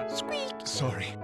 Squeak! Sorry.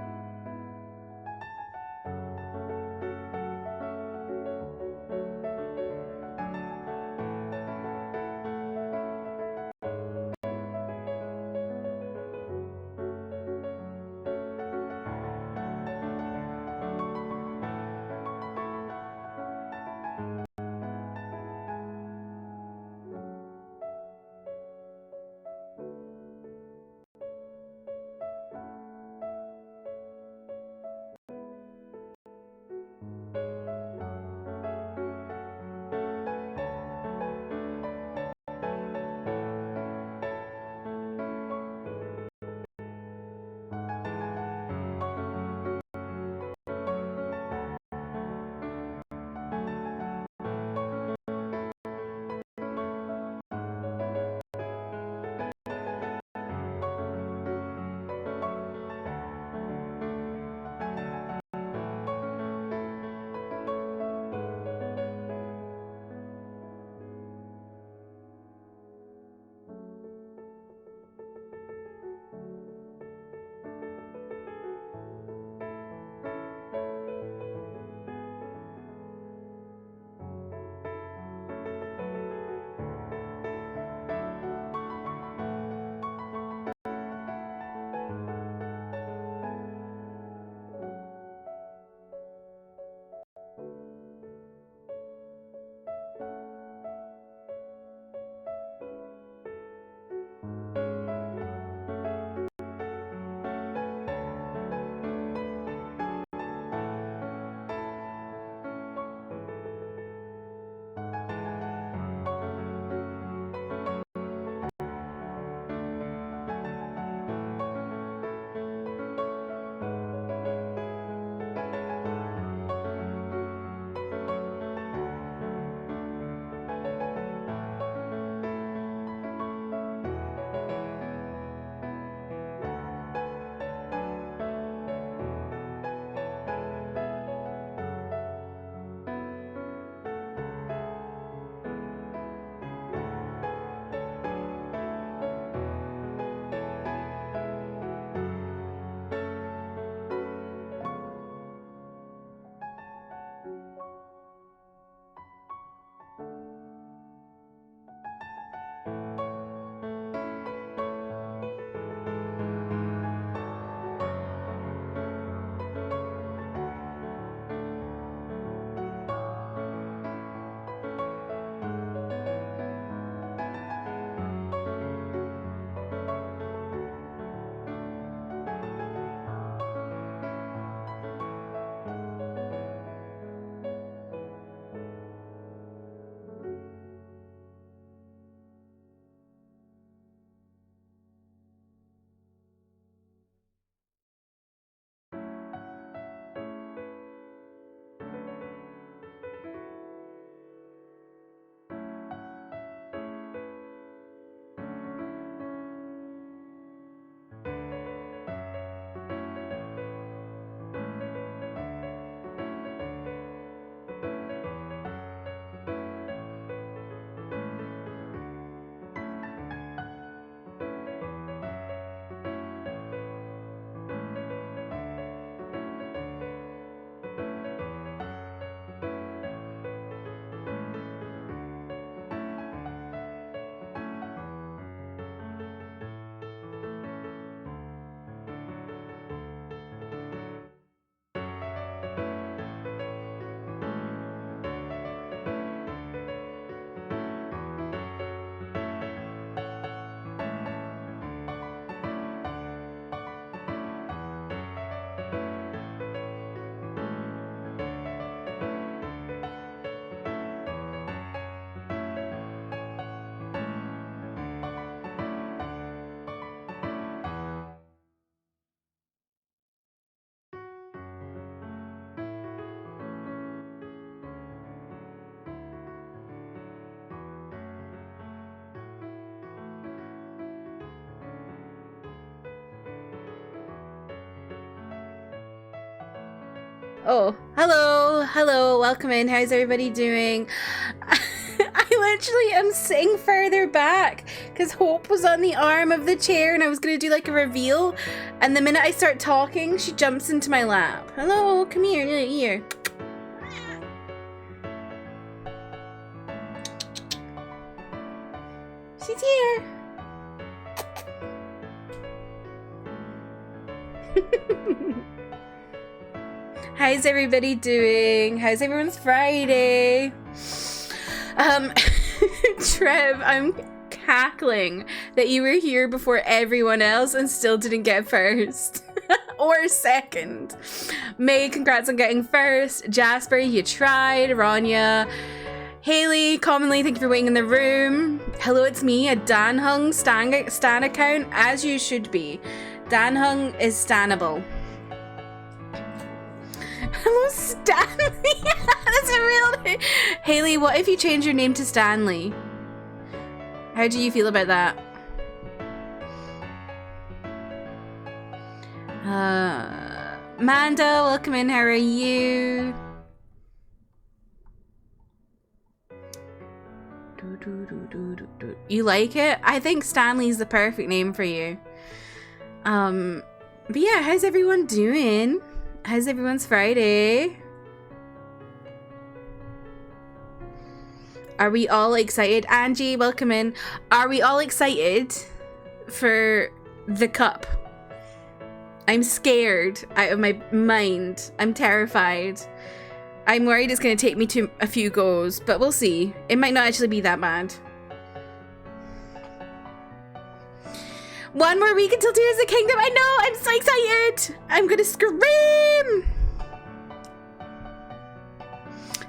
Oh, hello, welcome in. How's everybody doing? I literally am sitting further back because Hope was on the arm of the chair and I was gonna do like a reveal, and the minute I start talking, she jumps into my lap. Hello, come here. She's here. How's everybody doing? How's everyone's Friday? Trev, I'm cackling that you were here before everyone else and still didn't get first. Or second. May, congrats on getting first. Jasper, you tried. Rania. Haley, commonly, thank you for waiting in the room. Hello, it's me, a Dan Hung Stan account, as you should be. Dan Hung is stannable. Hello, Stanley. That's a real name. Haley, what if you change your name to Stanley? How do you feel about that? Manda, welcome in. How are you? You like it? I think Stanley's the perfect name for you. But yeah, how's everyone doing? How's everyone's Friday? Are we all excited? Angie, welcome in. Are we all excited for the cup? I'm scared out of my mind. I'm terrified. I'm worried it's going to take me to a few goes, but we'll see. It might not actually be that bad. One more week until Tears of the Kingdom. I know, I'm so excited. I'm going to scream.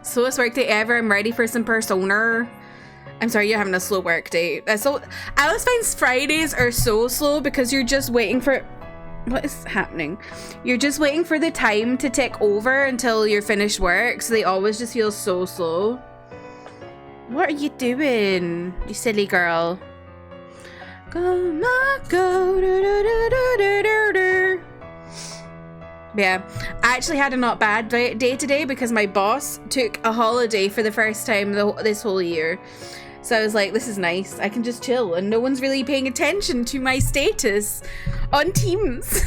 Slowest work day ever. I'm ready for some Persona. I'm sorry, you're having a slow work day. I always find Fridays are so slow because you're just waiting for... What is happening? You're just waiting for the time to tick over until you're finished work, so they always just feel so slow. What are you doing, you silly girl? Go, ma, go, yeah, I actually had a not bad day today because my boss took a holiday for the first time this whole year. So I was like, this is nice. I can just chill and no one's really paying attention to my status on Teams.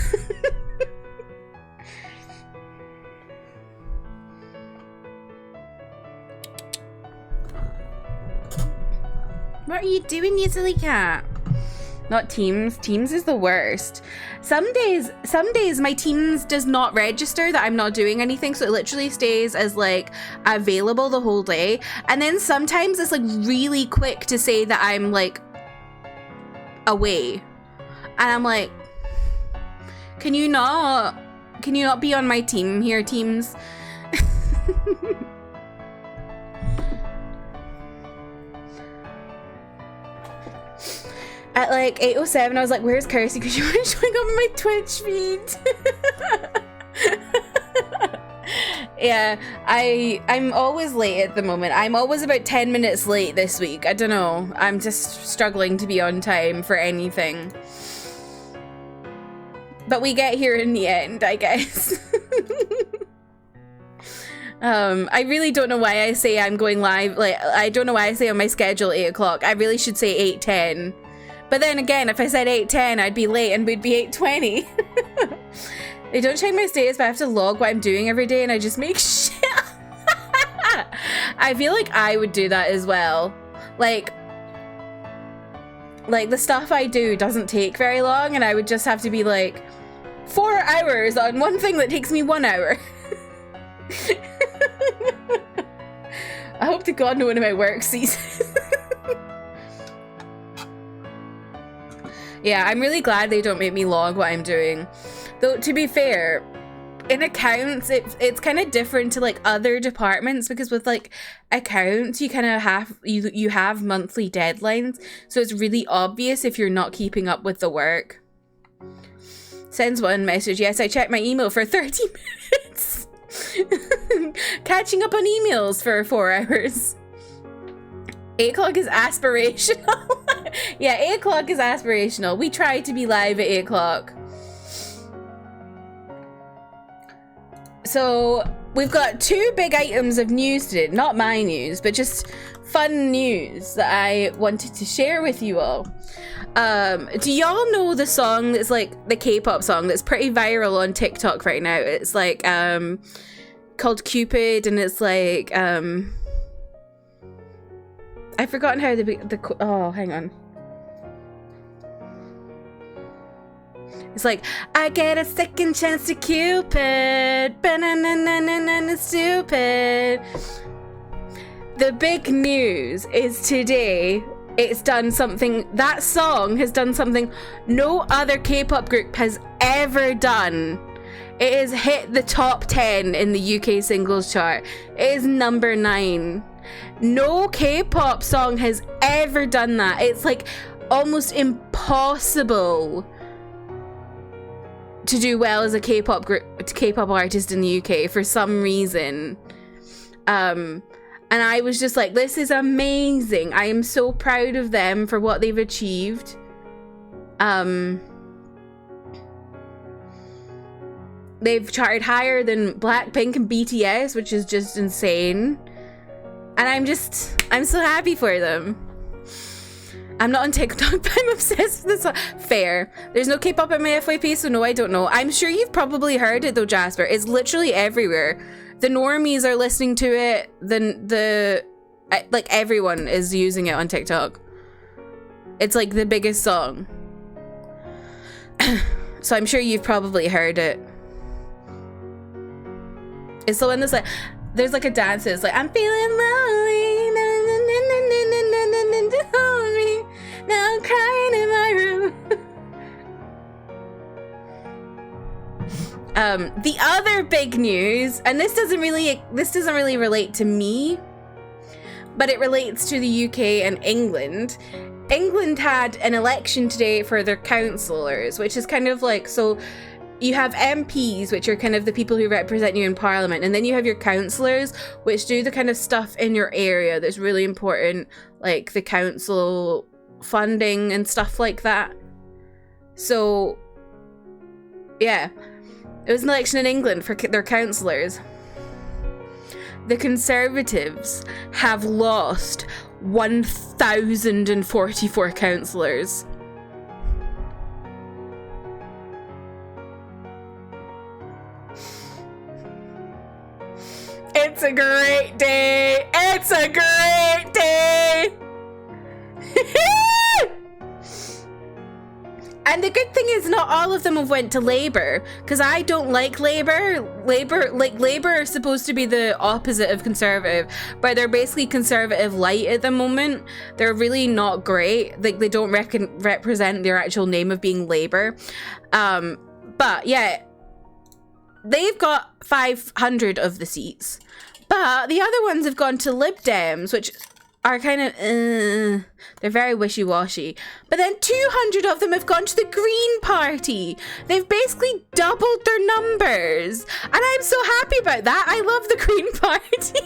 What are you doing, you silly cat? Not Teams. Teams is the worst. Some days my Teams does not register that I'm not doing anything, so it literally stays as like available the whole day. And then sometimes it's like really quick to say that I'm like away. And I'm like, can you not be on my team here, Teams? At like 8:07, I was like, where's Kirsty? Because she was showing up on my Twitch feed. Yeah, I'm always late at the moment. I'm always about 10 minutes late this week. I don't know. I'm just struggling to be on time for anything. But we get here in the end, I guess. I really don't know why I say I'm going live. Like, I don't know why I say on my schedule 8 o'clock. I really should say 8:10. But then again, if I said 8:10, I'd be late and we'd be 8:20. They don't check my status, but I have to log what I'm doing every day and I just make shit. I feel like I would do that as well. Like the stuff I do doesn't take very long and I would just have to be like 4 hours on one thing that takes me 1 hour. I hope to God no one in my work sees it. Yeah, I'm really glad they don't make me log what I'm doing. Though, to be fair, in accounts, it's kind of different to like other departments because with like accounts, you kind of have, you have monthly deadlines. So it's really obvious if you're not keeping up with the work. Sends one message. Yes, I checked my email for 30 minutes. Catching up on emails for 4 hours. 8 o'clock is aspirational. Yeah, 8 o'clock is aspirational. We try to be live at 8 o'clock. So we've got two big items of news today. Not my news, but just fun news that I wanted to share with you all. Do y'all know the song that's like the K-pop song that's pretty viral on TikTok right now? It's like called Cupid, and it's like I've forgotten how oh, hang on. It's like, I get a second chance to Cupid, banana stupid. The big news is today it's done something, that song has done something no other K-pop group has ever done. It has hit the top 10 in the UK singles chart. It is number 9. No K-pop song has ever done that. It's like almost impossible to do well as a K-pop artist in the UK for some reason. And I was just like, this is amazing. I am so proud of them for what they've achieved. They've charted higher than Blackpink and BTS, which is just insane. And I'm so happy for them. I'm not on TikTok, but I'm obsessed with this song. Fair. There's no K-pop in my FYP, so no, I don't know. I'm sure you've probably heard it though, Jasper. It's literally everywhere. The normies are listening to it. Like everyone is using it on TikTok. It's like the biggest song. So I'm sure you've probably heard it. It's the one that's like, there's like a dance. It's like, I'm feeling lonely. Now I'm crying in my room. The other big news, and this doesn't really relate to me, but it relates to the UK and England. England had an election today for their councillors, which is kind of like, so you have MPs, which are kind of the people who represent you in Parliament, and then you have your councillors, which do the kind of stuff in your area that's really important, like the council funding and stuff like that. So yeah, it was an election in England for their councillors. The Conservatives have lost 1,044 councillors. It's a great day. It's a great day. And the good thing is not all of them have went to Labour, because I don't like Labour. Labour are supposed to be the opposite of Conservative, but they're basically Conservative light at the moment. They're really not great. Like, they don't represent their actual name of being Labour. But yeah, they've got 500 of the seats, but the other ones have gone to Lib Dems, which are kind of, they're very wishy-washy. But then 200 of them have gone to the Green Party. They've basically doubled their numbers. And I'm so happy about that. I love the Green Party.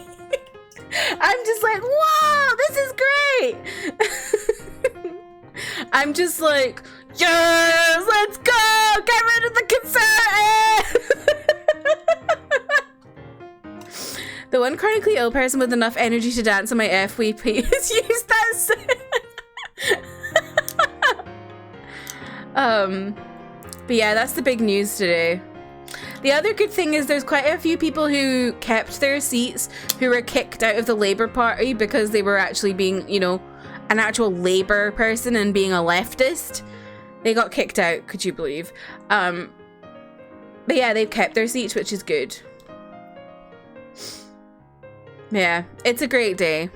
I'm just like, wow, this is great. I'm just like, yes, let's go. Get rid of the Conservatives. The one chronically ill person with enough energy to dance on my FYP has used that. But yeah, that's the big news today. The other good thing is there's quite a few people who kept their seats who were kicked out of the Labour Party because they were actually being, you know, an actual Labour person and being a leftist. They got kicked out, could you believe? But yeah, they've kept their seats, which is good. Yeah, it's a great day.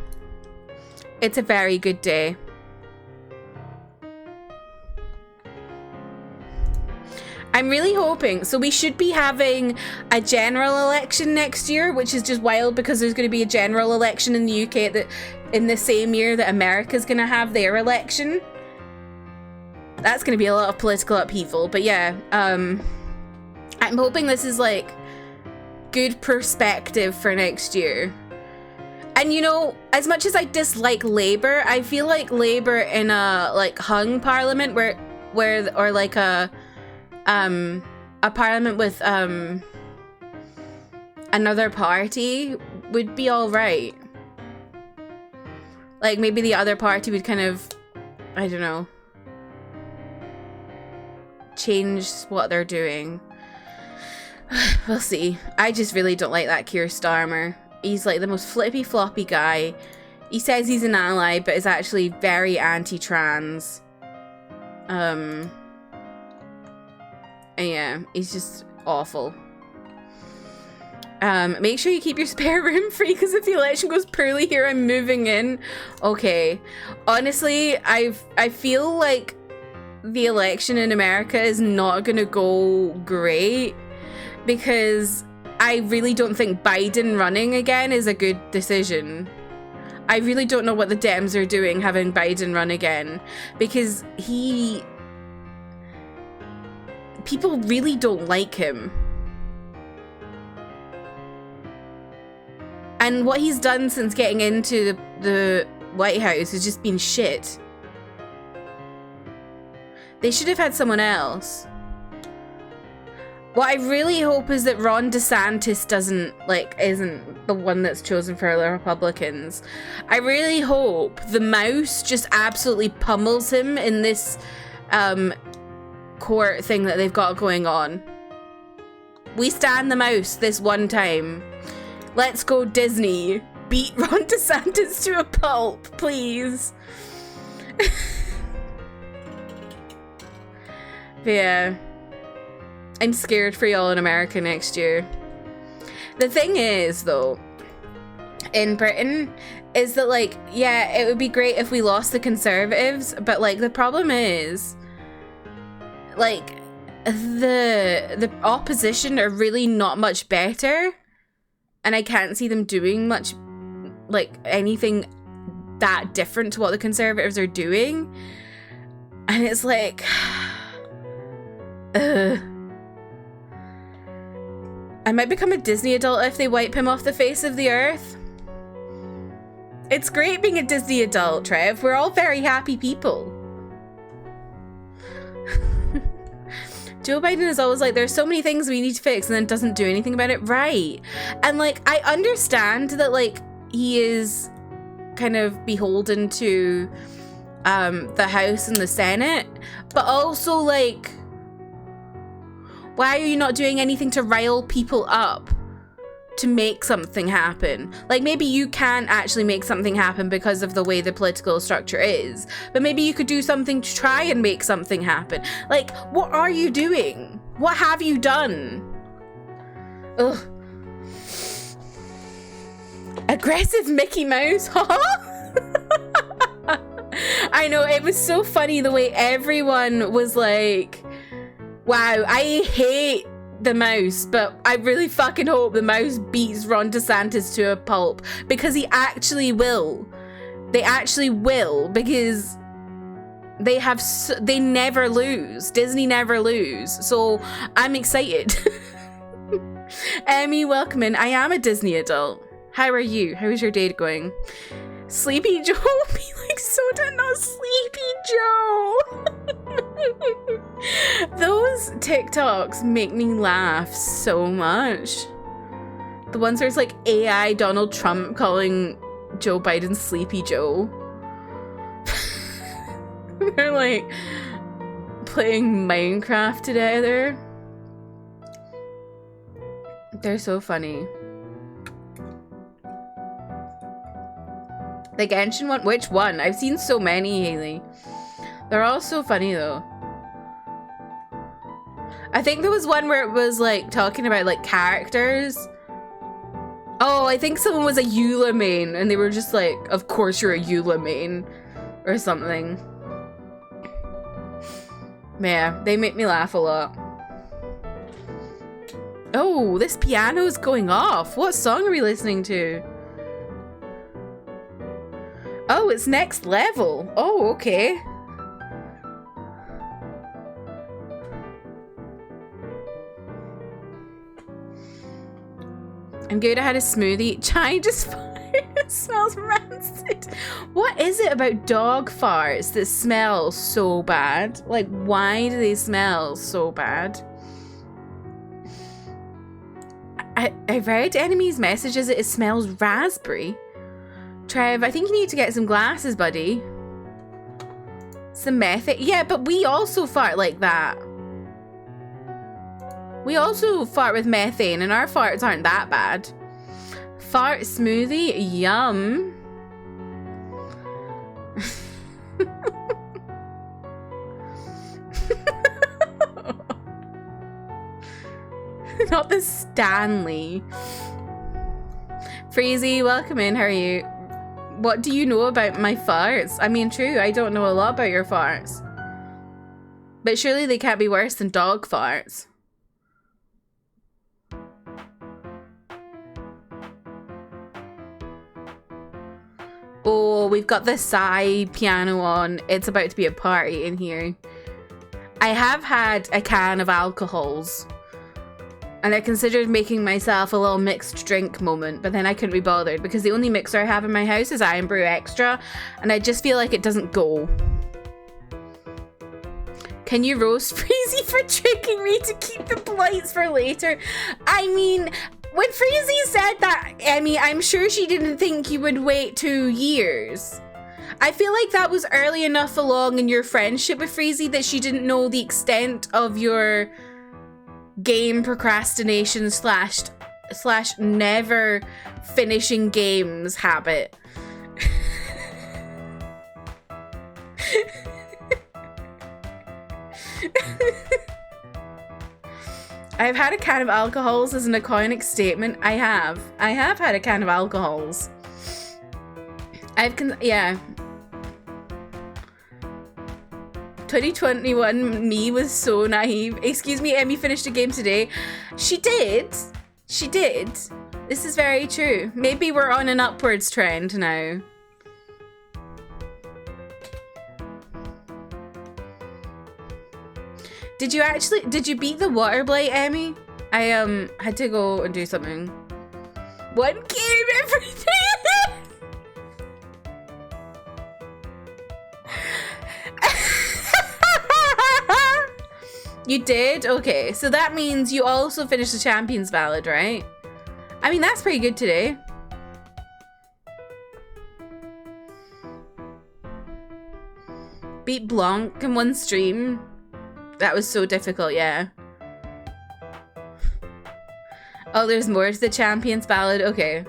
It's a very good day. I'm really hoping, so we should be having a general election next year, which is just wild because there's going to be a general election in the UK in the same year that America's going to have their election. That's going to be a lot of political upheaval, but yeah, I'm hoping this is like good perspective for next year. And you know, as much as I dislike Labour, I feel like Labour in a like hung parliament where or like a parliament with another party would be all right. Like, maybe the other party would kind of, I don't know, change what they're doing. We'll see. I just really don't like that Keir Starmer. He's like the most flippy floppy guy. He says he's an ally, but is actually very anti-trans. And yeah, he's just awful. Make sure you keep your spare room free, because if the election goes poorly here, I'm moving in. Okay. Honestly, I feel like the election in America is not gonna go great, because I really don't think Biden running again is a good decision. I really don't know what the Dems are doing having Biden run again, because people really don't like him. And what he's done since getting into the White House has just been shit. They should have had someone else. What I really hope is that Ron DeSantis isn't the one that's chosen for the Republicans. I really hope the mouse just absolutely pummels him in this court thing that they've got going on. We stand the mouse this one time. Let's go, Disney. Beat Ron DeSantis to a pulp, please. But yeah, I'm scared for y'all in America next year. The thing is, though, in Britain, is that, like, yeah, it would be great if we lost the Conservatives, but, like, the problem is, like, the opposition are really not much better. And I can't see them doing much, like, anything that different to what the Conservatives are doing. And it's like, I might become a Disney adult if they wipe him off the face of the earth. It's great being a Disney adult, Trev. We're all very happy people. Joe Biden is always like, there's so many things we need to fix, and then doesn't do anything about it. Right. And, like, I understand that, like, he is kind of beholden to the House and the Senate, but also, like, why are you not doing anything to rile people up to make something happen? Like, maybe you can't actually make something happen because of the way the political structure is, but maybe you could do something to try and make something happen. Like, what are you doing? What have you done? Ugh. Aggressive Mickey Mouse, huh? I know, it was so funny the way everyone was like, wow, I hate the mouse, but I really fucking hope the mouse beats Ron DeSantis to a pulp, because he actually will. They actually will, because they never lose. Disney never lose. So I'm excited. Emmy, welcome in. I am a Disney adult. How are you? How is your day going? Sleepy Joe? Be like, Soda, not Sleepy Joe. Those TikToks make me laugh so much. The ones where it's like AI Donald Trump calling Joe Biden Sleepy Joe. They're like playing Minecraft together. They're so funny. The Genshin one? Which one? I've seen so many, Haley. They're all so funny, though. I think there was one where it was, like, talking about, like, characters. Oh, I think someone was a Eula main, and they were just like, of course you're a Eula main, or something. Yeah, they make me laugh a lot. Oh, this piano's going off. What song are we listening to? Oh, it's Next Level. Oh, okay. I'm good. I had a smoothie. Chai just farted. It smells rancid. What is it about dog farts that smell so bad? Like, why do they smell so bad? I read enemies' messages. It smells raspberry. Trev, I think you need to get some glasses, buddy. Some methane. Yeah, but we also fart like that. We also fart with methane, and our farts aren't that bad. Fart smoothie? Yum. Not the Stanley. Freezy, welcome in. How are you? What do you know about my farts? I mean, true, I don't know a lot about your farts. But surely they can't be worse than dog farts. Oh, we've got the Psy piano on. It's about to be a party in here. I have had a can of alcohols. And I considered making myself a little mixed drink moment, but then I couldn't be bothered because the only mixer I have in my house is Iron Brew Extra, and I just feel like it doesn't go. Can you roast Freezy for tricking me to keep the blights for later? I mean, when Freezy said that, Emmy, I'm sure she didn't think you would wait 2 years. I feel like that was early enough along in your friendship with Freezy that she didn't know the extent of your game procrastination slash never finishing games habit. I've had a can of alcohols as an iconic statement. I have had a can of alcohols. Yeah. 2021 me was so naive. Excuse me, Emmy finished a game today. She did. She did. This is very true. Maybe we're on an upwards trend now. Did you beat the water blight, Emmy? I had to go and do something. 1 game every day. You did? Okay, so that means you also finished the Champions Ballad, right? I mean, that's pretty good today. Beat Blanc in 1 stream. That was so difficult, yeah. Oh, there's more to the Champions Ballad? Okay.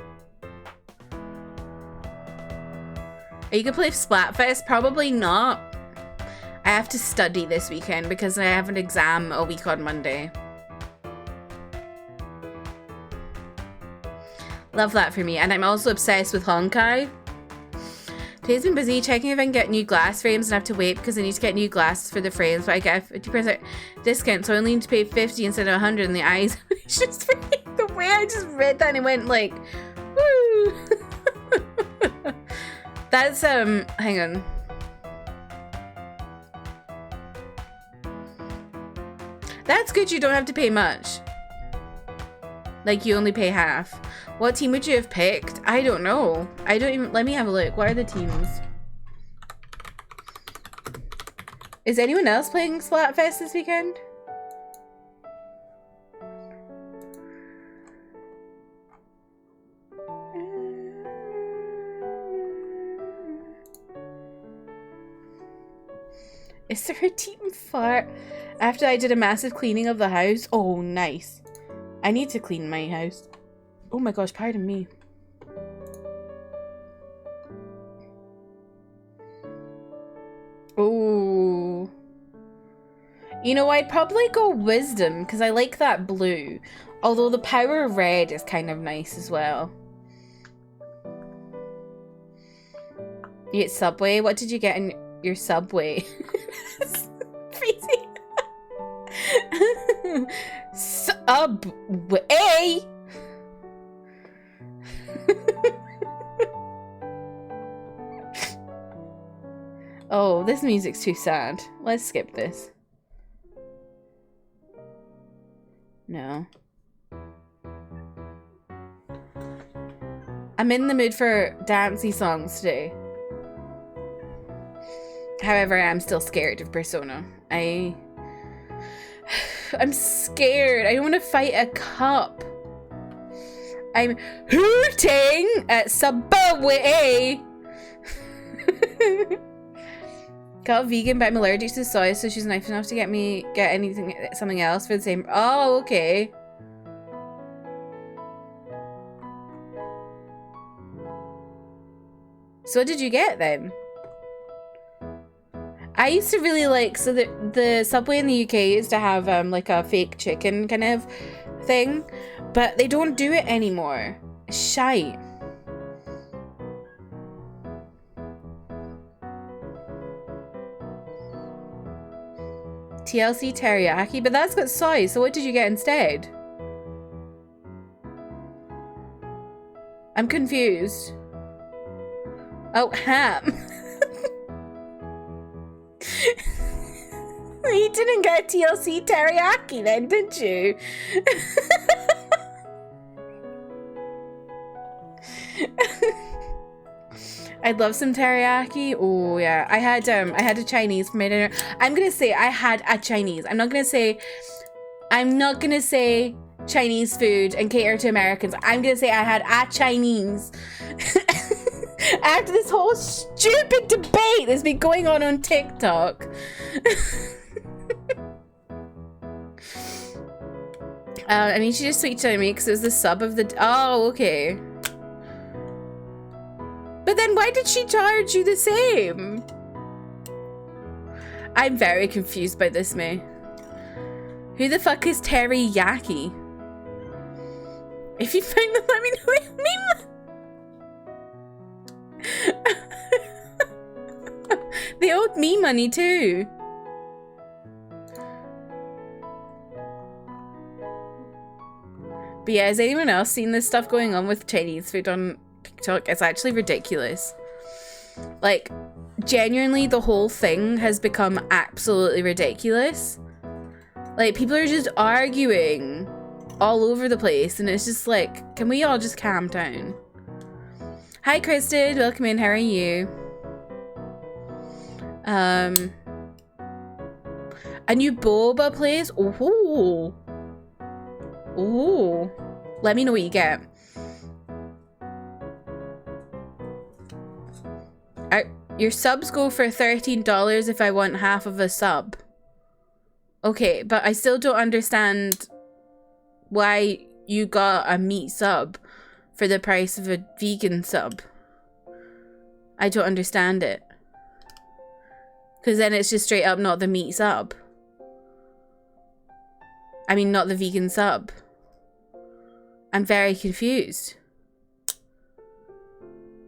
Are you gonna play Splatfest? Probably not. I have to study this weekend because I have an exam a week on Monday. Love that for me. And I'm also obsessed with Honkai. Today's been busy checking if I can get new glass frames and I have to wait because I need to get new glasses for the frames, but I get a 50% discount, so I only need to pay 50 instead of 100 in the eyes. It's just the way I just read that and it went like, woo! That's, hang on. That's good, you don't have to pay much. Like, you only pay half. What team would you have picked? I don't know. I don't even... Let me have a look. What are the teams? Is anyone else playing Splatfest this weekend? Is there a team fart? After I did a massive cleaning of the house. Oh, nice. I need to clean my house. Oh my gosh, pardon me. Oh. You know, I'd probably go Wisdom because I like that blue. Although the Power Red is kind of nice as well. You get Subway? What did you get in your Subway? Crazy. Subway. Oh, this music's too sad. Let's skip this. No. I'm in the mood for dancey songs today. However, I'm still scared of Persona. I'm scared. I don't want to fight a cup. I'm hooting at Subway. Got a vegan, but I'm allergic to soy, so she's nice enough to get something else for the same. Oh, okay. So what did you get then? I used to really like, so the Subway in the UK used to have like a fake chicken kind of thing, but they don't do it anymore. Shite. TLC teriyaki, but that's got soy, so what did you get instead? I'm confused. Oh, ham. You didn't get TLC teriyaki then, did you? I'd love some teriyaki. Oh yeah, I had a Chinese for my dinner. I'm gonna say I had a Chinese. I'm not gonna say Chinese food and cater to Americans. I'm gonna say I had a Chinese. After this whole stupid debate that's been going on TikTok. I mean, she just tweeted at me because it was the sub of the. Oh, okay. But then why did she charge you the same? I'm very confused by this, May. Who the fuck is teriyaki? If you find them, let me know what you mean. They owed me money too. But yeah, has anyone else seen this stuff going on with Chinese food on TikTok? It's actually ridiculous. Like, genuinely, the whole thing has become absolutely ridiculous. Like, people are just arguing all over the place, and it's just like, can we all just calm down? Hi, Kristen. Welcome in. How are you? A new boba place. Oh. Oh. Let me know what you get. Your subs go for $13 if I want half of a sub. Okay, but I still don't understand why you got a meat sub for the price of a vegan sub. I don't understand it. Because then it's just straight up not the meat sub. I mean, not the vegan sub. I'm very confused.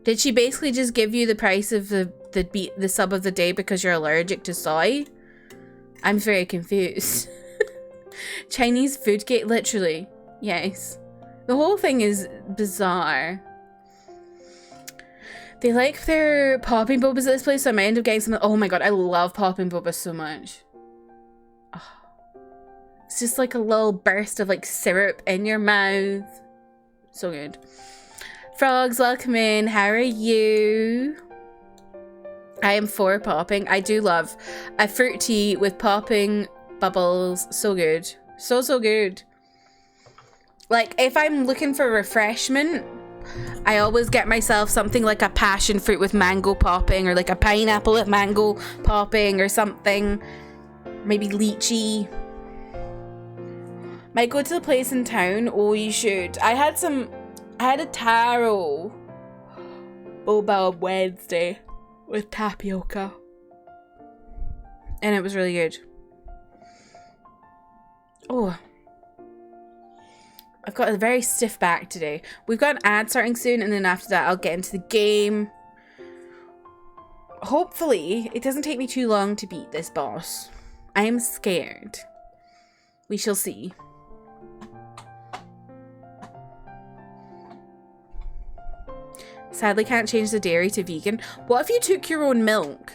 Did she basically just give you the price of the sub of the day because you're allergic to soy? I'm very confused. Chinese food gate, literally. Yes. The whole thing is bizarre. They like their popping bobas at this place, so I might end up getting some. Oh my god, I love popping bobas so much. Oh. It's just like a little burst of like syrup in your mouth. So good. Frogs, welcome in. How are you? I am for popping. I do love a fruit tea with popping bubbles. So good. So good. Like, if I'm looking for refreshment, I always get myself something like a passion fruit with mango popping, or like a pineapple with mango popping or something. Maybe lychee. Might go to the place in town. Oh, you should. I had a taro boba on Wednesday with tapioca. And it was really good. Oh. I've got a very stiff back today. We've got an ad starting soon, and then after that I'll get into the game. Hopefully, it doesn't take me too long to beat this boss. I am scared. We shall see. Sadly, can't change the dairy to vegan. What if you took your own milk?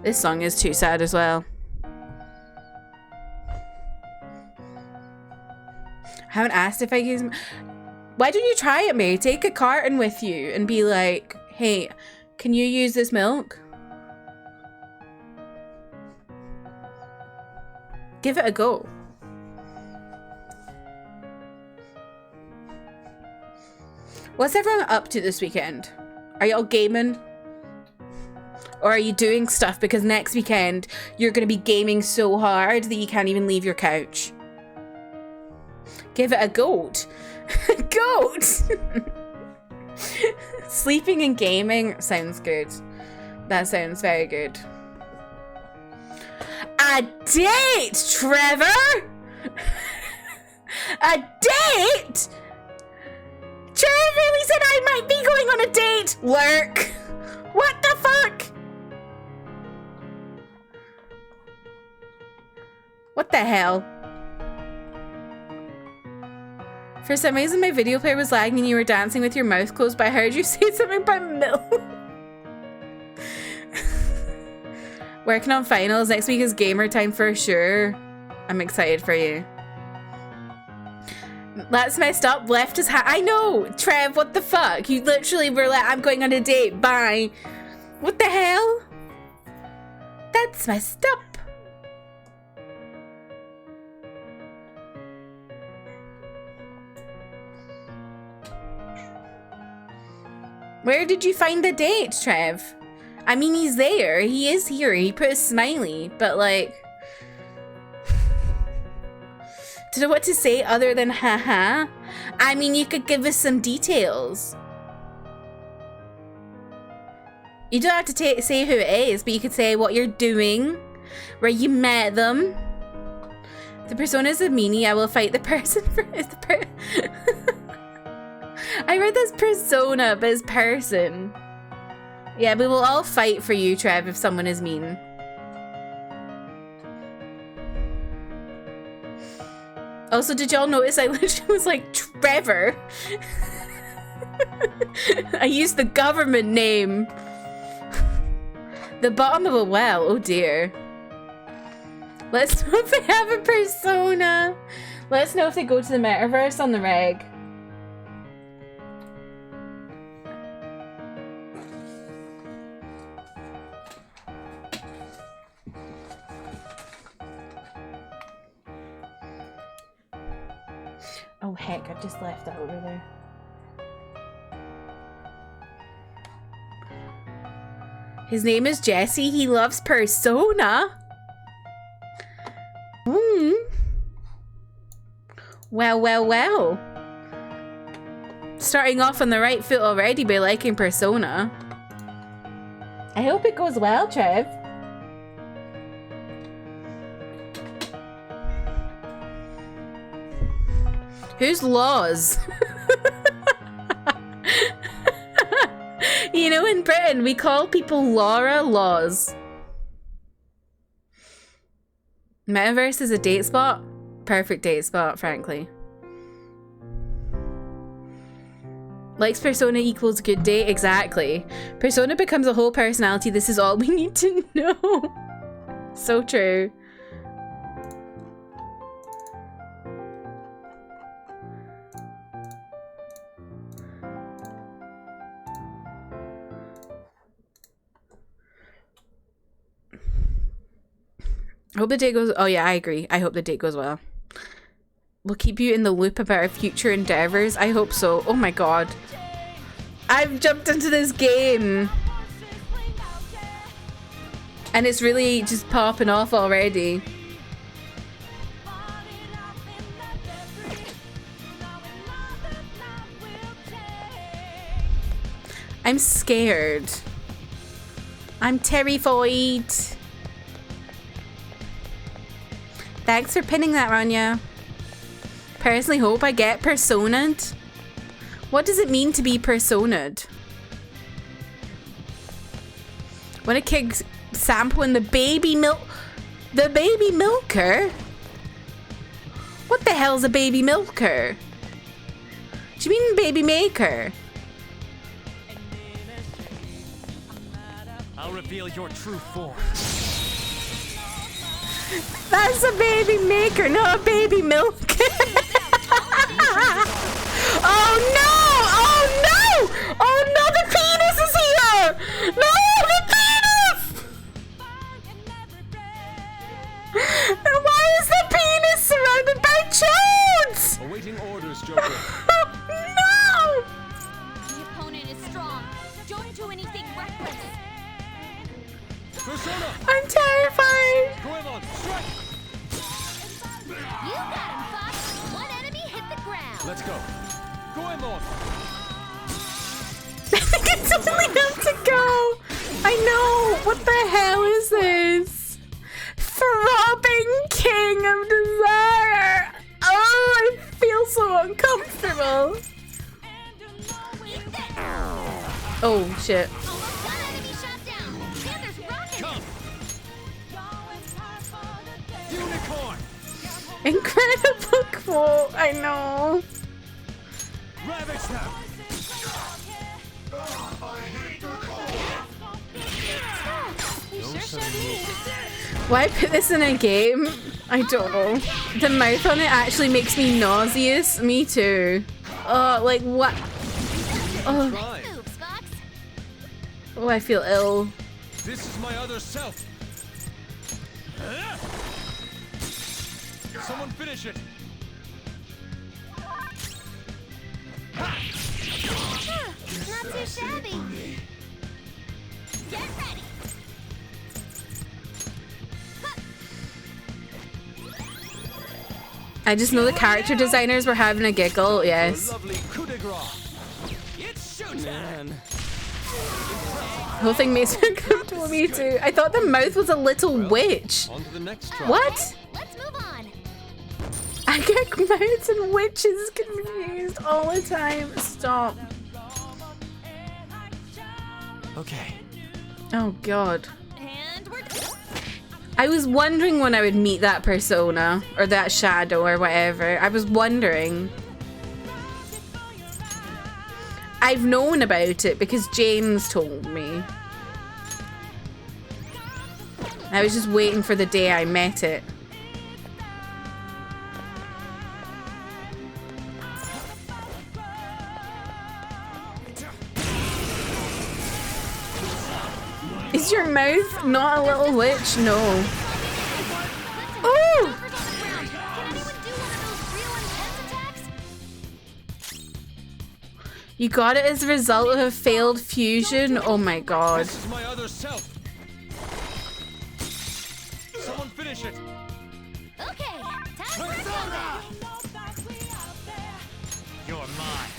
This song is too sad as well. I haven't asked if I use... Why don't you try it, May? Take a carton with you and be like, hey, can you use this milk? Give it a go. What's everyone up to this weekend? Are y'all gaming? Or are you doing stuff? Because next weekend, you're going to be gaming so hard that you can't even leave your couch. Give it a goat. Goat! Sleeping and gaming sounds good. That sounds very good. A date, Trevor? A date? Trevor really said I might be going on a date. Lurk. What the fuck? What the hell? For some reason my video player was lagging and you were dancing with your mouth closed, but I heard you say something about milk. Working on finals. Next week is gamer time for sure. I'm excited for you. That's messed up. Left his hat. I know, Trev, what the fuck? You literally were like, I'm going on a date, bye. What the hell? That's messed up. Where did you find the date, Trev? I mean, he's there. He is here. He put a smiley, but like... Don't know what to say other than haha. I mean, you could give us some details. You don't have to say who it is, but you could say what you're doing, where you met them. If the persona is a meanie, I will fight the person for the I read this persona, but it's person. Yeah, we will all fight for you, Trev, if someone is mean. Also, did y'all notice I literally was like, Trevor? I used the government name. The bottom of a well, oh dear. Let's know if they have a persona. Let us know if they go to the metaverse on the reg. Oh heck, I've just left that over there. His name is Jesse. He loves Persona. Well, well, well. Starting off on the right foot already by liking Persona. I hope it goes well, Trev. Who's Laws? You know, in Britain, we call people Laura Laws. Metaverse is a date spot? Perfect date spot, frankly. Likes Persona equals good date? Exactly. Persona becomes a whole personality. This is all we need to know. So true. I hope the date goes... Oh yeah, I agree. I hope the date goes well. We'll keep you in the loop about our future endeavors. I hope so. Oh my god. I've jumped into this game. And it's really just popping off already. I'm scared. I'm terrified. Thanks for pinning that, Rania. Personally hope I get personaed. What does it mean to be personaed? When a kid's sampling the baby milk... The baby milker? What the hell's a baby milker? Do you mean baby maker? I'll reveal your true form. That's a baby maker, not a baby milk. Oh this, Joker. No! The opponent is strong. Don't do anything reckless. Persona! I'm terrified. Goemon, strike! You got him, Fox. One enemy hit the ground. Let's go. Goemon! I think I totally have to go. I know. What the hell is this? Throbbing King of Desire. Oh, I feel so uncomfortable. Eat this. Oh, shit. Almost one enemy shot down. Panther's rocking. Come! Unicorn! Incredible quote. I know. Ravage them! You sure showed me. Why put this in a game? I don't know. The mouth on it actually makes me nauseous. Me too. Oh, like what? Oh, Try. Moves, Fox. oh, I feel ill. This is my other self. Someone finish it. Not too shabby. Get ready. I just know the character designers were having a giggle. A Yes. lovely coup de grace. It's showtime. The whole thing makes me uncomfortable. Me too. I thought the mouth was a little witch. On to the next try. What? Let's move on. I get mouths and witches confused all the time. Stop. Okay. Oh god. And we're I was wondering when I would meet that persona or that shadow or whatever. I was wondering. I've known about it because James told me. I was just waiting for the day I met it. Is your mouth not a little witch? No. Oh! Joker's on the ground. Can anyone do one of those real intense attacks? You got it as a result of a failed fusion? Oh my god. This is my other self. Someone finish it. Okay, time for a comeback. You're mine.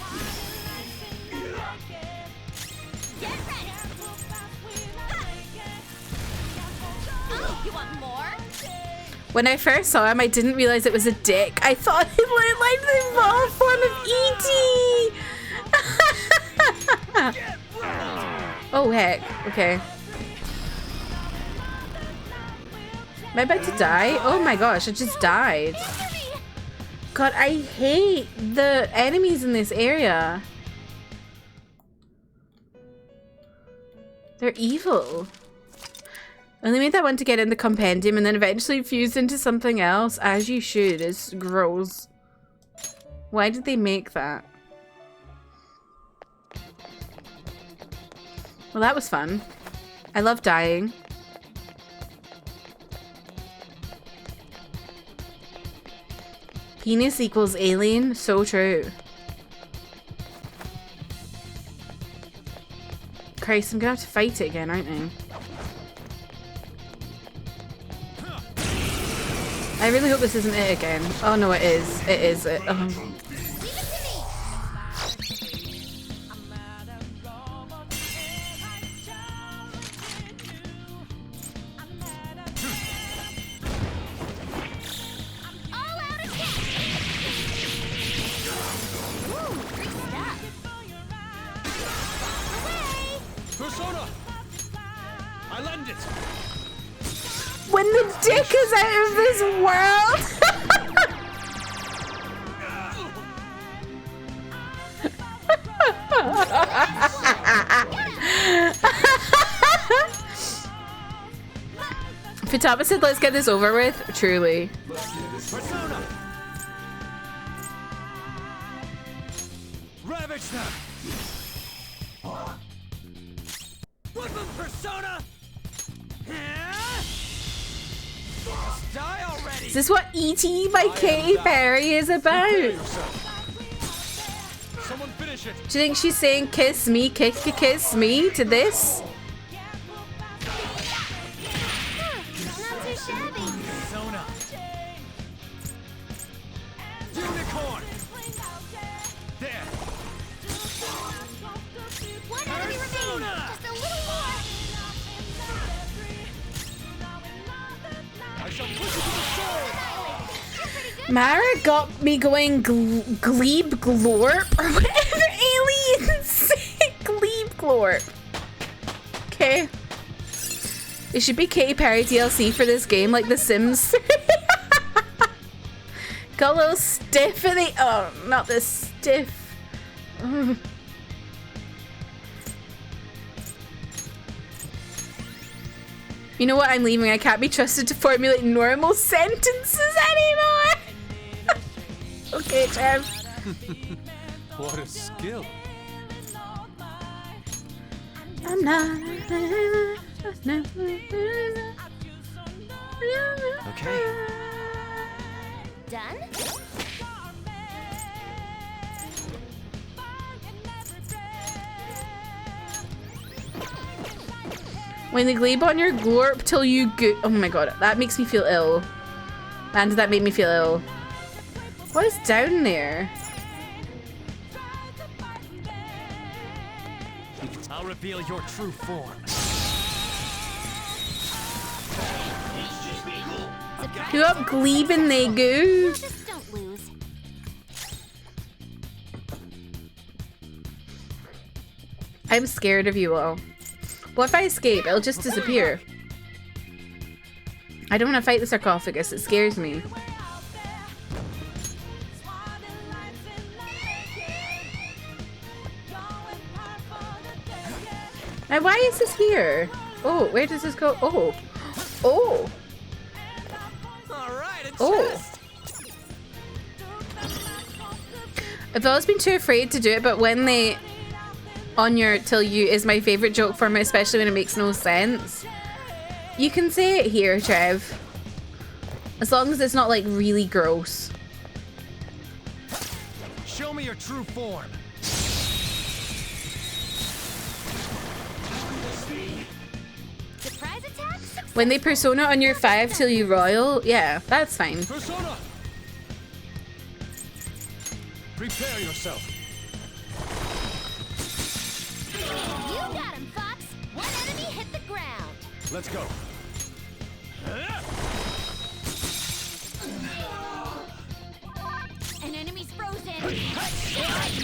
Get ready. Oh, you want more? When I first saw him, I didn't realize it was a dick. I thought it looked like the evolved form of E.T. Oh heck, okay. Am I about to die? Oh my gosh, I just died. God, I hate the enemies in this area. They're evil. Only made that one to get in the compendium and then eventually fused into something else, as you should. It's gross. Why did they make that? Well, that was fun. I love dying. Penis equals alien? So true. Christ, I'm gonna have to fight it again, aren't I? I really hope this isn't it again. Oh no, it is. It is it. Oh. All out attack. Ooh, great stuff. Away. Persona! I land it! When the dick is out of this world! Futaba said, let's get this over with. Truly. Persona! Ravage them! Weapon Persona! Just die already! Is this what E.T. by Katy Perry is about? Yourself. Someone finish it. Do you think she's saying kiss me, kiss me to this? Not too shabby. Persona. Unicorn. There. One enemy remaining. Just a little more. I shall push you to the sword. You're pretty good. Mara got me going glebe glorp or whatever aliens say. Glebe glorp. Okay. It should be Katy Perry DLC for this game, like The Sims 3. Got a little stiff in the. Oh, not this stiff. You know what? I'm leaving. I can't be trusted to formulate normal sentences anymore. Okay, Trev. What a skill. I'm not. Okay. Done? When they glebe on your glorp till you go. Oh my god, that makes me feel ill. Man, did that make me feel ill? What is down there? I'll reveal your true form. Who up glebing they go? Just don't lose. I'm scared of you all. What if I escape? It'll just disappear. I don't want to fight the sarcophagus. It scares me. Now, why is this here? Oh, where does this go? Oh. Oh. All right. Oh. I've always been too afraid to do it, but when they on your till you is my favorite joke form, especially when it makes no sense. You can say it here, Trev. As long as it's not like really gross. Show me your true form. Surprise attack? When they persona on your 5 till you royal, yeah, that's fine. Persona. Prepare yourself. You got him, Fox. One enemy hit the ground. Let's go. An enemy's frozen.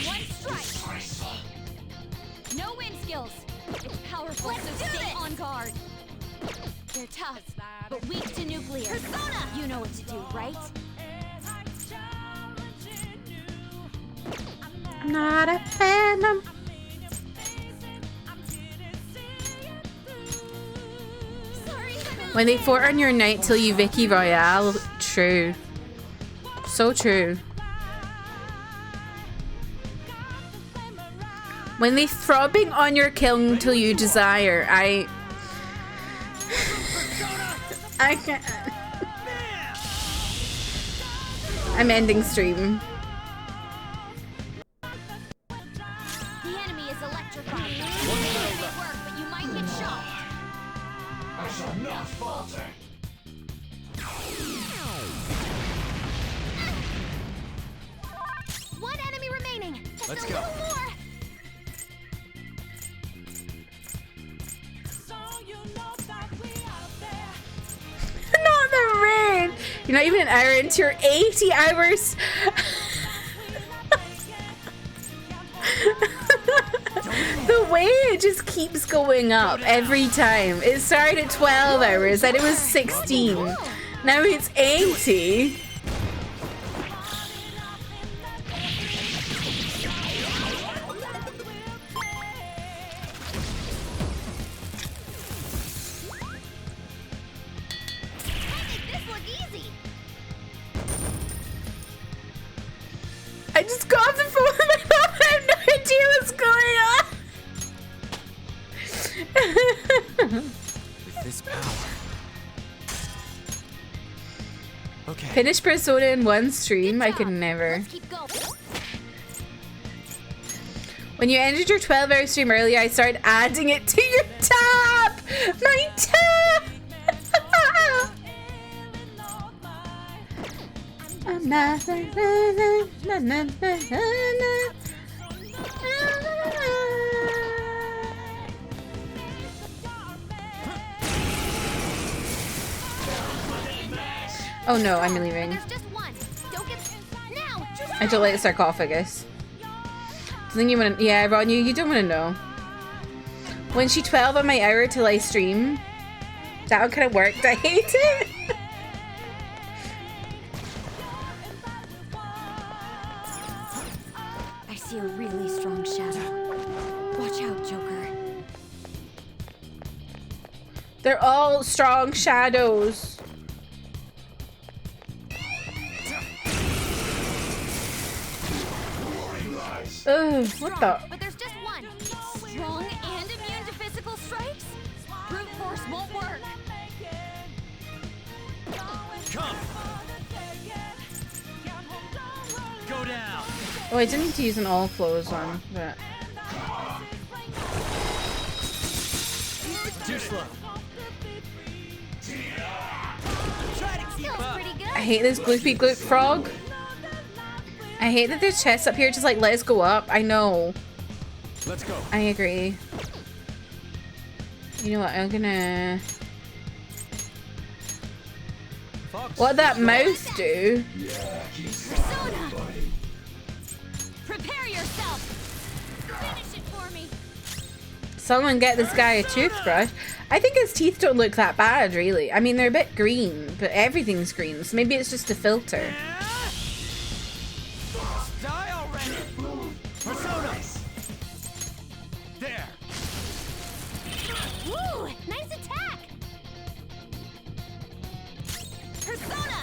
One strike. No win skills. It's powerful, so stay on guard. They're tough, but weak to nuclear. Persona! You know what to do, right? I'm not a phantom. Sorry. When they fort on your knight till you Vicky Royale, true. So true. When they throbbing on your kiln till you desire, I can't. I'm ending stream. The enemy is electrified. It may work, but you might get shocked. I shall not falter. One enemy remaining. Just Let's a go. little more. Not the rain. You're not even an hour into your 80 hours. The way it just keeps going up every time. It started at 12 hours, then it was 16. Now it's 80. This look easy. I just got off the phone with my mom. I have no idea what's going on. With this power. Okay. Finish Persona in one stream? I could never. Let's keep going. When you ended your 12-hour stream earlier, I started adding it to your tab! My tab! Oh no, I'm leaving. There's just one. Don't get now. I don't like the sarcophagus. I think you want to. Yeah, Ron, you don't want to know. When she 12 on my hour till I stream, that one kind of worked. I hate it. I see a really strong shadow. Watch out, Joker. They're all strong shadows. Ugh, what the? But there's just one. Strong and immune to physical strikes? Brute force won't work. Come. Go down. Oh, I didn't need to use an all flows one, but Too slow. Try to keep Feels up. pretty good. I hate this gloopy gloop frog. I hate that there's chests up here just like let us go up. I know. Let's go. I agree. You know what? I'm gonna. Fox. What'd that mouse do? Persona! Prepare yourself! Finish it for me! Someone get this guy a toothbrush. I think his teeth don't look that bad, really. I mean, they're a bit green, but everything's green, so maybe it's just a filter. Die already. Persona. There. Woo! Nice attack! Persona!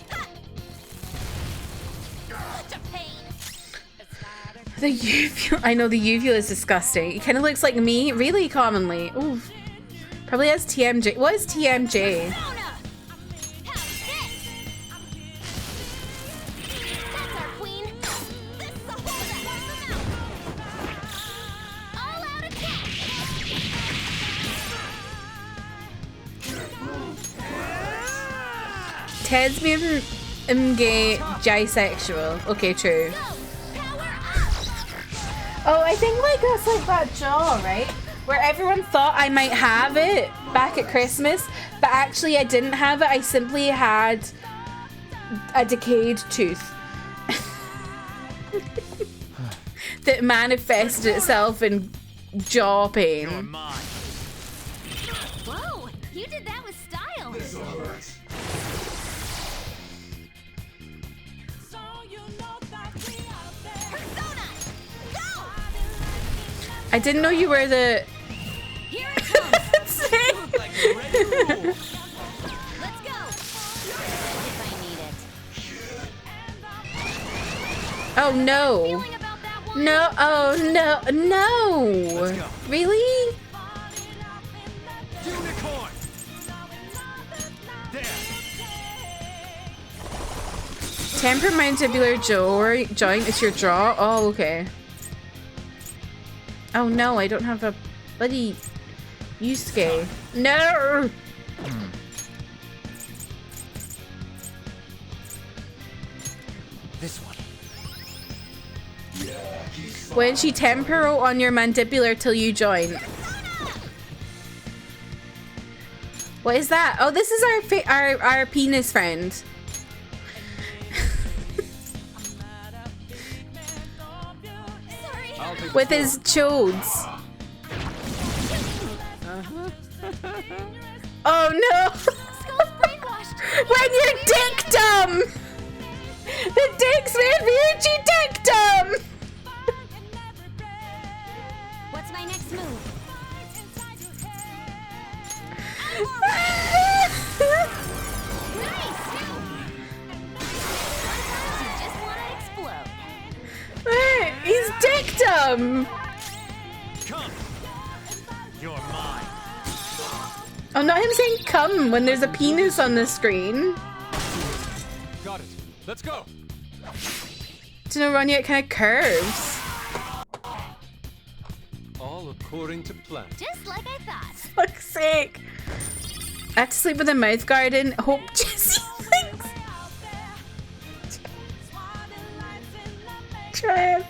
Ha! Such a pain! The uvula. I know the uvula is disgusting. It kind of looks like me, really commonly. Ooh. Probably has TMJ. What is TMJ? Persona! How's this? That's our queen! This is a hold up! All out attack! Ted's being gay, bisexual. Okay, true. Go! Power up! Oh, I think like that's like that jaw, right? Where everyone thought I might have it back at Christmas, but actually I didn't have it. I simply had a decayed tooth that manifested itself in jaw You're pain. mine. Whoa! You did that with style! Persona! Go! I didn't know you were the. Here it comes! Like you're ready to roll. Let's go! If I need it. Oh no. Feeling about that one? No, oh no, no. Let's go. Really? Unicorn. There. Temporomandibular joint is your jaw? Oh, okay. Oh no, I don't have a bloody Yusuke. No! This one. When she temporo on your mandibular till you join. What is that? Oh, this is our penis friend. Sorry! I'll take With the his chodes. Oh no! Skull's brainwashed! When you're dictum! The dicks with Ryuji dictum! What's my next move? Nice! Sometimes you just want to explode. He's dictum! Come. You're mine. Oh, not him saying come when there's a penis on the screen. Got it. Let's go. To know Ronnie, it kind of curves. All according to plan. Just like I thought. Fuck's sake. I have to sleep with a mouth guard in. Hope Jesse thinks. Trev.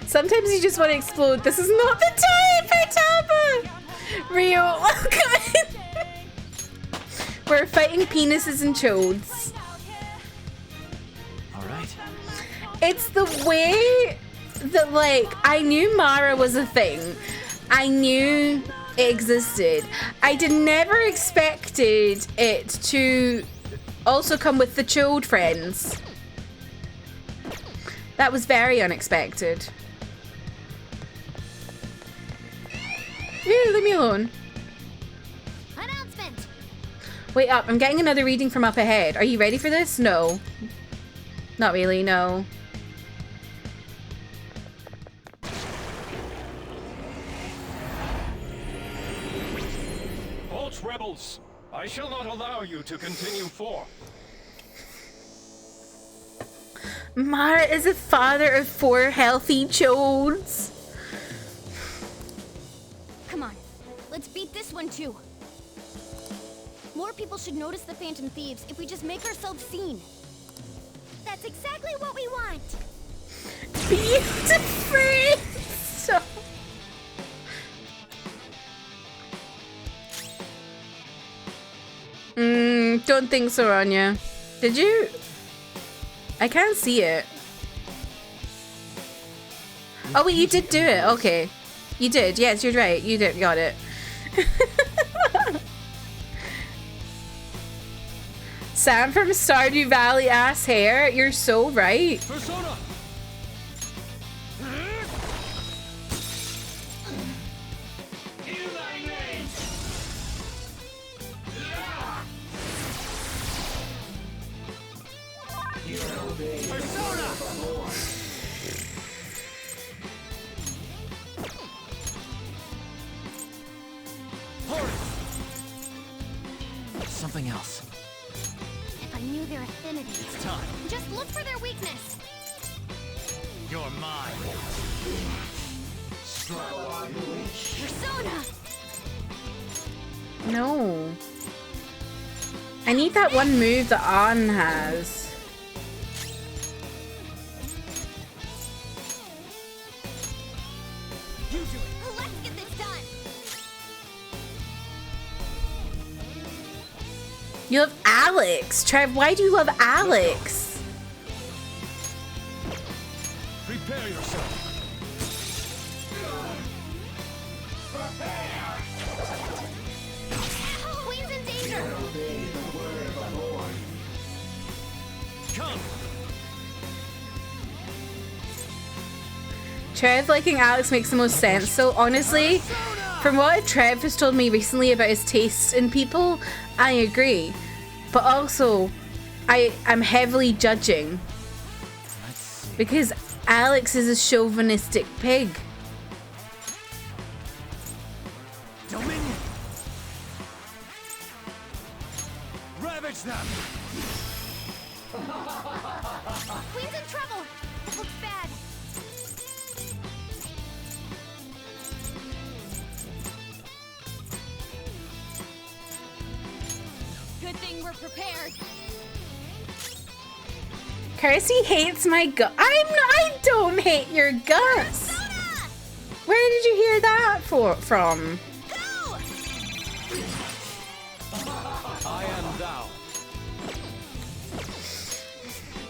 Sometimes you just want to explode. This is not the time for Taba. Rio, welcome in. We're fighting penises and chodes. All right. It's the way that, like, I knew Mara was a thing. I knew it existed. I never expected it to also come with the chode friends. That was very unexpected. Ew, leave me alone. Announcement. Wait up, I'm getting another reading from up ahead. Are you ready for this? No. Not really, no. Halt, rebels! I shall not allow you to continue forth. Mara is a father of 4 healthy chodes. Come on, let's beat this one too. More people should notice the Phantom Thieves if we just make ourselves seen. That's exactly what we want. Beautiful. So. Don't think so, Rania. Did you? I can't see it. Oh wait, you did do it. Okay. You did. Yes, you're right. You did. Got it. Sam from Stardew Valley ass hair. You're so right. Persona. Something else. If I knew their affinity, It's time. just look for their weakness. You're mine. Persona. No. I need that one move that An has. You do it. Let's get this done. You love Alex. Trev, why do you love Alex? Prepare yourself. Queen's in danger. Come. Trev liking Alex makes the most sense. So honestly, from what Trev has told me recently about his taste in people, I agree. But also, I'm heavily judging. Because Alex is a chauvinistic pig. Dominion. Ravage them. Queen's in trouble. It looks bad. Good thing we're prepared. Kersey hates my gut. I don't hate your guts. Persona! Where did you hear that from? Go! I am thou.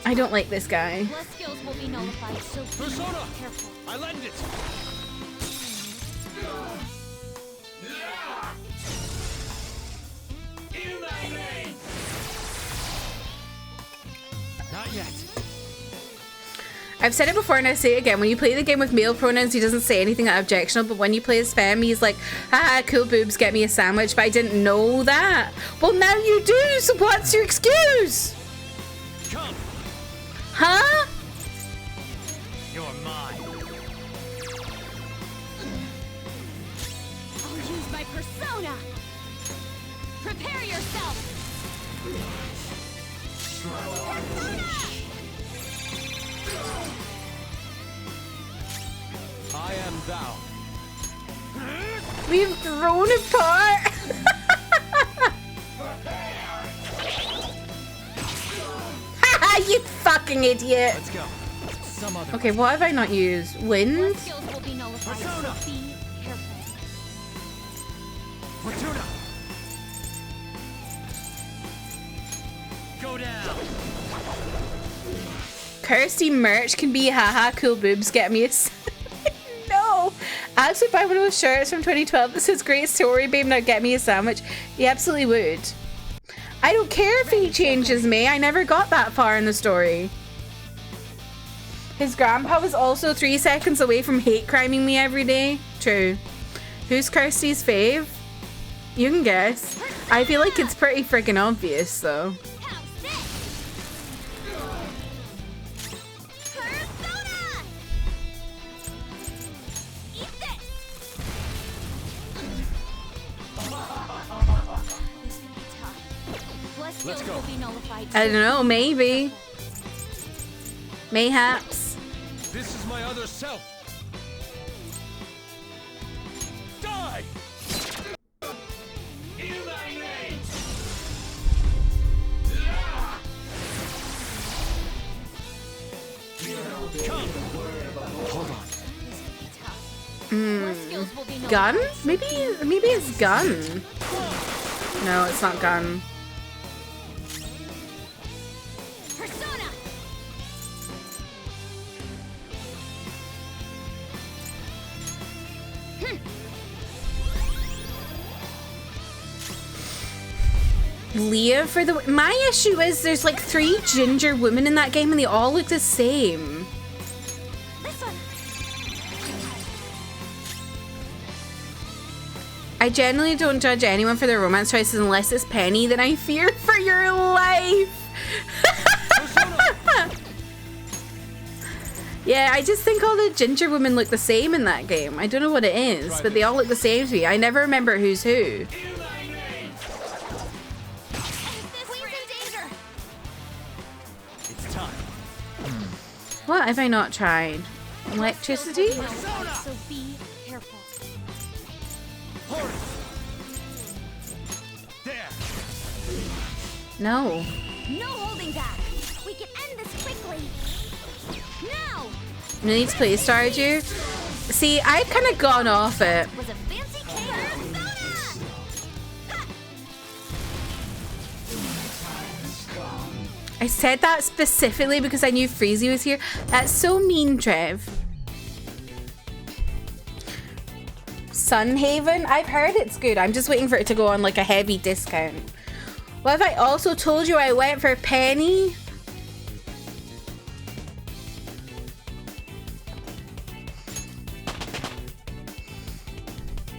I don't like this guy. Less skills will be nullified, so be Persona. careful. I lend it. Not yet. I've said it before and I say it again. When you play the game with male pronouns, he doesn't say anything that objectionable. But when you play as femme, he's like, haha, cool boobs, get me a sandwich. But I didn't know that. Well, now you do. So what's your excuse? Come. Huh? You're mine. I'll use my persona. Prepare yourself. I am thou. We've grown apart. Haha, you fucking idiot. Let's go. Some other. Okay, what have I not used? Wind? Your skills will be nullified, Persona. so be careful. Fortuna. Go down. Kirsty merch can be haha cool boobs get me a no. I actually buy one of those shirts from 2012 that says great story babe now get me a sandwich. You absolutely would. I don't care if he changes me. I never got that far in the story. His grandpa was also 3 seconds away from hate criming me every day. True. Who's Kirsty's fave? You can guess. I feel like it's pretty freaking obvious though. Let's go. I don't know, maybe. Mayhaps. This is my other self. Die. Come. Hold on. Gun? Maybe it's gun. No, it's not gun. Persona. Leah for the... My issue is there's like 3 ginger women in that game and they all look the same. This one. I generally don't judge anyone for their romance choices unless it's Penny, then I fear for your life. Yeah, I just think all the ginger women look the same in that game. I don't know what it is, but they all look the same to me. I never remember who's who. It's time. What have I not tried? Electricity? So be careful. There. No. No holding back. We can end this quickly. Now. No need to play Stardew. See, I've kind of gone off it. Was a fancy chaos. I said that specifically because I knew Freezy was here. That's so mean, Trev. Sunhaven? I've heard it's good. I'm just waiting for it to go on like a heavy discount. What have I also told you I went for Penny?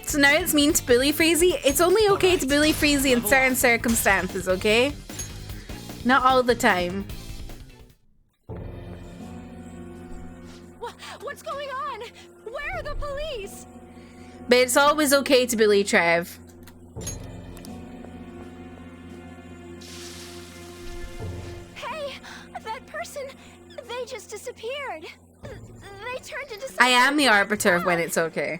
So now it's mean to bully Freezy? It's only okay to bully Freezy in certain circumstances, okay? Not all the time. What's going on? Where are the police? But it's always okay to bully Trev. Hey, that person, they just disappeared. They turned into I am the arbiter of when it's okay.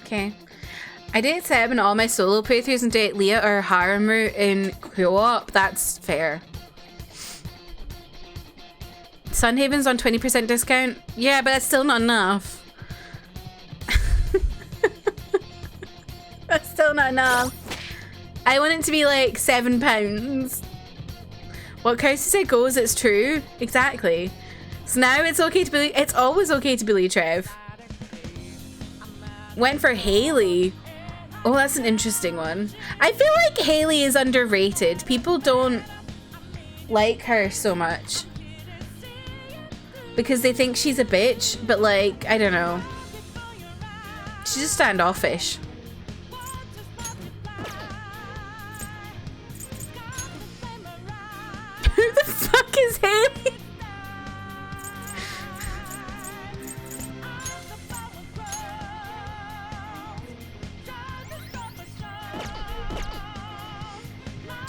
Okay. I date Seb in all my solo playthroughs and date Leah or Haramu in KPOP. That's fair. Sunhaven's on 20% discount. Yeah, but that's still not enough. That's still not enough. I want it to be like £7. What Kirsty said goes, it's true. Exactly. So now it's okay to bully. It's always okay to bully Trev. Went for Haley. Oh, that's an interesting one. I feel like Haley is underrated. People don't like her so much because they think she's a bitch, but like, I don't know. She's just standoffish. Who the fuck is Haley?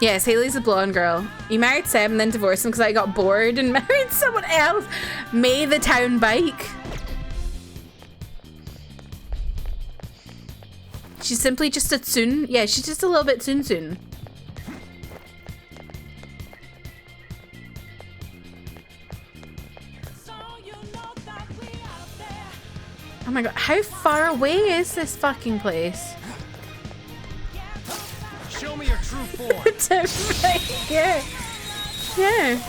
Yes, Haley's a blonde girl. You married Seb and then divorced him because I got bored and married someone else. May the town bike. She's simply just a Tsun. Yeah, she's just a little bit Tsun. Oh my god, how far away is this fucking place? Show me your true form. Right here. Yeah.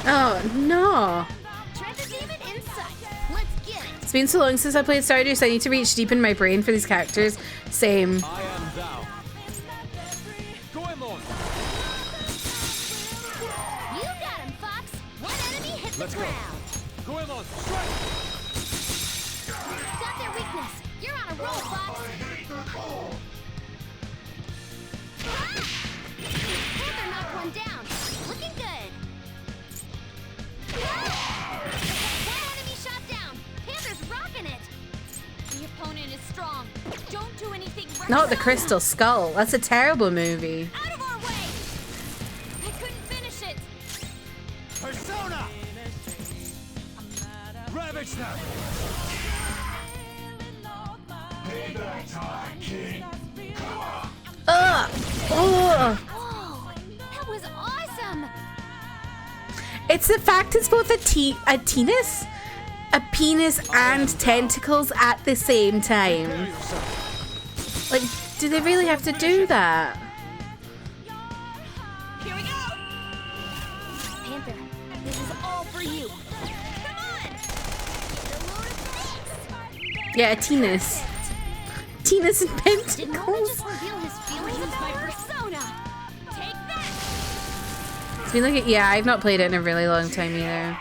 Oh no. Try the demon insight. Let's get it. It's been so long since I played Stardew, so I need to reach deep in my brain for these characters. Same. I am thou. Goemon. You got him, Fox. One enemy hit the ground. Goemon, strike. Got their weakness. You're on a roll, Fox. Panther knocked one down. Looking good. One enemy shot down. Panther's rocking it. The opponent is strong. Don't do anything rash. Not the Crystal Skull. That's a terrible movie. Out of our way. I couldn't finish it. Persona. Ravage them. Ugh. Ugh. Whoa, that was awesome. It's the fact it's both a penis and tentacles at the same time. Like, do they really have to do that? Here we go. Panther, this is all for you. Come on. Get a load of this. Yeah, a penis. Penis and Did Mona pentacles. just reveal his feelings about my persona? Take that. It's been like, yeah, I've not played it in a really long time either.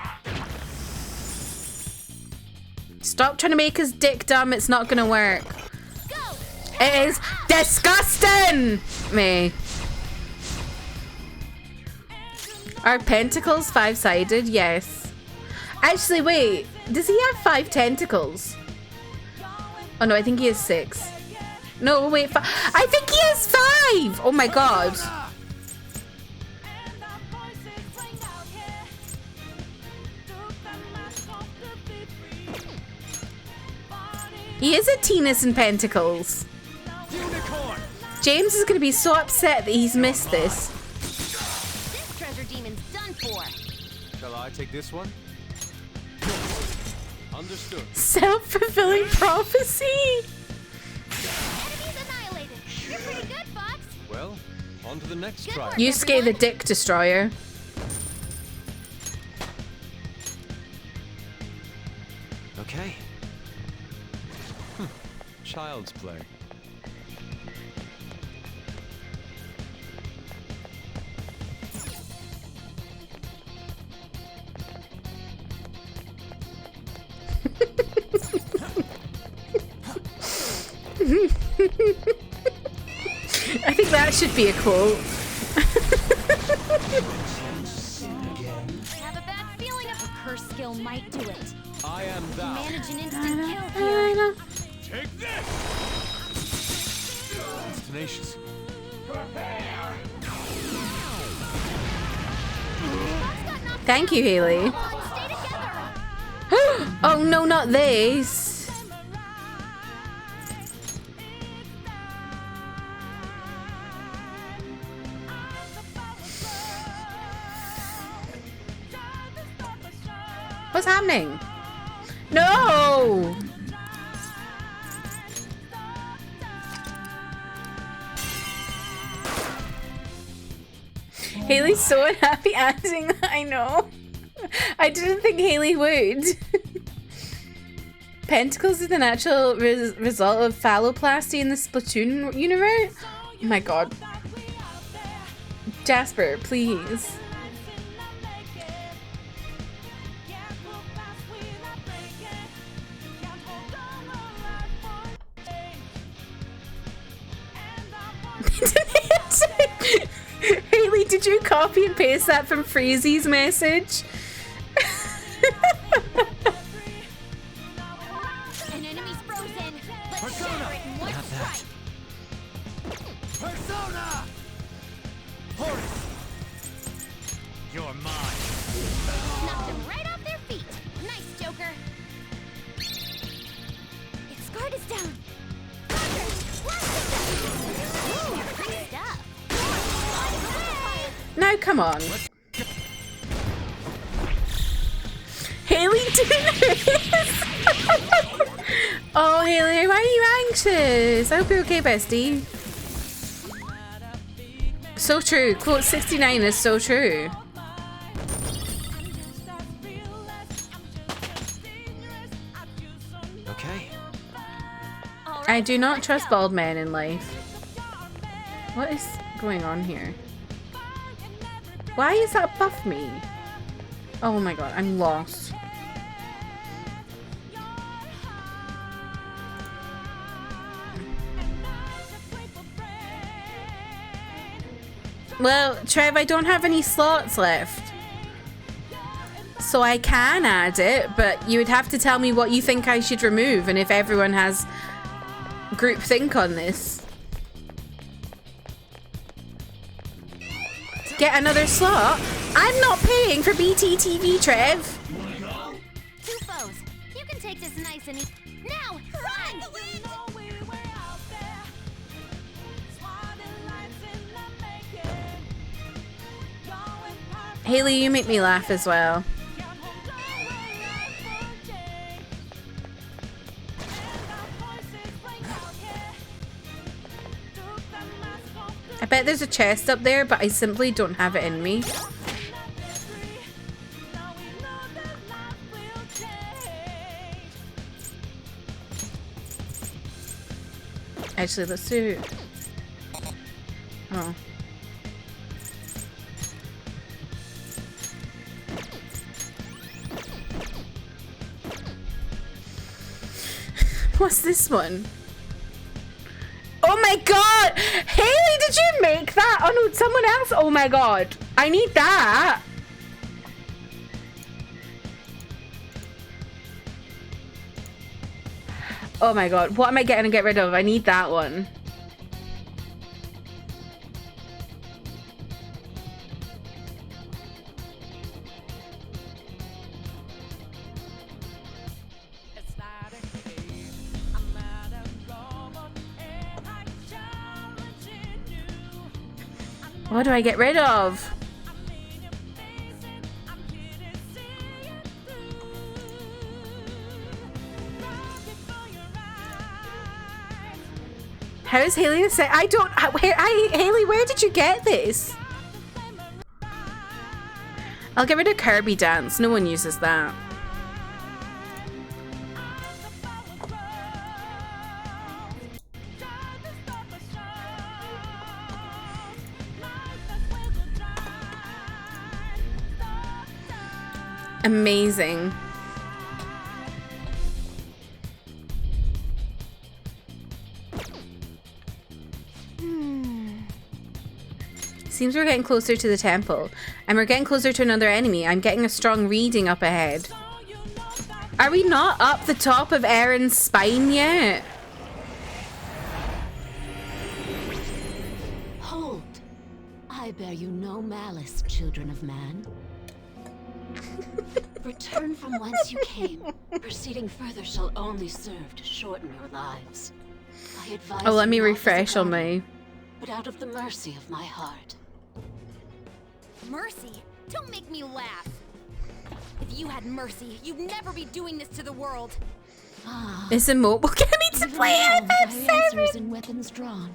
Stop trying to make his dick dumb. It's not gonna work. Go. It is disgusting! Me. Are pentacles 5-sided? Yes. Actually, wait. Does he have 5 tentacles? Oh no, I think he has 6. No, wait. I think he has 5! Oh my god. He is a Tennis and Pentacles. Unicorn. James is going to be so upset that he's missed this. This treasure demon's done for. Shall I take this one? Understood. Self-fulfilling prophecy. Enemies annihilated. You're pretty good, Fox. Well, on to the next Good try. work. Yusuke the Dick Destroyer. Okay. Child's play. I think that should be a quote. I have a bad feeling a curse skill might do it. I am thou. Manage an instant kill here. Take this! It's tenacious. Thank you, Haley. Come on, stay together. Oh no, not this. What's happening? No! Haley's so unhappy acting. I know. I didn't think Haley would. Pentacles is the natural result of phalloplasty in the Splatoon universe? Oh my god. Jasper, please. Haley, did you copy and paste that from Freezy's message? An enemy's frozen. Let's shatter it in one strike. Persona! Horace! You're mine. Knocked them right off their feet. Nice, Joker. Its guard is down. Ooh, good stuff. Now, come on. Haley doing this? Oh, Haley, why are you anxious? I hope you're okay, bestie. So true. Quote 69 is so true. Okay. I do not trust bald men in life. What is going on here? Why is that above me? Oh my god, I'm lost. Well, Trev, I don't have any slots left. So I can add it, but you would have to tell me what you think I should remove and if everyone has groupthink on this. Get another slot? I'm not paying for BTTV, Trev. Two foes. You can take this nice and easy. Now, run! Haley, you make me laugh as well. I bet there's a chest up there, but I simply don't have it in me. Actually, let's do... Oh. What's this one? Oh my god! Haley, did you make that? Oh no, someone else? Oh my god. I need that. Oh my god. What am I getting to get rid of? I need that one. What do I get rid of? How is Haley to say? I don't. Haley, where did you get this? I'll get rid of Kirby Dance. No one uses that. Amazing. Seems we're getting closer to the temple. And we're getting closer to another enemy. I'm getting a strong reading up ahead. Are we not up the top of Aaron's spine yet? Hold. I bear you no malice, children of man. Return from whence you came. Proceeding further shall only serve to shorten your lives. I advise Oh, let me you not as a refresh on guardian, my... but out of the mercy of my heart. Mercy? Don't make me laugh. If you had mercy, you'd never be doing this to the world. Ah, This emote will get me to even play now with our answers FF7. and weapons drawn.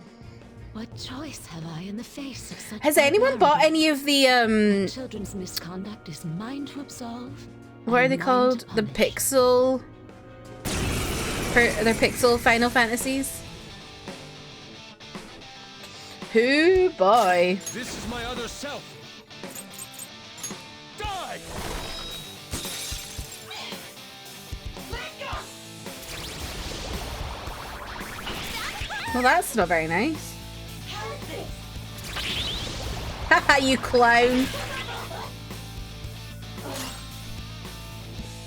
What choice have I in the face of such Has anyone bought barbarity? any of the, Children's misconduct is mine to absolve. what are and they mine called? to The punish. Pixel... They're Pixel Final Fantasies? Who boy? This is my other self. Die! Well, that's not very nice. Haha, you clown.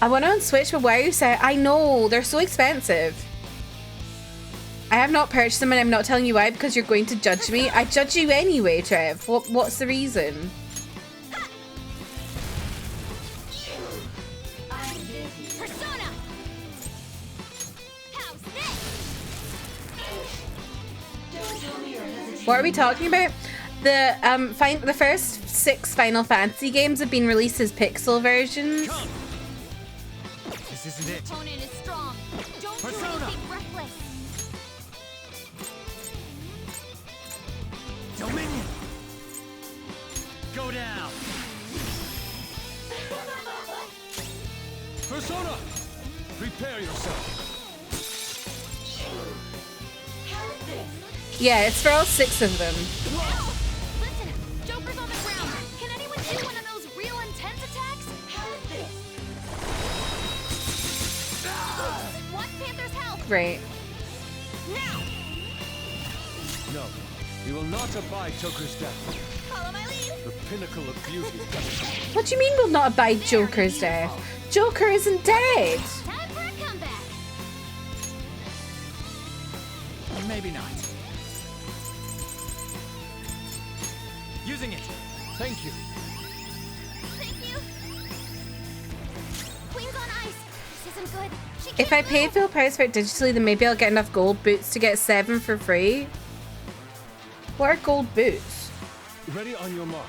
I want to on Switch, but why are you saying? I know, they're so expensive. I have not purchased them and I'm not telling you why because you're going to judge me. I judge you anyway, Trev. What's the reason? Persona. How's this? What are we talking about? The first 6 Final Fantasy games have been released as pixel versions. Come. This isn't it. Opponent is strong. Don't do Persona. anything reckless. Dominion. Go down. Persona! Prepare yourself. Yeah, it's for all 6 of them. Listen, Joker's on the ground. Can anyone do one of those real intense attacks? Want Panther's help? Right. Now! No, you will not abide Joker's death. Follow my lead. The pinnacle of beauty. What do you mean we'll not abide Joker's death? Joker isn't dead. Time for a comeback. Maybe not. Using it. Thank you. Thank you. Queen's on ice. This isn't good. She If I can't pay move. full price for it digitally, then maybe I'll get enough gold boots to get 7 for free. What are gold boots? Ready on your mark.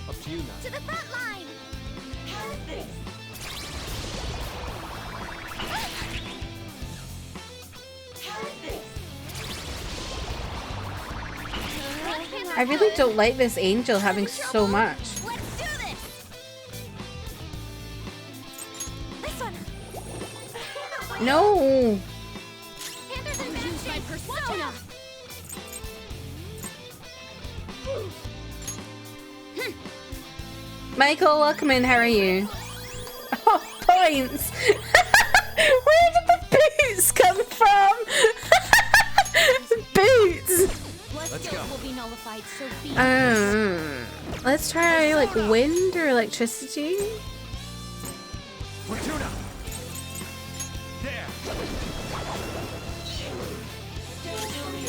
Up to you now. To the front line. I really don't like this angel having so much. Let's do this. This one. No. Panther's in bad shape. Persona. Michael, welcome in. How are you? Oh, points. Where did the boots come from? Boots. Let's go. Will be nullified, so be Let's try like wind or electricity. Fortuna. There.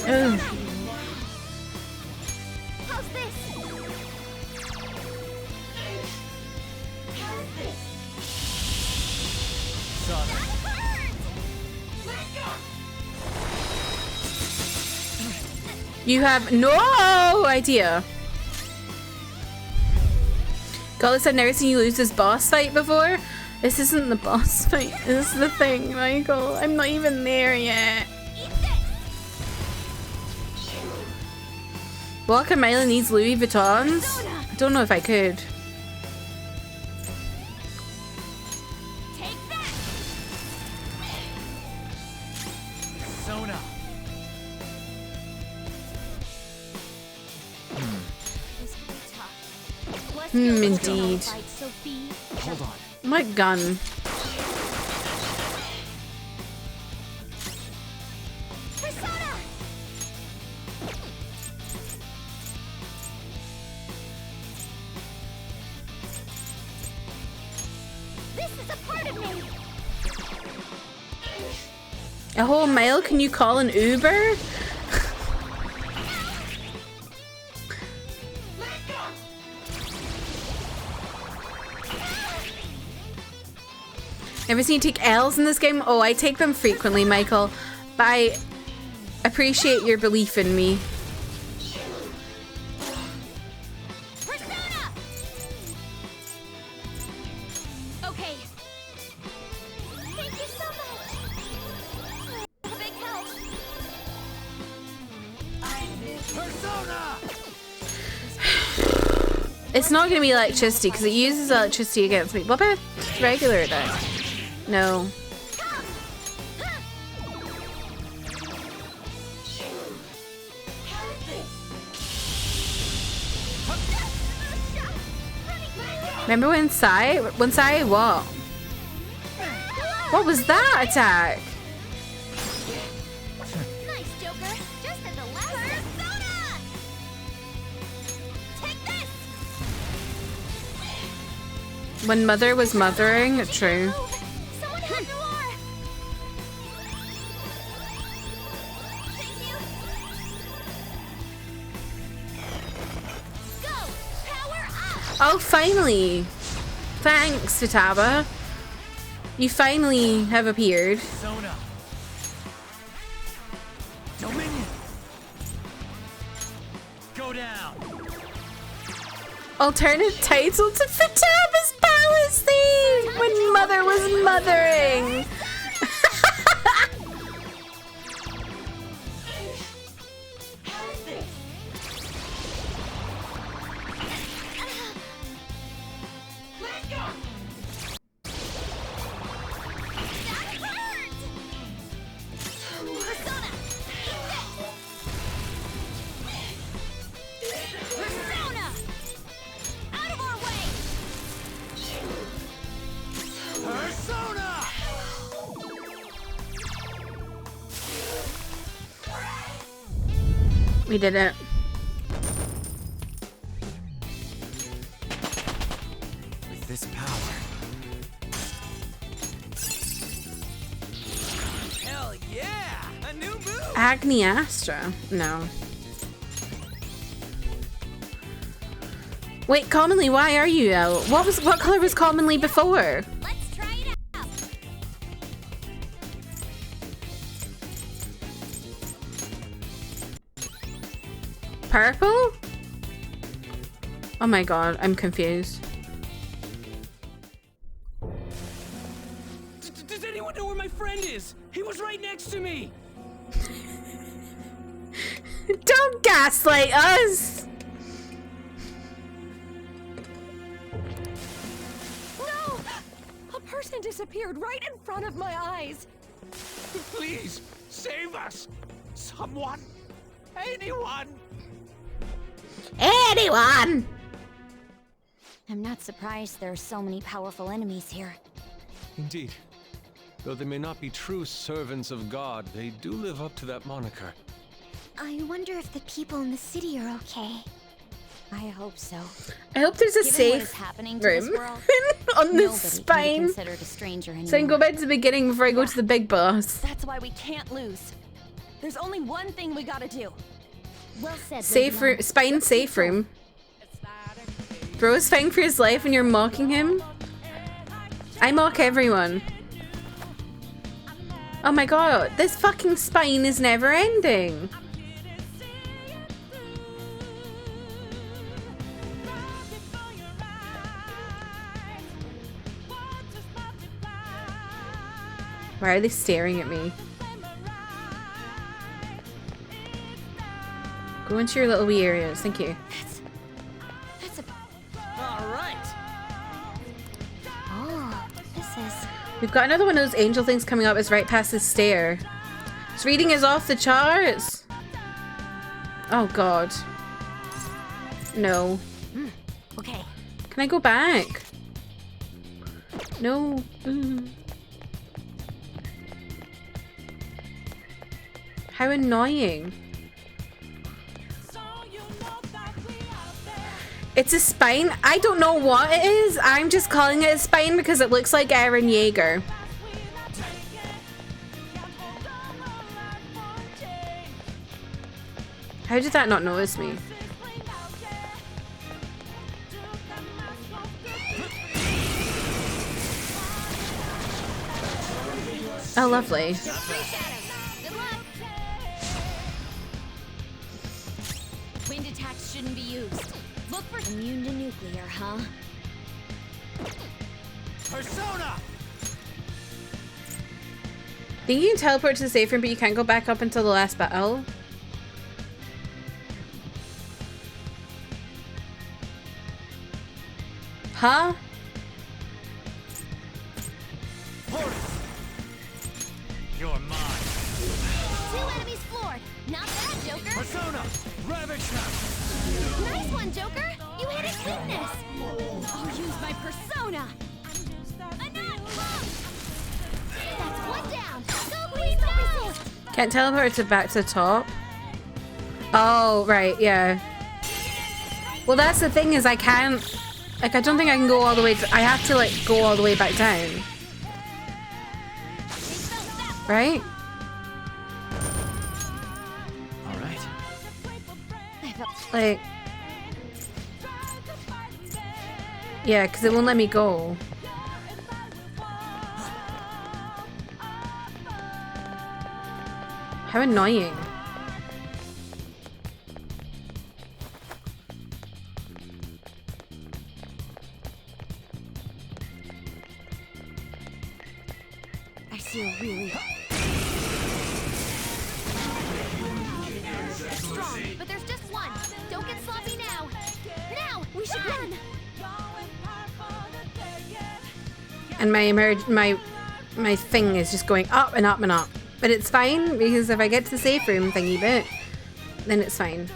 Oh. How's this? Son. That hurts! You have no idea. Goddess, I've never seen you lose this boss fight before. This isn't the boss fight. This is the thing, Michael. I'm not even there yet. Eat this! Guacamole needs Louis Vuittons. I don't know if I could. Take that! Persona. This will be tough. Bless Hmm, Gil is indeed. nullified, so be Hold on. My gun. Persona! This is a part of me! A whole mile? Can you call an Uber? Ever seen you take L's in this game? Oh, I take them frequently, Michael. But I appreciate your belief in me. Persona! Okay. Thank you so much! A big help! Persona. It's not going to be electricity because it uses electricity against me. What about regular attack? No. Remember when Sai what? What was that attack? Nice, Joker! Just as a last Persona! Take this! When Mother was mothering, true. Someone help Noir! Thank you. Go! Power up! Oh, finally! Thanks, Futaba. You finally have appeared. Sona. Dominion. Go down. Alternate title to Futaba's Palace theme when Mother was mothering. Persona! Out of our way! Persona. We did it. With this power. Hell yeah! A new move. Agni Astra? No. Wait, Commonly, why are you out? What color was Commonly before? Let's try it out! Purple? Oh my god, I'm confused. Does anyone know where my friend is? He was right next to me. Don't gaslight us! No! A person disappeared right in front of my eyes. Please save us. Someone. Anyone. Anyone! I'm not surprised there are so many powerful enemies here. Indeed. Though they may not be true servants of God, they do live up to that moniker. I wonder if the people in the city are okay. I hope so. I hope there's a Given what is safe happening to room this world, on the nobody can be spine. considered a stranger anymore. So I can go back to the beginning before I go to the big boss. That's why we can't lose. There's only one thing we gotta do. Well said, Safe Lady room, spine safe room. Bro is fighting for his life and you're mocking him? I mock everyone. Oh my god, this fucking spine is never ending. Why are they staring at me? Go into your little wee areas, thank you. That's a... All right. Oh, this is... We've got another one of those angel things coming up. It's right past the stair. This reading is off the charts. Oh god. No. Okay. Can I go back? No. How annoying. It's a spine. I don't know what it is. I'm just calling it a spine because it looks like Eren Yeager. How did that not notice me? Oh, lovely. Good luck. Wind attacks shouldn't be used. Look for immune to nuclear, huh? Persona. Think you can teleport to the safe room, but you can't go back up until the last battle? Huh? You're mine. 2 enemies floored. Not bad, Joker. Persona. Ravage them. Nice one, Joker. You hit his weakness. I'll use my persona. That's one down. Go, please, don't resist. Can't teleport to back to the top? Oh, right, yeah. Well, that's the thing is I can't Like, I don't think I can go all the way to, I have to, like, go all the way back down. Right? All right. Like... Yeah, because it won't let me go. How annoying. I see a really... It's strong, but there's just one. Don't get sloppy now. Now, we should run. And my thing is just going up and up and up. But it's fine, because if I get to the safe room thingy bit, then it's fine.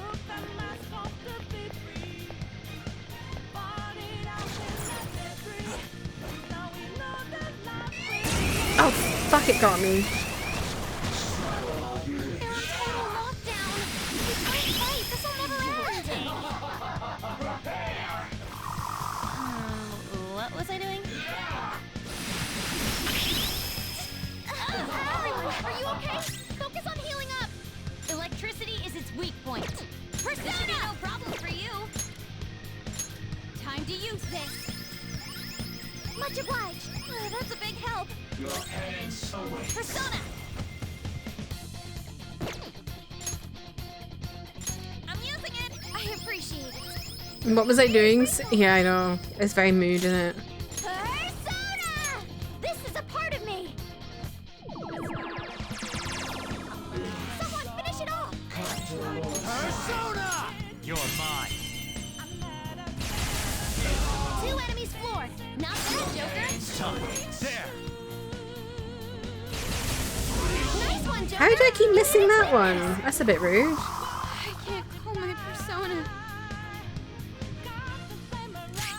Oh, fuck, it got me. They're on total lockdown. We can't fight. This will never end. What was I doing? Everyone, are you okay? Focus on healing up. Electricity is its weak point. Persona! No problem for you. Time to use this. Much obliged. That's a big help. Your hands away. Persona! I'm using it. I appreciate it. What was I doing? Yeah, I know. It's very mood, isn't it? Persona! This is a part of me. Someone finish it off. Persona! You're mine. 2 enemies floored. Not bad, Joker. Time. There. Nice one, Joker. How do I keep missing that one? That's a bit rude. I can't call my persona.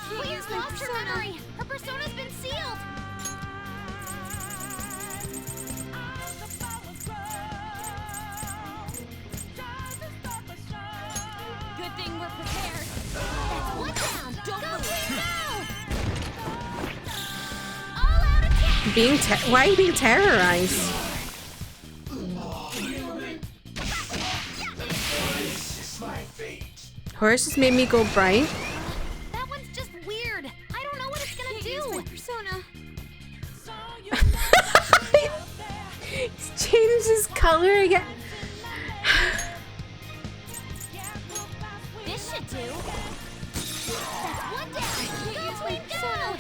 Please lost her memory. Her persona's been sealed. Good thing we're prepared. That's one down. Don't move now. All out attack. Why are you being terrorized? Horse just made me go bright. That one's just weird. I don't know what it's gonna do. Persona. He's changed his color again. This should do. That's one down. Go, Sweet Persona.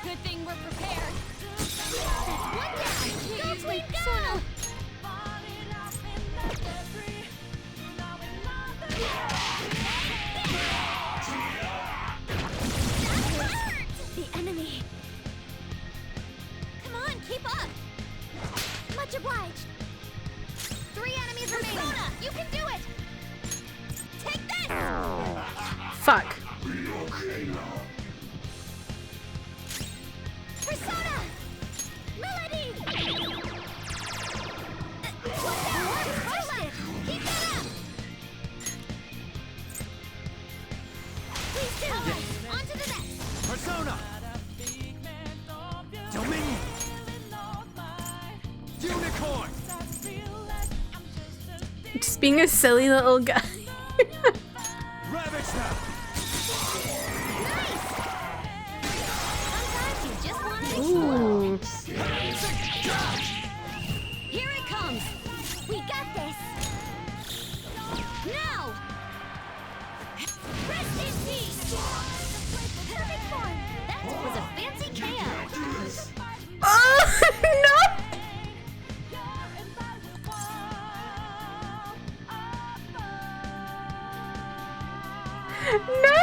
Good thing we're prepared. That's one down. Go, Sweet Persona. The enemy. Come on, keep up. Much obliged. 3 enemies remaining. Persona, you can do it. Take this. Fuck. Persona. Melody. Keep that up. Please do. On to the next. Persona. Dominion. Unicorn. Just being a silly little guy. Ravage them. Sometimes you just want to Ooh. Here it comes. We got this. Now. Rest in peace. Perfect form. That was a fancy KO. Oh no! No!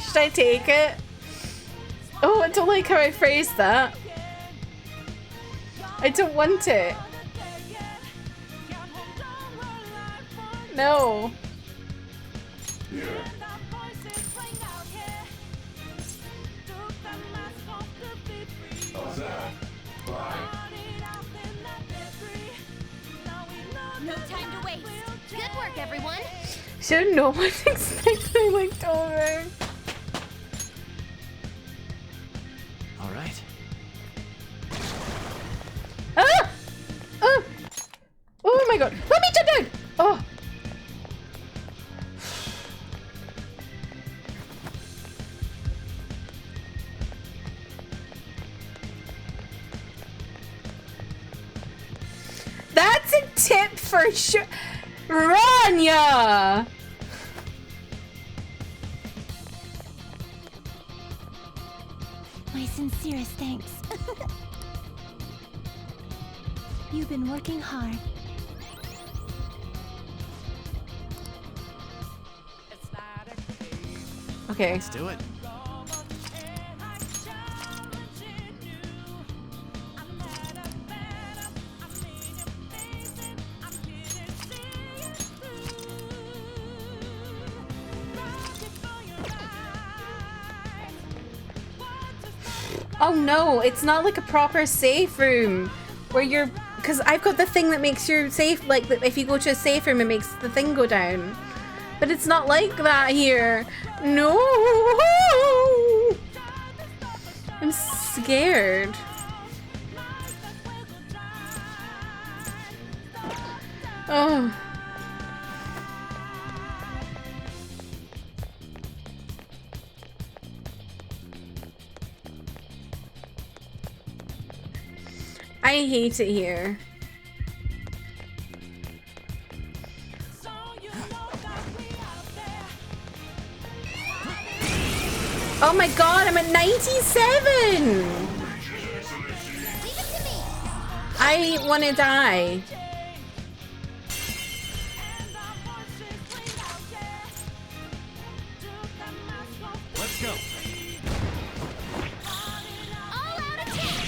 Should I take it? Oh, I don't like how I phrased that. I don't want it. No. race. Good work, everyone. Should no one expect I looked over? All right. Ah! Oh! Oh my god! Let me jump down! Oh! That's a tip for sure! Rania! My sincerest thanks. You've been working hard. Okay. Let's do it. Oh no, it's not like a proper safe room where you're, because I've got the thing that makes your safe, like if you go to a safe room it makes the thing go down. But it's not like that here. No! I'm scared. Oh. I hate it here. Oh my god, I'm at 97! I wanna die. Let's go. All out attack!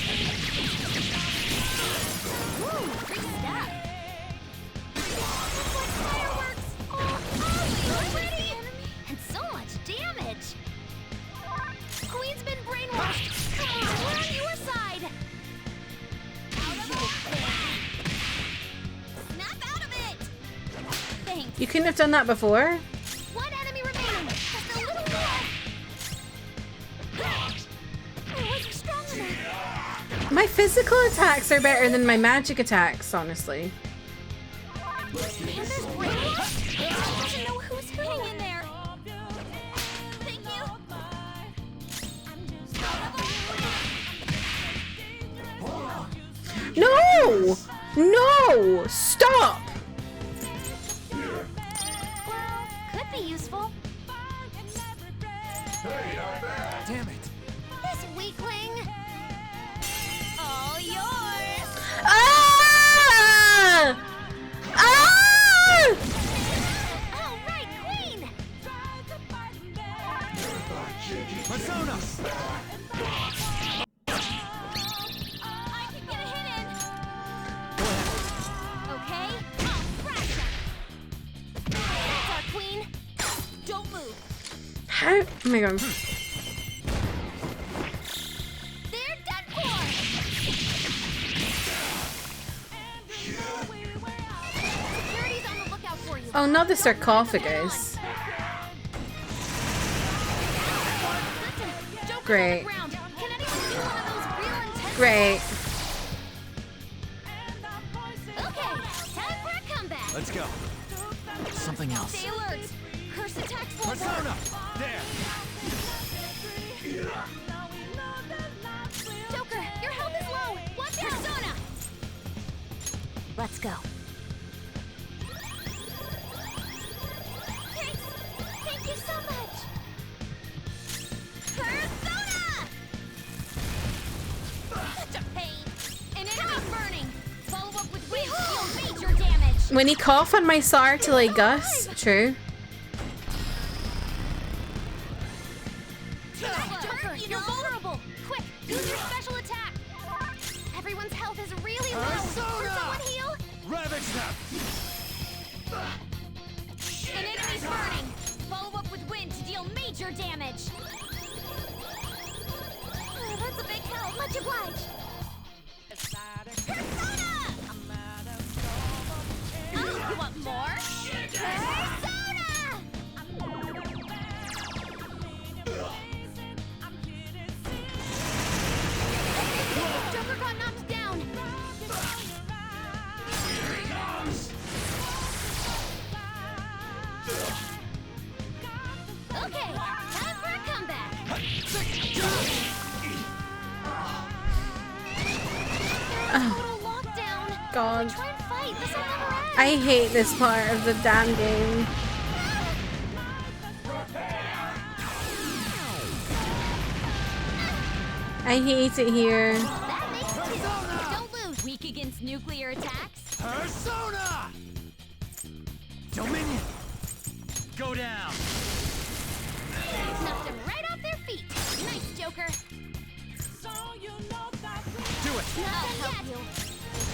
Woo, great stuff. It's like fireworks. Oh, already? And so much damage. Queen's been brainwashed. Come on, we're on your side. Snap out of it. Thanks. You couldn't have done that before? One enemy remaining. Just a little more. I wasn't strong enough. My physical attacks are better than my magic attacks, honestly. Panda's brainwashed? Doesn't know who's hang in there. Thank you. No! No! Stop! Could be useful. Damn it. This weakling. All yours. Ah! Ah! All right, Queen. Persona. I can get a hit in. Okay, I'll crash him. That's our Queen. Don't move. How? Oh my god. They're done for. Security's on the lookout for you. Oh, not the sarcophagus. Listen, Joker Great. on the ground. Can anyone do one of those real intense Great. Okay, time for a comeback. Let's go. Something else. Stay alert. Curse attacks will Persona. work. There. Joker, your health is low. Watch out. Persona. Let's go. Thanks. Thank you so much. Persona. Such a pain. An enemy burning. Follow up with wind. Deal major damage. When he cough on my SAR to like Gus, true. Joker, you're vulnerable. Quick, use your special attack. Everyone's health is really low. Persona. Can someone heal? Ravage snap. An enemy's burning. Follow up with wind to deal major damage. Oh, that's a big help. Much obliged. Persona! Oh, you want more? god. Try and fight. This will never end. I hate this part of the damn game. I hate it here. That makes two. Don't lose. Weak against nuclear attacks. Persona! Dominion! Go down! Knocked them right off their feet. Nice, Joker. Do it! I'll help you.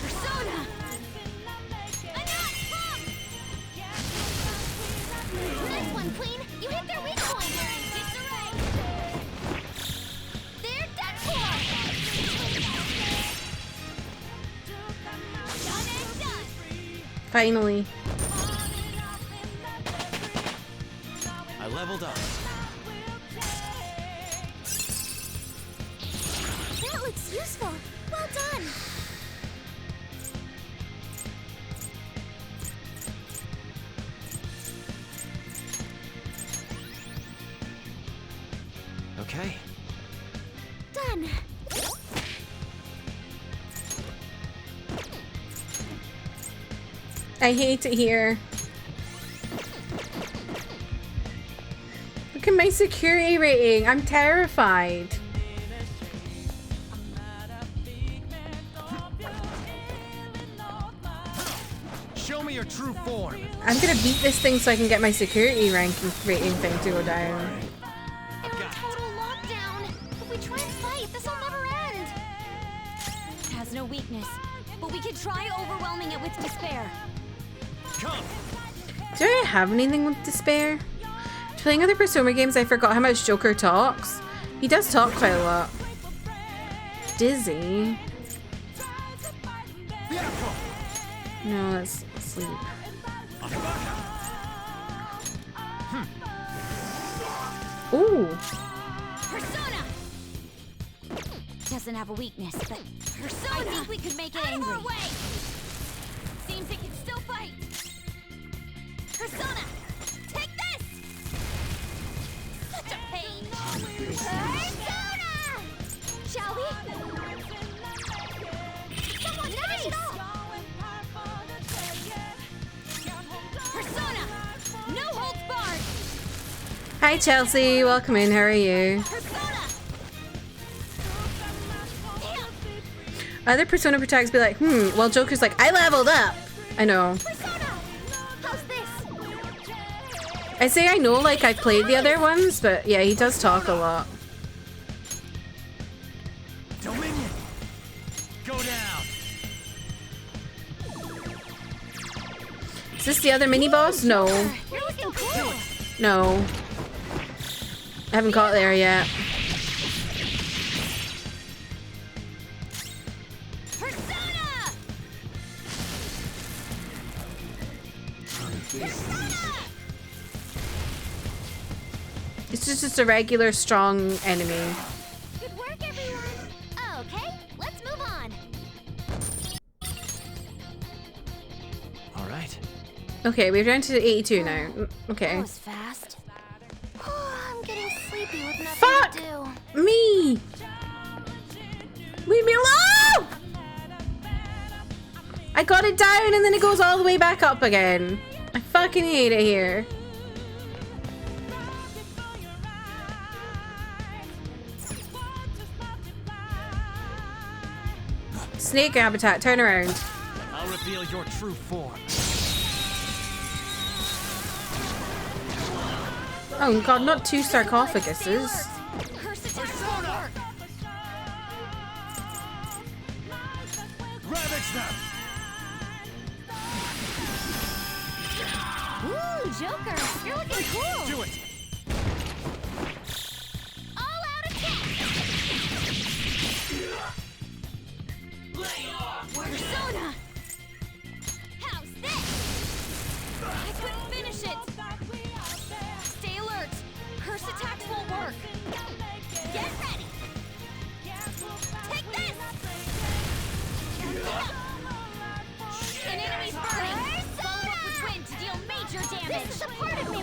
Persona! Nice one, Queen. You hit their weak point. They're in disarray. They're done for. Done and done. Finally. I leveled up. That looks useful. Well done. Okay. Done. I hate it here. Look at my security rating. I'm terrified. Show me your true form. I'm gonna beat this thing so I can get my security ranking rating thing to go down. They're in total lockdown. If we try and fight, this will never end. It has no weakness, but we could try overwhelming it with despair. Come! Do I have anything with despair? Playing other Persona games, I forgot how much Joker talks. He does talk quite a lot. Dizzy. No, let's sleep. Ooh. Persona! Doesn't have a weakness, but Persona! I think we could make it angry. Way. Seems it can still fight. Persona! Take this! Such a pain! Persona! Shall we? Someone finish it off! Persona! No holds barred! Hi Chelsea, welcome in. How are you? Persona! Other Persona protagonists be like, well Joker's like, I leveled up. I know. Persona! How's this? I say I know like I've played the other ones, but yeah, he does talk a lot. Dominion! Go down! Is this the other mini boss? No. You're looking cool! No. I haven't got there yet. Persona! Persona! It's just a regular strong enemy. Good work, everyone! Okay, let's move on. All right. Okay, we're down to 82 now. Okay. That was fast. I'm getting sleepy with nothing Fuck! to do. Me! Leave me alone! I got it down and then it goes all the way back up again. I fucking hate it here. Snake habitat, turn around. I'll reveal your true form. Oh god, not two sarcophaguses. Curse attack won't work. Ravage them! Ooh, Joker, you're looking cool. Do it! All out attack. Persona! How's this? I couldn't finish it. Stay alert. Curse attacks won't work. Get ready. Take this. An enemy's burning. Follow up with wind to deal major damage. This is a part of me.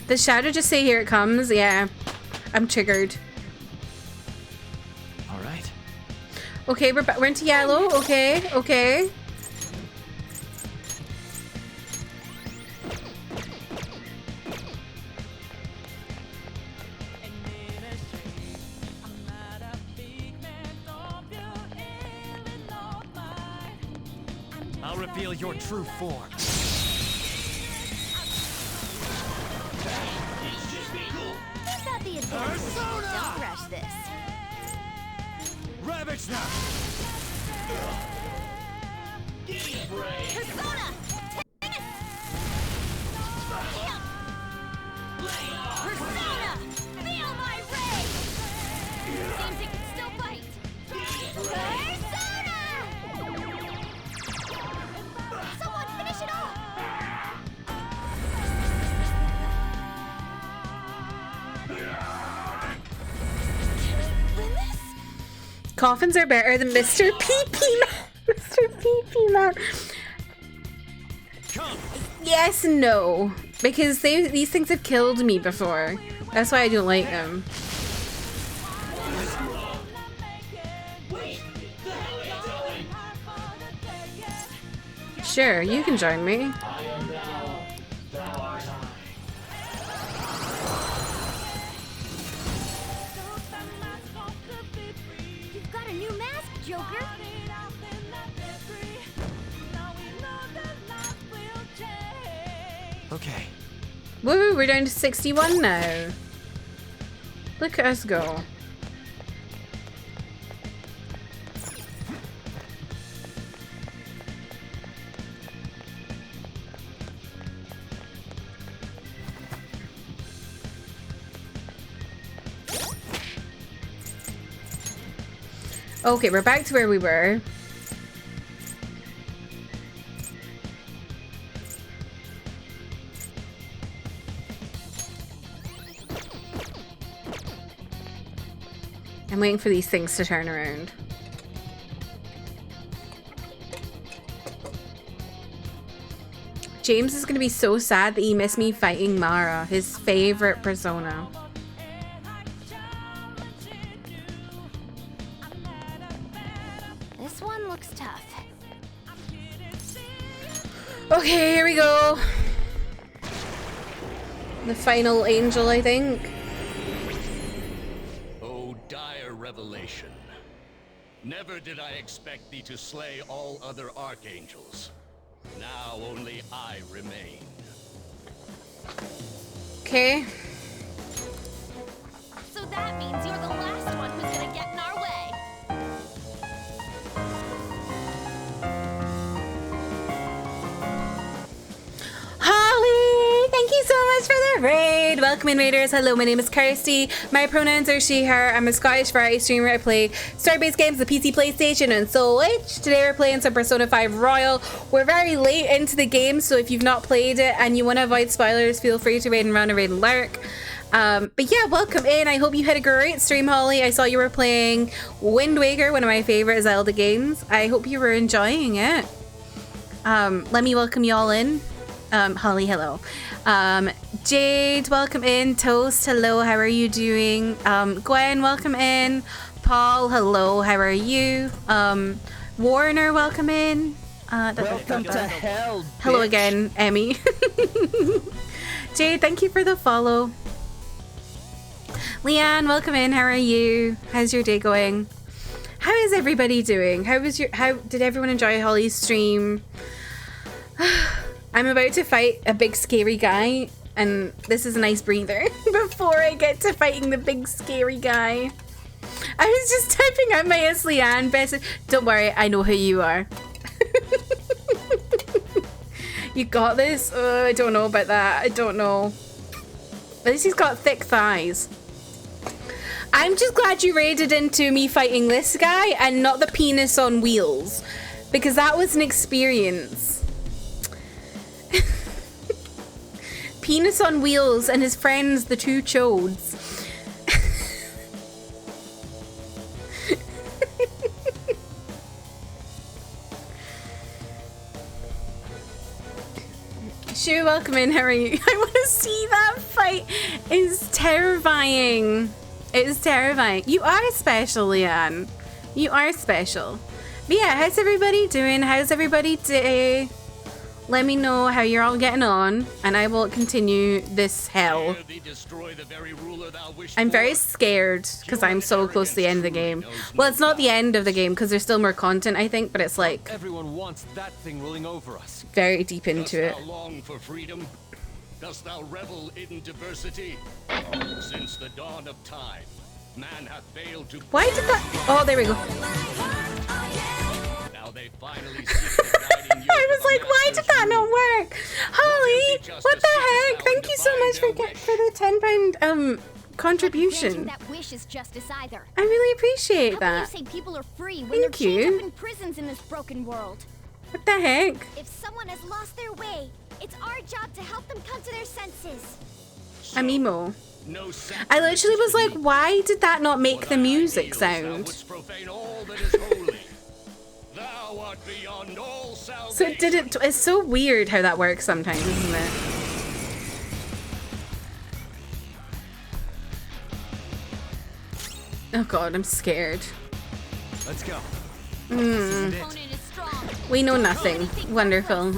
The shadow just say here it comes? Yeah. I'm triggered. All right. Okay, we're into yellow. Okay, okay. I'll reveal your true form. You've got the advantage. Don't rush this. Ravage now! Persona! Persona! Feel my rage! Seems it can still fight. Persona! Someone finish it off! Lilith? Coffins are better than Mr. PP Man. Mr. PP Man. Come! Yes and no. Because these things have killed me before. That's why I don't like them. Sure, you can join me. I am thou, thou art I. You've got a new mask, Joker. Okay. Woo, we're down to 61 now. Look at us go. Okay, we're back to where we were. I'm waiting for these things to turn around. James is gonna be so sad that he missed me fighting Mara, his favorite persona. This one looks tough. Okay, here we go. The final angel, I think. O dire revelation. Never did I expect thee to slay all other archangels. Now only I remain. Okay. So that means you're the last one who's gonna get in our way. Holly, thank you so much for the raid. Welcome in, raiders. Hello, my name is Kirsty. My pronouns are she, her. I'm a Scottish variety streamer. I play story-based games, the PC, PlayStation, and Switch. Today we're playing some Persona 5 Royal. We're very late into the game, so if you've not played it and you want to avoid spoilers, feel free to raid and run or raid and lurk. But yeah, welcome in. I hope you had a great stream, Holly. I saw you were playing Wind Waker, one of my favorite Zelda games. I hope you were enjoying it. Let me welcome you all in. Holly, hello. Jade, welcome in. Toast, hello, how are you doing? Gwen, welcome in. Paul, hello, how are you? Warner, welcome in. Welcome to hell, hello bitch. again, Emmy. Jade, thank you for the follow. Leanne, welcome in. How are you? How's your day going? How is everybody doing? How did everyone enjoy Holly's stream? I'm about to fight a big scary guy, and this is a nice breather before I get to fighting the big scary guy. I was just typing out my Leanne best. Don't worry, I know who you are. You got this? I don't know about that. I don't know. At least he's got thick thighs. I'm just glad you raided into me fighting this guy and not the penis on wheels, because that was an experience. Penis on wheels and his friends, the two chodes. Shu, welcome in. How are you? I want to see that fight. It's terrifying. It is terrifying. You are special, Leanne. You are special. But yeah, how's everybody doing? How's everybody today? Let me know how you're all getting on, and I will continue this hell. I'm very scared because I'm so close to the end of the game. Well, it's not the end of the game because there's still more content, I think, but it's like Everyone wants that thing ruling over us. very deep into it. Dost thou long for freedom? Dost thou revel in diversity? Since the dawn of time, man hath failed to. Why did that? Oh, there we go. Now they finally seek the guiding yoke I was of like, why did master's that not rule. work? Holly, what the heck? Thank you so much for the £10 contribution. Granting that wish is justice either. I really appreciate How can that. you say people are free when Thank they're chained you. up in prisons in this broken world? What the heck? If someone has lost their way, it's our job to help them come to their senses. I'm emo. No I literally was like, why did that not make the music Thou sound? wouldst profane all that is holy. Thou art beyond all salvation. So did it? It's so weird how that works sometimes, isn't it? Oh god, I'm scared. Let's go. Opponent is strong. We know nothing. Wonderful.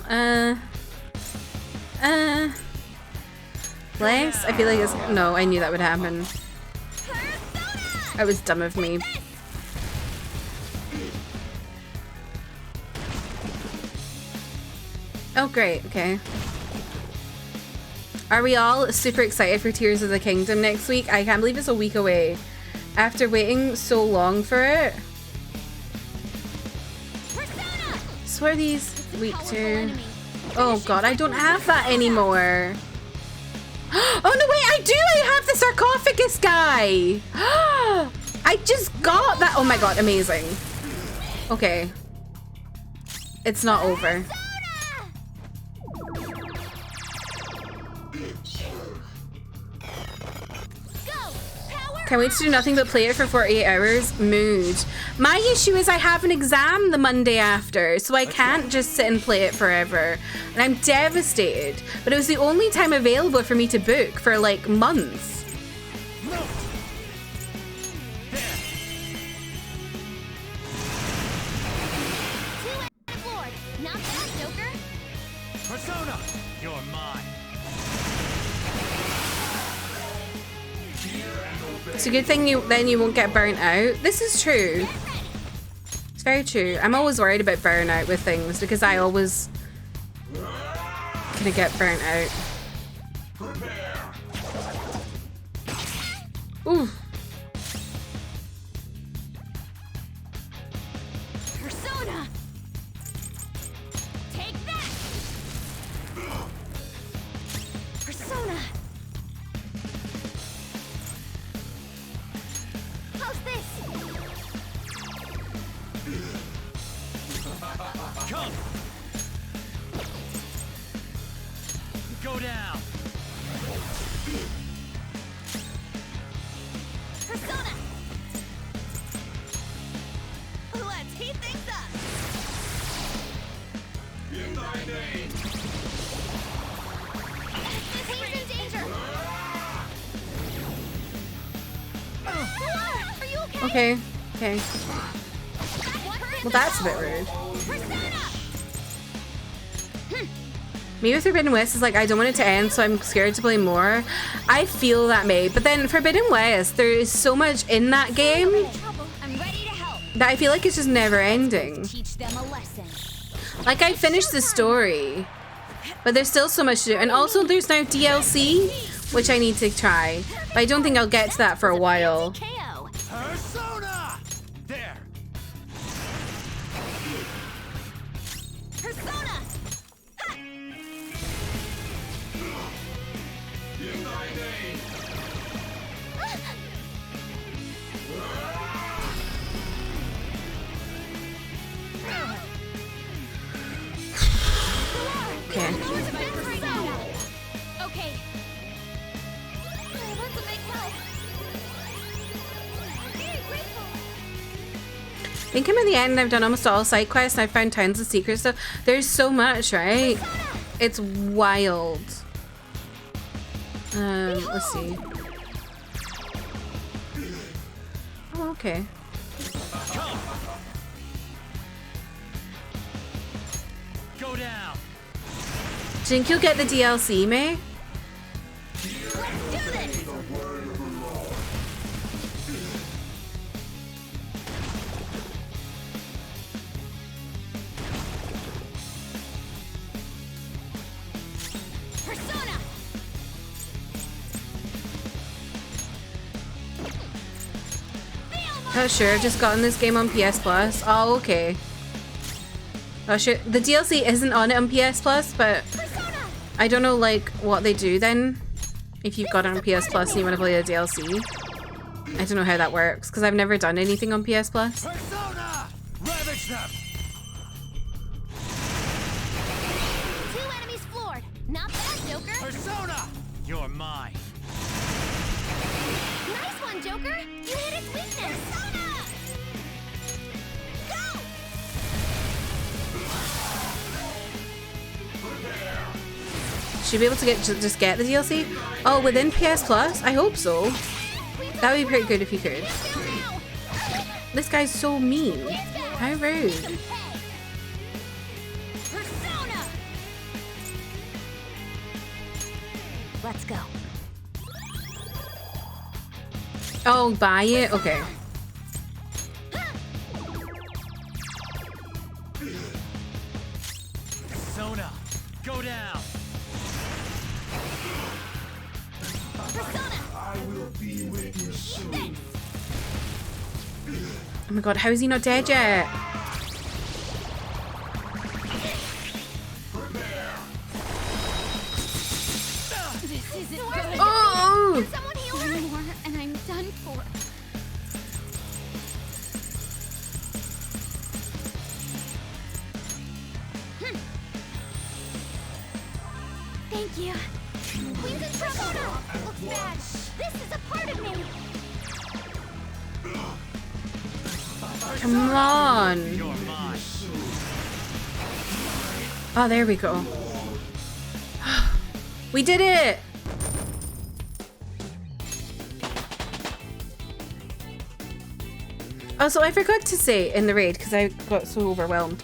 Bless? I feel like it's... No, I knew that would happen. That was dumb of me. Oh, great. Okay. Are we all super excited for Tears of the Kingdom next week? I can't believe it's a week away. After waiting so long for it. So what are these week 2? Oh god, I don't have that anymore. Oh no, wait, I do! I have the sarcophagus guy! I just got that! Oh my god, amazing. Okay. It's not over. Can't wait to do nothing but play it for 48 hours. Mood. My issue is I have an exam the Monday after, so I can't just sit and play it forever. And I'm devastated. But it was the only time available for me to book for like months. Persona, you're mine. It's a good thing then you won't get burnt out. This is true. It's very true. I'm always worried about burnout with things because I always gonna get burnt out. Ooh. Persona. Take that. Persona. How's this? Come. Go down. Persona. Let's heat things up. In thy name. He's in danger. Are you okay? Okay. Okay. Well, that's a bit rude. Me with Forbidden West is like, I don't want it to end, so I'm scared to play more. I feel that, mate. But then Forbidden West, there is so much in that game I'm ready to help. that I feel like it's just never ending. Teach them a lesson. Like, I finished the story, but there's still so much to do. And also, there's now DLC, which I need to try. But I don't think I'll get to that for a while. KO. Persona. There. Persona. In thy name. Okay. Okay. That's a big help. Very grateful. I think I'm in the end. I've done almost all side quests and I've found tons of secret stuff. There's so much, right? It's wild. Let's see. Oh, okay. Go down. Think you'll get the DLC, May? Not sure, I've just gotten this game on PS Plus. Oh, okay. Oh, sure. The DLC isn't on it on PS Plus, but I don't know, like, what they do then. If you've got it on PS Plus and you want to play the DLC. I don't know how that works, because I've never done anything on PS Plus. Persona! Ravage them! 2 enemies floored. Not bad, Joker. Persona! You're mine. Nice one, Joker. You hit its weakness. Persona! Go! Should be able to just get the DLC? Oh, within PS Plus? I hope so. That would be pretty good if you could. This guy's so mean. How rude. Persona! Let's go. Oh, buy it? Okay. Persona! Go down! Oh my god, how is he not dead yet? This isn't good. Oh! Someone heal her. One more, and I'm done for. Thank you. Queen's in trouble. Looks bad. This is a part of me. Come on. You're mine. Oh, there we go. We did it! Also, I forgot to say in the raid, because I got so overwhelmed.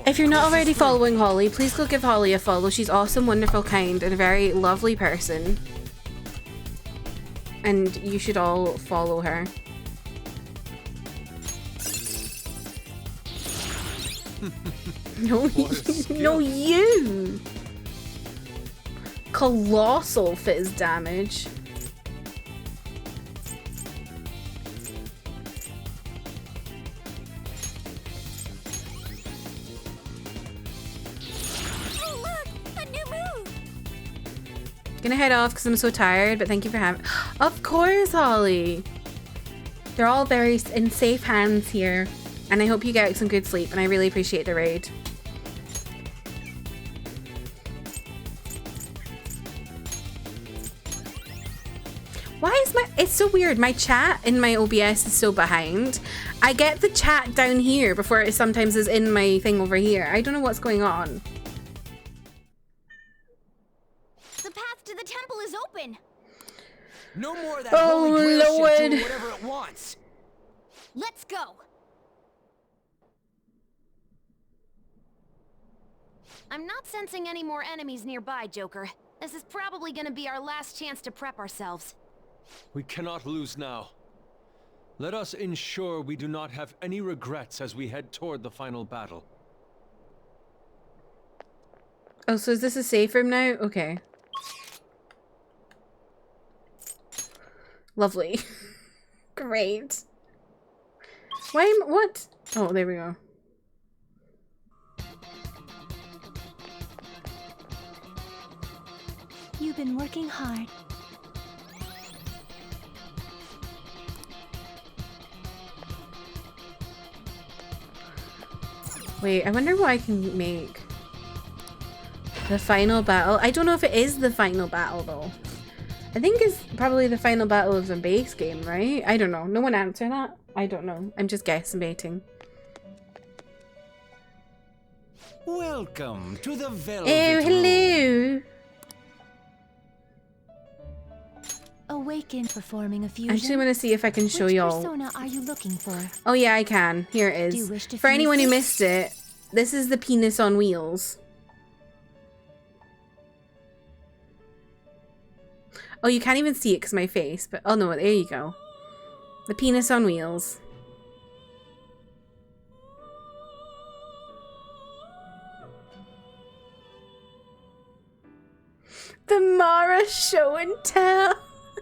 If you're not already following Holly, please go give Holly a follow. She's awesome, wonderful, kind, and a very lovely person. And you should all follow her. No, no, you! Colossal fizz damage. Oh, look! A new move! Gonna head off because I'm so tired, but thank you for having. Of course, Holly! They're all very in safe hands here. And I hope you get some good sleep, and I really appreciate the raid. Why is it's so weird, my chat in my OBS is so behind. I get the chat down here before it sometimes is in my thing over here. I don't know what's going on. The path to the temple is open. No more of that Oh, holy grail shit Lord. doing whatever it wants. Let's go. I'm not sensing any more enemies nearby, Joker. This is probably gonna be our last chance to prep ourselves. We cannot lose now. Let us ensure we do not have any regrets as we head toward the final battle. Oh, so is this a safe room now? Okay. Lovely. Great. What? Oh, there we go. You've been working hard. Wait, I wonder what I can make. The final battle. I don't know if it is the final battle though. I think it's probably the final battle of the base game, right? I don't know. No one answer that. I don't know. I'm just guesstimating. Welcome to the Velvet Oh, hello. Awaken performing a I fusion. actually want to see if I can show Which y'all. persona are you looking for? Oh yeah, I can. Here it Do you is. wish to For fuse anyone who this? missed it, this is the penis on wheels. Oh, you can't even see it because my face, but oh no, there you go. The penis on wheels. The Mara show and tell.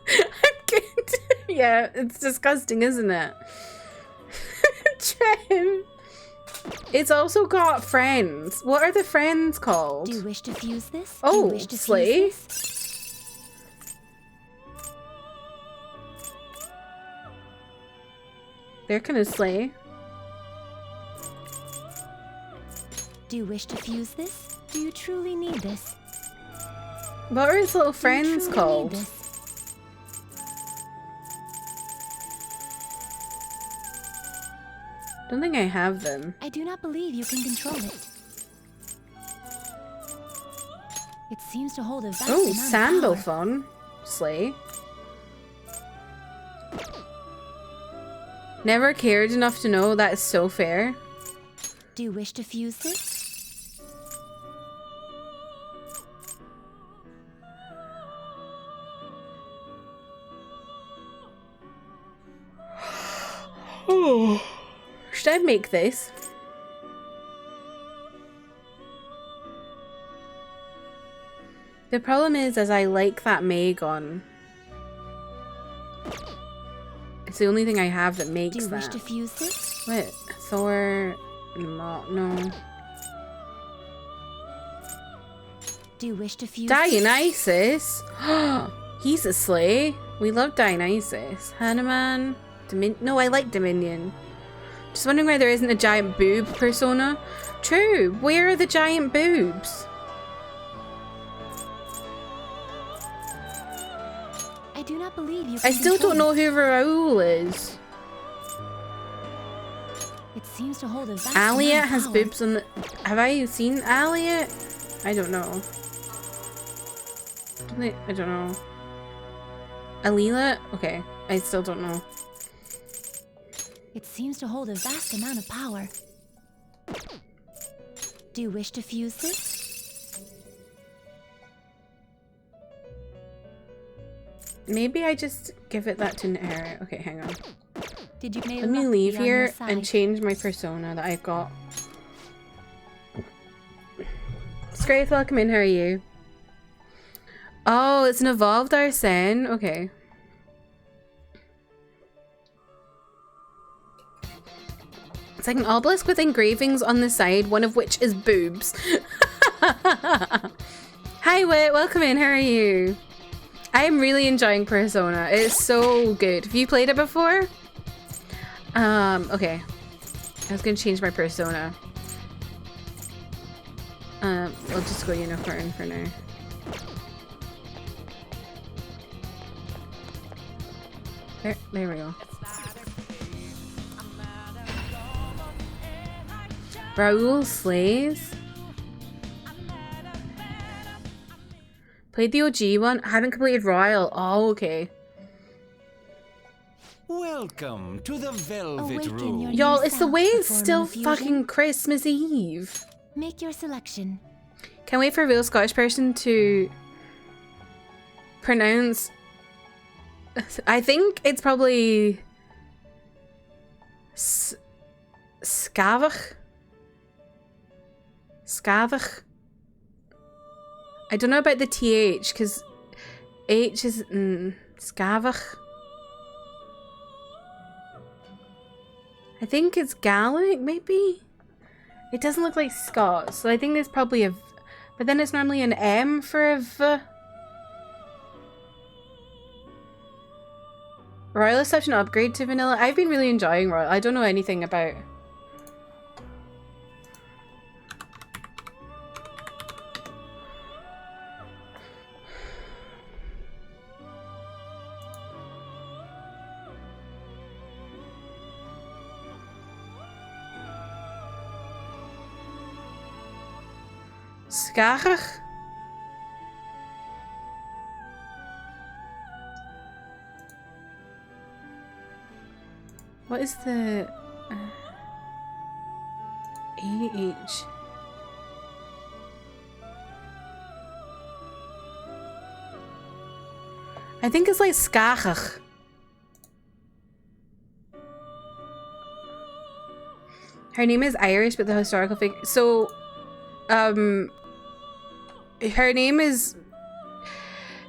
I'm good. Yeah, it's disgusting, isn't it? Trim. It's also got friends. What are the friends called? Do you wish to fuse this? Oh, Do you wish to Slay. fuse this? They're kind of slay. Do you wish to fuse this? Do you truly need this? What are his little Do you friends truly called? need this? Don't think I have them. I do not believe you can control it. It seems to hold a vast Oh, amount of power. Sandalphon. Slay. Never cared enough to know. That is so fair. Do you wish to fuse this? Should I make this? The problem is I like that Magon. It's the only thing I have that makes Do you that. wish to fuse this? What? Thor? No. Do you wish to fuse this? Dionysus? He's a slay. We love Dionysus. Hanuman? No, I like Dominion. Just wondering why there isn't a giant boob persona. True. Where are the giant boobs? I do not believe you I can still don't control know who Raoul is. it. It seems to hold a vast Aliet amount of has power. boobs on the... Have I seen Aliet? I don't know. I don't know. Alila? Okay. I still don't know. It seems to hold a vast amount of power. Do you wish to fuse this? Maybe I just give it that to her. Okay, hang on. Did you Let me leave here and change my persona that I've got. Scraith, welcome in. How are you? Oh, it's an evolved Arsene. Okay. It's like an obelisk with engravings on the side, one of which is boobs. Hi, Wit. Welcome in. How are you? I am really enjoying Persona. It's so good. Have you played it before? Okay. I was gonna change my persona. I'll just go unicorn for now. There we go. Raoul slays. Played the OG one. I haven't completed Royal. Oh, okay. Welcome to the Velvet Awaken Room. your Y'all, new it's the self way it's before still fusion. fucking Christmas Eve. Make your selection. Can't wait for a real Scottish person to pronounce. I think it's probably Scavach. Scavach. I don't know about the TH because H is Scavach. I think it's Gaelic, maybe? It doesn't look like Scots, so I think there's probably a... But then it's normally an M for a V. Royal is such an upgrade to vanilla. I've been really enjoying Royal. I don't know anything about... Skagach? What is the AH? I think it's like Skagach. Her name is Irish, but the historical figure. So, her name is.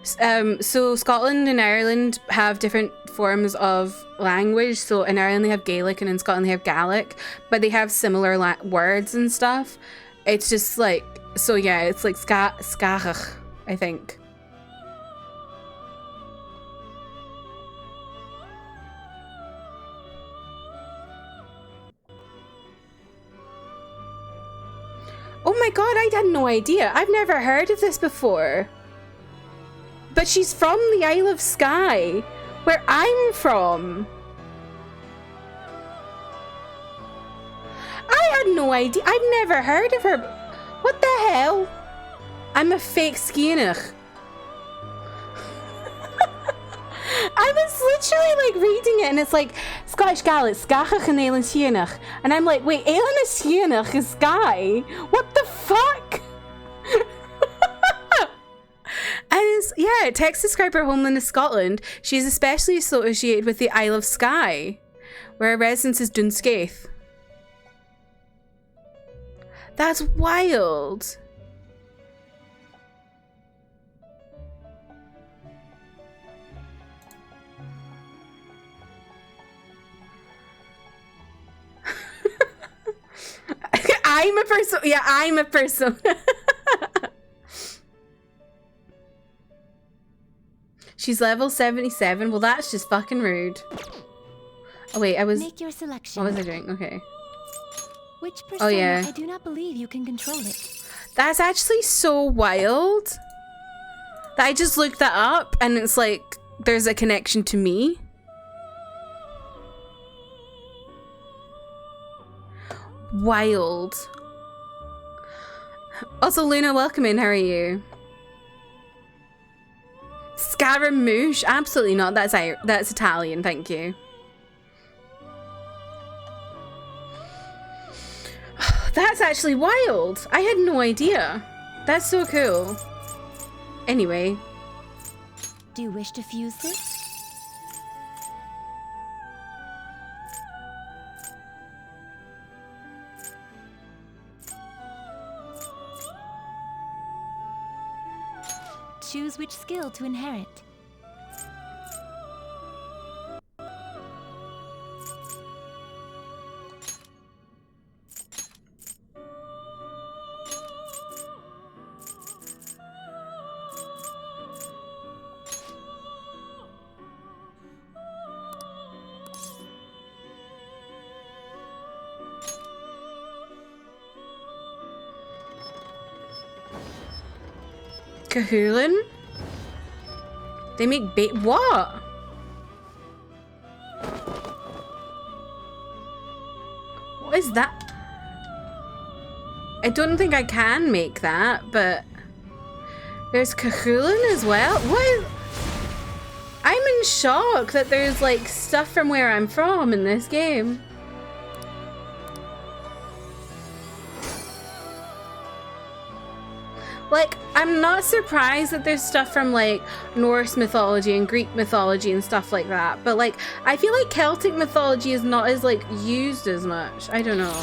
So Scotland and Ireland have different forms of language. So in Ireland they have Gaelic, and in Scotland they have Gaelic, but they have similar words and stuff. It's just like, so yeah, it's like Skagach, I think. Oh my god, I had no idea. I've never heard of this before. But she's from the Isle of Skye, where I'm from. I had no idea. I've never heard of her. What the hell? I'm a fake Skianach. I was literally like reading it, and it's like Scottish Gaelic, Skagach and Éileann Sciannach. And I'm like, wait, Éileann Sciannach is Skye? What the fuck? And it's, yeah, text describe her homeland is Scotland. She's especially associated with the Isle of Skye, where her residence is Dunscaith. That's wild. I'm a person. Yeah, I'm a person. She's level 77. Well, that's just fucking rude. Oh wait, I was. Make your selection. What was I doing? Okay. Which persona? Oh yeah. I do not believe you can control it. That's actually so wild. That I just looked that up, and it's like there's a connection to me. Wild. Also, Luna, welcome in. How are you? Scaramouche? Absolutely not. That's Italian. Thank you. That's actually wild. I had no idea. That's so cool. Anyway. Do you wish to fuse this? Choose which skill to inherit. Cahulin? They make bait. What? What is that? I don't think I can make that, but there's Cahulin as well. What? I'm in shock that there's like stuff from where I'm from in this game. Like, I'm not surprised that there's stuff from like Norse mythology and Greek mythology and stuff like that, but like I feel like Celtic mythology is not as like used as much. I don't know.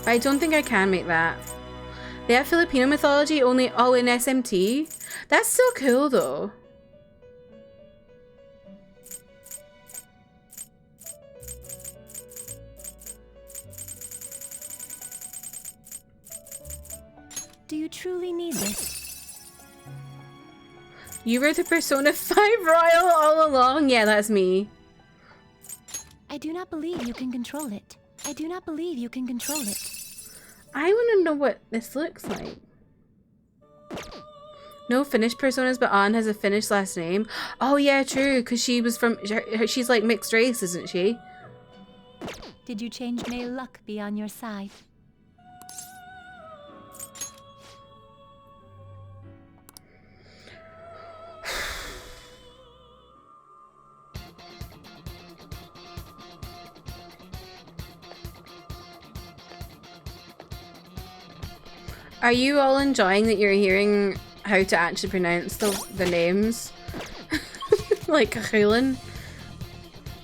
I don't think I can make that. They have Filipino mythology only in SMT. That's so cool though. Do you truly need this? You were the Persona 5 Royal all along? Yeah, that's me. I do not believe you can control it. I do not believe you can control it. I want to know what this looks like. No Finnish personas, but Anne has a Finnish last name. Oh yeah, true, because she was from... She's like mixed race, isn't she? Did you change? May luck be on your side. Are you all enjoying that you're hearing how to actually pronounce the names? Like Cahulan?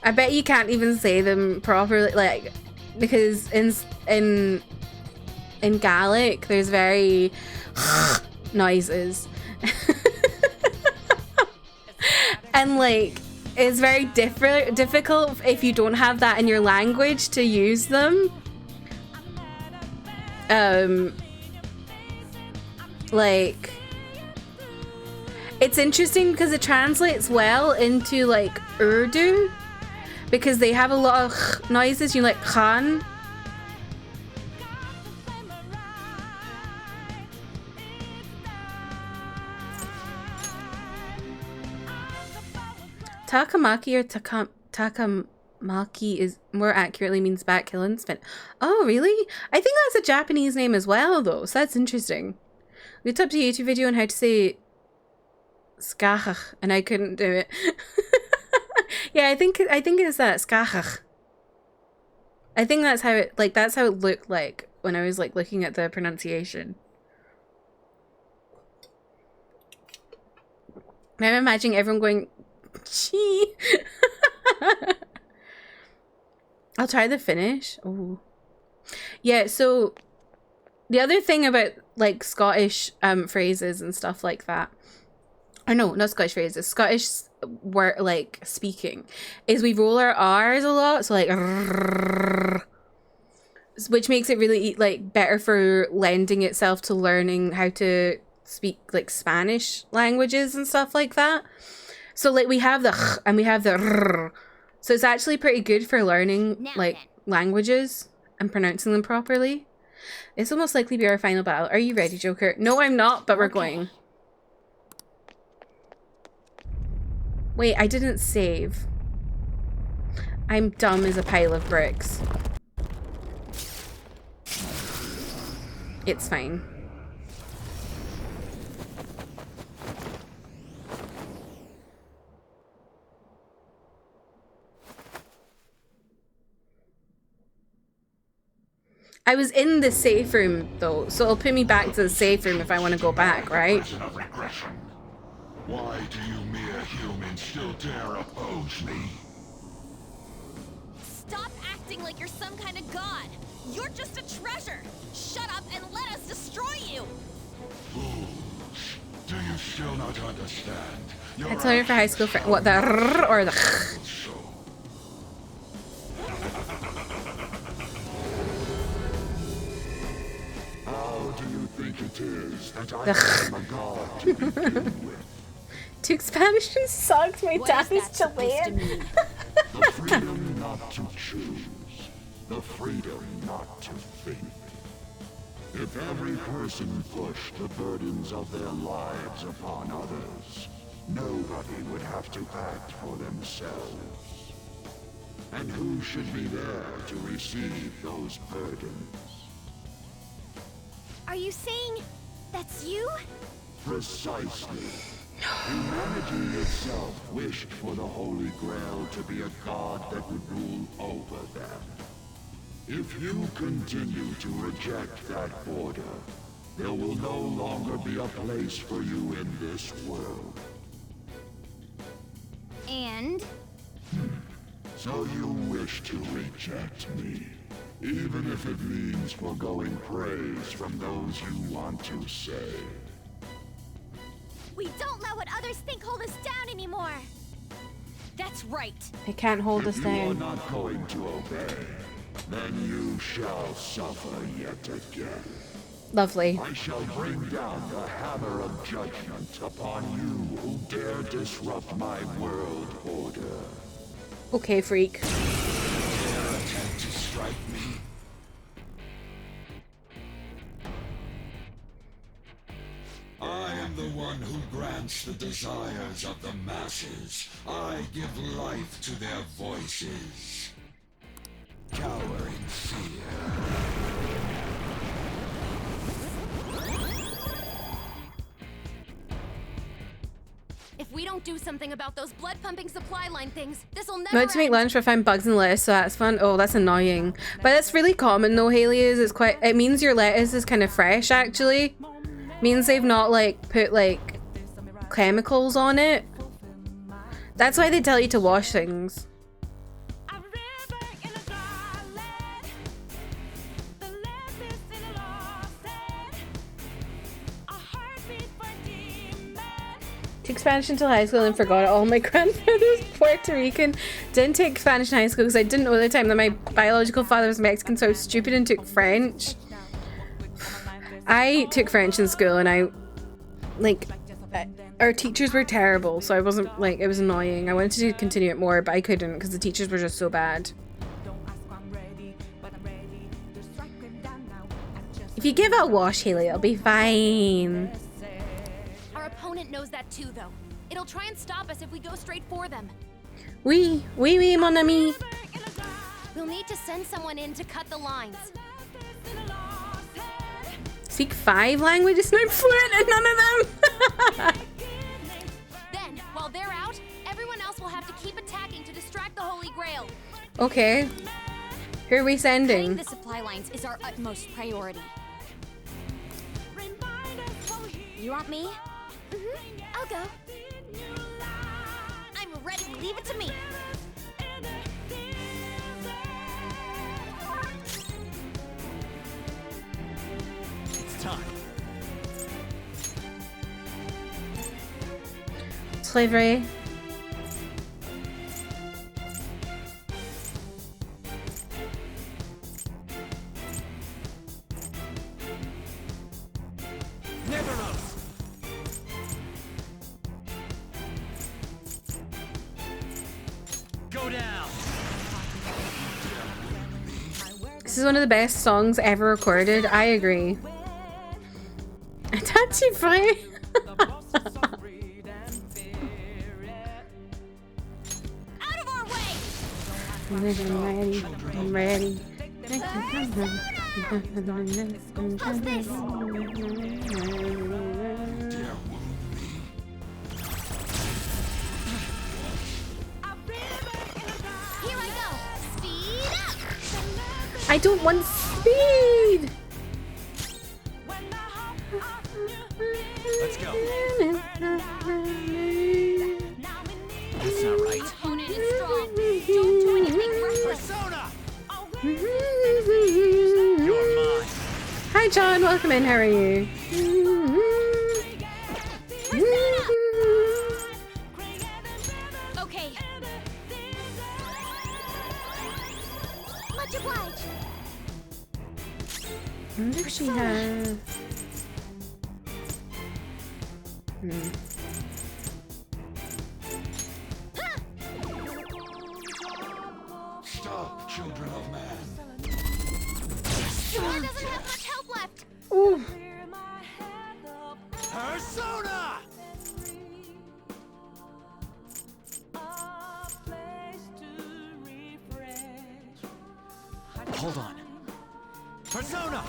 I bet you can't even say them properly, like, because in Gaelic there's very noises. And like it's very difficult if you don't have that in your language to use them. Like, it's interesting because it translates well into like Urdu, because they have a lot of noises. You like Khan. Takamaki or Takamaki is more accurately means bat killing spin. Oh really? I think that's a Japanese name as well though, so that's interesting. We looked up a YouTube video on how to say skachach and I couldn't do it. Yeah, I think it's that skachach. I think that's how it looked like when I was like looking at the pronunciation. I'm imagining everyone going, gee. I'll try the finish. Oh. Yeah, so the other thing about like Scottish phrases and stuff like that, or no, not Scottish phrases, Scottish word like speaking, is we roll our R's a lot, so like which makes it really like better for lending itself to learning how to speak like Spanish languages and stuff like that. So like we have the and we have the so it's actually pretty good for learning like languages and pronouncing them properly. This will most likely be our final battle. Are you ready, Joker? No, I'm not, but we're going. Wait, I didn't save. I'm dumb as a pile of bricks. It's fine. I was in the safe room though, so it'll put me back to the safe room if I want to go back, right? Why do you mere humans still dare oppose me? Stop acting like you're some kind of god. You're just a treasure. Shut up and let us destroy you. Fools. Do you still not understand? I told her for high school friend. What, the r or the ch? How do you think it is that I am a god to begin with? Two Spanish sucks. My dad is Chilean. The freedom not to choose. The freedom not to think. If every person pushed the burdens of their lives upon others, nobody would have to act for themselves. And who should be there to receive those burdens? Are you saying that's you? Precisely. Humanity itself wished for the Holy Grail to be a god that would rule over them. If you continue to reject that border, there will no longer be a place for you in this world. And? So you wish to reject me, even if it means foregoing praise from those you want to say. We don't let what others think hold us down anymore. That's right. They can't hold us down. If you are not going to obey, then you shall suffer yet again. Lovely. I shall bring down the hammer of judgment upon you who dare disrupt my world order. Okay, freak. Dare attempt to strike me? I am the one who grants the desires of the masses. I give life to their voices. Coward. If we don't do something about those blood-pumping supply line things, this'll never Went to make end. lunch, but I found bugs in the lettuce, so that's fun. Oh, that's annoying. But that's really common though, Haley, is it's quite, it means your lettuce is kind of fresh actually. Means they've not like put like chemicals on it. That's why they tell you to wash things. Took Spanish until high school and forgot it all. My grandfather was Puerto Rican. Didn't take Spanish in high school because I didn't know at the time that my biological father was Mexican, so I was stupid and took French. I took French in school and I, like, our teachers were terrible, so I wasn't, like, it was annoying. I wanted to continue it more, but I couldn't because the teachers were just so bad. If you give it a wash, Haley, it'll be fine. Our opponent knows that too, though. It'll try and stop us if we go straight for them. Oui, mon ami. We'll need to send someone in to cut the lines. Speak 5 languages and I'm fluent in none of them. Then, while they're out, everyone else will have to keep attacking to distract the Holy Grail. Okay. Who are we sending? Cutting the supply lines is our utmost priority. You want me? I'll go. I'm ready. Leave it to me. It's time. Slavery. Never knows. Go down. This is one of the best songs ever recorded. I agree. Touchy free. Out of our way! I'm ready. How's this? Here I go. Speed up. I don't want speed. Let's go. That's not right. The opponent is strong. Don't do anything reckless. Persona! You're mine. Hi John, welcome in. How are you? Okay. Much obliged. I wonder if she has. Stop, children of man. That doesn't have much help left. Ooh. Persona! Hold on. Persona!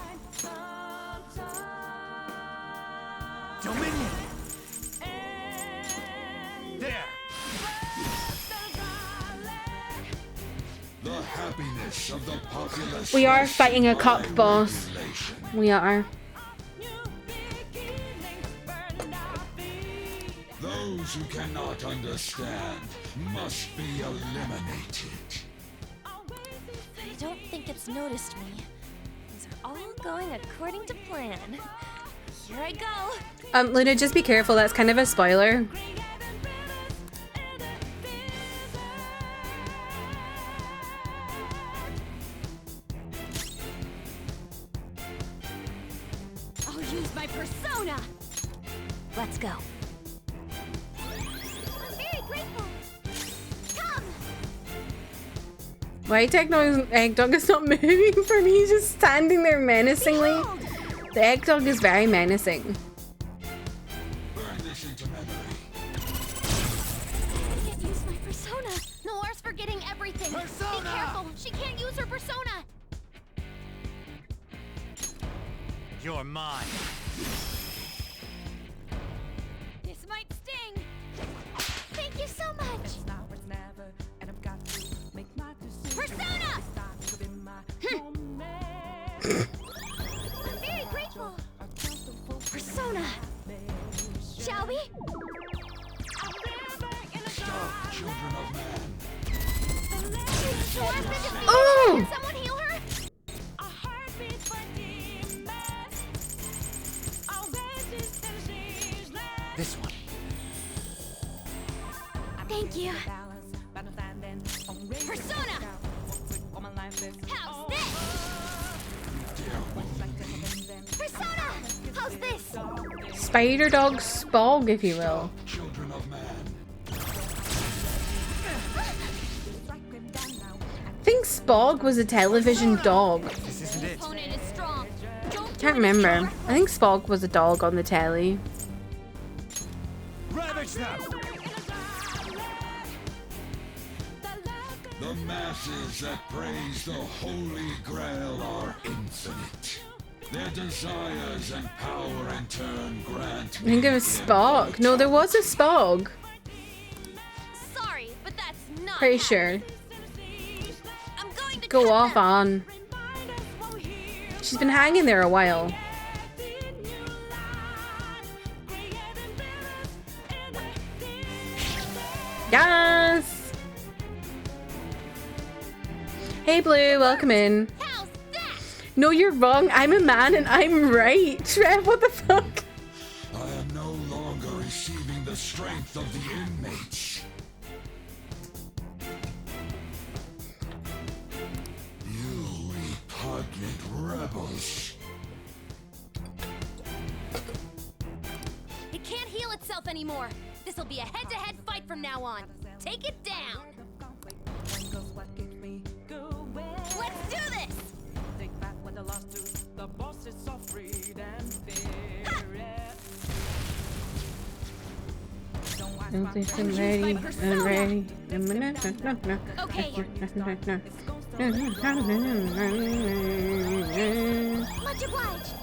Dominion! There! The happiness of the populace. We are fighting a cup boss. We are. Those who cannot understand must be eliminated. I don't think it's noticed me. These are all going according to plan. Here I go. Luna, just be careful. That's kind of a spoiler. I'll use my persona. Let's go. I'm very grateful. Come. Why Egg Dog is not moving for me? He's just standing there menacingly. Behold. The Egg Dog is very menacing. Burn this into memory. I can't use my persona. Noir's forgetting everything. Persona! Be careful. She can't use her persona. You're mine. This might sting. Thank you so much. Persona! I'm very grateful. Persona. Shall we? Stop, children of man. Oh! Can someone heal her? This one. Thank you. Persona! How's this? Persona! How's this? Spider dog Spog, if you will. Children of man. I think Spog was a television dog. This isn't it. Opponent is strong. Don't Can't remember. I think Spog was a dog on the telly. Ravage them. The masses that praise the Holy Grail are infinite. Their desires and power in turn grant I think it was Spog. No, there was a Spog. Sorry, but that's not. Pretty sure. I'm going to Go cut off them. on. She's been hanging there a while. Yes! Hey Blue, welcome in. How's that? No, you're wrong. I'm a man and I'm right. Trev, what the fuck? I am no longer receiving the strength of the inmates. You repugnant rebels. It can't heal itself anymore. This'll be a head-to-head fight from now on. Take it down. Let's do this. I'm ready. I'm ready. Okay. Much obliged.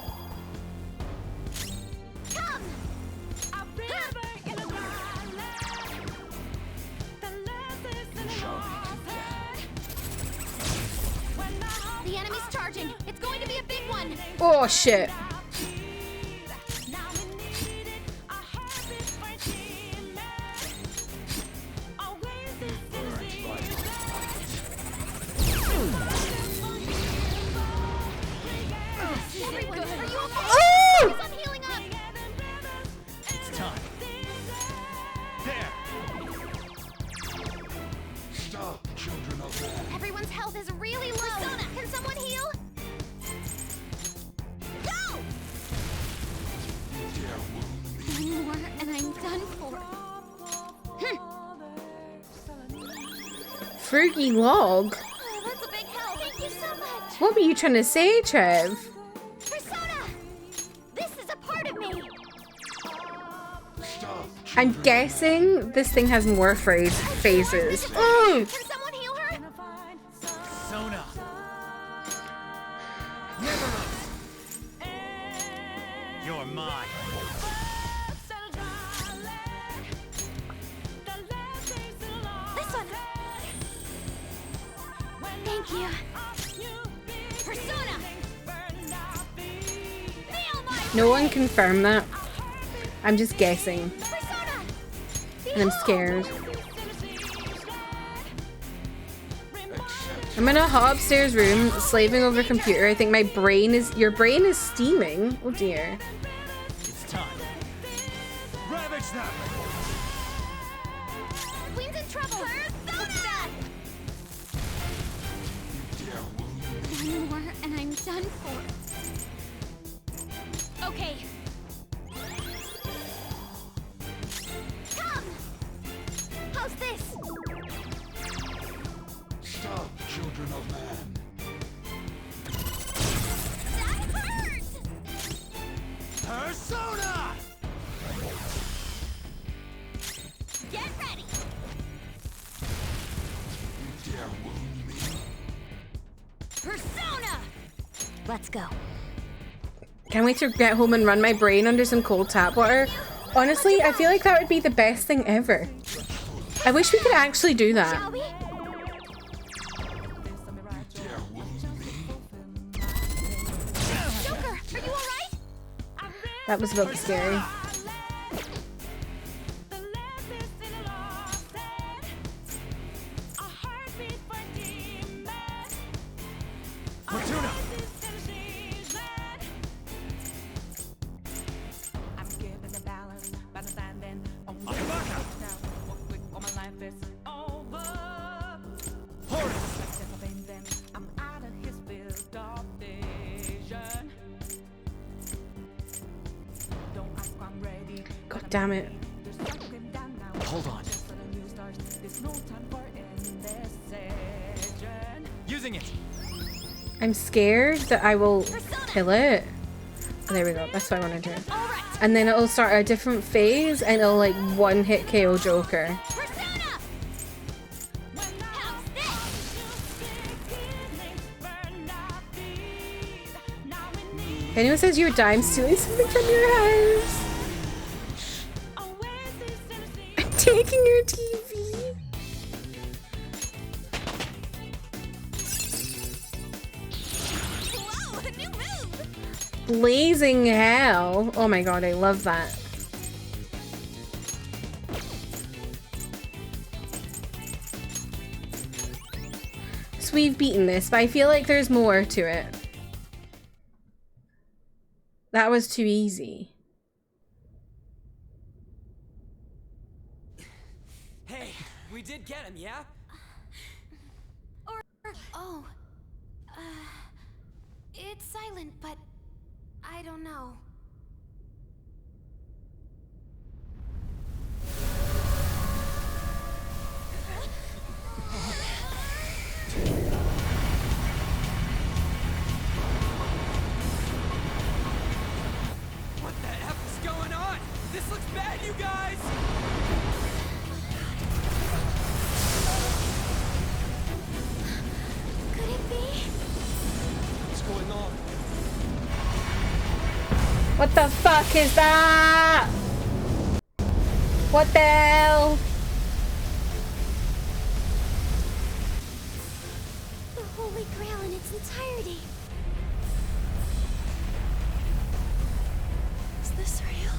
Come. The enemy's charging. It's going to be a big one. Oh shit. Everyone, are you okay? Oh! I'm healing up. It's time. There. Stop, children of man. Everyone's health is really low. Persona, can someone heal? Go! You dare wound me. One more and I'm done for. Fruity log. Oh, that's a big help. Thank you so much. What were you trying to say, Trev? Persona! This is a part of me. Stop. I'm guessing this thing has more phases. Oh! Can someone heal her? Sona. You're mine. This one. Thank you. Persona! Feel my No one confirmed that. I'm just guessing. Persona! And I'm scared. I'm in a hot upstairs room, slaving over a computer. I think your brain is steaming. Oh dear. It's time. Ravage them. Queen's in trouble. Persona! One more and I'm done for. Okay. Come! How's this? Stop, children of man. That hurt! Persona. Get ready! You dare wound me. Persona! Let's go. Can't wait to get home and run my brain under some cold tap water. Honestly, I feel like that would be the best thing ever. I wish we could actually do that. Shall we? Joker, are you alright? That was a bit scary. Fortuna! God damn it. Hold on. Using it. I'm scared that I will kill it. Oh, there we go. That's what I want to do. And then it'll start a different phase and it'll like one hit KO Joker. If anyone says you're dying, stealing something from your house. I'm taking your TV. Whoa, a new move! Blazing hell. Oh my god, I love that. So we've beaten this, but I feel like there's more to it. That was too easy. Hey, we did get him, yeah? Oh. It's silent, but I don't know. What the F is going on? This looks bad, you guys! Could it be? What's going on? What the fuck is that? What the hell? The Holy Grail in its entirety. Is this real?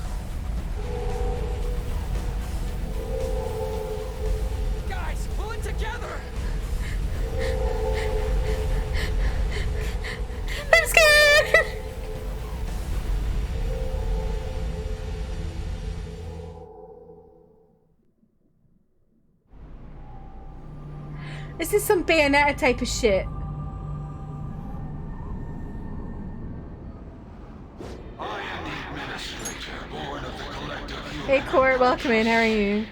Guys, pull it together! I'm scared! This is some Bayonetta type of shit. I am the administrator, born of the collective human. Hey Court, welcome in. How are you?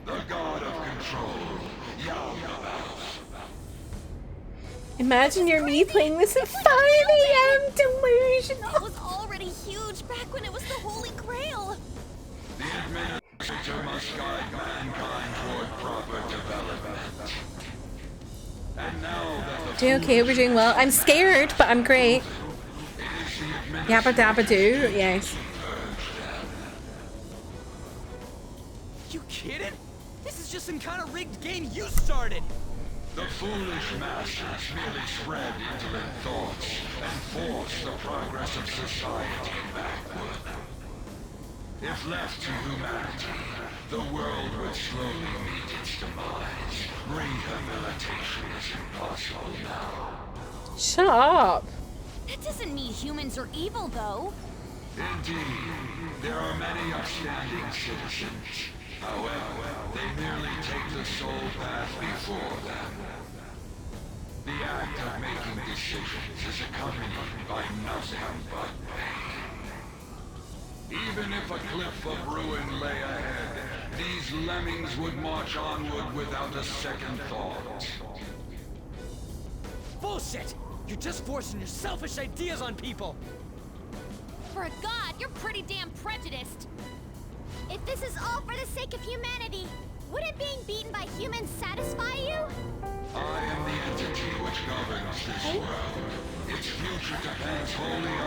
The god of control, Yaldabaoth. Imagine you're me playing this at 5 AM. Delusional. It was already huge back when it was the Holy Grail. The administrator must guide mankind toward proper development. And now that the Doing okay, we're doing well. I'm scared, but I'm great. Yabba dabba do, yes. You kidding? This is just some kind of rigged game you started! the foolish masters merely spread indolent thoughts and force the progress of society backward. If left to humanity, the world would slowly meet its demise. Rehabilitation is impossible now. Shut up. That doesn't mean humans are evil, though. Indeed, there are many upstanding citizens. However, they merely take the soul path before them. The act of making decisions is accompanied by nothing but pain. Even if a cliff of ruin lay ahead, these lemmings would march onward without a second thought. Bullshit! You're just forcing your selfish ideas on people! For a god, you're pretty damn prejudiced. If this is all for the sake of humanity, wouldn't being beaten by humans satisfy you? I am the entity which governs this world.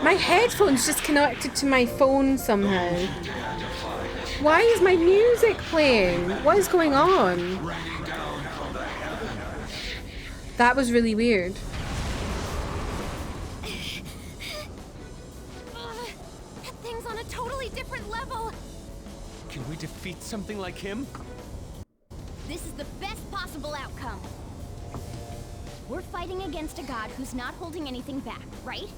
My headphones just connected to my phone somehow. Why is my music playing? What is going on? That was really weird. That thing's on a totally different level. Can we defeat something like him? This is the best possible outcome. We're fighting against a god who's not holding anything back, right?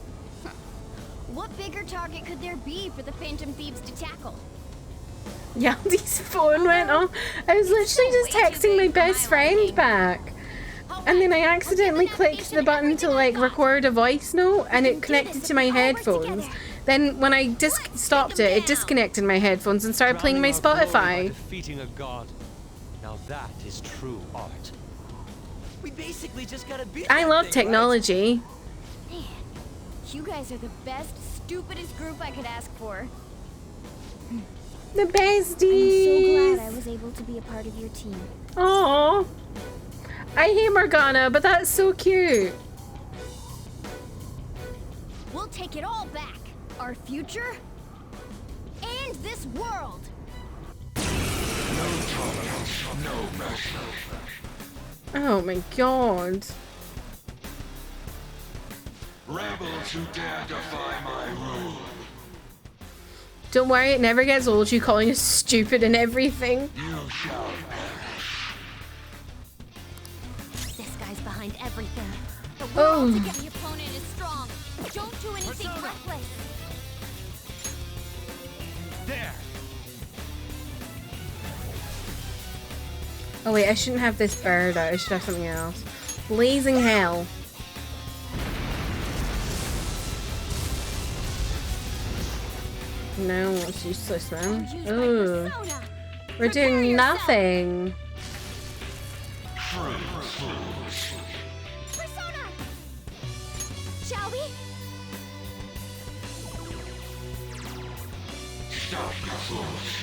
What bigger target could there be for the Phantom Thieves to tackle? Yaldi's phone went off. I was literally just texting my best friend back. And then I accidentally clicked the button to like record a voice note and it connected to my headphones. Then when I stopped it, it disconnected my headphones and started playing my Spotify. Defeating a god. Now that is true art. We basically just gotta beat I that love thing, technology. Man, you guys are the best, stupidest group I could ask for. The besties. I'm so glad I was able to be a part of your team. Aww. I hate Morgana, but that's so cute. We'll take it all back. Our future and this world. Oh my god. Rebels who dare defy my rule. Don't worry, it never gets old you calling us stupid and everything. You shall perish. This guy's behind everything. But Oh. all together. The opponent is strong. Don't do anything reckless. There. Oh wait, I shouldn't have this bird out. I should have something else. Blazing hell. No, it's useless, man. Ooh. We're doing nothing. Persona! Shall we? Stop your fools.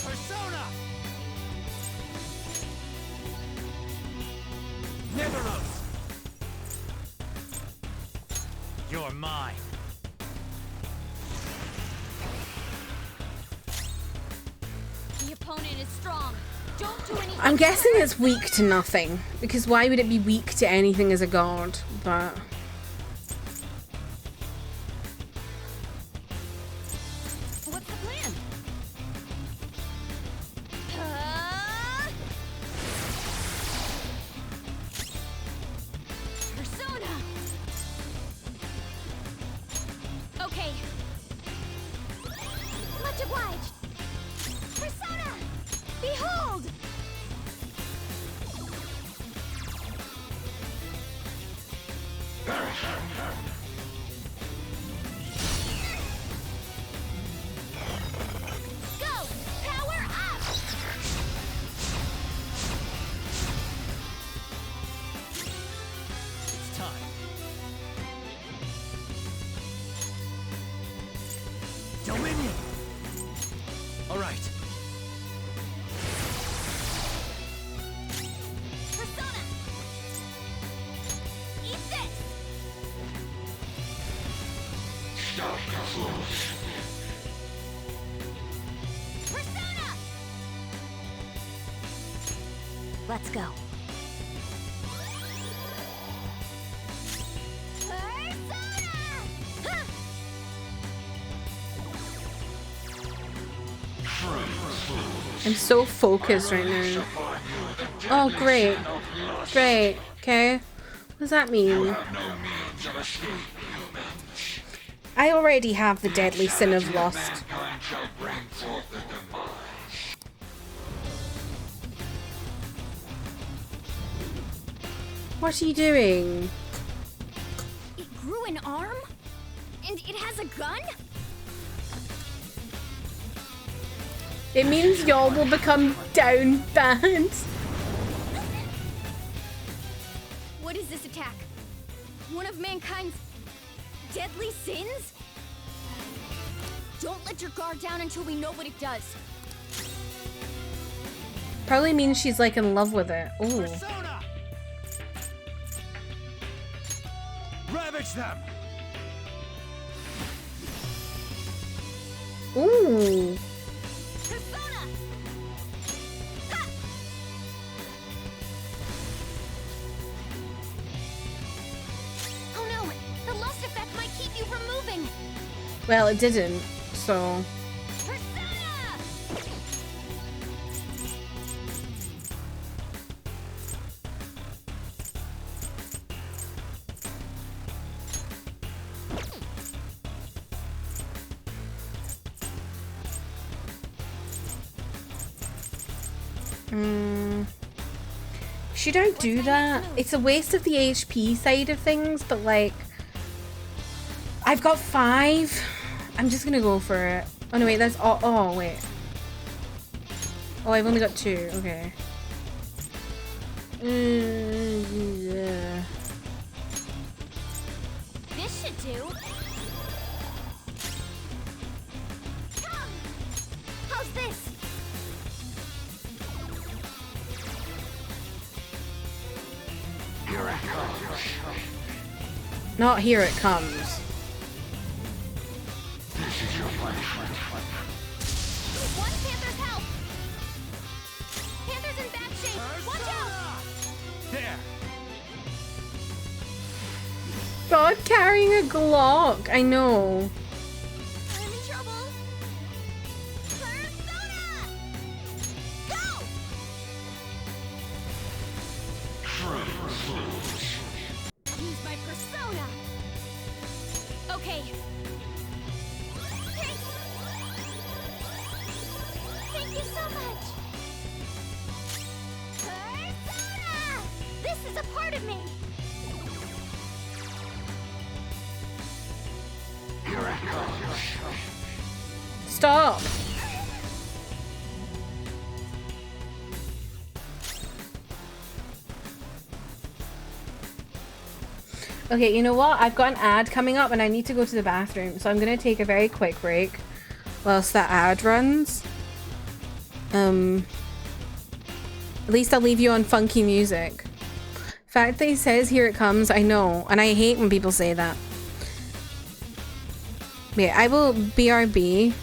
Persona! Netheros! You're mine. The opponent is strong. Don't do anything. I'm guessing it's weak to nothing. Because why would it be weak to anything as a god? But... What's the plan? Persona! Okay. Much obliged. Persona! Behold! Go! Power up! It's time. Dominion! Alright. Persona! Eat this! Stop your fools. Persona! Let's go. Persona! Huh! I'm so focused right now. Oh, great. Great. Okay. What does that mean? I already have the deadly sin of lust. What are you doing? It grew an arm? And it has a gun? It means y'all will become down bad. What is this attack? One of mankind's deadly sins? Don't let your guard down until we know what it does. Probably means she's like in love with it. Ooh. Persona! Ravage them! Ooh. Persona! Ha! Oh no! The lust effect might keep you from moving! Well, it didn't, so... Persona! Should I do that? It's a waste of the HP side of things, but like... I've got 5. I'm just gonna go for it. Oh no, wait, that's all. Oh, wait. Oh, I've only got 2. Okay. Yeah. This should do. Come! How's this? Not here it comes. One Panther's help! Panther's in bad shape! Watch out! There! God, carrying a Glock. I know. I'm in trouble! Persona! Go! Use my persona! Okay. Thank you so much! Persona! This is a part of me! Stop. Okay, you know what? I've got an ad coming up and I need to go to the bathroom. So I'm going to take a very quick break whilst that ad runs. At least I'll leave you on funky music. Fact that he says here it comes, I know. And I hate when people say that. Yeah, I will BRB.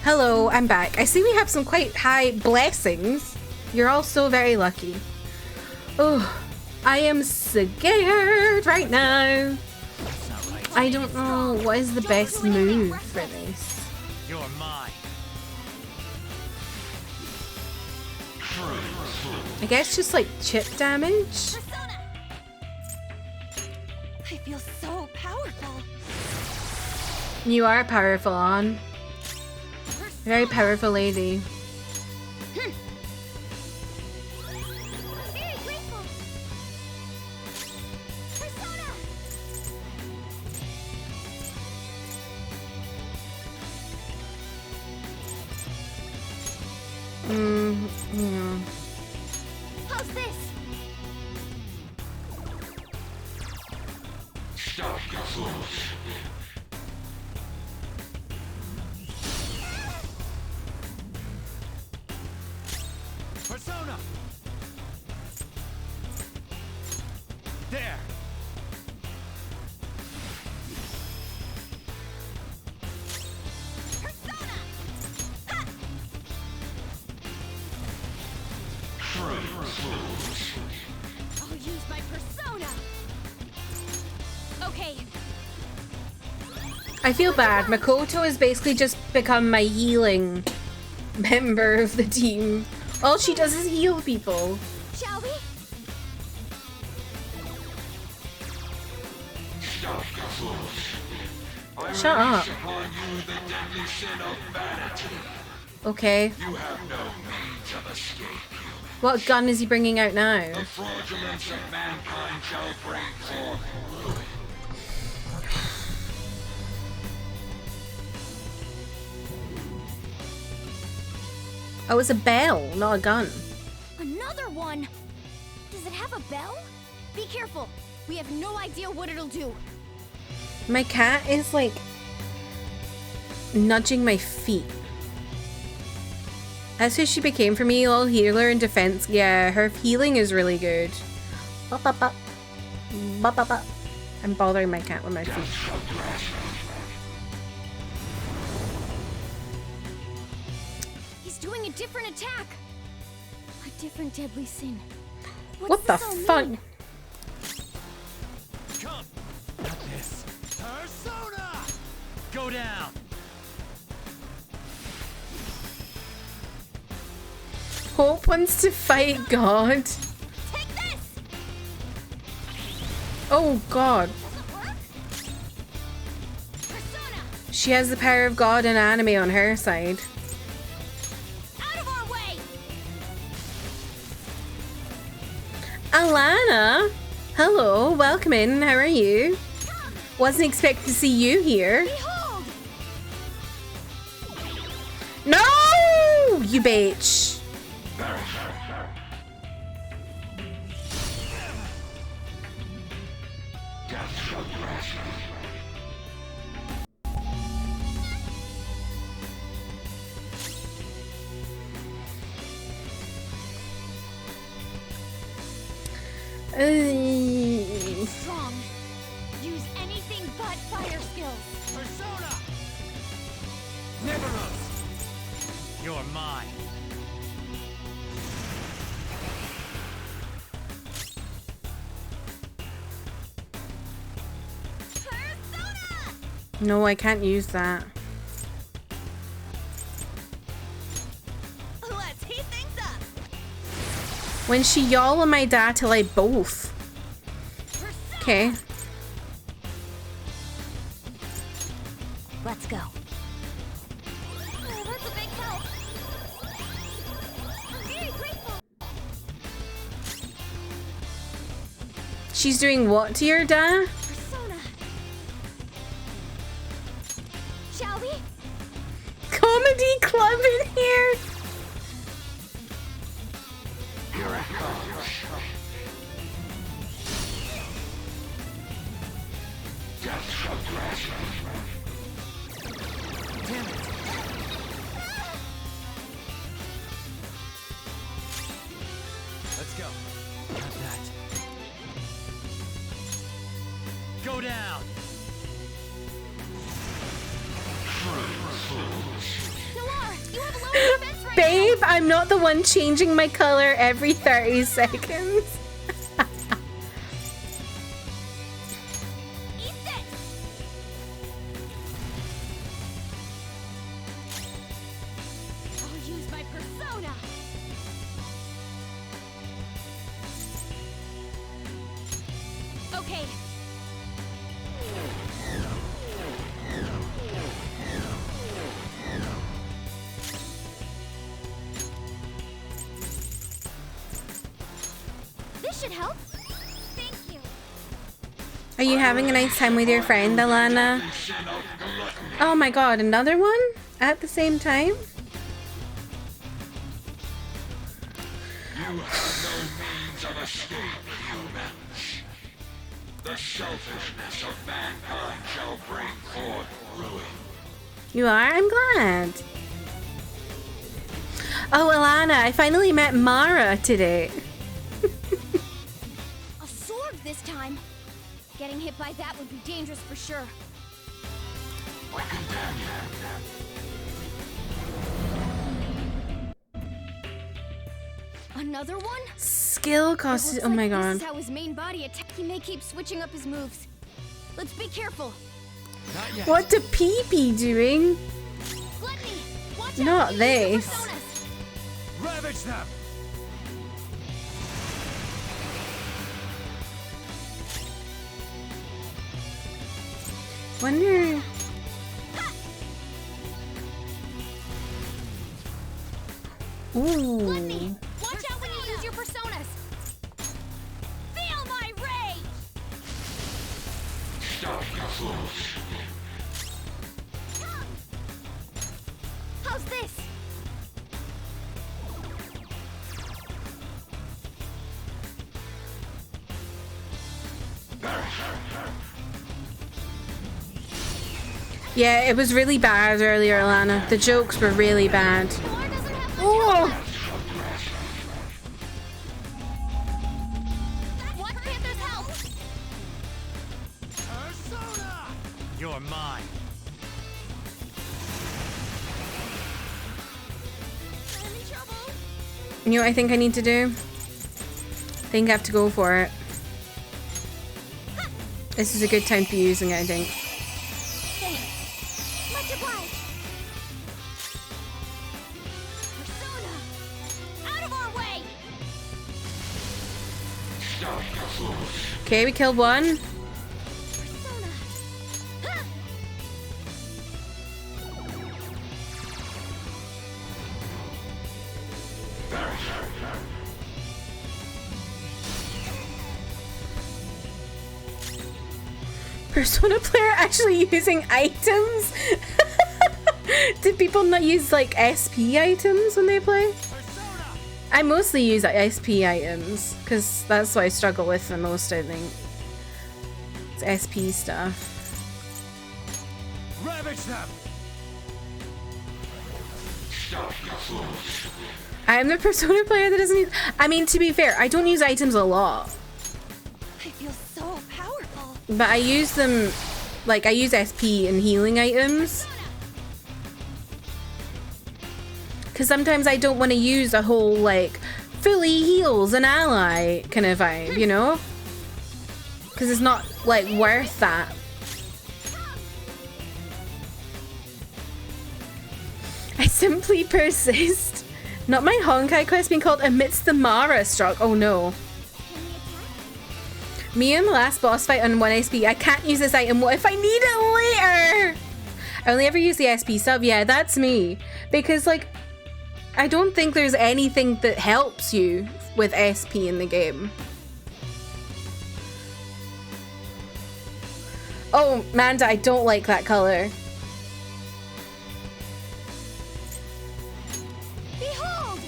Hello, I'm back. I see we have some quite high blessings. You're all so very lucky. Oh, I am scared right now. I don't know what is the best move for this. You're mine. I guess just like chip damage. Persona! I feel so powerful. You are powerful, On. Very powerful lady. Very grateful. Persona! Yeah. How's this? Stop your fools. Persona! There! Persona! Ha! I'll use my persona. Okay. I feel bad. Makoto has basically just become my healing member of the team. All she does is heal people. Shall we? Stop your fools. Shut up. Upon you the deadly sin of vanity. Okay. You have no means of escape. What gun is he bringing out now? The fraudulence of mankind shall bring forth ruin. Oh, it's a bell, not a gun. Another one. Does it have a bell? Be careful. We have no idea what it'll do. My cat is like nudging my feet. That's who she became for me, all healer and defense. Yeah, her healing is really good. Bop, bop, bop. Bop, bop, bop. I'm bothering my cat with my feet. He's doing a different attack. A different deadly sin. What the this all fuck? mean? Come! Got this. Persona! Go down! Hope wants to fight God. Take this! Oh God. Doesn't work? Persona! She has the power of God and anime on her side. Out of our way! Alana! Hello, welcome in. How are you? Wasn't expecting to see you here. Behold! No! You bitch. Strong. Use anything but fire skills. Persona! Neveros! You're mine. Persona! No, I can't use that. Let's heat things up. When she y'all and my dad to like both. Okay. Let's go. That's a big help. I'm very grateful. She's doing what to your dad? Persona. Shall we? Comedy club in here. Here it comes. Death shall grasp you. Damn it! Let's go. Got that. Go down! No Babe, I'm not the one changing my color every 30 seconds. Eat this. I'll use my persona. Okay. This should help. Thank you. Are you having a nice time with your friend, Alana? Oh my god, another one? At the same time? You have no means of escape, humans. The selfishness of mankind shall bring forth ruin. You are? I'm glad. Oh, Alana, I finally met Mara today. A sword this time. Getting hit by that would be dangerous for sure. I condemn you. Another one? Skill cost. It Oh looks my like god. This is how his main body attack. He may keep switching up his moves. Let's be careful. Not yet. What the PP doing? Gluttony, watch Not out. Use your this. personas. Ravage them. Wonder. Gluttony, Ooh. watch out when you use your personas. Feel my rage. Stop your fools. How's this? Yeah, it was really bad earlier, Alana. The jokes were really bad. Thor doesn't have much Oh! What Panther's help? Persona. You're mine. I'm in trouble. You know what I think I need to do? I think I have to go for it. This is a good time to be using it, I think. Thanks. Much obliged. Persona, out of our way. Stop your fools. Okay, we killed one. Persona. Ha! Persona player actually using items? Did people not use like SP items when they play? Persona. I mostly use SP items because that's what I struggle with the most, I think. It's SP stuff. Ravage them. Stop your fools. I'm the Persona player that doesn't use. I mean, to be fair, I don't use items a lot, I feel so powerful. but I use them. Like, I use SP and healing items. Because sometimes I don't want to use a whole, like, fully heals an ally kind of vibe, you know? Because it's not, like, worth that. I simply persist. Not my Honkai quest being called amidst the Mara struck. Oh no. Can we attack? Me and the last boss fight on 1 SP. I can't use this item. What if I need it later? I only ever use the SP sub. Yeah, that's me. Because, like, I don't think there's anything that helps you with SP in the game. Oh, Manda, I don't like that color. Behold!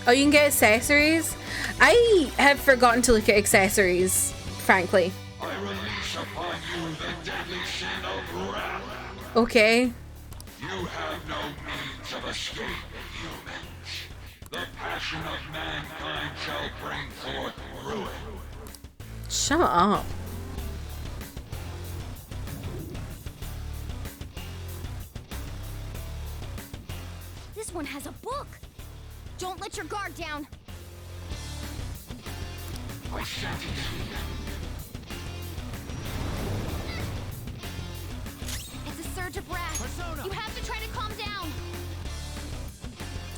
Oh, you can get accessories? I have forgotten to look at accessories, frankly. I release upon you the deadly sin of wrath. Okay. You have no means of escape, humans. The passion of mankind shall bring forth ruin. Shut up. This one has a book. Don't let your guard down. It's a surge of wrath. You have to try to calm down.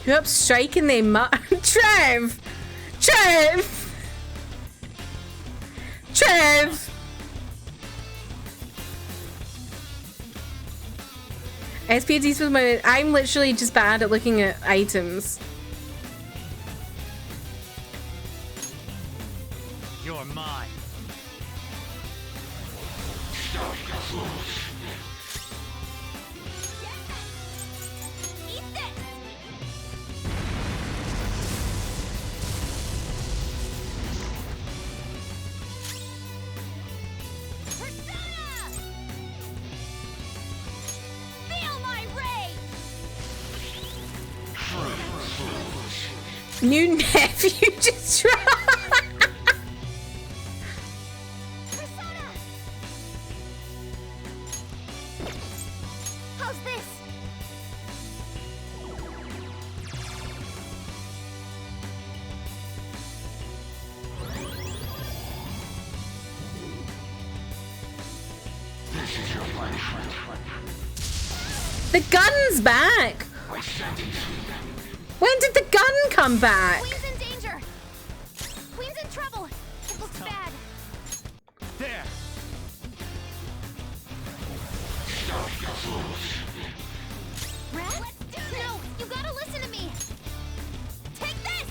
Who up striking they Trev! Trev! Trev! SPD's with my. I'm literally just bad at looking at items. You're mine. Eat this. Persona! Feel my rage! New nephew just tried. Persona! How's this? The gun's back. When did the gun come back? Queen's in danger. Queen's in trouble. It looks bad. There. Rat? No, you gotta listen to me. Take this.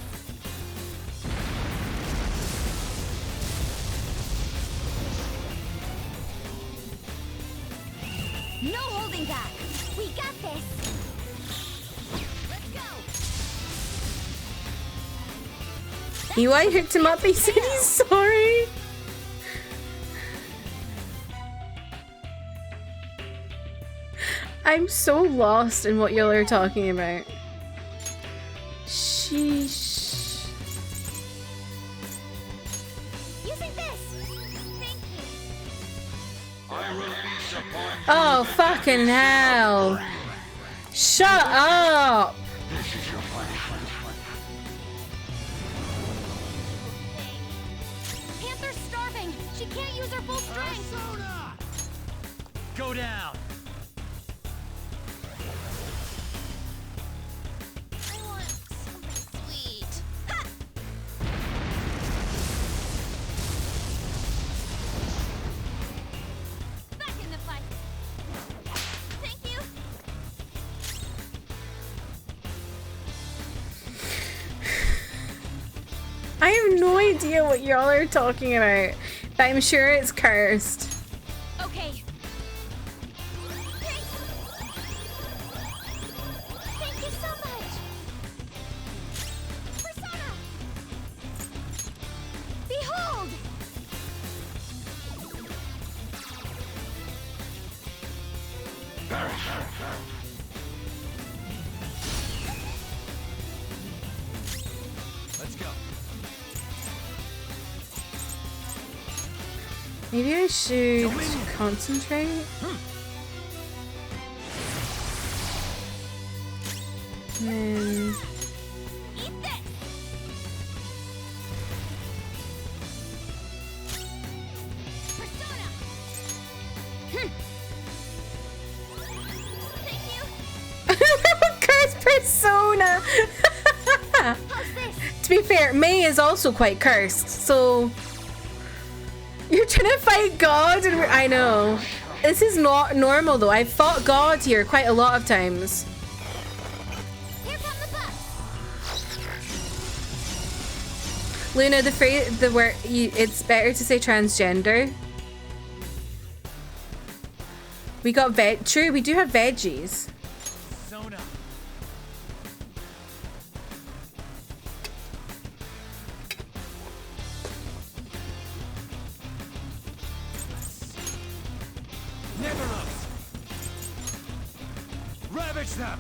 No holding back. We got this. Let's go. EY hooked him up. He said he's sorry. I'm so lost in what y'all are talking about. Sheesh. Using this. Thank you. Oh, fucking hell. Shut up. Panther's starving. She can't use her full strength. Go down. I want something sweet. Ha! Back in the fight. Thank you. I have no idea what y'all are talking about, but I'm sure it's cursed. Okay. Thank you so much. Persona. Behold. Let's go. Maybe I should concentrate. And then Eat this. Persona. Thank you. curse persona. How's this? To be fair, May is also quite cursed, so you're trying to fight God, and I know this is not normal though. I've fought God here quite a lot of times. Here come the bus. Luna, the word it's better to say transgender. We got true. We do have veggies. Sona. Never-ups. Ravage them.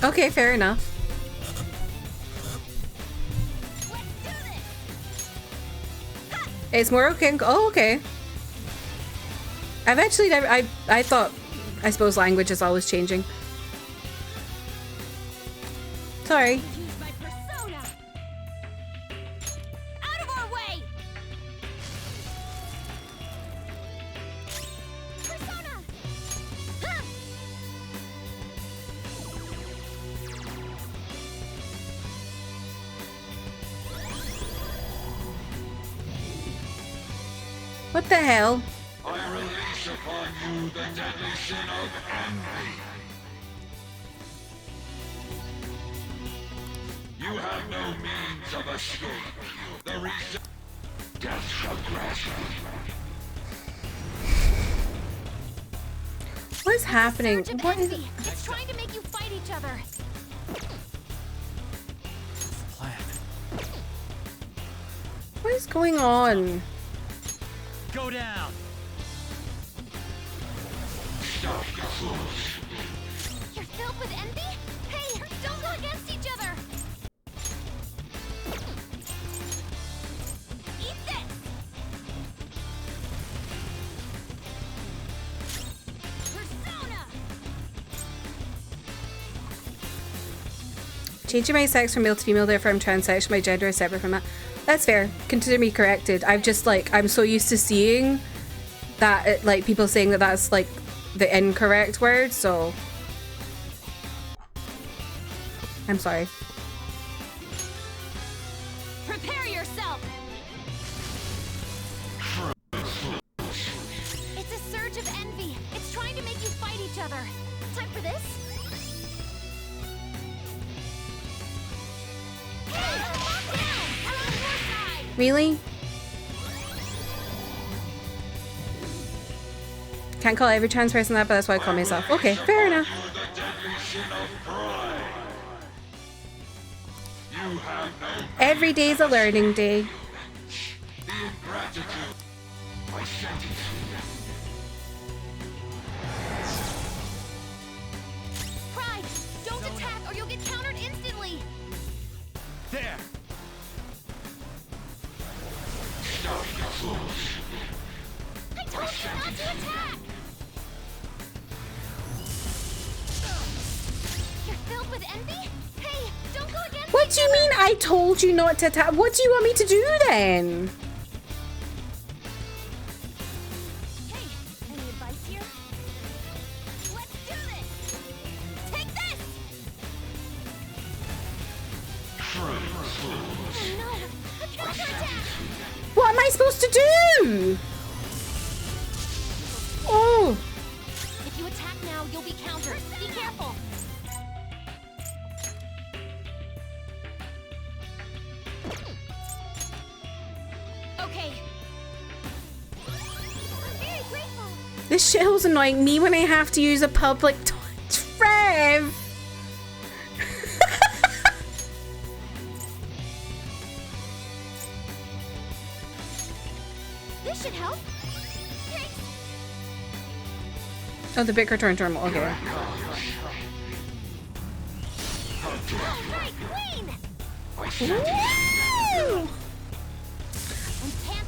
Okay, fair enough. Let's do this. It's more okay. Oh, okay. I've actually never. I thought I suppose language is always changing. Sorry. Use my persona. Out of our way. Persona. Huh. What the hell? I release upon you the deadly sin of envy. You have no means of escape. The reason death shall grasp you. What is happening? Surge of What is envy. It's trying to make you fight each other. What is going on? Go down. You're filled with envy? Hey, don't go against each other. Eat this. Persona. Changing my sex from male to female, therefore I'm transsexual. My gender is separate from that. That's fair. Consider me corrected. I've just like, I'm so used to seeing that, like people saying that that's like the incorrect word, so I'm sorry. Prepare yourself. It's a surge of envy. It's trying to make you fight each other. Time for this? Hey, calm down. I'm on your side. Really? Can't call every trans person that, but that's why I call myself. Okay, fair enough. Every day's a learning day. Pride, don't attack or you'll get countered instantly. There. I told you not to attack. You're filled with envy? Hey, don't go against What do you mean I told you not to attack? What do you want me to do then? Hey, any advice here? Let's do this! Take this! Oh no! A counterattack! What am I supposed to do? Oh! If you attack now, you'll be countered. Be careful! Okay. I'm very grateful. This shithole's annoying me when I have to use a public Trev! This should help. Thanks. Oh, the big return terminal. Okay. All right, Queen! Woo!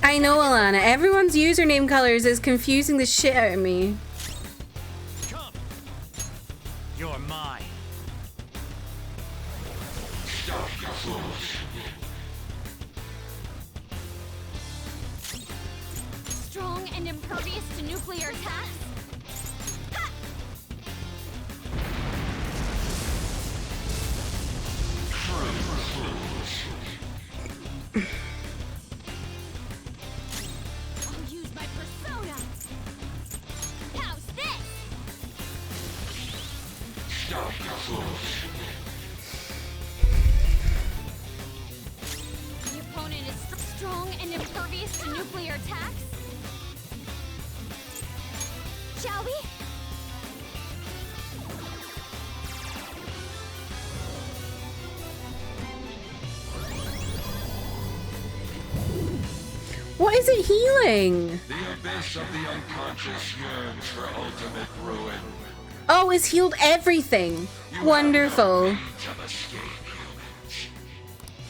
I know, Alana. Everyone's username colors is confusing the shit out of me. Come. You're mine. Strong and impervious to nuclear attacks? Ha! I'll use my persona. How's this? The opponent is strong and impervious to nuclear attacks? Shall we? What is it healing? The abyss of the unconscious yearns for ultimate ruin. Oh, it's healed everything. Wonderful. Means of escape, humans.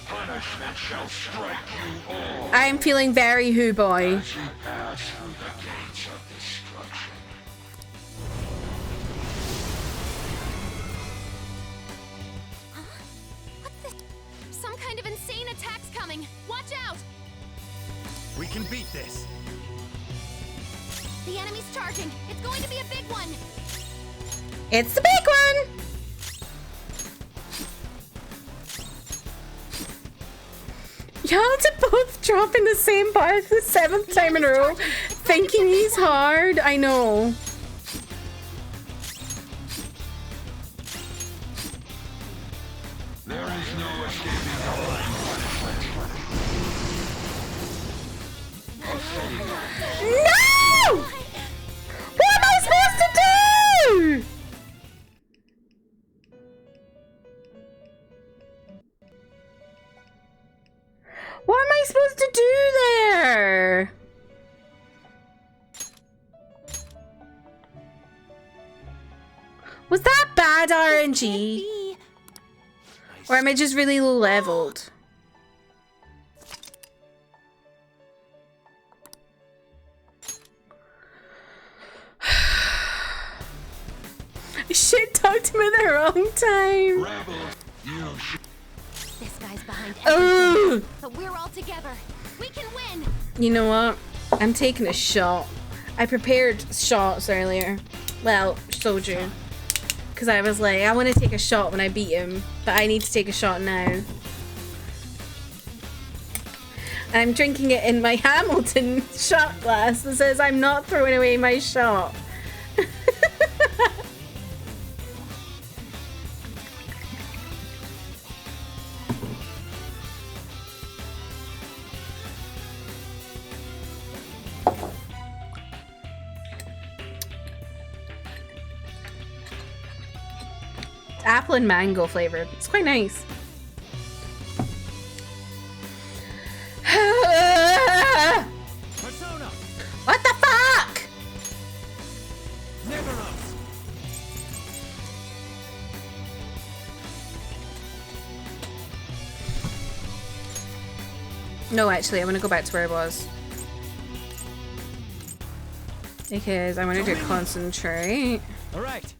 Punishment shall strike you all I'm feeling very Who Boy. as you pass through the gates of destruction. We can beat this. The enemy's charging. It's going to be a big one. It's the big one! Y'all to both drop in the same bar for the 7th time in a row, thinking he's hard. I know. There is no escaping the punishment. No! What am I supposed to do? What am I supposed to do there? Was that bad RNG? Or am I just really low leveled? Shit talked him at the wrong time. This guy's behind Oh! everything, but we're all together. We can win. You know what? I'm taking a shot. I prepared shots earlier. Well, soju. Because I was like, I want to take a shot when I beat him, but I need to take a shot now. And I'm drinking it in my Hamilton shot glass that says I'm not throwing away my shot. Apple and mango flavored. It's quite nice. Persona! What the fuck? Neveros! No, actually, I'm gonna go back to where I was. Because I wanted to concentrate. Alright.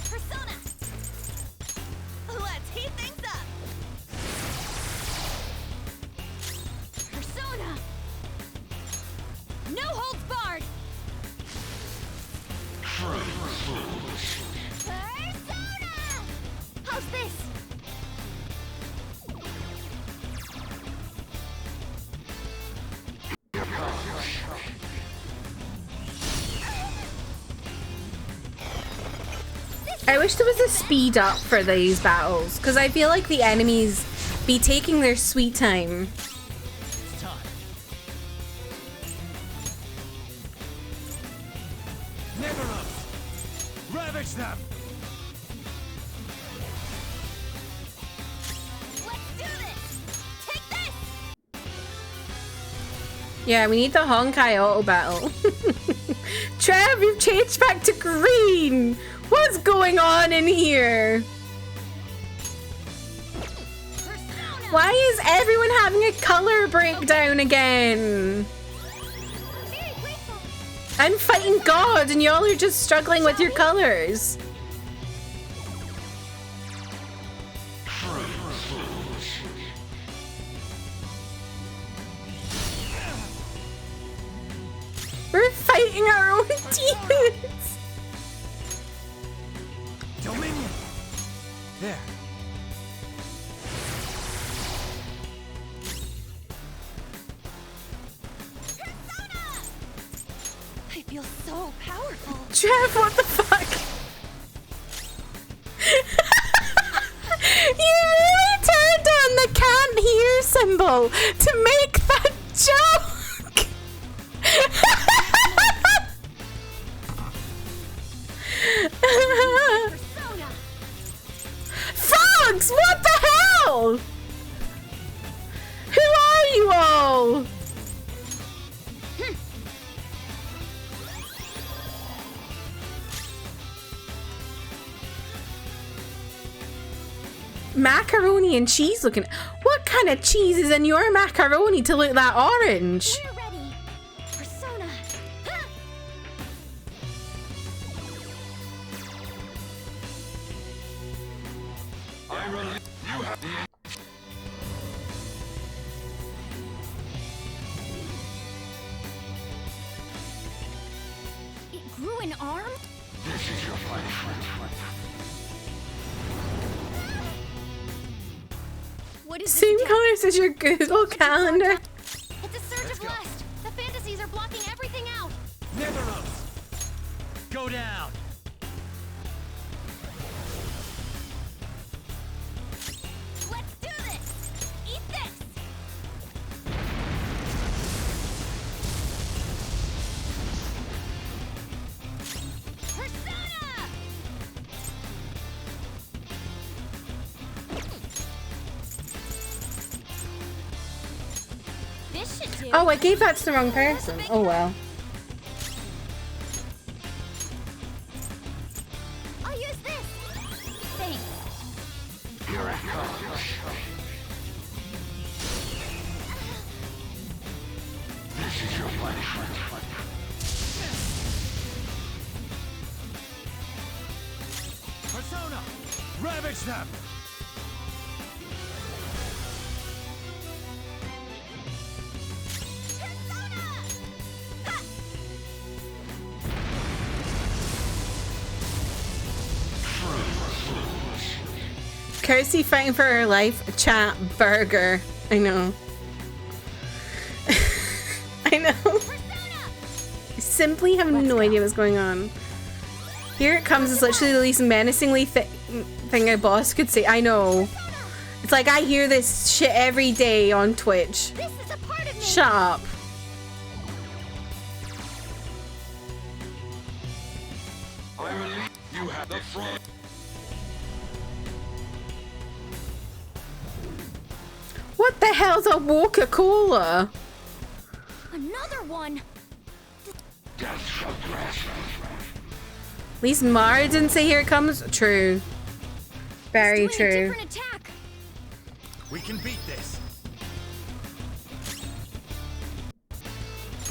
Persona! Let's heat things up! Persona! No holds barred! Persona! How's this? I wish there was a speed up for these battles, because I feel like the enemies be taking their sweet time. It's time. Neveros! Ravage them! Let's do this! Take this! Yeah, we need the Honkai auto battle. Trev, you've changed back to green! What's going on in here? Persona! Why is everyone having a color breakdown again? Very grateful. I'm fighting God and y'all are just struggling with your colors. We're fighting our own demons. Dominion! There. I feel so powerful. Trev, what the fuck? You really turned on the can't hear symbol to make that joke. Persona! Frogs, what the hell? Who are you all? Macaroni and cheese looking. What kind of cheese is in your macaroni to look that orange? We're ready. Persona! Ha! grew an arm? This is your punishment. What is Same this? colors as your Google Calendar. It's a surge of lust. The fantasies are blocking everything out. Netheros! Go down! Let's do this! Eat this! Persona! This should do. Oh, I gave that to the wrong person. Oh well. I'll use this. Thanks. Here it comes. This is your punishment. Persona! Ravage them! Kirsty fighting for her life. Chat burger. I know. I know. I simply have no idea what's going on. Here it comes is literally the least menacingly thing a boss could say. I know. It's like I hear this shit every day on Twitch. This is a part of me. Shut up. You have the front. What the hell's a Coca-Cola? Another one. At least Mara didn't say here it comes. True. Very Doing a true. different attack. We can beat this.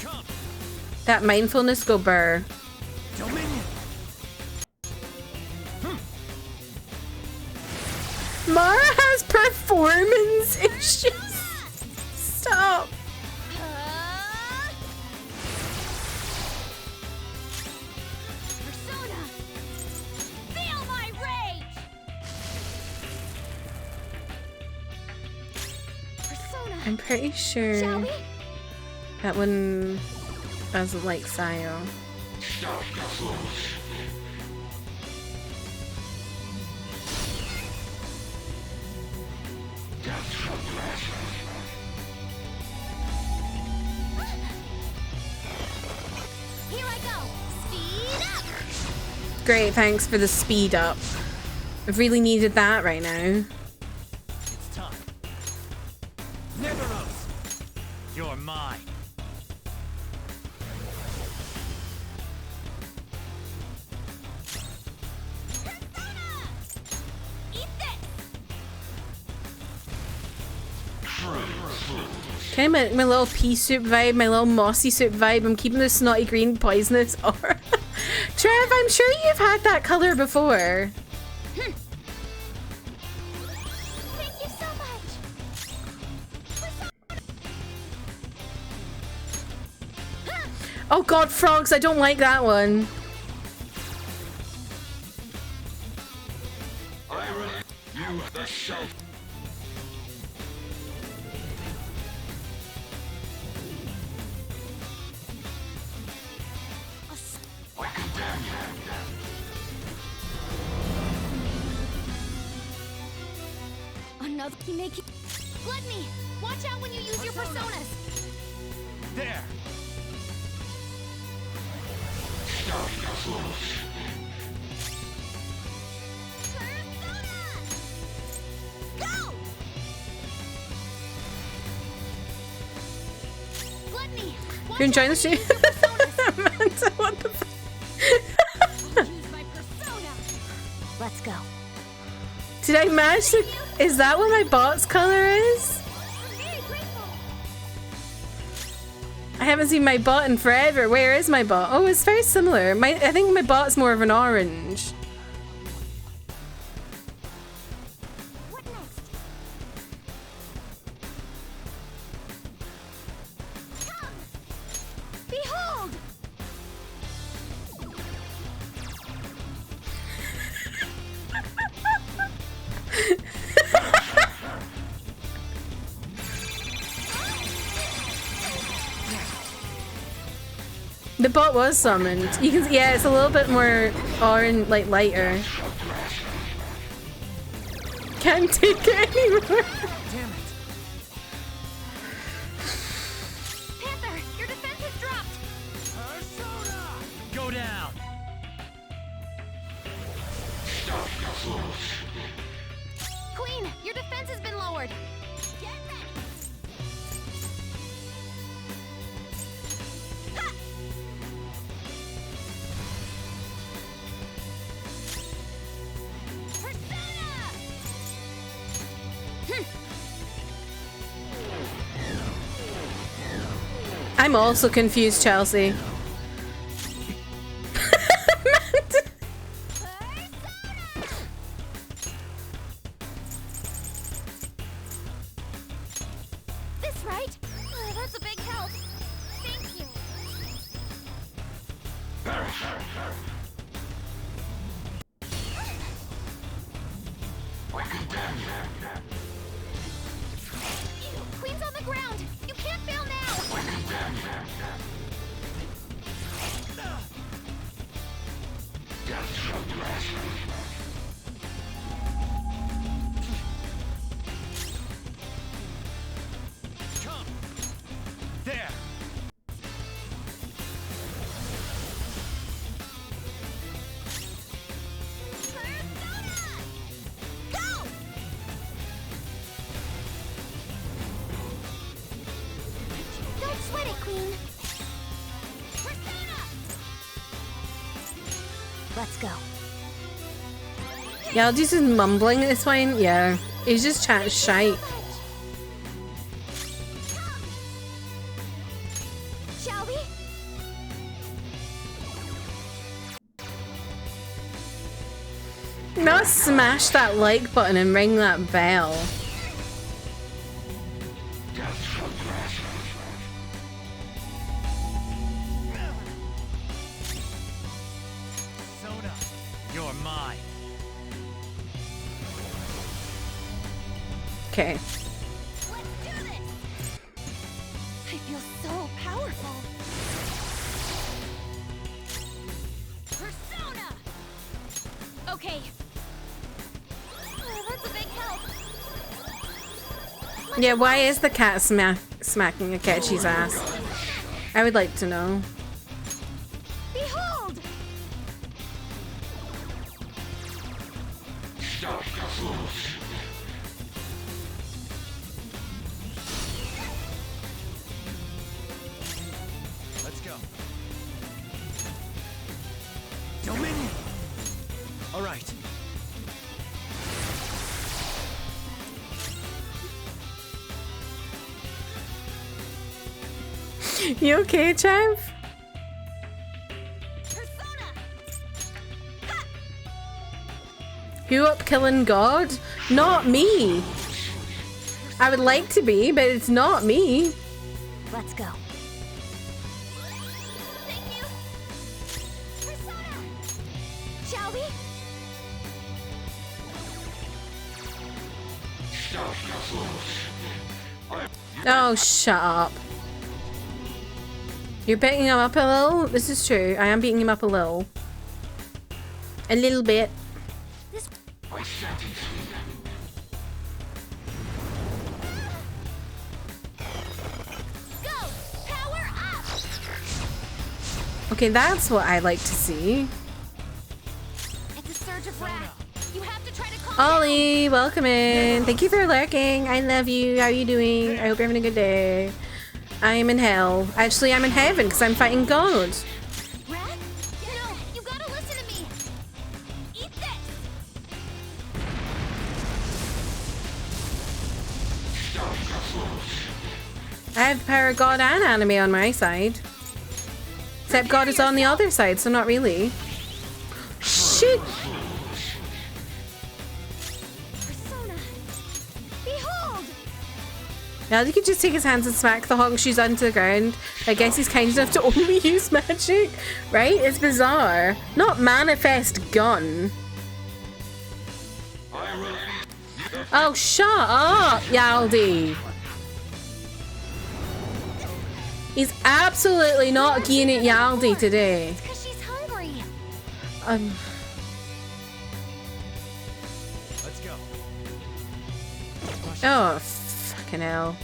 Come, That mindfulness go burr. Dominion! Mara has performance issues. Stop. Persona. Feel my rage. Persona. I'm pretty sure Shall we? that one doesn't like Sayo. Here I go. Speed up. Great, thanks for the speed up. I've really needed that right now. It's time. Netheros! You're mine. Eat this. Kind of my little pea soup vibe, my little mossy soup vibe. I'm keeping the snotty green poisonous aura. Trev, I'm sure you've had that color before. Thank you so much. Oh god, frogs, I don't like that one. You the shelf. I condemn you. Another key making. Gluttony. Watch out when you use your personas. There! Go! Gluttony. You're enjoying the stream? Amanda, what the Use my persona. Let's go. Did I manage to... Is that what my bot's color is? I'm very grateful. I haven't seen my bot in forever. Where is my bot? Oh, it's very similar. I think my bot's more of an orange. What next? Come. Behold. The bot was summoned. You can, yeah, it's a little bit more orange, like lighter. Can't take it anymore. Damn it. Panther, your defense has dropped. Persona! Go down. Queen, your defense has been lowered. Get ready. Ha! Persona! I'm also confused, Chelsea. This right? Oh, that's a big help. Thank you. Queen's on the ground. You can't fail now. Come. There. Persona! Go! Don't sweat it, Queen. Persona! Let's go. Yeah, Aldi's just mumbling at this point. Yeah, he's just chatting shite. Shall we? Not smash that like button and ring that bell. Persona, you're mine. Okay. Let's do this! I feel so powerful. Persona! Okay. Oh, that's a big help. Yeah, why is the cat smacking a Ketchy's ass? I would like to know. Behold! Let's go. Dominion. All right. You okay, Chev? Persona! Who up killing God? Not me. I would like to be, but it's not me. Let's go. Thank you. Persona! Shall we? Oh, shut up. You're beating him up a little? This is true. I am beating him up a little. A little bit. Go! Power up! Okay, that's what I like to see. It's a surge of wrath. You have to try to calm down. Ollie, welcome in. Thank you for lurking. I love you. How are you doing? I hope you're having a good day. I am in hell. Actually, I'm in heaven because I'm fighting God. Wrath? No, you gotta listen to me. Eat this. I have the power of God and anime on my side. Except God is on the other side, so not really. Shit! Persona. Behold! Now he could just take his hands and smack the honk shoes onto the ground. I guess he's kind enough to only use magic, right? It's bizarre. Not manifest gun. Oh, shut up, Yaldi. He's absolutely not keen at Yaldi today. It's 'cause she's hungry. Let's go. Oh, fucking hell.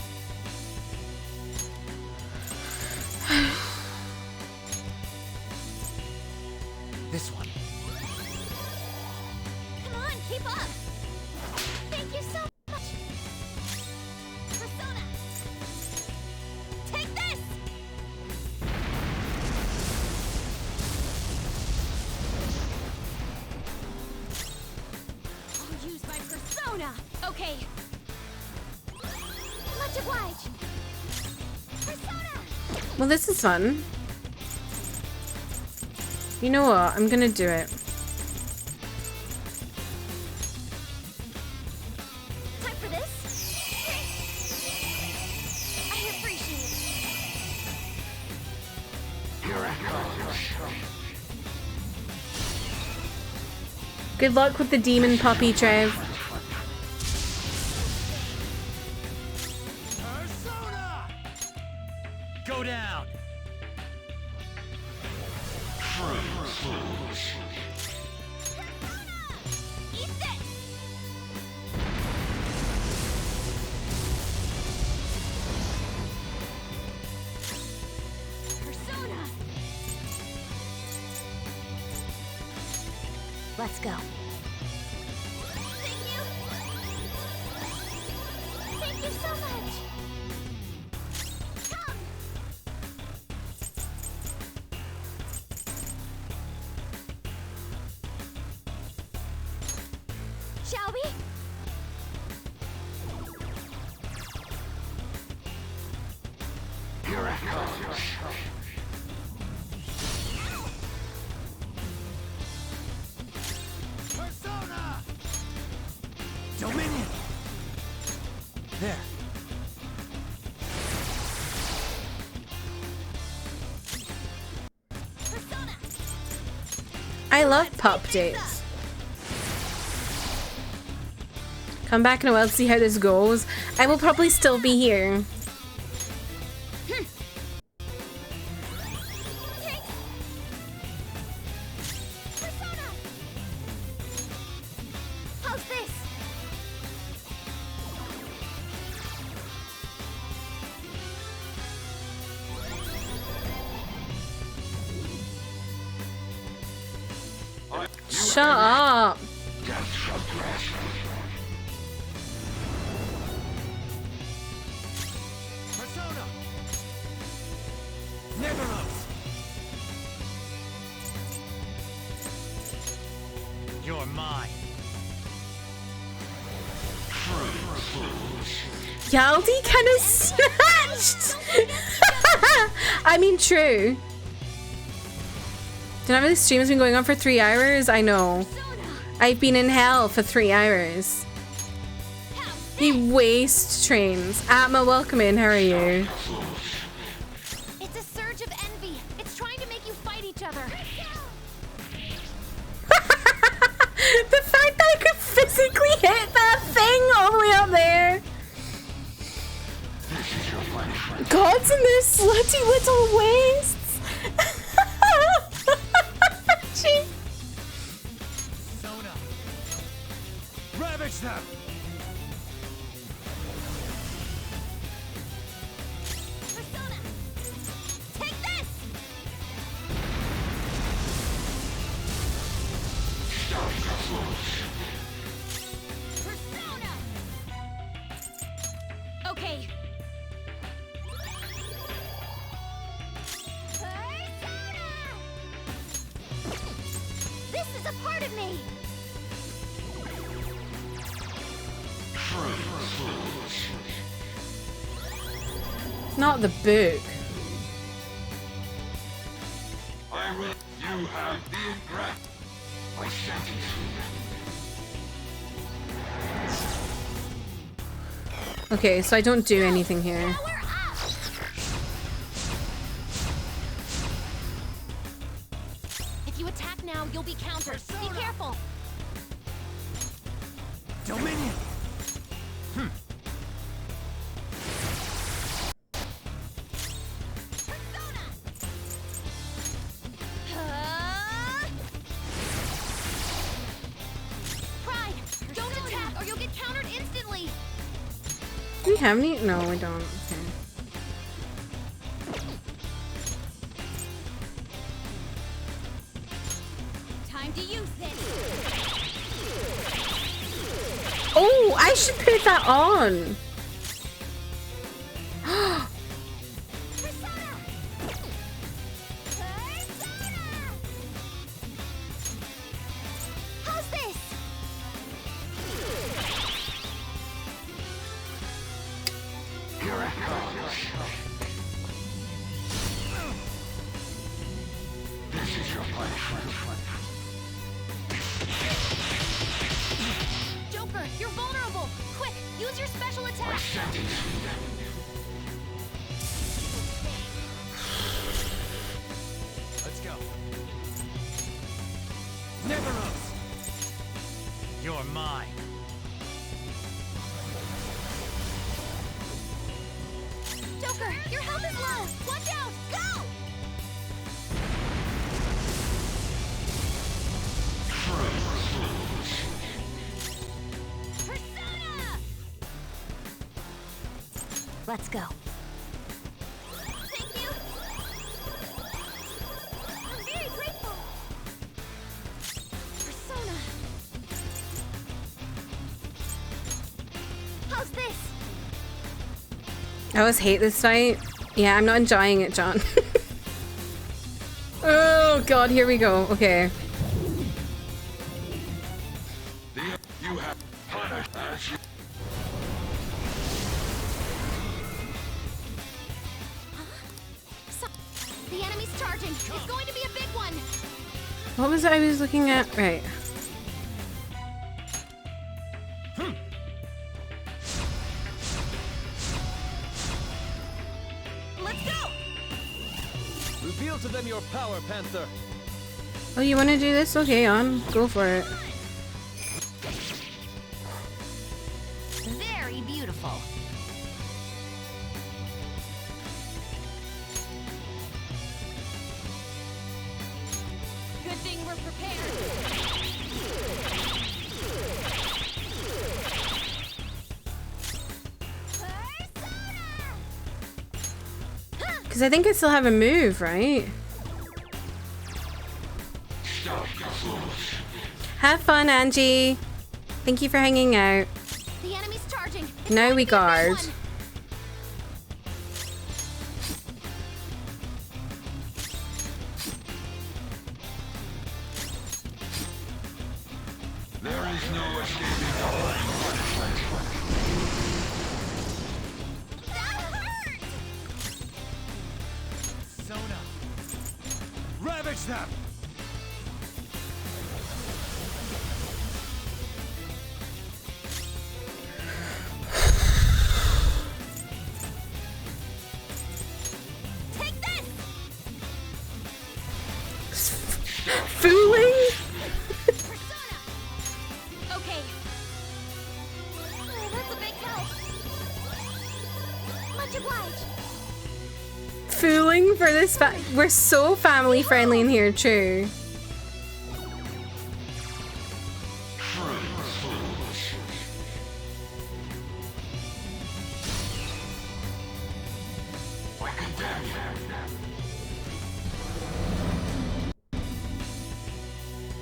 This one. Come on, keep up. Thank you so much. Persona. Take this. I'll use my persona. Okay. Much obliged. Persona. Well, this is fun. You know what? I'm gonna do it. Time for this. I appreciate it. Good luck with the demon puppy, Trev. Persona! Go down. Eat this. Persona. Let's go. Thank you. Thank you so much. Come. Shall we? Persona! Dominion! There. Persona. I love pup dates. Come back in a while to see how this goes. I will probably still be here. Persona. How's this? Shut up. Persona! Negaros! You're mine. Yaldi kind of snatched. I mean, true. Do you know this stream has been going on for 3 hours? I know. I've been in hell for 3 hours. He waste trains. Atma, welcome in. How are you? It's a surge of envy. It's trying to make you fight each other. The fact that I could physically hit that thing all the way up there. Gods in their slutty little waists. Gee. Persona! Ravage them! Persona. Take this. Persona. Okay. Persona. This is a part of me. Not the book. You have been breath. I sentence you. Okay, so I don't do anything here. Power up. If you attack now, you'll be countered. Be careful. Dominion! Do we have any? No, we don't. Okay. Time to use this. Oh, I should put that on. Persona! How's this? Here it comes. This is your punishment. Joker, you're vulnerable. Quick, use your special attack. Let's go. Neveros! You're mine. Joker, your health is low. Watch out. Go! Persona! Let's go. Thank you. I'm very grateful. Persona. How's this? I always hate this fight. Yeah, I'm not enjoying it, John. Oh god, here we go. Okay. You have punished as you. The enemy's charging. It's going to be a big one. What was I was looking at? Right. Let's go. Reveal to them your power, Panther. Oh, you want to do this? Okay, on. Go for it. Very beautiful. Good thing we're prepared. Because I think I still have a move, right? Have fun, Angie. Thank you for hanging out. The enemy's charging. It's Now going we to be a big guard. one. There is no escaping the punishment. That hurt. Sona! Ravage them! Take this. Fooling? Persona. Okay. Oh, that's a big help. Much obliged. Fooling for this we're so family friendly in here too.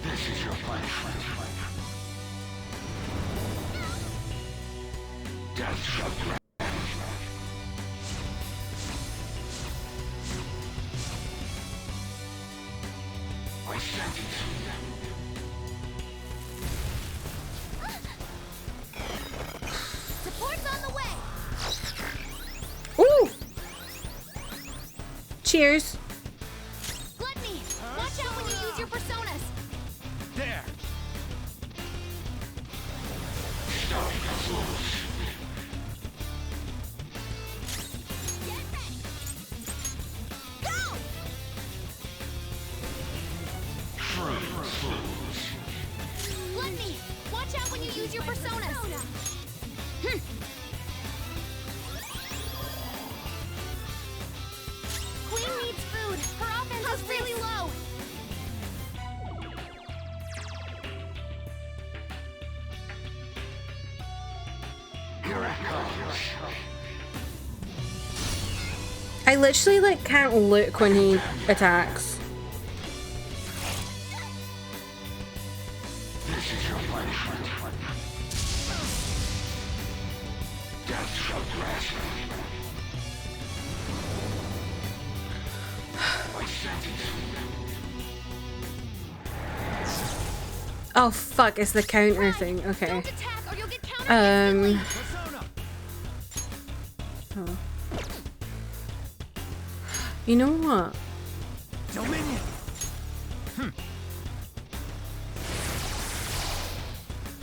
This is your punishment. Death shall grant. I sentence Support's on the way. Ooh! Cheers. Gluttony. Watch out when you use your personas. There! Get ready. Go. Gluttony. Watch out when you use your personas. Queen needs food. Her offense is really low. Here it comes. I literally like can't look when he attacks. This is your punishment. Death shall grasp you. My sentence. Oh fuck, it's the counter thing. Okay. Don't attack or you'll get countered. Oh. You know what? Dominion.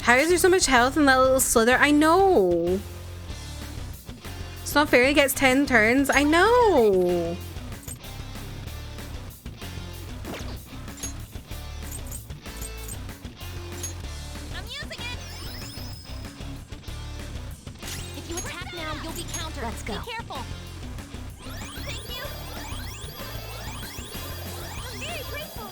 How is there so much health in that little slither? I know. It's not fair. He gets 10 turns. I know. I'm using it. If you attack now, you'll be countered. Let's go. Be careful. Thank you. I'm very grateful.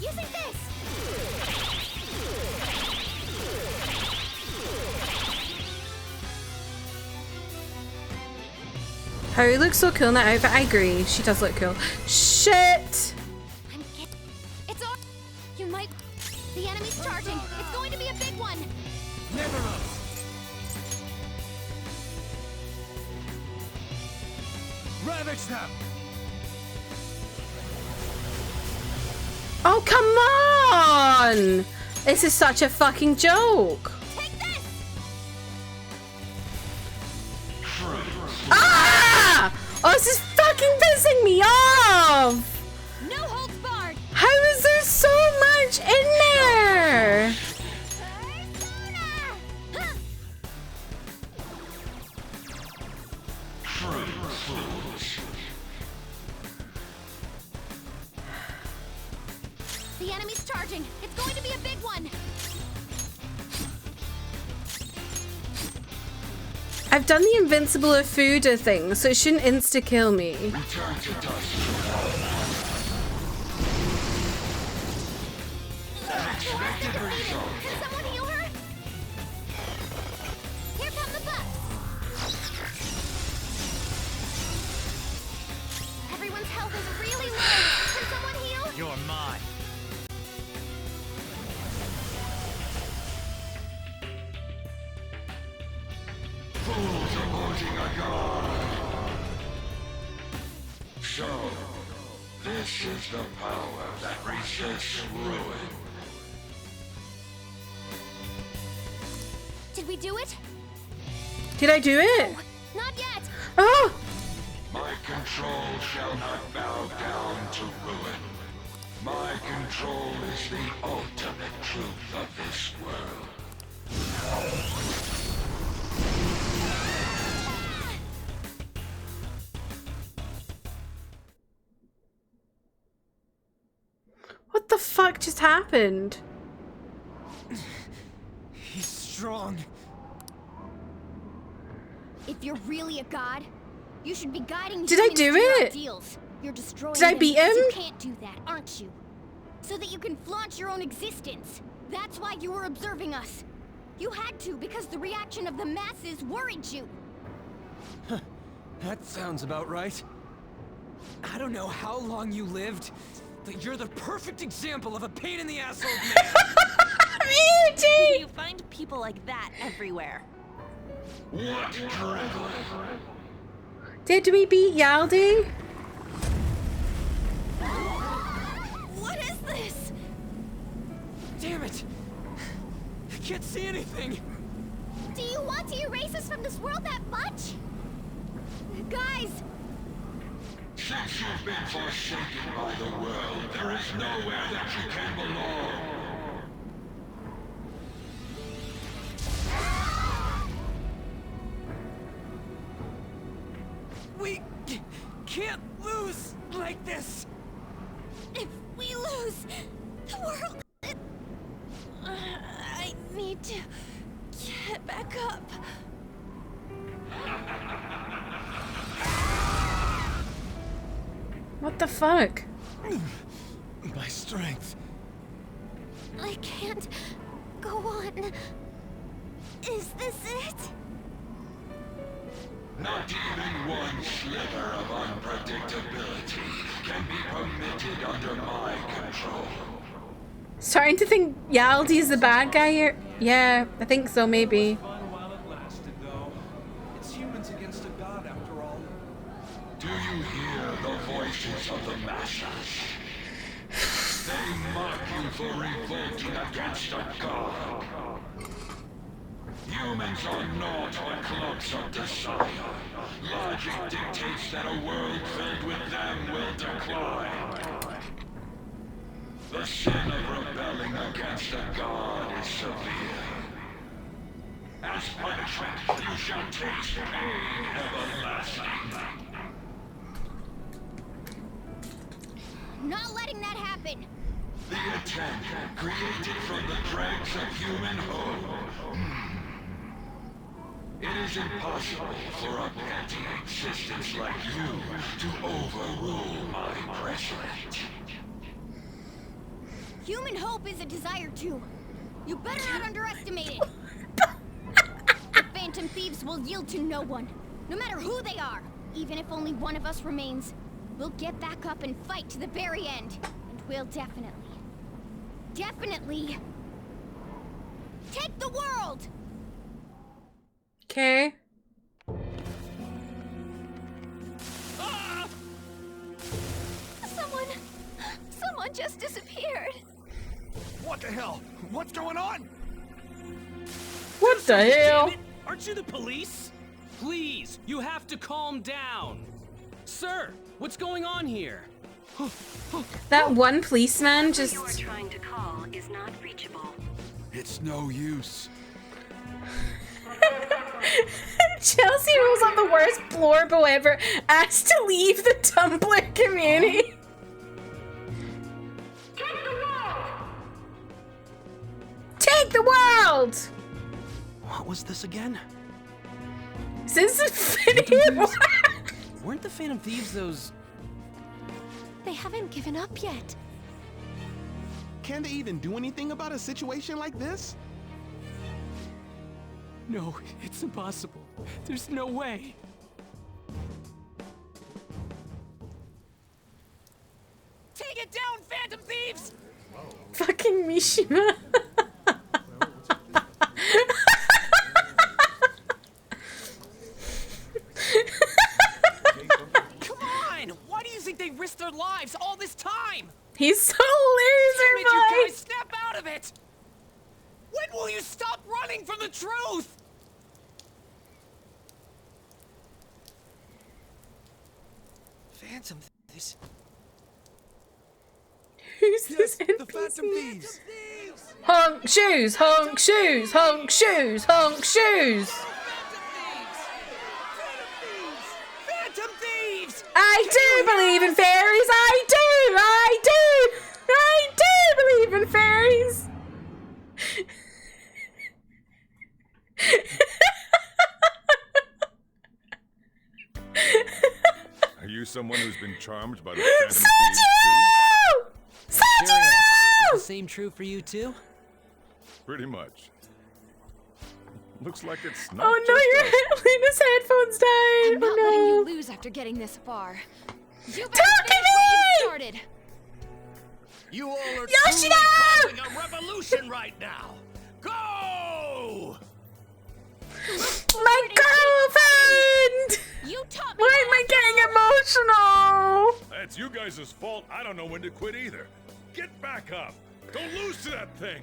Using this. Harry looks so cool in that outfit. I agree. She does look cool. Shit! It's on. You might. The enemy's charging. It's going to be a big one. Never up. Ravage them. Oh, come on! This is such a fucking joke. Take this. Ah! Oh, this is fucking pissing me off! No holds barred. How is there so much in there? The enemy's charging. It's going to be a big one. I've done the invincible or food thing, so it shouldn't insta-kill me. Return to dust. Unexpected result. Can someone heal her? Here come the bugs. Everyone's health is really low. Can someone heal? You're mine. Fools opposing a god. So, this is the power that resists ruin. Did we do it? Did I do it? Not yet. Oh! My control shall not bow down to ruin. My control is the ultimate truth of this world. What the fuck just happened? He's strong. If you're really a god, you should be guiding Did I humans do to your it? ideals. You're destroying Did I them beat because him? You can't do that, aren't you? So that you can flaunt your own existence. That's why you were observing us. You had to because the reaction of the masses worried you. That sounds about right. I don't know how long you lived, but you're the perfect example of a pain in the ass old man. You find people like that everywhere. What drivel? Did we beat Yaldi? What is this? Damn it! I can't see anything. Do you want to erase us from this world that much? Guys! Since you've been forsaken by the world, there is nowhere that you can belong. We can't lose like this. If we lose, the world... I need to get back up. What What the fuck? My strength. I can't go on. Is this it? Not even one sliver of unpredictability can be permitted under my control. Starting to think Yaldi is the bad guy here? Yeah, I think so, maybe. While it lasted, though. It's humans against a god, after all. Do you hear the voices of the masses? They mock you for revolting against a god. Humans are naught but cloaks of desire. Logic dictates that a world filled with them will decline. The sin of rebelling against a god is severe. As punishment, you shall taste pain everlasting. Not letting that happen. The attempt created from the dregs of human hope. It is impossible for a petty existence like you to overrule my precedent. Human hope is a desire too. You better not underestimate it. The Phantom Thieves will yield to no one, no matter who they are. Even if only one of us remains, we'll get back up and fight to the very end. And we'll definitely take the world! Okay. Someone just disappeared. What the hell? What's going on? What the hell? Damn it! Aren't you the police? Please, you have to calm down. Sir, what's going on here? That one policeman just... You are trying to call is not reachable. It's no use. Chelsea rolls out the worst blorbo ever, asked to leave the Tumblr community. Take the world! What was this again? Is this Infinity War? Weren't the Phantom Thieves those... They haven't given up yet. Can they even do anything about a situation like this? No, it's impossible. There's no way. Take it down, Phantom Thieves! Fucking Mishima. Come on! Why do you think they risked their lives all this time? He's so Damn loser, it, you boy. guys, snap out of it! When will you stop running from the truth? Phantom Thieves. Who's this The NPC? Phantom Thieves! Honk shoes, honk shoes, honk shoes, honk shoes. Phantom Thieves! I do believe in fairies. I do believe in fairies. Are you someone who's been charmed by the Phantom Thieves too? Is the same true for you too? Pretty much. Looks like it's not Oh no, just us. Lena's headphones died. I'm not Oh letting no. you lose after getting this far. You better finish what you started. You all are Yoshida! truly causing a revolution right now. Go! My girlfriend! You taught me. Why am I getting emotional? That's you guys' fault. I don't know when to quit either. Get back up. Don't lose to that thing.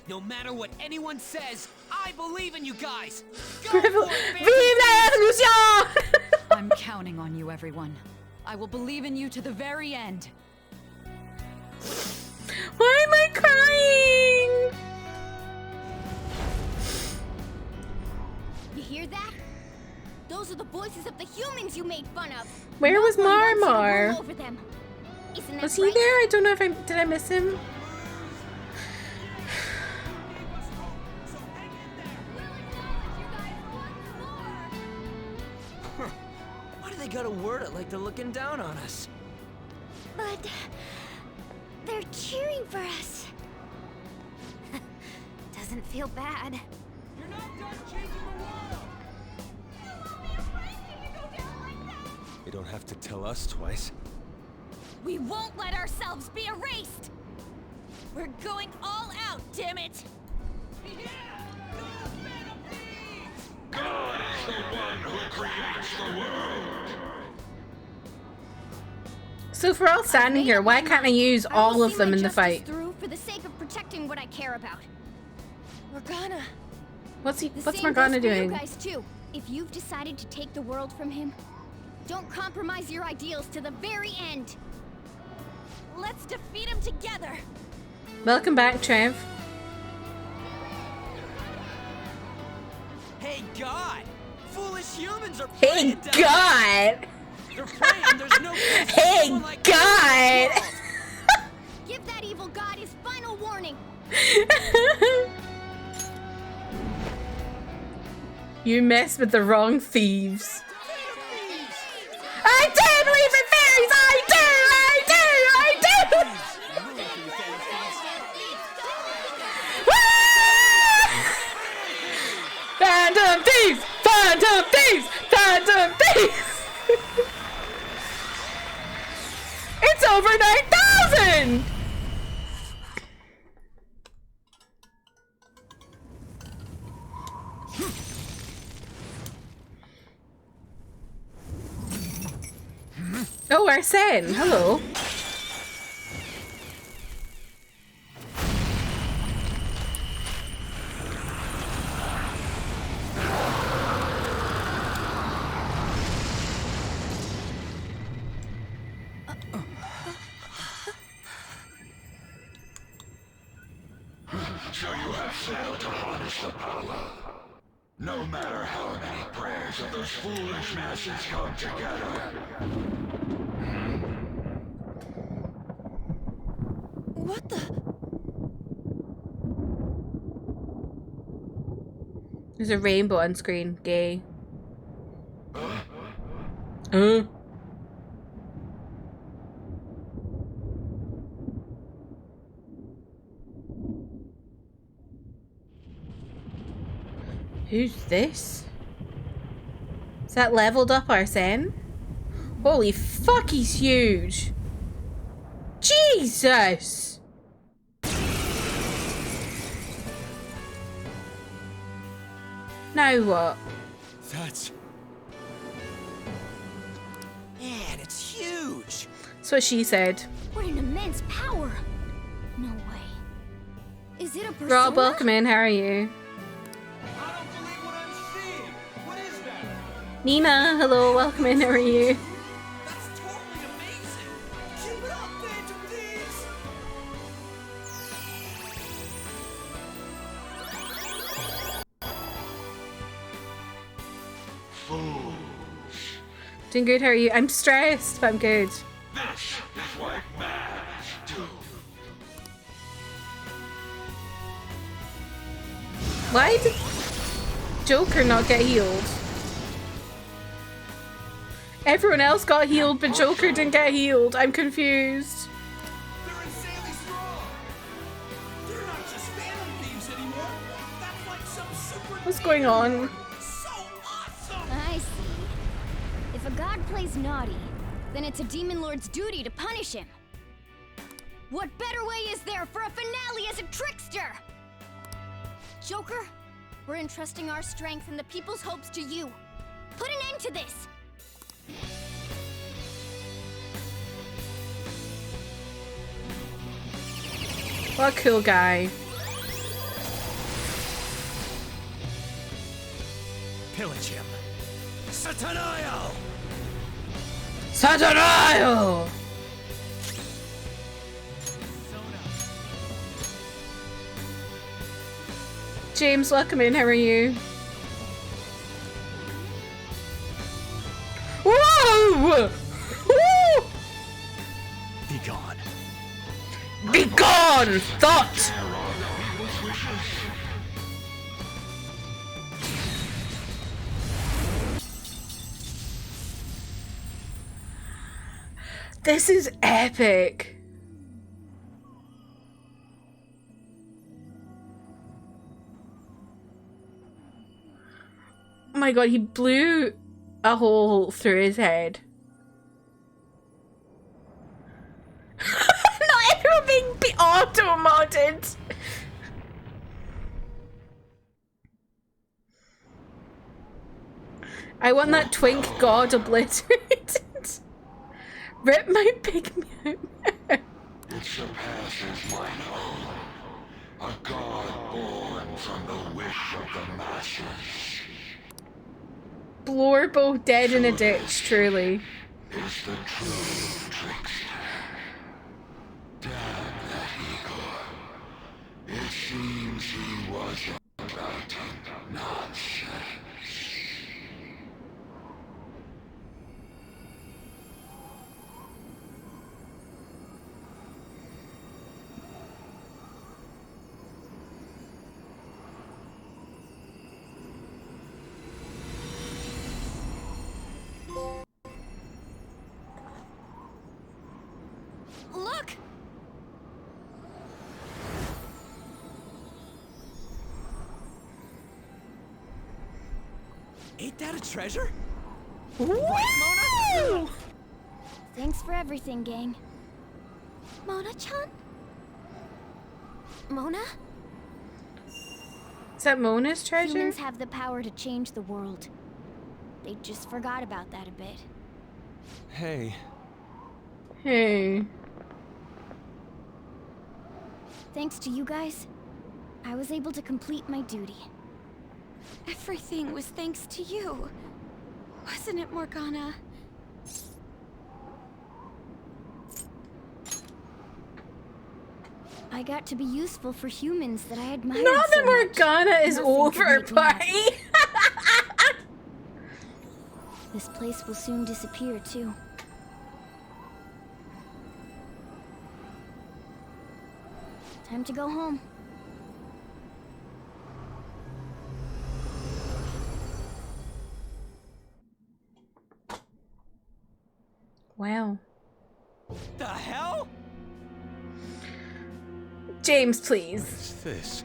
No matter what anyone says, I believe in you guys. Go Vive for it, Phantom la Thieves! revolution! I'm counting on you, everyone. I will believe in you to the very end. Why am I crying? You hear that? Those are the voices of the humans you made fun of. Where was one wants you to Marmar? rule over them. Isn't that Was he right? there? I don't know if did I miss him? What are they gotta word it like they're looking down on us. But they're cheering for us. Doesn't feel bad. You're not done changing the world! You don't have to tell us twice. We won't let ourselves be erased! We're going all out, damn it! God is the one who creates the world. So if we're all standing here, why can't I use all of them in the fight? Through for the sake of protecting what I care about. Morgana. What's What's Morgana doing? You guys too. If you've decided to take the world from him, don't compromise your ideals to the very end. Let's defeat him together! Welcome back, Trev. Hey, God! Foolish humans are Hey, playing down. God! They're praying there's no Hey, like God! Give that evil god his final warning. You mess with the wrong thieves. I do believe in fairies! I do! Phantom thieves! Phantom thieves! Phantom thieves! It's over 9,000! Oh, Arsene, hello. So you have failed to harness the power. No matter how many prayers of those foolish masses come together. What the? There's a rainbow on screen. Gay. Who's this? Is that leveled up Arsene? Holy fuck, he's huge! Jesus! Now what? That's... Man, it's huge! That's what she said. What an immense power! No way. Is it a persona? Rob, welcome in. How are you? Nina, hello, welcome in, how are you? That's totally amazing! Keep it up, Phantom Thieves! Fools. Doing good, how are you? I'm stressed, but I'm good. This is what mans do. Why did Joker not get healed? Everyone else got healed, but Joker didn't get healed. I'm confused. They're insanely strong. They're not just Phantom Thieves anymore. That's like some super. What's going on? So awesome. I see. If a god plays naughty, then it's a demon lord's duty to punish him. What better way is there for a finale as a trickster? Joker, we're entrusting our strength and the people's hopes to you. Put an end to this. What a cool guy. Pillage him. Satanael! Satanael! James, welcome in. How are you? Whoa! Woo! Be gone. Be gone! Thought! This is epic. Oh my god, he blew a hole through his head. Not everyone being auto-modded. I want that twink god obliterated. Rip my big meow. It surpasses my knowledge. A god born from the wish of the masses. Blorbo dead in a ditch, truly. Is the true trickster. Damn that Igor. It seems he was about nonsense. Look! Ain't that a treasure? Right, Mona? Thanks for everything, gang. Mona-chan? Mona? Is that Mona's treasure? Humans have the power to change the world. They just forgot about that a bit. Hey. Hey. Thanks to you guys, I was able to complete my duty. Everything was thanks to you. Wasn't it, Morgana? I got to be useful for humans that I admired Now so that Morgana much. is Nothing over, could make me buddy. happy. This place will soon disappear, too. Time to go home. Wow. The hell? James, please. What's this?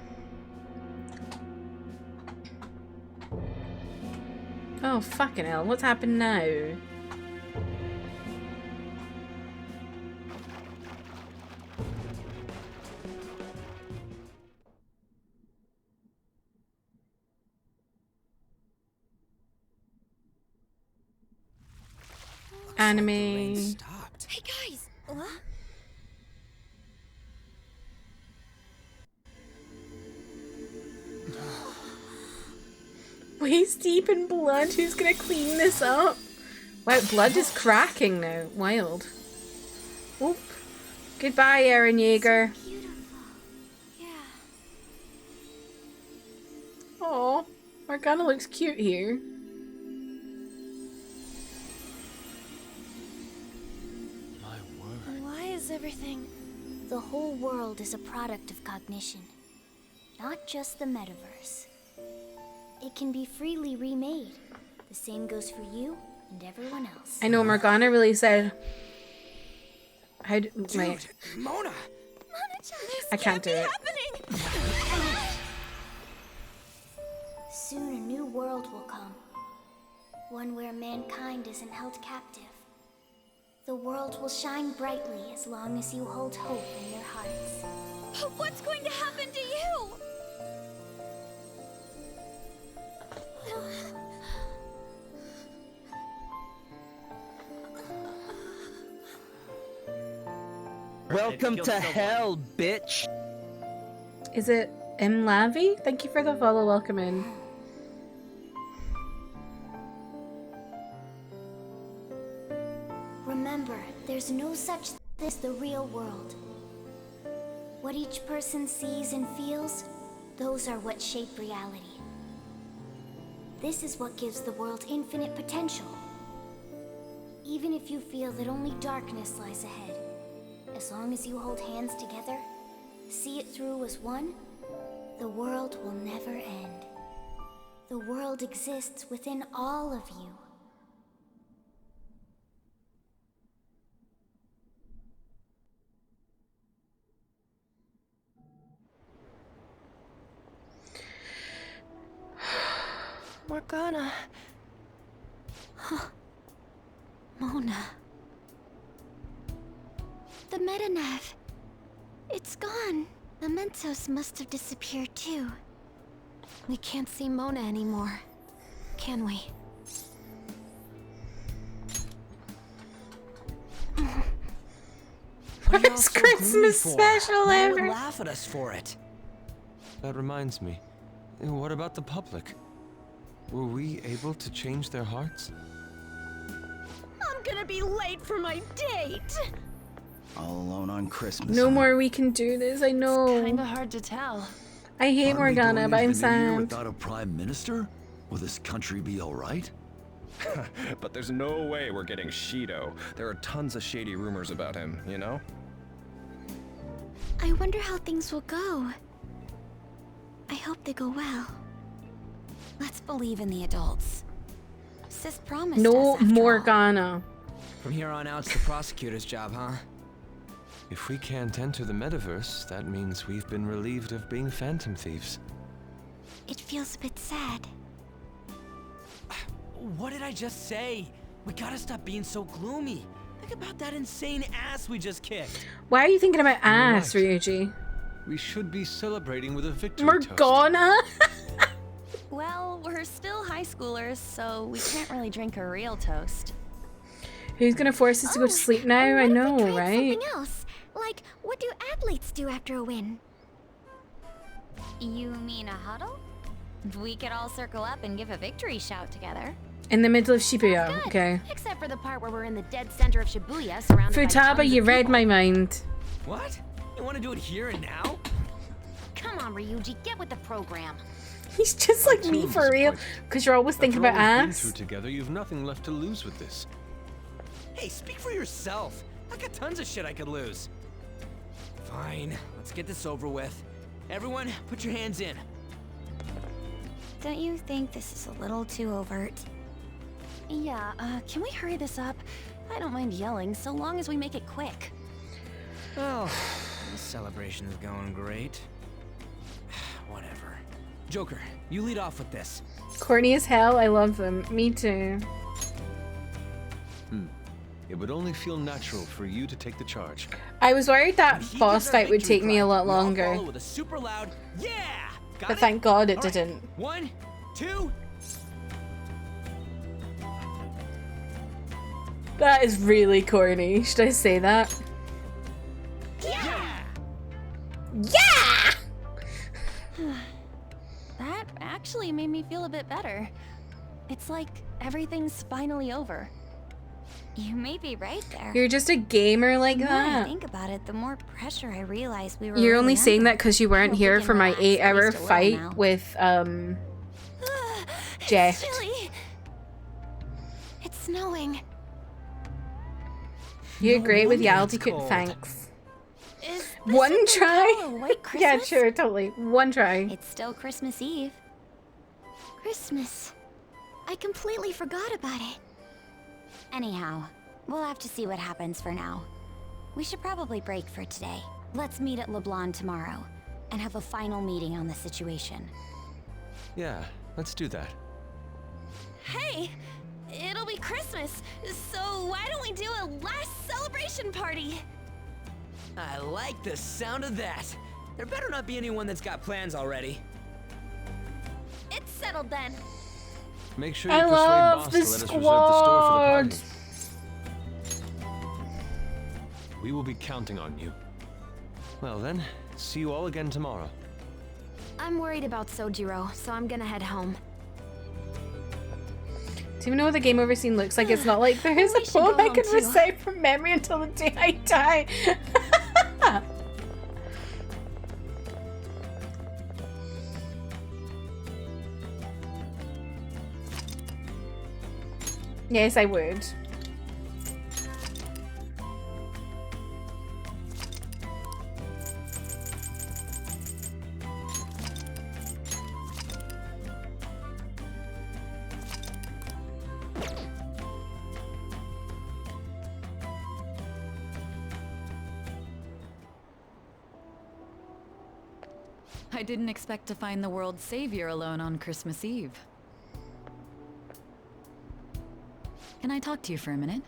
Oh, fucking hell. What's happened now? Anime. Stopped. Hey guys! What? Waist deep in blood. Who's gonna clean this up? Wow, blood is cracking now. Wild. Oop. Goodbye, Eren Yeager. Yeah. Aw, Morgana looks cute here. My word. Why is everything... The whole world is a product of cognition, not just the metaverse. It can be freely remade. The same goes for you and everyone else. I know Morgana really said. Wait. Mona! I can't do it. Soon a new world will come. One where mankind isn't held captive. The world will shine brightly as long as you hold hope in your hearts. But what's going to happen to you? Welcome to hell, bitch. Is it M. Lavi? Thank you for the follow. Welcome in. Remember, there's no such thing as the real world. What each person sees and feels, those are what shape reality. This is what gives the world infinite potential. Even if you feel that only darkness lies ahead, as long as you hold hands together, see it through as one, the world will never end. The world exists within all of you. Morgana. Mona. The Metanav. It's gone. The Mentos must have disappeared too. We can't see Mona anymore, can we? Worst Christmas special You ever. would laugh at us for it. That reminds me. What about the public? Were we able to change their hearts? I'm gonna be late for my date! All alone on Christmas. No more we can do this, I know. Kinda hard to tell. I hate Morgana, but I'm sad. Without a prime minister? Will this country be alright? But there's no way we're getting Shido. There are tons of shady rumors about him, you know? I wonder how things will go. I hope they go well. Let's believe in the adults. Sis promised No us after Morgana. From here on out, it's the prosecutor's job, huh? If we can't enter the metaverse, that means we've been relieved of being phantom thieves. It feels a bit sad. What did I just say? We gotta stop being so gloomy. Think about that insane ass we just kicked. Why are you thinking about ass, Ryuji? We should be celebrating with a victory toast. Morgana? Well, we're still high schoolers, so we can't really drink a real toast. Who's gonna force us to go to sleep now? I know, right? Something else. Like, what do athletes do after a win? You mean a huddle? We could all circle up and give a victory shout together. In the middle of Shibuya, okay. Except for the part where we're in the dead center of Shibuya, surrounded by Futaba, tons you of read people. my mind. What? You want to do it here and now? Come on, Ryuji, get with the program. He's just like me for real. Because you're always thinking about After all we've been ass. through together, you've nothing left to lose with this. Hey, speak for yourself. I got tons of shit I could lose. Fine, let's get this over with. Everyone, put your hands in. Don't you think this is a little too overt? Yeah, can we hurry this up? I don't mind yelling, so long as we make it quick. Oh, this celebration is going great. Whatever. Joker, you lead off with this. Corny as hell, I love them. Me too. It would only feel natural for you to take the charge. I was worried that boss fight would take me a lot We all longer. follow with a super loud, yeah! Got But it? thank God it All right. didn't. 1, 2. That is really corny. Should I say that? Yeah! Yeah! That actually made me feel a bit better. It's like everything's finally over. You may be right there. You're just a gamer like The more I that. think about it, the more pressure I realize we were. You're only really saying under. that because you weren't Hope we here can for my relax 8-hour at least a little fight now. with Jeff. Chilly. It's snowing. You're No great with wonder Yaldi it's Cook, cold. thanks. Is One this a try? Nutella White Yeah, Christmas? sure, totally. One try. It's still Christmas Eve. Christmas. I completely forgot about it. Anyhow, we'll have to see what happens for now. We should probably break for today. Let's meet at LeBlanc tomorrow and have a final meeting on the situation. Yeah, let's do that. Hey, it'll be Christmas, so why don't we do a last celebration party? I like the sound of that. There better not be anyone that's got plans already. It's settled then. Make sure you I persuade love boss the to let us reserve the store for the squad. party. We will be counting on you. Well then, see you all again tomorrow. I'm worried about Sojiro, so I'm gonna head home. Do you even know what the game over scene looks like? It's not like there is We a should go poem I home can too. recite from memory until the day I die. Yes, I would. I didn't expect to find the world's savior alone on Christmas Eve. Can I talk to you for a minute?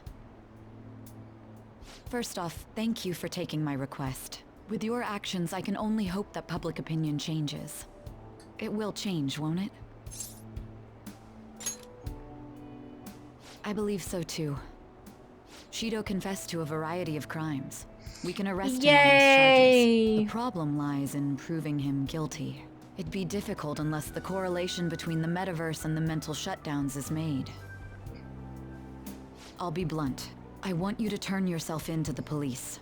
First off, thank you for taking my request. With your actions, I can only hope that public opinion changes. It will change, won't it? I believe so too. Shido confessed to a variety of crimes. We can arrest him on those charges. The problem lies in proving him guilty. It'd be difficult unless the correlation between the metaverse and the mental shutdowns is made. I'll be blunt. I want you to turn yourself in to the police.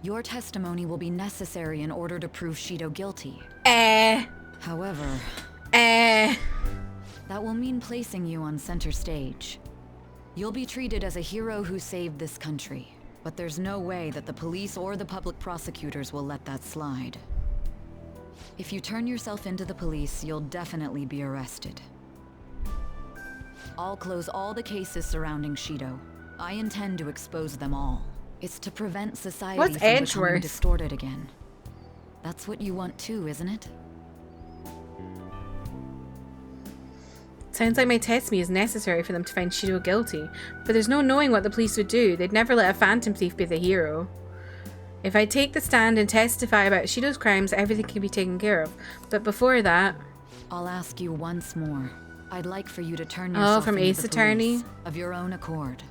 Your testimony will be necessary in order to prove Shido guilty. However, that will mean placing you on center stage. You'll be treated as a hero who saved this country, but there's no way that the police or the public prosecutors will let that slide. If you turn yourself into the police, you'll definitely be arrested. I'll close all the cases surrounding Shido. I intend to expose them all. It's to prevent society from becoming distorted again. That's what you want too, isn't it? Sounds like my testimony is necessary for them to find Shido guilty, but there's no knowing what the police would do. They'd never let a phantom thief be the hero. If I take the stand and testify about Shido's crimes, everything can be taken care of. But before that... I'll ask you once more. I'd like for you to turn yourself from into Ace the Attorney? police of your own accord.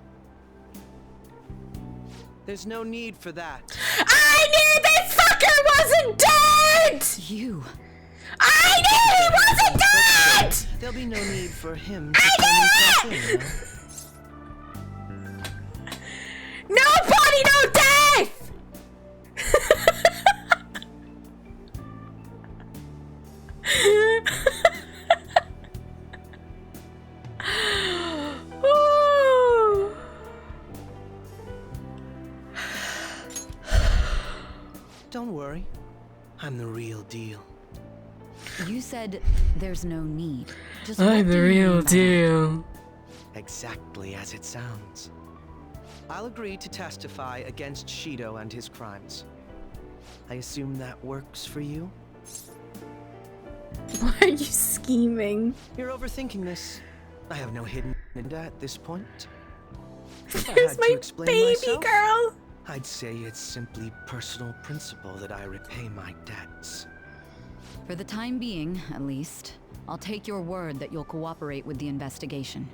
There's no need for that. I knew this fucker wasn't dead! You... I knew he wasn't dead! There'll be no need for him to turn himself in, No body, no death! Don't worry. I'm the real deal. You said there's no need. Just I'm the real deal. Exactly as it sounds. I'll agree to testify against Shido and his crimes. I assume that works for you? Why are you scheming? You're overthinking this. I have no hidden agenda at this point. There's my baby girl. I'd say it's simply personal principle that I repay my debts. For the time being, at least, I'll take your word that you'll cooperate with the investigation.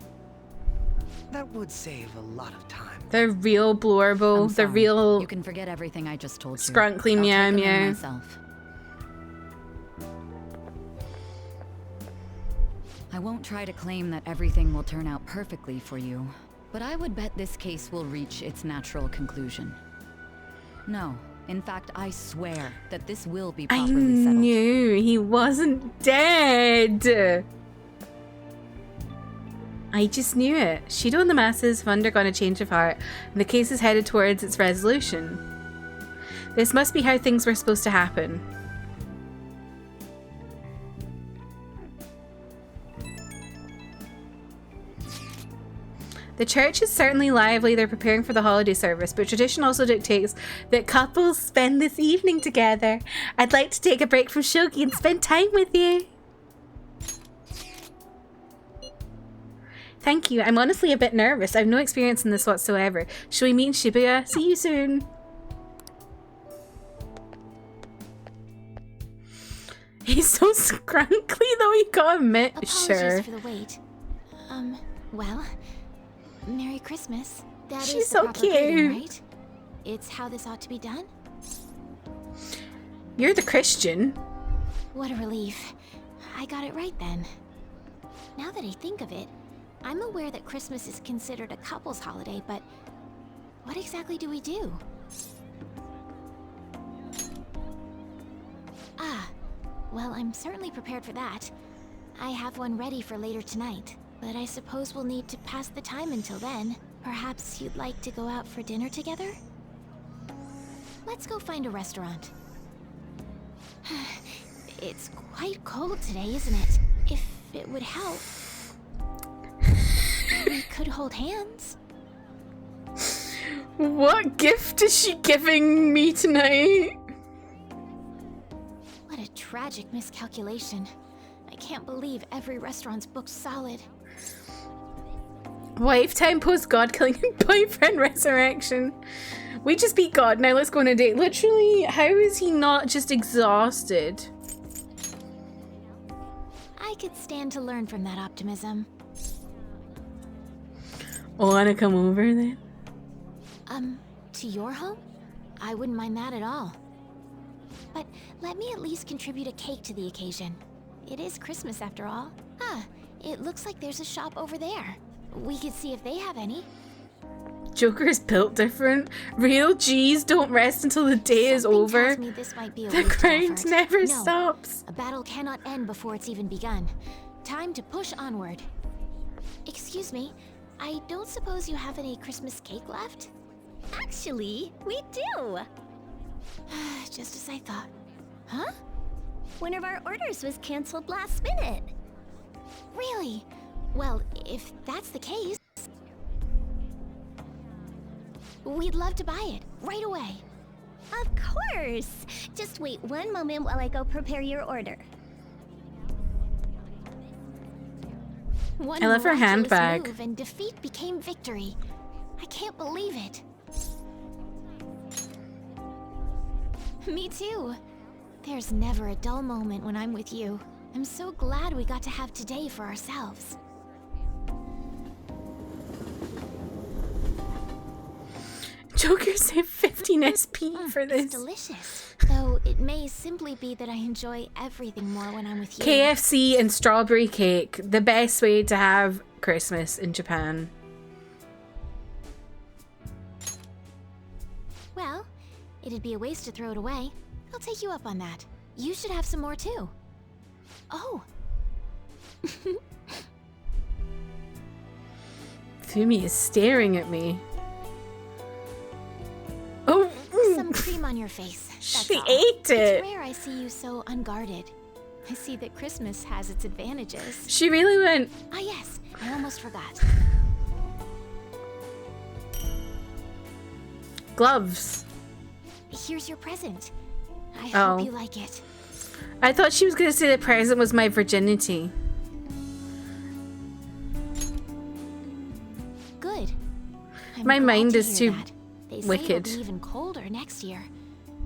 That would save a lot of time. The real Blorbo, the real... You can forget everything I just told you. Scrunkly meow meow. Myself. I won't try to claim that everything will turn out perfectly for you, but I would bet this case will reach its natural conclusion. No. In fact, I swear that this will be properly settled. I knew he wasn't dead. I just knew it. Shido and the masses have undergone a change of heart, and the case is headed towards its resolution. This must be how things were supposed to happen. The church is certainly lively. They're preparing for the holiday service, but tradition also dictates that couples spend this evening together. I'd like to take a break from Shogi and spend time with you. Thank you. I'm honestly a bit nervous. I have no experience in this whatsoever. Shall we meet in Shibuya? See you soon. He's so scrunkly though, you gotta admit. Apologies for the wait. Well, Merry Christmas. That She's is the so proper greeting, cute. right? It's how this ought to be done. You're the Christian. What a relief. I got it right then. Now that I think of it, I'm aware that Christmas is considered a couple's holiday, but what exactly do we do? Ah, well, I'm certainly prepared for that. I have one ready for later tonight, but I suppose we'll need to pass the time until then. Perhaps you'd like to go out for dinner together? Let's go find a restaurant. It's quite cold today, isn't it? If it would help, we could hold hands. What gift is she giving me tonight? What a tragic miscalculation. I can't believe every restaurant's booked solid. Wife time post God killing boyfriend resurrection. We just beat God, now let's go on a date. Literally, how is he not just exhausted? I could stand to learn from that optimism. Wanna come over then? To your home? I wouldn't mind that at all. But let me at least contribute a cake to the occasion. It is Christmas after all. Ah, it looks like there's a shop over there. We could see if they have any. Joker's built different. Real G's don't rest until the day is over. Tells me this might be a The wasted grind effort. never No, stops. A battle cannot end before it's even begun. Time to push onward. Excuse me, I don't suppose you have any Christmas cake left? Actually, we do. Just as I thought. Huh? One of our orders was canceled last minute. Really? Well, if that's the case, we'd love to buy it right away. Of course. Just wait one moment while I go prepare your order. One I love her miraculous handbag. move and defeat became victory. I can't believe it. Me too. There's never a dull moment when I'm with you. I'm so glad we got to have today for ourselves. Joker saved 15 SP for this. It's delicious. Though it may simply be that I enjoy everything more when I'm with you. KFC and strawberry cake. The best way to have Christmas in Japan. Well, it'd be a waste to throw it away. I'll take you up on that. You should have some more too. Oh. Fumi is staring at me. Oh, some cream on your face. That's she all. ate it. It's rare I see you so unguarded. I see that Christmas has its advantages. She really went. Ah yes, I almost forgot. Gloves. Here's your present. I Oh. hope you like it. I thought she was going to say the present was my virginity. Good. I'm My glad mind to is hear too that. They say wicked. it'll be even colder next year.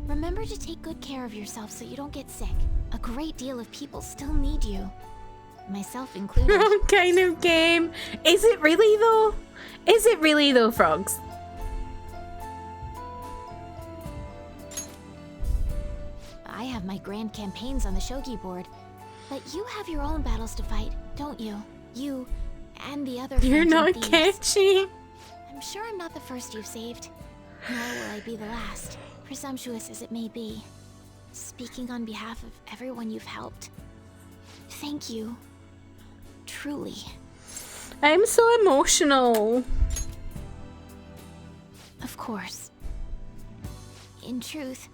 Remember to take good care of yourself so you don't get sick. A great deal of people still need you. Myself included. Wrong kind of game. Is it really though? Is it really though, frogs? I have my grand campaigns on the shogi board, but you have your own battles to fight, don't you? You and the other You're phantom not thieves. catchy. I'm sure I'm not the first you've saved, nor will I be the last, presumptuous as it may be. Speaking on behalf of everyone you've helped, thank you. Truly. I'm so emotional. Of course. In truth,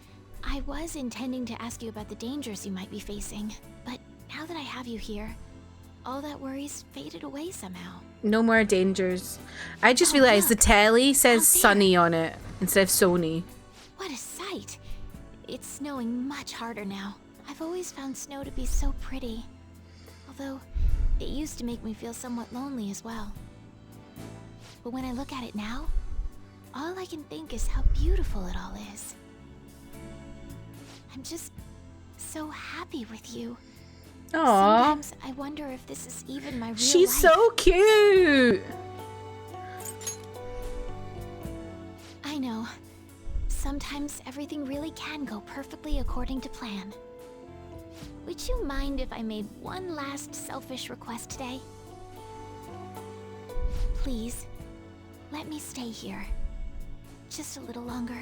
I was intending to ask you about the dangers you might be facing, but now that I have you here, all that worries faded away somehow. No more dangers. I just realized the telly says Sunny on it instead of Sony. What a sight! It's snowing much harder now. I've always found snow to be so pretty. Although, it used to make me feel somewhat lonely as well. But when I look at it now, all I can think is how beautiful it all is. I'm just so happy with you. Aww. Sometimes I wonder if this is even my real She's life. so cute. I know. Sometimes everything really can go perfectly according to plan. Would you mind if I made one last selfish request today? Please, let me stay here. Just a little longer.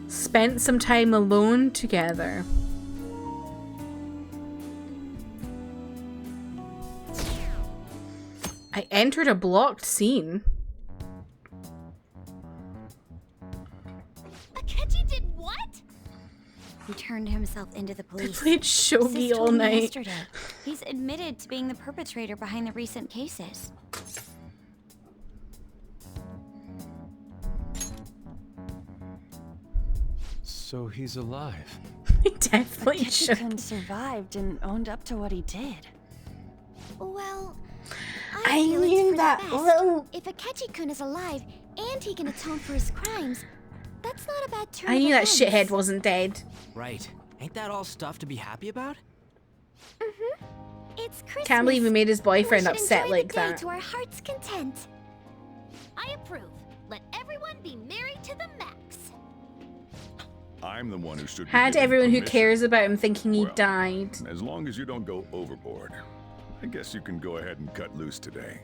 Spent some time alone together. I entered a blocked scene. Akechi did what? He turned himself into the police. Played shogi Sis all told me night. yesterday. He's admitted to being the perpetrator behind the recent cases. So he's alive. He definitely should. Ketchikun survived and owned up to what he did. Well, I feel it's knew for the that best. little- If Akechi-kun is alive and he can atone for his crimes, that's not a bad turn. I knew that of shithead events. wasn't dead. Right. Ain't that all stuff to be happy about? It's Christmas. Can't believe he made his boyfriend We should upset enjoy like the day that. to our heart's content. I approve. Let everyone be merry to the max. I'm the one who should be Had giving everyone who permission. cares about him thinking he died. As long as you don't go overboard, I guess you can go ahead and cut loose today.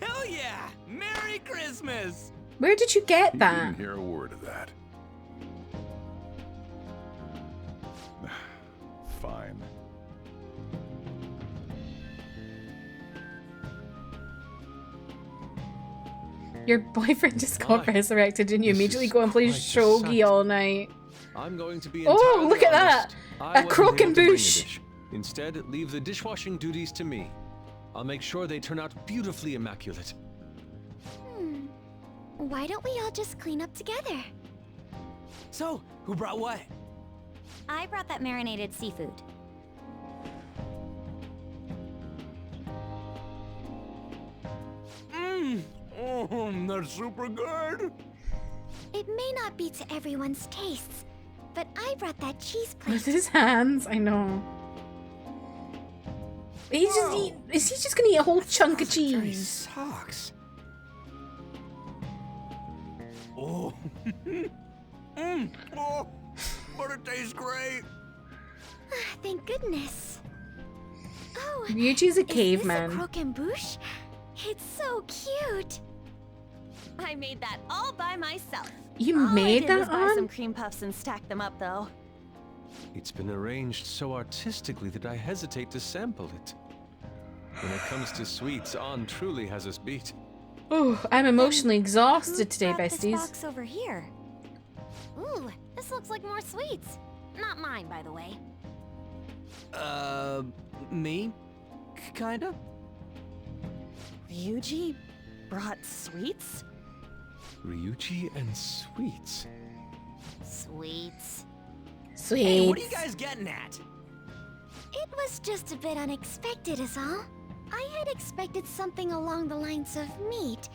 Hell yeah! Merry Christmas! Where did you get You that? didn't hear a word of that. Fine. Your boyfriend just got Why? resurrected and you This immediately is go and play quite a shogi sight. all night. I'm going to be Oh, entirely look at that! honest. I A wasn't croquembouche. able to bring a dish. Instead, leave the dishwashing duties to me. I'll make sure they turn out beautifully immaculate. Why don't we all just clean up together? So, who brought what? I brought that marinated seafood. Oh, that's super good. It may not be to everyone's tastes, but I brought that cheese plate. With his hands, I know. He's just eat, is he just gonna eat a whole chunk of cheese? Sucks. Oh. Oh, but it tastes great. Thank goodness. Oh, Ryuji's a is caveman. this a croquembouche? It's so cute. I made that all by myself. You All I made did that was buy on? some cream puffs and stack them up, though. It's been arranged so artistically that I hesitate to sample it. When it comes to sweets, On truly has us beat. Oh, I'm emotionally exhausted today, Brought this besties. box over here. Ooh, this looks like more sweets. Not mine, by the way. Me? Kinda? Ryuji brought sweets? Ryuji and sweets. Sweets. Sweet. Hey, what are you guys getting at? It was just a bit unexpected is all. I had expected something along the lines of meat.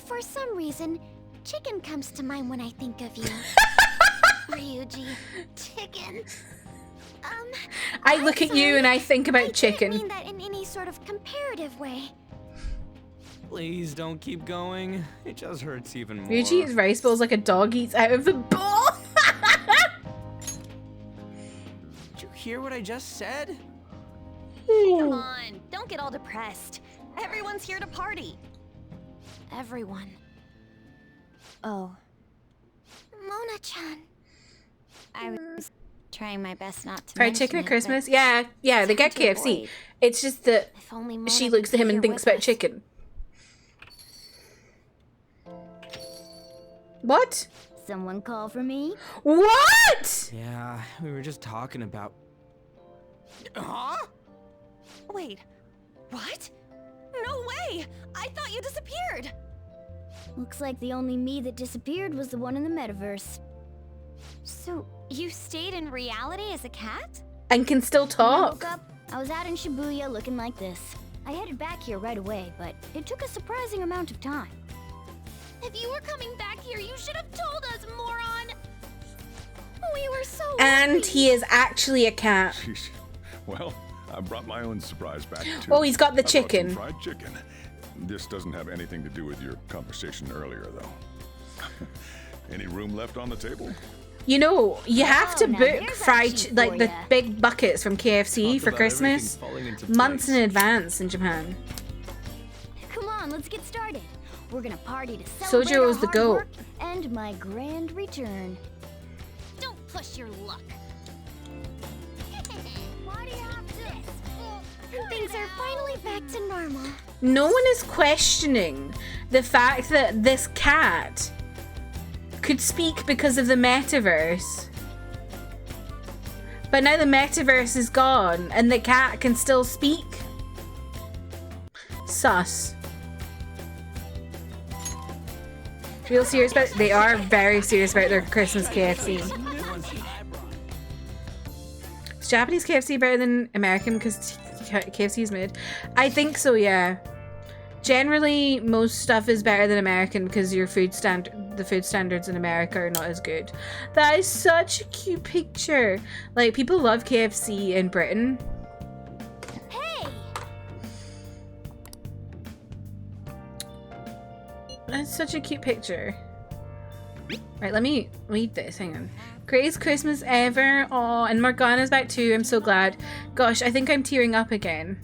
For some reason, chicken comes to mind when I think of you. Ryuji. Chicken. I look at you and I think about I didn't chicken. mean that in any sort of comparative way. Please don't keep going. It just hurts even more. Ryuji eats rice balls like a dog eats out of the bowl. Did you hear what I just said? Come on, don't get all depressed. Everyone's here to party. Everyone. Oh, Mona-chan. I was trying my best not to Fried mention chicken at it, Christmas? but Yeah, they get hard to KFC. avoid. It's just that If only Mona she could looks at be him and here thinks with about us. chicken. What? Someone call for me? What? Yeah, we were just talking about. Huh? Wait, what? No way! I thought you disappeared! Looks like the only me that disappeared was the one in the metaverse. So, you stayed in reality as a cat? And can still When I talk. woke up, I was out in Shibuya looking like this. I headed back here right away, but it took a surprising amount of time. If you were coming back here, you should have told us, moron! We were so And worried. he is actually a cat. Sheesh. Well, I brought my own surprise back too. Oh, he's got the I brought some chicken. fried chicken. This doesn't have anything to do with your conversation earlier, though. Any room left on the table? You know, you have to now book there's a fried, treat like for the ya. big buckets from KFC Talk for about Christmas everything falling into months in place. advance in Japan. Come on, let's get started. We're gonna party to celebrate Sojo our is the hard goat. work and my grand return. Don't push your luck. Party after Things are finally back to normal. No one is questioning the fact that this cat could speak because of the metaverse. But now the metaverse is gone and the cat can still speak. Sus. Real serious about they are very serious about their Christmas KFC. Japanese KFC better than American because KFC is mid? I think so, yeah. Generally, most stuff is better than American because the food standards in America are not as good. That is such a cute picture. Like, people love KFC in Britain. Hey! That's such a cute picture. Right, let me read this. Hang on. Greatest Christmas ever. Oh, and Morgana's back too. I'm so glad. Gosh, I think I'm tearing up again.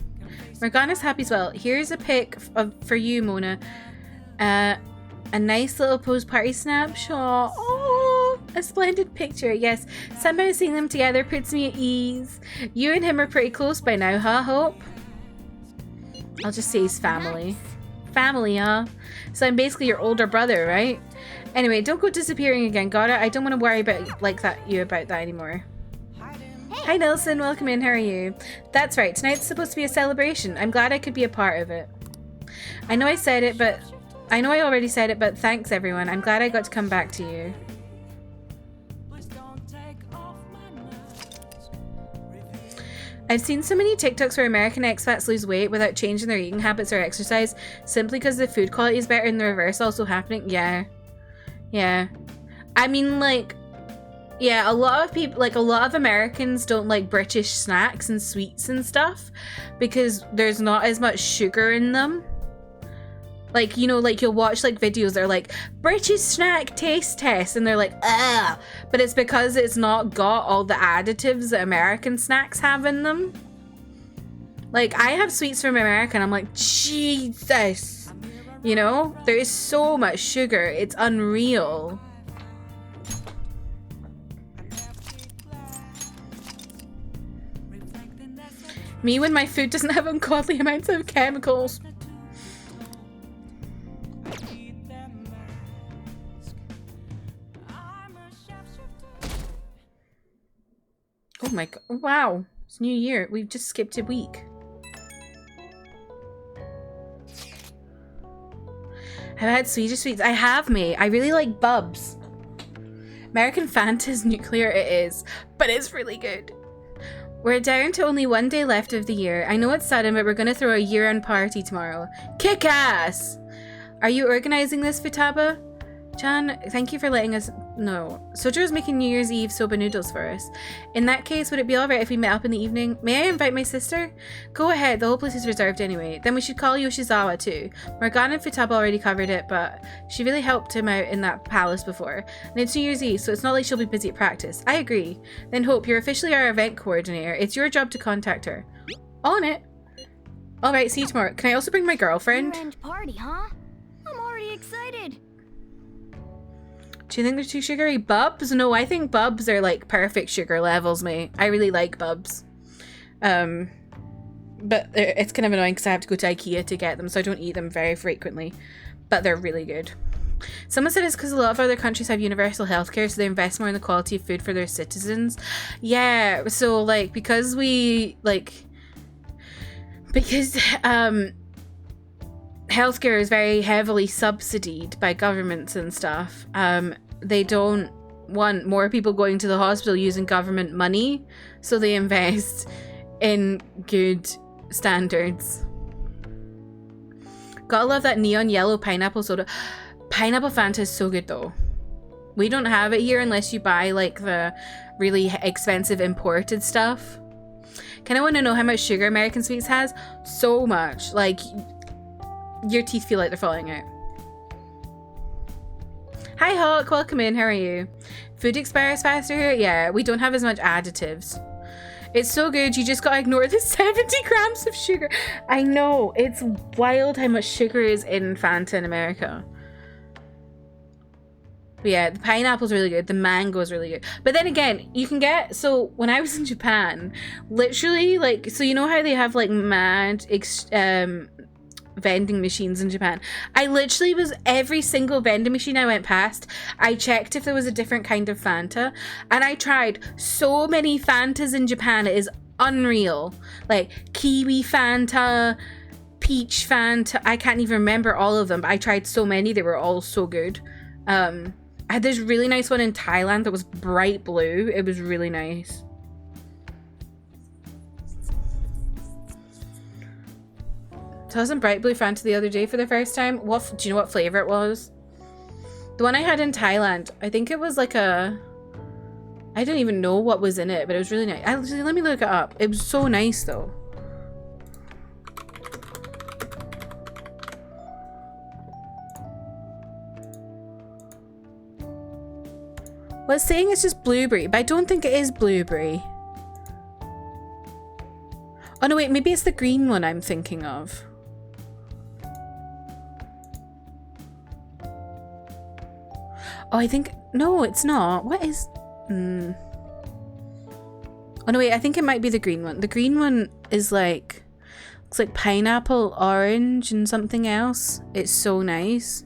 Morgana's happy as well. Here's a pic for you, Mona. A nice little post-party snapshot. Oh, a splendid picture. Yes, somehow seeing them together puts me at ease. You and him are pretty close by now, huh, Hope? I'll just say he's family. Nice. Family, huh? So I'm basically your older brother, right? Anyway, don't go disappearing again, got it? I don't want to worry about you about that anymore. Hi Nelson, welcome in, how are you? That's right, tonight's supposed to be a celebration. I'm glad I could be a part of it. I know I already said it, but thanks everyone. I'm glad I got to come back to you. I've seen so many TikToks where American expats lose weight without changing their eating habits or exercise simply because the food quality is better and the reverse also happening. Yeah. I mean, like, yeah, a lot of people, like a lot of Americans don't like British snacks and sweets and stuff because there's not as much sugar in them. Like, you know, like you'll watch like videos, they're like, British snack taste test, and they're like, ugh. But it's because it's not got all the additives that American snacks have in them. Like, I have sweets from America and I'm like, Jesus. You know, there is so much sugar. It's unreal. Me when my food doesn't have ungodly amounts of chemicals. Oh my god. Wow. It's New Year. We've just skipped a week. Have I had Swedish sweets? I have, mate. I really like Bubs. American Fanta is nuclear, it is. But it's really good. We're down to only one day left of the year. I know it's sudden, but we're going to throw a year-end party tomorrow. Kick ass! Are you organizing this, Futaba? Chan, thank you for letting us know. Sojour's making New Year's Eve soba noodles for us. In that case, would it be alright if we met up in the evening? May I invite my sister? Go ahead, the whole place is reserved anyway. Then we should call Yoshizawa too. Morgana and Futaba already covered it, but she really helped him out in that palace before. And it's New Year's Eve, so it's not like she'll be busy at practice. I agree. Then Hope, you're officially our event coordinator. It's your job to contact her. On it. Alright, see you tomorrow. Can I also bring my girlfriend? Year-end party, huh? I'm already excited. Do you think they're too sugary? Bubs? No, I think Bubs are like perfect sugar levels, mate. I really like Bubs. But it's kind of annoying because I have to go to IKEA to get them, so I don't eat them very frequently. But they're really good. Someone said it's because a lot of other countries have universal healthcare, so they invest more in the quality of food for their citizens. Yeah, so like because healthcare is very heavily subsidized by governments and stuff. They don't want more people going to the hospital using government money, so they invest in good standards. Gotta love that neon yellow pineapple soda. Pineapple Fanta is so good though. We don't have it here unless you buy like the really expensive imported stuff. Kind of want to know how much sugar American Sweets has? So much. Like, your teeth feel like they're falling out. Hi Hawk, welcome in, how are you? Food expires faster here? Yeah, we don't have as much additives. It's so good, you just gotta ignore the 70 grams of sugar. I know, it's wild how much sugar is in Fanta in America. But yeah, the pineapple's really good, the mango is really good. But then again, you can get, so when I was in Japan, literally like, so you know how they have like mad vending machines in Japan? I literally was, every single vending machine I went past, I checked if there was a different kind of Fanta, and I tried so many Fantas in Japan, it is unreal. Like kiwi Fanta, peach Fanta, I can't even remember all of them, but I tried so many, they were all so good. I had this really nice one in Thailand that was bright blue, it was really nice. saw some bright blue Fanta the other day for the first time. Do you know what flavor it was? The one I had in Thailand. I think it was like a... I don't even know what was in it, but it was really nice. Let me look it up. It was so nice though. Well, it's saying it's just blueberry, but I don't think it is blueberry. Oh no, wait, maybe it's the green one I'm thinking of. Oh, I think... No, it's not. What is... Oh no, wait, I think it might be the green one. The green one is like... Looks like pineapple, orange, and something else. It's so nice.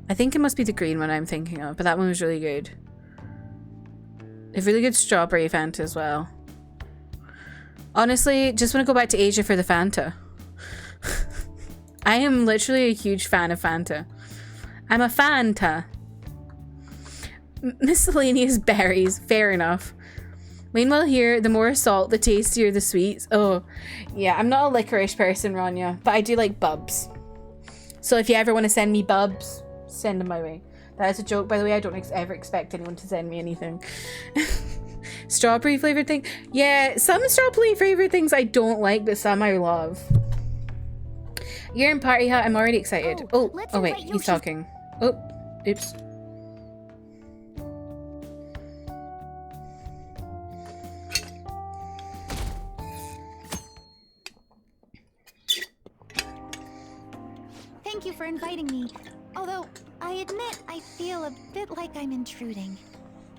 I think it must be the green one I'm thinking of, but that one was really good. A really good strawberry Fanta as well. Honestly, just want to go back to Asia for the Fanta. I am literally a huge fan of Fanta. I'm a Fanta. Miscellaneous berries, fair enough. Meanwhile here, the more salt, the tastier the sweets. Oh, yeah, I'm not a licorice person, Rania, but I do like bubs. So if you ever want to send me bubs, send them my way. That is a joke, by the way. I don't ever expect anyone to send me anything. Strawberry flavored thing. Yeah, some strawberry flavored things I don't like, but some I love. You're in party hat. I'm already excited. Oh wait, he's talking. Oh, oops. Thank you for inviting me. Although, I admit I feel a bit like I'm intruding.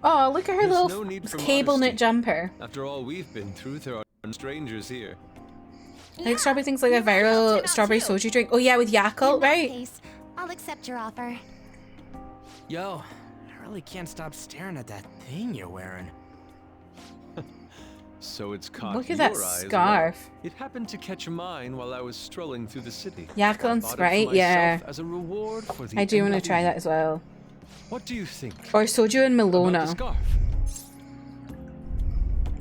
Oh, look at her There's little no need for cable knit jumper. After all we've been through, there are strangers here. I think strawberry things like a viral strawberry soju drink. Oh yeah, with Yakult, right? Case, I'll accept your offer. Yo, I really can't stop staring at that thing you're wearing. So it's caught Look at your that eye as well. scarf. It happened to catch mine while I was strolling through the city. Yakult and I bought it for Sprite, yeah. myself as a reward for the I do want to end of try the that as well. What do you think? Or soju and about the Melona. scarf?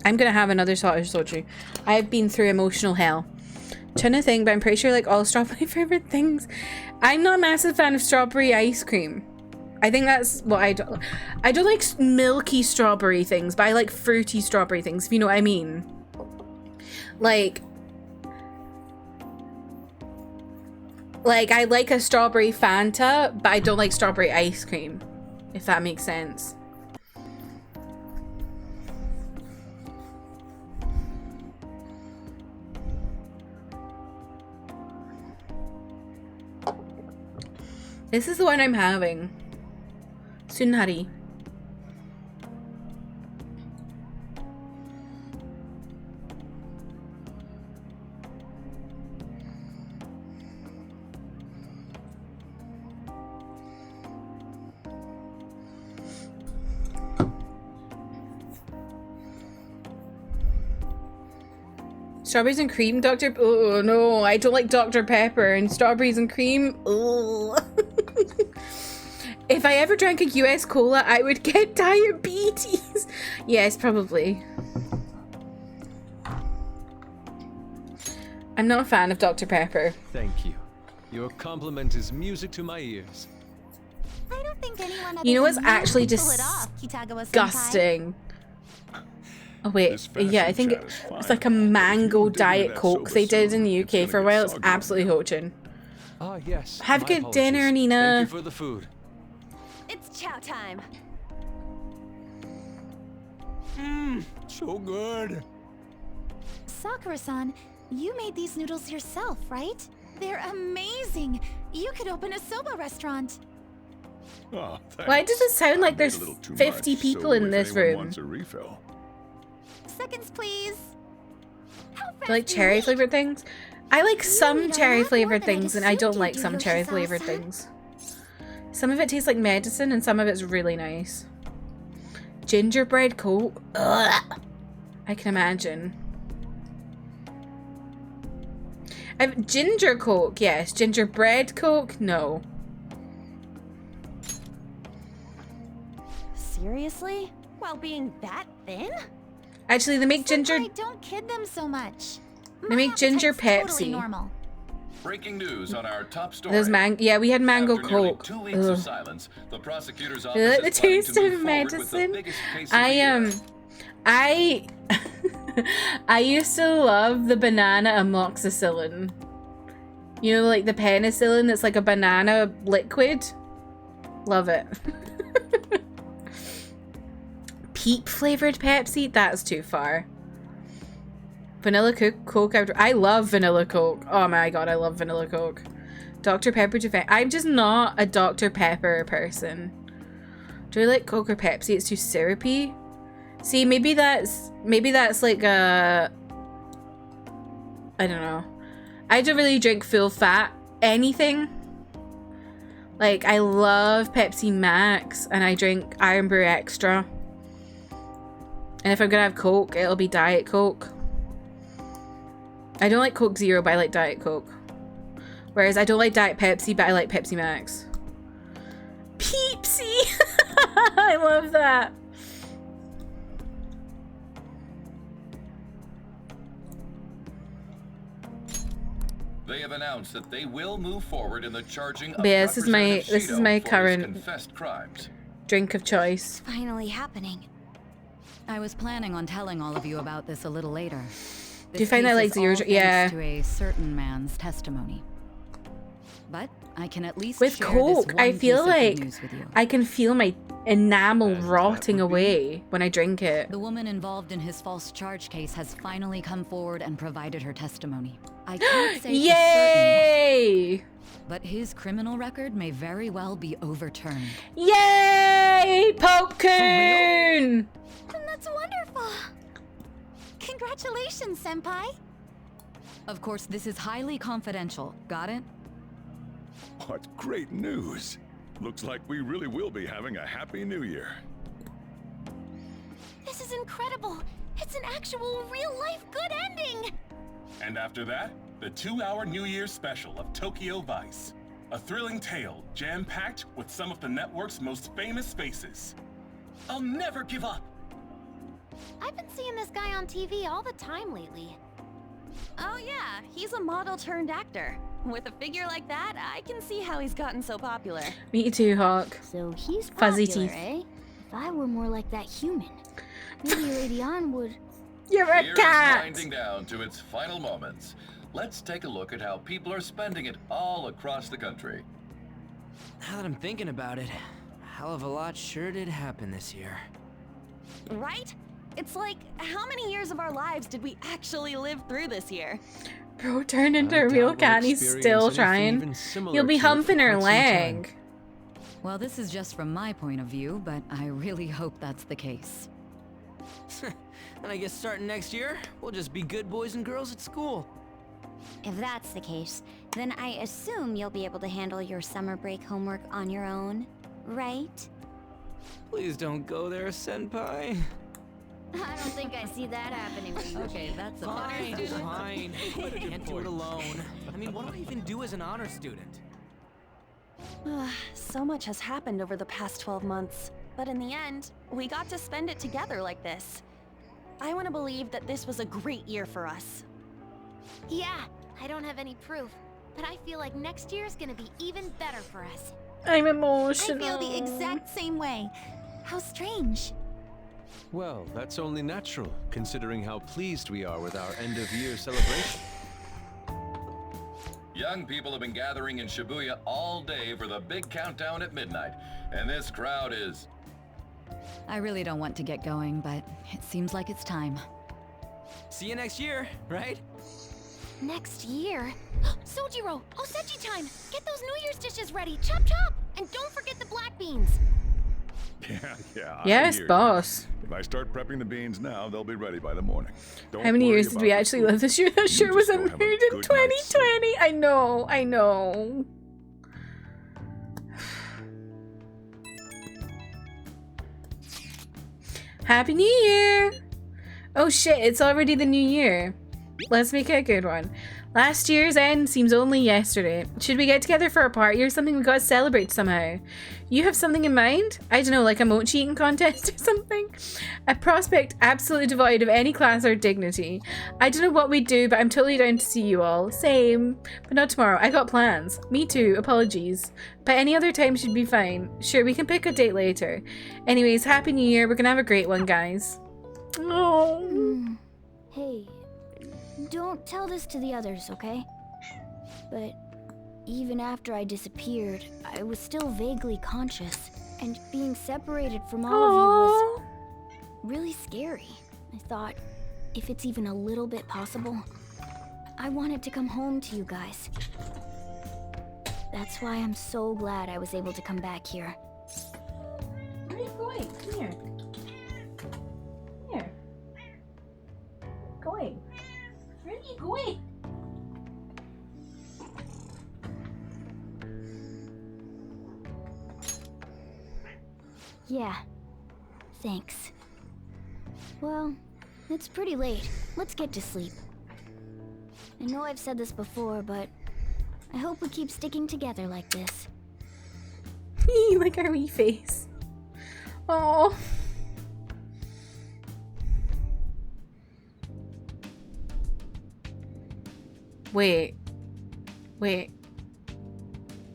I'm gonna have another shot of soju. I've been through emotional hell. Trying to think, but I'm pretty sure like all strawberry flavored things. I'm not a massive fan of strawberry ice cream. I think that's what I don't. I don't like milky strawberry things, but I like fruity strawberry things, if you know what I mean. Like I like a strawberry Fanta, but I don't like strawberry ice cream, if that makes sense. This is the one I'm having. Sunhari. Strawberries and cream, Dr. Oh no, I don't like Dr. Pepper and strawberries and cream. Ugh. If I ever drank a US cola, I would get diabetes. Yes, probably. I'm not a fan of Dr. Pepper. Thank you. Your compliment is music to my ears. I don't think anyone You know what's other than actually you can pull it off, Kitagawa-senpai. disgusting? Oh wait, yeah, I think it's like a mango diet coke they did in the UK for a while. It's absolutely hoaching. Ah, yes. Have a my good apologies. dinner, Nina. Thank you for the food. It's chow time. So good. Sakura-san, you made these noodles yourself, right? They're amazing. You could open a soba restaurant. Oh, Why does it sound like there's 50 people in this room? Wants a refill. Seconds, please. Do you like cherry flavored things? I like some cherry flavored things and I don't like some cherry flavored things. Some of it tastes like medicine and some of it's really nice. Gingerbread Coke? Ugh. I can imagine. Ginger Coke, yes. Gingerbread Coke, no. Seriously? while being that thin? Actually, they make ginger. Senpai, don't kid them so much. They make ginger Appetite's Pepsi. Totally normal. Breaking news on our top story. There's yeah, we had mango After nearly Coke. 2 weeks Ugh. of silence, the prosecutor's I office like the is planning taste to of move forward with the medicine. biggest case of the year. I used to love the banana amoxicillin. You know, like the penicillin that's like a banana liquid. Love it. Peep flavored Pepsi? That's too far. Vanilla Coke. I love vanilla Coke. Oh my god, I love vanilla Coke. Dr. Pepper defense. I'm just not a Dr. Pepper person. Do I like Coke or Pepsi? It's too syrupy. See, maybe that's like a, I don't know. I don't really drink full fat anything. Like, I love Pepsi Max and I drink Iron Brew Extra. And if I'm gonna have Coke, it'll be Diet Coke. I don't like Coke Zero, but I like Diet Coke. Whereas I don't like Diet Pepsi, but I like Pepsi Max. Peepsy! I love that. They have announced that they will move forward in the charging of this is my current confessed crimes. drink of choice. Finally happening. I was planning on telling all of you about this a little later. Do you find that like zero? Yeah. To a certain man's testimony. But I can at least with share Coke, this one I feel piece of good like news with you. I can feel my enamel rotting away when I drink it. The woman involved in his false charge case has finally come forward and provided her testimony. I can't say Yay! for certain, but his criminal record may very well be overturned. Yay! Popcorn! That's wonderful. Congratulations, Senpai. Of course, this is highly confidential. Got it? What great news. Looks like we really will be having a happy new year. This is incredible. It's an actual real-life good ending. And after that, the 2-hour New Year's special of Tokyo Vice. A thrilling tale, jam-packed with some of the network's most famous faces. I'll never give up. I've been seeing this guy on TV all the time lately. Oh yeah, he's a model turned actor. With a figure like that, I can see how he's gotten so popular. Me too, Hawk. So he's Fuzzy popular, teeth. eh? If I were more like that human, maybe Lady Ann would... You're a Year cat! is winding down to its final moments. Let's take a look at how people are spending it all across the country. Now that I'm thinking about it, a hell of a lot sure did happen this year. Right? It's like, how many years of our lives did we actually live through this year? Bro turned into a real cat and he's still trying. You'll be humping her leg. Well, this is just from my point of view, but I really hope that's the case. And I guess starting next year, we'll just be good boys and girls at school. If that's the case, then I assume you'll be able to handle your summer break homework on your own, right? Please don't go there, Senpai. I don't think I see that happening. Okay, that's a Fine, better student. fine. Can't do it alone. I mean, what do I even do as an honor student? So much has happened over the past 12 months, but in the end, we got to spend it together like this. I want to believe that this was a great year for us. Yeah, I don't have any proof, but I feel like next year's gonna be even better for us. I'm I emotional. feel the exact same way. How strange. Well, that's only natural, considering how pleased we are with our end-of-year celebration. Young people have been gathering in Shibuya all day for the big countdown at midnight, and this crowd is... I really don't want to get going, but it seems like it's time. See you next year, right? Next year? Sojiro, Osechi time! Get those New Year's dishes ready! Chop chop! And don't forget the black beans! Yeah. Yes, I hear boss. you. If I start prepping the beans now, they'll be ready by the morning. Don't How many worry years did we about actually the live this year? That sure was just a go have a weird in good night's 2020. I know. Happy New Year! Oh shit, it's already the new year. Let's make it a good one. Last year's end seems only yesterday. Should we get together for a party or something? We gotta celebrate somehow. You have something in mind? I don't know, like a mochi eating contest or something? A prospect absolutely devoid of any class or dignity. I don't know what we'd do, but I'm totally down to see you all. Same. But not tomorrow. I got plans. Me too. Apologies. But any other time should be fine. Sure, we can pick a date later. Anyways, Happy New Year. We're gonna have a great one, guys. Oh. Hey, don't tell this to the others, okay? But even after I disappeared, I was still vaguely conscious, and being separated from all of you was really scary. I thought, if it's even a little bit possible, I wanted to come home to you guys. That's why I'm so glad I was able to come back here. Where are you going? Come here. Here. Going. Where are you going? Yeah. Thanks. Well, it's pretty late. Let's get to sleep. I know I've said this before, but I hope we keep sticking together like this. Like our wee face. Oh. Wait.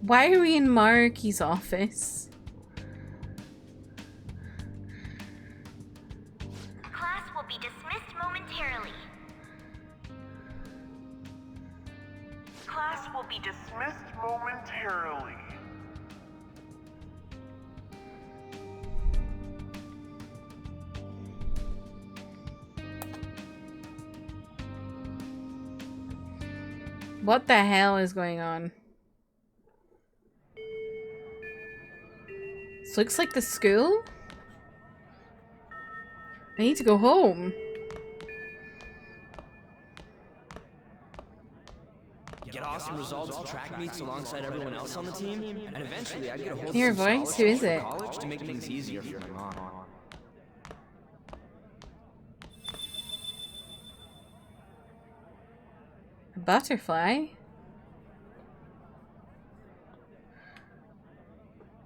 Why are we in Marky's office? Class will be dismissed momentarily. Class will be dismissed momentarily. What the hell is going on? This looks like the school? I need to go home. Get awesome results at track meets alongside everyone else on the team, and eventually I'd get a hold of Your some voice? Who is it? college to make things easier for my mom. A butterfly?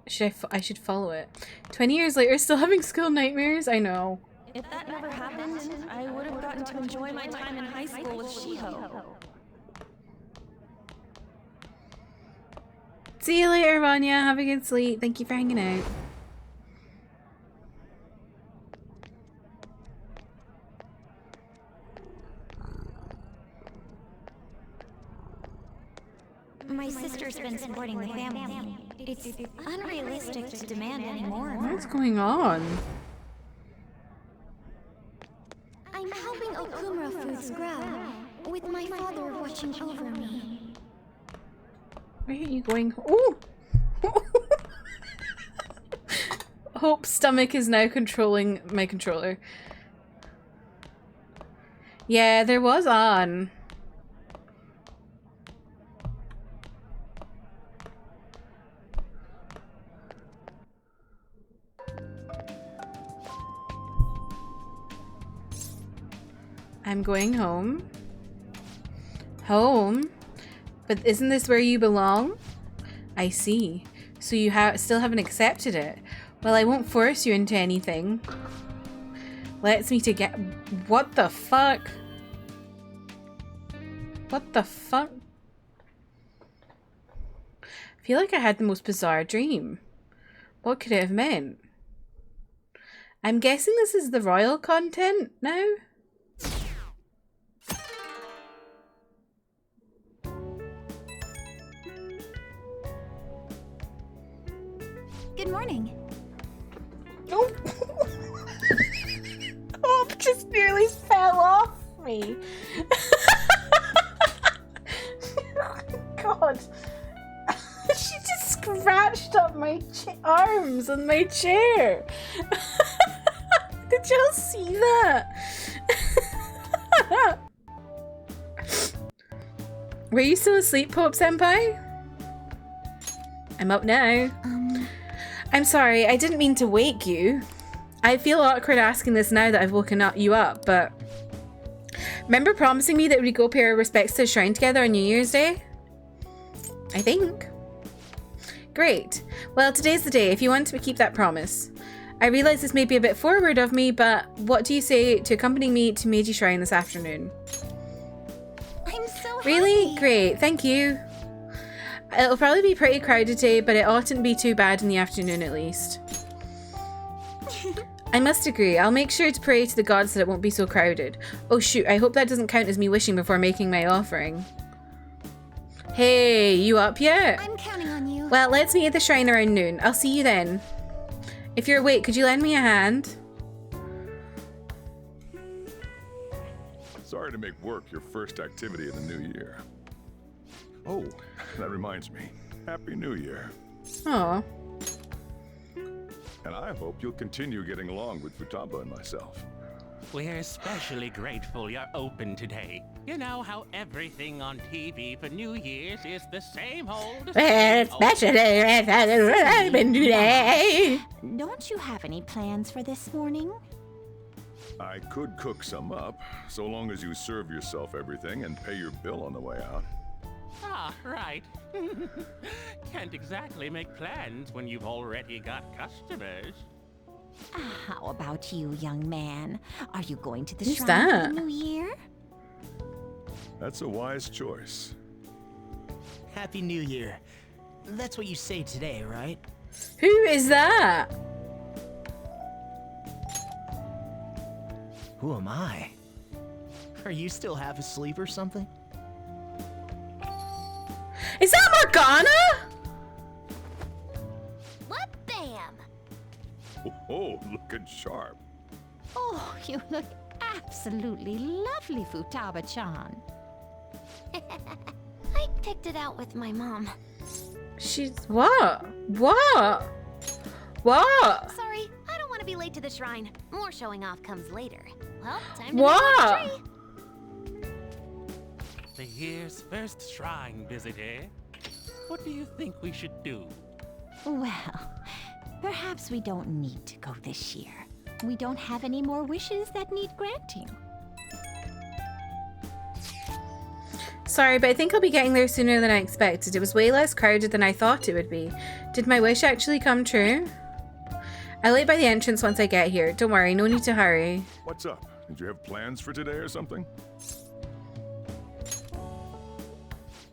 I should follow it. 20 years later, still having school nightmares? I know. If that never happened, I would have gotten to enjoy my time in high school with Shiho. See you later, Vanya. Have a good sleep. Thank you for hanging out. My sister's been supporting the family. It's unrealistic to demand any more. What's going on? I'm helping Okumura Foods grow, with my father watching over me. Where are you going? Ooh! Hope's stomach is now controlling my controller. Yeah, there was on. I'm going home. Home? But isn't this where you belong? I see. So you still haven't accepted it. Well, I won't force you into anything. Lets me to get... What the fuck? What the fuck? I feel like I had the most bizarre dream. What could it have meant? I'm guessing this is the royal content now? Good morning. Oh. Hope just nearly fell off me. God. She just scratched up my arms on my chair. Did y'all see that? Were you still asleep, Pope Senpai? I'm up now. I'm sorry, I didn't mean to wake you. I feel awkward asking this now that I've woken you up, but Remember promising me that we'd go pay our respects to the shrine together on New Year's Day? I think. Great. Well, today's the day, if you want to keep that promise. I realise this may be a bit forward of me, but what do you say to accompanying me to Meiji Shrine this afternoon? I'm so happy. Really? Great, thank you. It'll probably be pretty crowded today, but it oughtn't be too bad in the afternoon at least. I must agree. I'll make sure to pray to the gods that it won't be so crowded. Oh shoot, I hope that doesn't count as me wishing before making my offering. Hey, you up yet? I'm counting on you. Well, let's meet at the shrine around noon. I'll see you then. If you're awake, could you lend me a hand? Sorry to make work your first activity in the new year. Oh, that reminds me. Happy New Year. Aw. And I hope you'll continue getting along with Futaba and myself. We're especially grateful you're open today. You know how everything on TV for New Year's is the same old... today. Don't you have any plans for this morning? I could cook some up, so long as you serve yourself everything and pay your bill on the way out. Ah, right. Can't exactly make plans when you've already got customers. How about you, young man? Are you going to the Who's shrine that? for the new year? That's a wise choice. Happy New Year. That's what you say today, right? Who is that? Who am I? Are you still half asleep or something? Is that Morgana? What bam? Oh, looking sharp. Oh, you look absolutely lovely, Futaba-chan. I picked it out with my mom. She's what? What? What? Sorry, I don't want to be late to the shrine. More showing off comes later. Well, time to What? build the tree. The year's first shrine visit, eh? What do you think we should do? Well, perhaps we don't need to go this year. We don't have any more wishes that need granting. Sorry, but I think I'll be getting there sooner than I expected. It was way less crowded than I thought it would be. Did my wish actually come true? I'll wait by the entrance once I get here. Don't worry, no need to hurry. What's up? Did you have plans for today or something?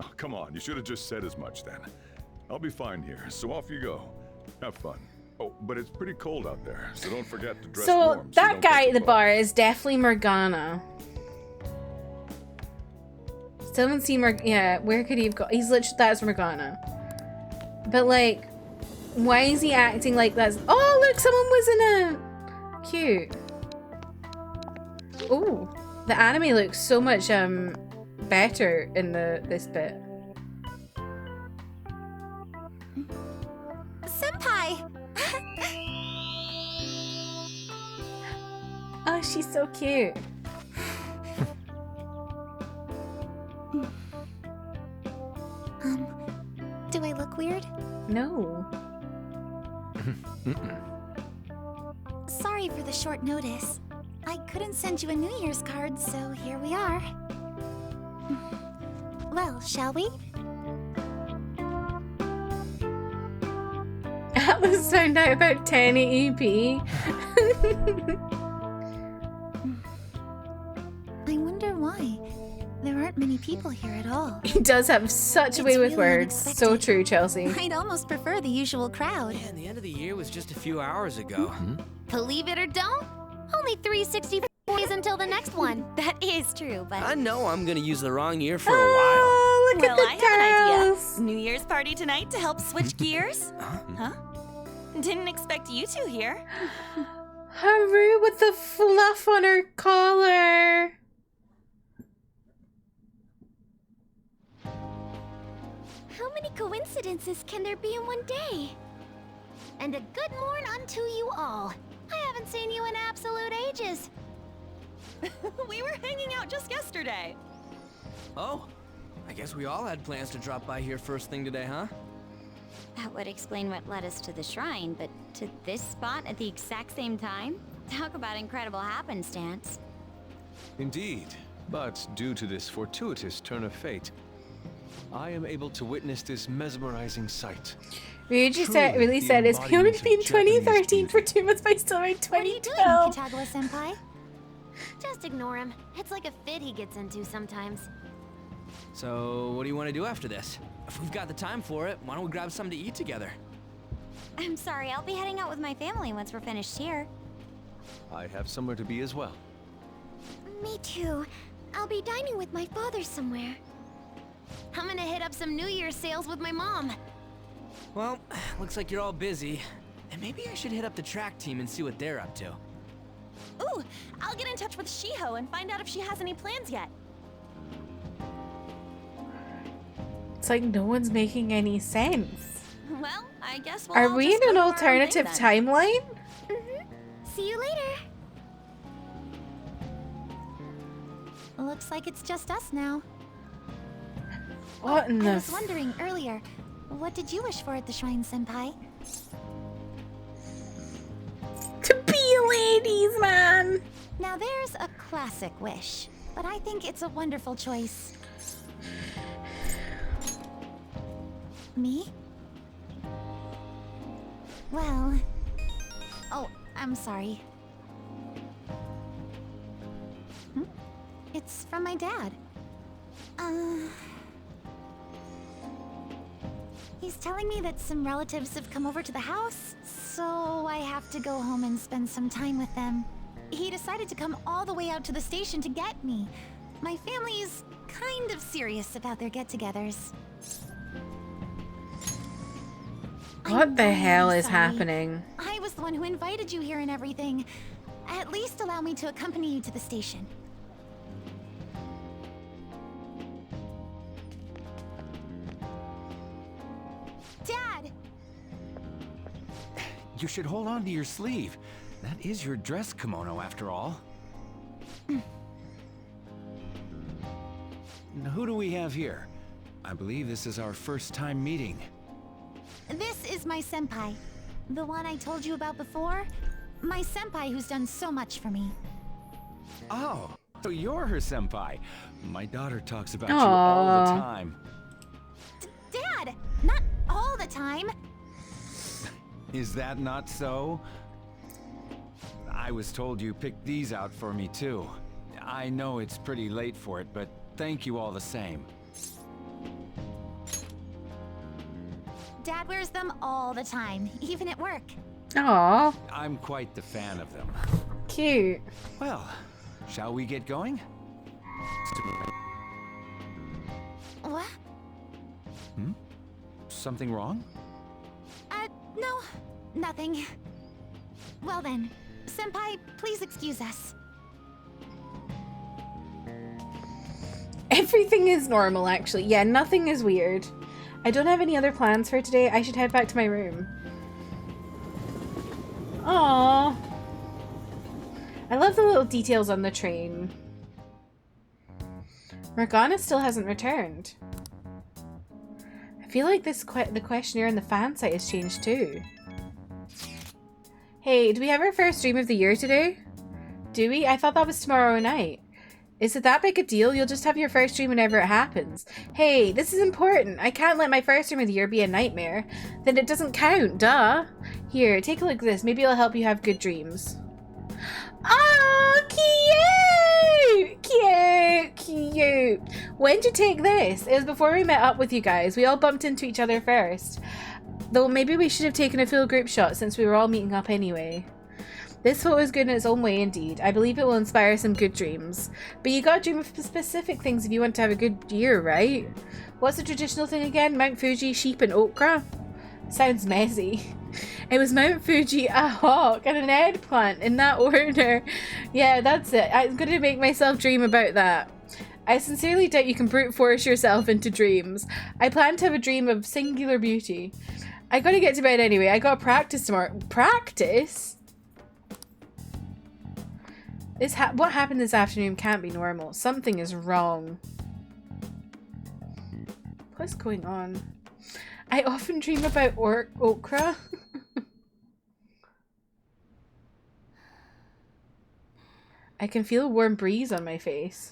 Oh, come on, you should have just said as much then. I'll be fine here, so off you go. Have fun. Oh, but it's pretty cold out there, so don't forget to dress warm. So you that don't guy catch at the a bar is definitely Morgana. Still haven't seen yeah, where could he have got? He's literally, that's Morgana. But like, why is he acting like that's, oh look, someone was in a, cute. Oh, the anime looks so much better in this bit. Senpai! Oh, she's so cute. Do I look weird? No. Sorry for the short notice. I couldn't send you a New Year's card, so here we are. Well, shall we? Atlas found out about 10 EP. I wonder why. There aren't many people here at all. He does have such a way with words. So true, Chelsea. I'd almost prefer the usual crowd. Man, the end of the year was just a few hours ago. Believe it or don't, only 364 days until the next one. That is true, but... I know I'm gonna use the wrong year for a while. Oh, look Well, at the I have an girls. idea. New Year's party tonight to help switch gears? Huh? Didn't expect you two here. Haru with the fluff on her collar. How many coincidences can there be in one day? And a good morn unto you all. I haven't seen you in absolute ages. We were hanging out just yesterday. Oh, I guess we all had plans to drop by here first thing today, huh? That would explain what led us to the shrine, but to this spot at the exact same time? Talk about incredible happenstance. Indeed. But due to this fortuitous turn of fate, I am able to witness this mesmerizing sight. Ryuji Truly really the said it's only embodiment been of Japanese 2013 for 2 months, but I still made What are you doing, 2012. Kitagawa-senpai? Just ignore him. It's like a fit he gets into sometimes. So, what do you want to do after this? If we've got the time for it, why don't we grab something to eat together? I'm sorry, I'll be heading out with my family once we're finished here. I have somewhere to be as well. Me too. I'll be dining with my father somewhere. I'm gonna hit up some New Year's sales with my mom. Well, looks like you're all busy. And maybe I should hit up the track team and see what they're up to. Ooh, I'll get in touch with Shiho and find out if she has any plans yet. It's like no one's making any sense. Well, I guess we'll Are all we just in an go to our own way alternative then. timeline? See you later. Looks like it's just us now. What in I the was wondering earlier, what did you wish for at the shrine, senpai? To be ladies, man! Now there's a classic wish, but I think it's a wonderful choice. Me? Well... Oh, I'm sorry. It's from my dad. He's telling me that some relatives have come over to the house, so I have to go home and spend some time with them. He decided to come all the way out to the station to get me. My family's kind of serious about their get-togethers. What the hell is sorry. happening? I was the one who invited you here and everything. At least allow me to accompany you to the station. Dad! You should hold on to your sleeve. That is your dress kimono, after all. Now, who do we have here? I believe this is our first time meeting. This is my senpai. The one I told you about before. My senpai who's done so much for me. Oh, so you're her senpai. My daughter talks about you all the Aww. time. Dad! Not all the time! Is that not so? I was told you picked these out for me too. I know it's pretty late for it, but thank you all the same. Dad wears them all the time, even at work. Aww, I'm quite the fan of them. cute. Well, shall we get going? What? Something wrong? No, nothing. Well then, senpai, please excuse us. Everything is normal, actually. Yeah, nothing is weird. I don't have any other plans for today. I should head back to my room. Aww. I love the little details on the train. Morgana still hasn't returned. I feel like the questionnaire on the fan site has changed too. Hey, do we have our first stream of the year today? Do we? I thought that was tomorrow night. Is it that big a deal? You'll just have your first stream whenever it happens. Hey, this is important. I can't let my first stream of the year be a nightmare. Then it doesn't count, duh. Here, take a look at this. Maybe it'll help you have good dreams. Oh, cute! Cute, cute. When'd you take this? It was before we met up with you guys. We all bumped into each other first. Though maybe we should have taken a full group shot since we were all meeting up anyway. This photo is good in its own way indeed. I believe it will inspire some good dreams. But you gotta dream of specific things if you want to have a good year, right? What's the traditional thing again? Mount Fuji, sheep and okra? Sounds messy. It was Mount Fuji, a hawk, and an eggplant in that order. Yeah, that's it. I'm gonna make myself dream about that. I sincerely doubt you can brute force yourself into dreams. I plan to have a dream of singular beauty. I gotta get to bed anyway. I gotta practice tomorrow. Practice? What happened this afternoon can't be normal. Something is wrong. What's going on? I often dream about okra. I can feel a warm breeze on my face.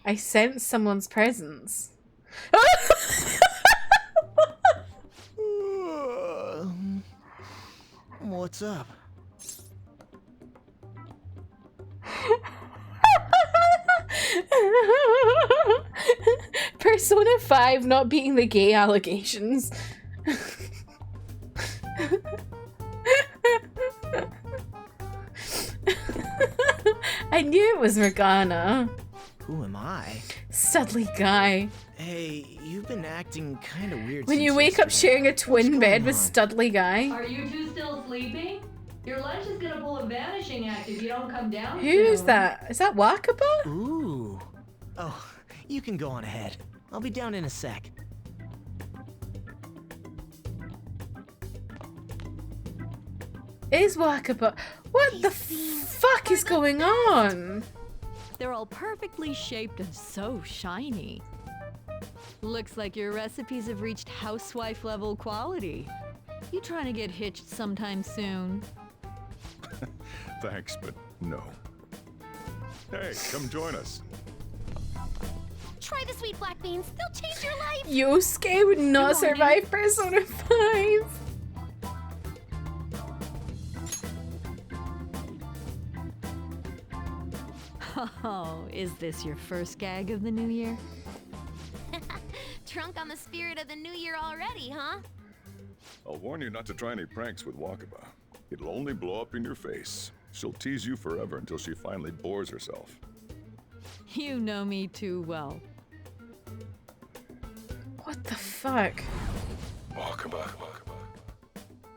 I sense someone's presence. What's up? Persona 5 not beating the gay allegations. I knew it was Morgana. Who am I? Studly guy. Hey, you've been acting kind of weird. When you wake up sharing a twin bed with Studly guy. Are you two still sleeping? Your lunch is gonna pull a vanishing act if you don't come down. Who is that? Is that Wakaba? Ooh. Oh, you can go on ahead. I'll be down in a sec. Is Wakaba? What the fuck is going on? They're all perfectly shaped and so shiny. Looks like your recipes have reached housewife level quality. You trying to get hitched sometime soon? Thanks, but no. Hey, come join us. Try the sweet black beans. They'll change your life. Yosuke would not survive Persona 5. Oh, is this your first gag of the new year? Drunk on the spirit of the new year already, huh? I'll warn you not to try any pranks with Wakaba. It'll only blow up in your face. She'll tease you forever until she finally bores herself. You know me too well. What the fuck? Wakaba.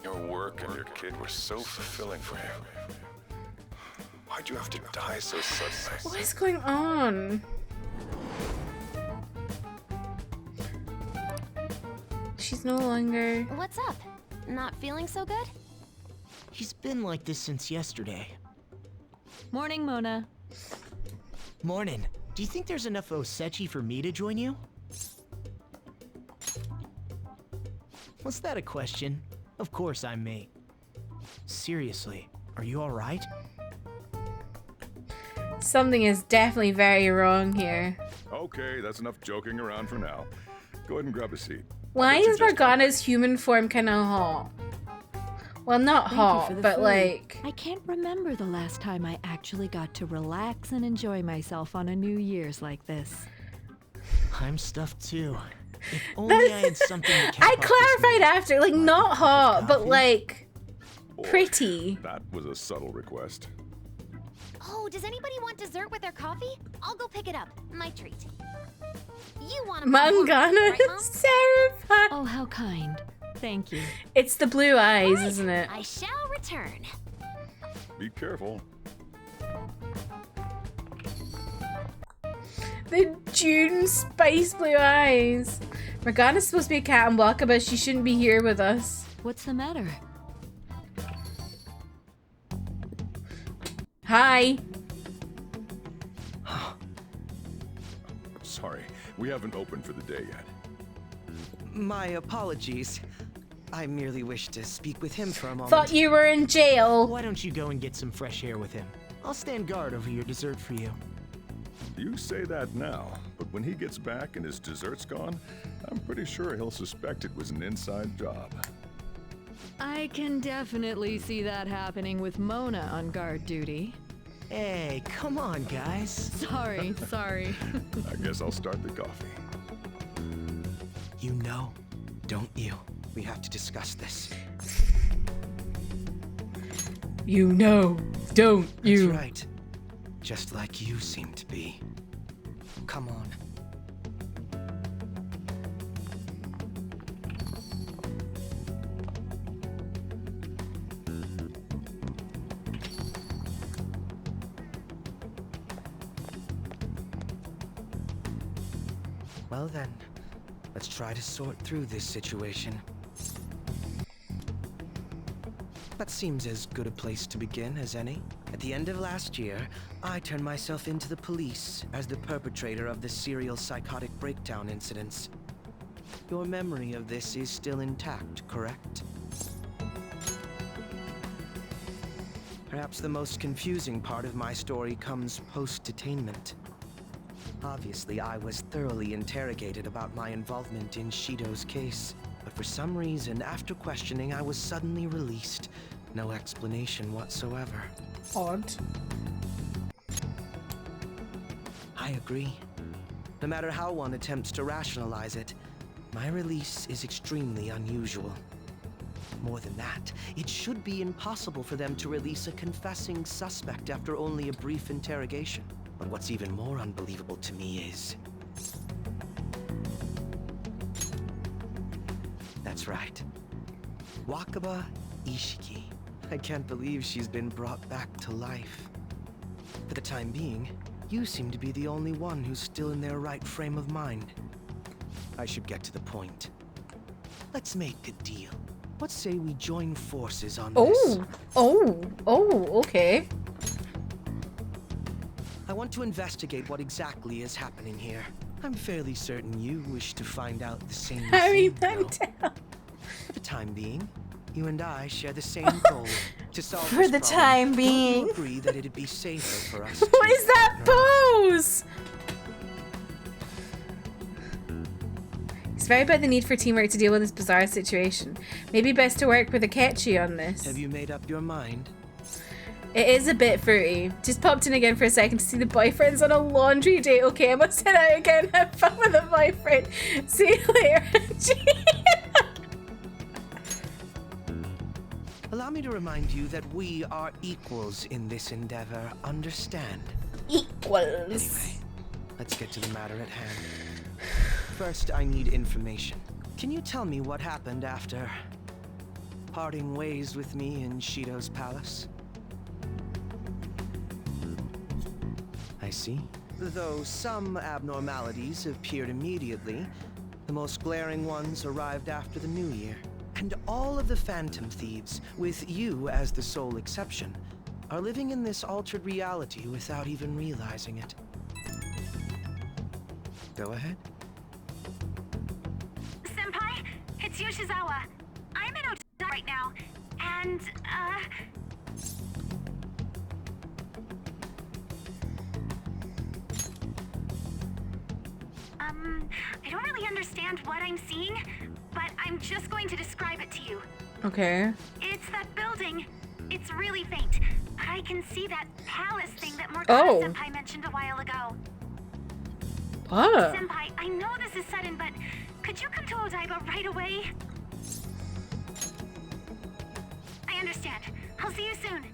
Your work and your kid were so fulfilling for you. Why'd you have to die so suddenly? What is going on? She's no longer... What's up? Not feeling so good? He's been like this since yesterday. Morning, Mona. Morning. Do you think there's enough Osechi for me to join you? Was that a question? Of course I'm me. Seriously, are you alright? Something is definitely very wrong here. Okay, that's enough joking around for now. Go ahead and grab a seat. Why is Morgana's human form kind of hot? Well, not hot, but like... I can't remember the last time I actually got to relax and enjoy myself on a New Year's like this. I'm stuffed too. If only I had something to cap I off this clarified meal. after, like not hot, but like Boy, pretty. That was a subtle request. Oh, does anybody want dessert with their coffee? I'll go pick it up. My treat. You want a Morgana right, Mom? is terrifying. Oh, how kind. Thank you. It's the blue eyes, isn't it? I shall return. Be careful. The June spice blue eyes. Morgana's supposed to be a cat and Wakaba. She shouldn't be here with us. What's the matter? Hi. Sorry, we haven't opened for the day yet. My apologies. I merely wish to speak with him for a moment. Thought you were in jail. Why don't you go and get some fresh air with him? I'll stand guard over your dessert for you. You say that now, but when he gets back and his dessert's gone, I'm pretty sure he'll suspect it was an inside job. I can definitely see that happening with Mona on guard duty. Hey, come on, guys. Sorry. I guess I'll start the coffee. You know, don't you? We have to discuss this. You know, don't you? That's right. Just like you seem to be. Come on. Well then, let's try to sort through this situation. That seems as good a place to begin as any. At the end of last year, I turned myself into the police as the perpetrator of the serial psychotic breakdown incidents. Your memory of this is still intact, correct? Perhaps the most confusing part of my story comes post-detainment. Obviously, I was thoroughly interrogated about my involvement in Shido's case, but for some reason, after questioning, I was suddenly released. No explanation whatsoever. Odd. I agree. No matter how one attempts to rationalize it, my release is extremely unusual. More than that, it should be impossible for them to release a confessing suspect after only a brief interrogation. But what's even more unbelievable to me is... That's right. Wakaba Ishiki. I can't believe she's been brought back to life. For the time being, you seem to be the only one who's still in their right frame of mind. I should get to the point. Let's make a deal. What say we join forces on this? Okay. I want to investigate what exactly is happening here. I'm fairly certain you wish to find out the same thing, though. For the time being, you and I share the same goal to solve For this the problem. time Don't being. you agree that it'd be safer for us? What is that pose? He's very about the need for teamwork to deal with this bizarre situation. Maybe best to work with Akechi on this. Have you made up your mind? It is a bit fruity. Just popped in again for a second to see the boyfriend's on a laundry date. Okay, I must head out again. Have fun with the boyfriend. See you later. Allow me to remind you that we are equals in this endeavor. Understand? Equals. Anyway, let's get to the matter at hand. First, I need information. Can you tell me what happened after parting ways with me in Shido's palace? I see. Though some abnormalities appeared immediately, the most glaring ones arrived after the new year. And all of the Phantom Thieves, with you as the sole exception, are living in this altered reality without even realizing it. Go ahead. Senpai, it's Yoshizawa. I'm in Otaka right now, and, I don't really understand what I'm seeing, but I'm just going to describe it to you. Okay. It's that building. It's really faint, but I can see that palace thing that Morgana Senpai mentioned a while ago. What? Senpai, I know this is sudden, but could you come to Odaiba right away? I understand. I'll see you soon.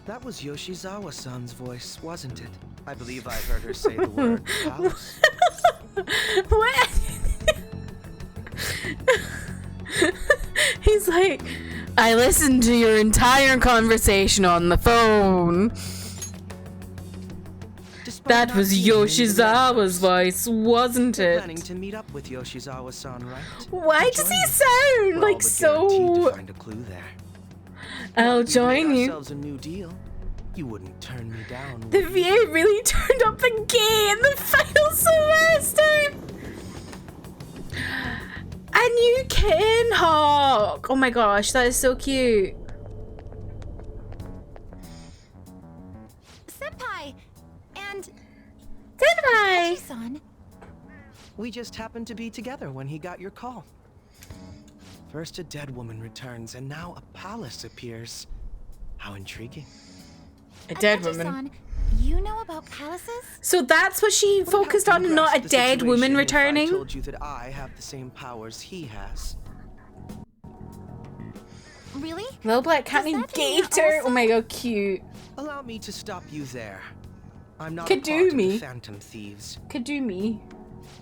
That was Yoshizawa-san's voice, wasn't it? I believe I heard her say the word palace. What? He's like, I listened to your entire conversation on the phone. That was Yoshizawa's voice, wasn't You're it? planning to meet up with Yoshizawa-san, right? Why does he sound like so? To find a clue there. I'll join you. Ourselves a new deal. You wouldn't turn me down. The VA really turned up the gay in the final semester. A new kitten hawk. Oh my gosh, that is so cute. Senpai! And... Senpai! Hachi-san. We just happened to be together when he got your call. First a dead woman returns, and now a palace appears. How intriguing. A dead Hachi-san, woman. You know about palaces? So that's what she focused on, and not a dead woman I returning? told you that I have the same powers he has. Really? Little black cat named Gator. Oh my god, cute. Allow me to stop you there. I'm not Could a do part of me. the Phantom Thieves. Could do me.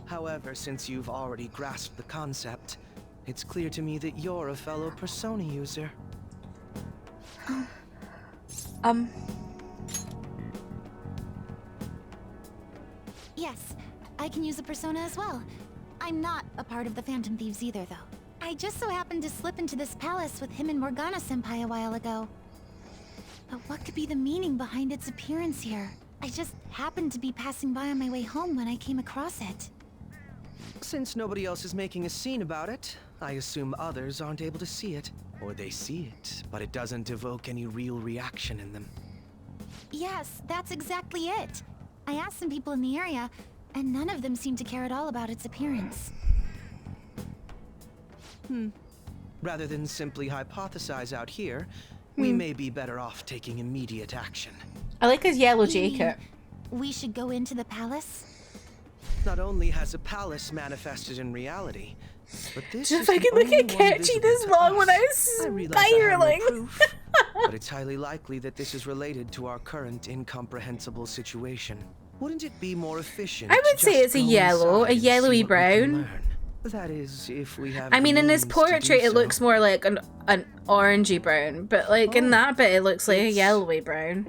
However, since you've already grasped the concept, it's clear to me that you're a fellow Persona user. Yes, I can use a persona as well. I'm not a part of the Phantom Thieves either, though. I just so happened to slip into this palace with him and Morgana-senpai a while ago. But what could be the meaning behind its appearance here? I just happened to be passing by on my way home when I came across it. Since nobody else is making a scene about it, I assume others aren't able to see it. Or they see it, but it doesn't evoke any real reaction in them. Yes, that's exactly it. I asked some people in the area, and none of them seemed to care at all about its appearance. Rather than simply hypothesize out here, we may be better off taking immediate action. I like his yellow You mean jacket. We should go into the palace? Not only has a palace manifested in reality, but this Just is if I the could look only at one Ketchy visible this to long when us. I was realize I have no spiraling. proof, but it's highly likely that this is related to our current incomprehensible situation. Wouldn't it be more efficient? I would say just it's a go yellow, inside a and see yellowy what we can brown. learn? That is, if we have. I mean, the in his means to do portrait, it so. looks more like an orangey brown, but like in that bit, it looks like a yellowy brown.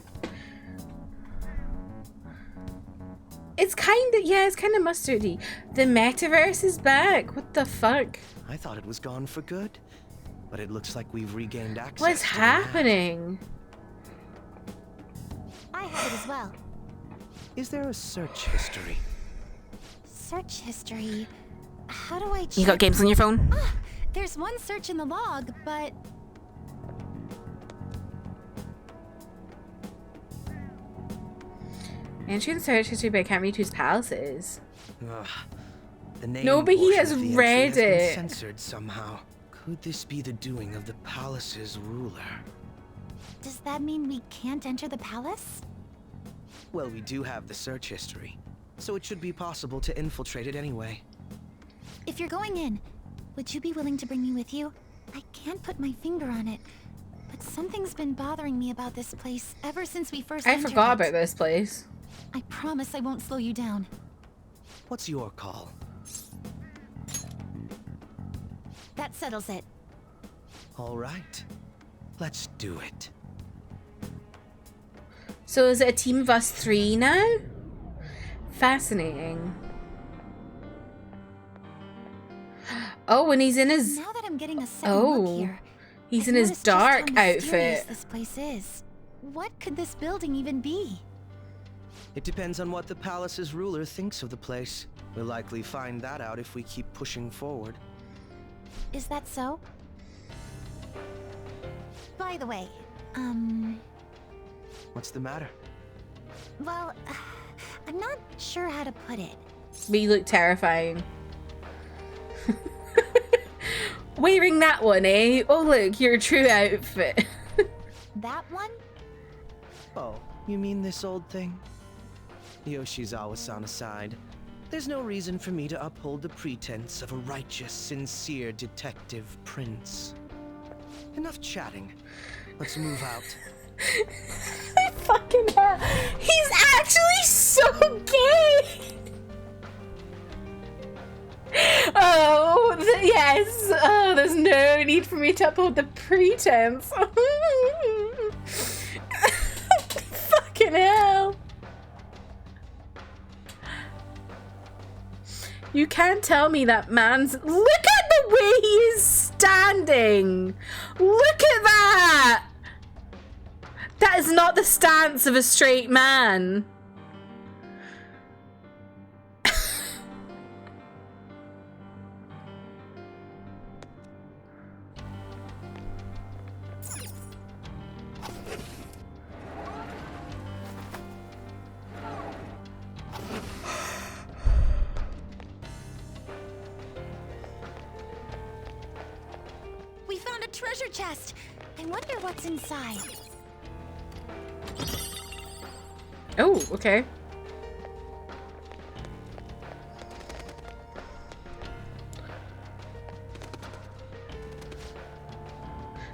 It's kind of, yeah, it's kind of mustardy. The metaverse is back. What the fuck? I thought it was gone for good, but it looks like we've regained access. What's to the happening? I have it as well. map. Is there a search history? Search history. How do I check? You got games on your phone? Ah, there's one search in the log, but Entry and search history, but I can't read whose palace it is. Ugh. The name No, but he portion has of the entry read has been it. censored somehow. Could this be the doing of the palace's ruler? does that mean we can't enter the palace? Well, we do have the search history, so it should be possible to infiltrate it anyway. If you're going in, would you be willing to bring me with you? I can't put my finger on it, but something's been bothering me about this place ever since we first I entered forgot it. about this place. I promise I won't slow you down. What's your call? That settles it. All right, let's do it. So is it a team of us 3 now? Fascinating. Oh, and he's in his... Now that I'm getting a second look Oh, here, he's I've in his noticed just how dark mysterious outfit. This place is. What could this building even be? It depends on what the palace's ruler thinks of the place. We'll likely find that out if we keep pushing forward. Is that so? By the way, What's the matter? well, I'm not sure how to put it. But you look terrifying. Wearing that one, eh? Oh look, your true outfit. That one? Oh, you mean this old thing? Yoshizawa-san aside, there's no reason for me to uphold the pretense of a righteous, sincere detective prince. Enough chatting. Let's move out. I fucking hell. He's actually so gay! Oh, yes. Oh, there's no need for me to uphold the pretense. Fucking hell. You can't tell me that man's... Look at the way he is standing! Look at that! That is not the stance of a straight man. We found a treasure chest. I wonder what's inside. Oh, okay.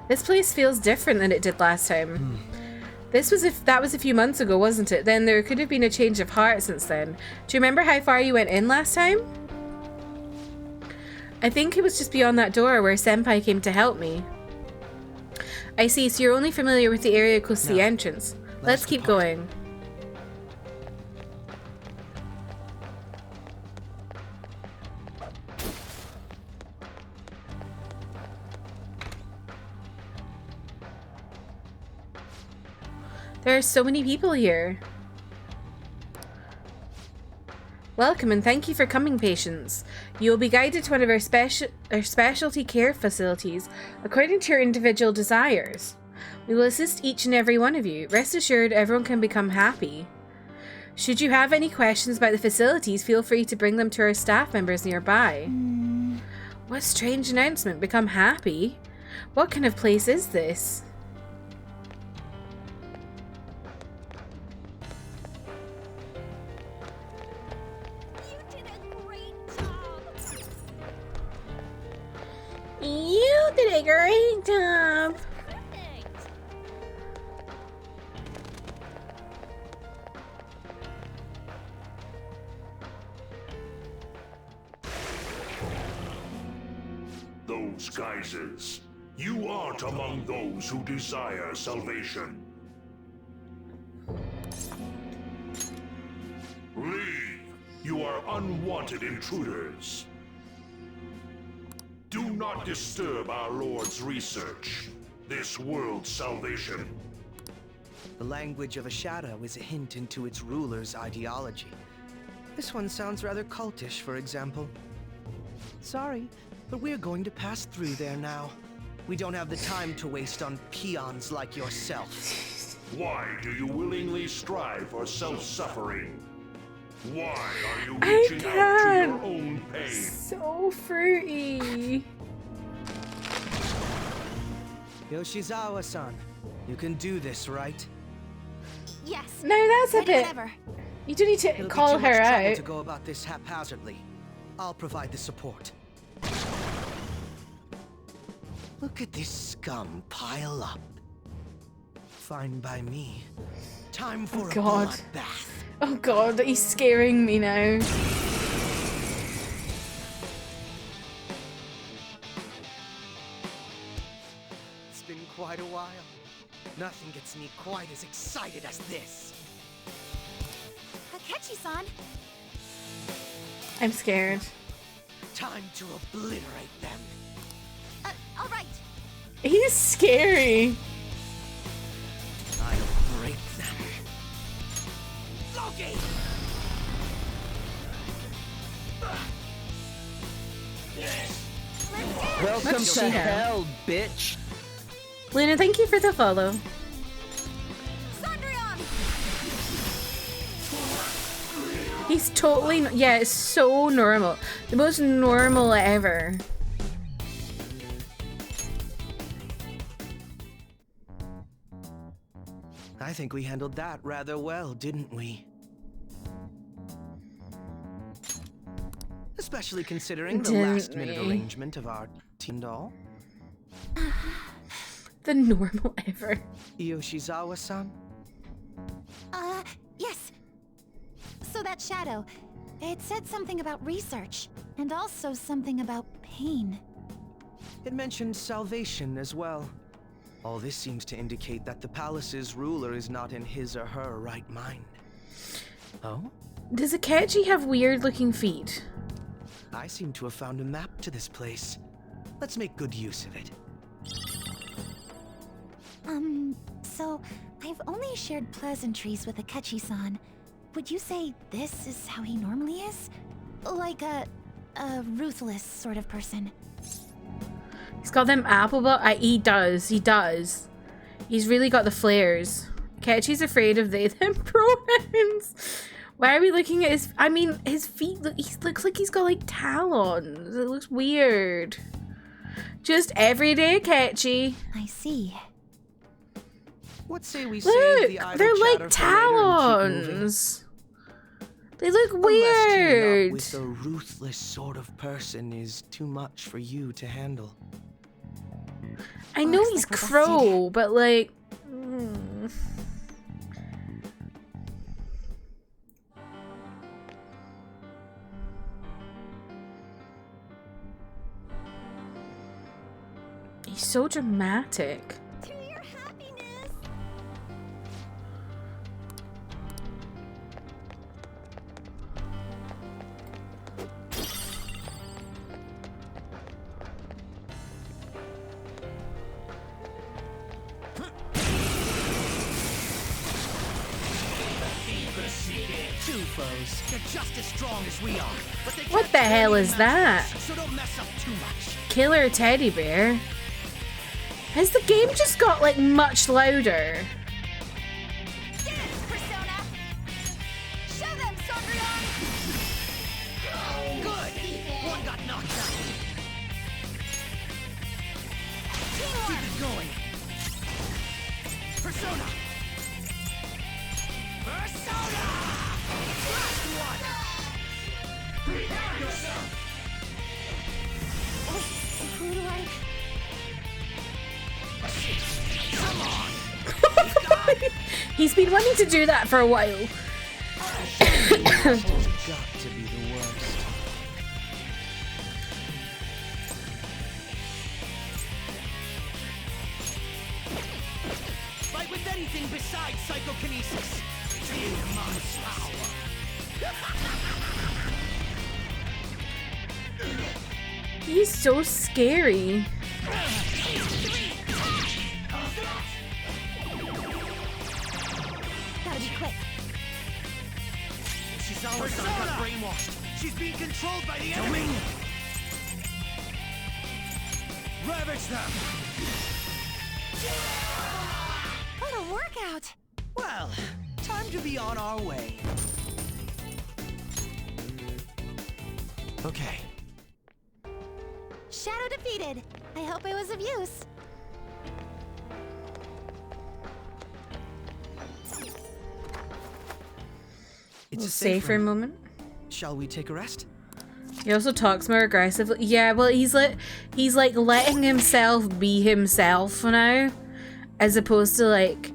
This place feels different than it did last time. That was a few months ago, wasn't it? Then there could have been a change of heart since then. Do you remember how far you went in last time? I think it was just beyond that door where Senpai came to help me. I see, so you're only familiar with the area close to the entrance. Let's keep going. There are so many people here. Welcome and thank you for coming, patients. You will be guided to one of our specialty care facilities according to your individual desires. We will assist each and every one of you. Rest assured, everyone can become happy. Should you have any questions about the facilities, feel free to bring them to our staff members nearby. What strange announcement? Become happy? What kind of place is this? You did a great job. Those geysers. You aren't among those who desire salvation. Leave. You are unwanted intruders. Do not disturb our Lord's research. This world's salvation. The language of a shadow is a hint into its ruler's ideology. This one sounds rather cultish, for example. Sorry, but we're going to pass through there now. We don't have the time to waste on peons like yourself. Why do you willingly strive for self-suffering? Why are you reaching out to your own pain? So fruity. Yoshizawa-san, you can do this, right? Yes. No, that's a bit. Whenever. You do need to It'll call be too much her trouble out. to go about this haphazardly. I'll provide the support. Look at this scum pile up. Fine by me. Time for a bloodbath. Oh god, he's scaring me now. It's been quite a while. Nothing gets me quite as excited as this. Akechi-san. I'm scared. Time to obliterate them. All right. He's scary. I'll break them. Loki! Welcome Let's to see. hell, bitch. Luna, thank you for the follow. He's totally, yeah, it's so normal. The most normal ever. I think we handled that rather well, didn't we? Especially considering the last-minute arrangement of our team doll. The normal ever. Yoshizawa-san? Yes. So that shadow, it said something about research, and also something about pain. It mentioned salvation as well. All this seems to indicate that the palace's ruler is not in his or her right mind. Oh? Does Akechi have weird-looking feet? I seem to have found a map to this place. Let's make good use of it. So I've only shared pleasantries with Akechi-san. Would you say this is how he normally is? Like a ruthless sort of person? He's got them apple he does. He's really got the flares. Akechi's afraid of they, them pronouns. Why are we looking at his... I mean, his feet, he looks like he's got like talons. It looks weird. Just everyday Akechi. I see. What say we Look, save the idle they're chatter like for later and keep moving? talons. They look Unless teaming weird. up with a ruthless sort of person is too much for you to handle. I know Looks he's like we're busted. Crow, but like... He's so dramatic. To your happiness. Two foes. They're just as strong as we are. But they What can't the stand hell the is that? So don't mess up too much. Killer teddy bear. Has the game just got like much louder? Keep it going. Persona. Persona. Last one. Prepare yourself. Who do I... Come on. He's been wanting to do that for a while. Got to be the worst. Fight with anything besides psychokinesis. Feel my power. He's so scary. Gotta be quick. She's always got brainwashed. She's being controlled by the enemy. Ravage them. What a workout! Well, time to be on our way. Okay. Shadow defeated. I hope it was of use. It's a safer moment. Shall we take a rest? He also talks more aggressively. Yeah, well, he's like letting himself be himself now, as opposed to like,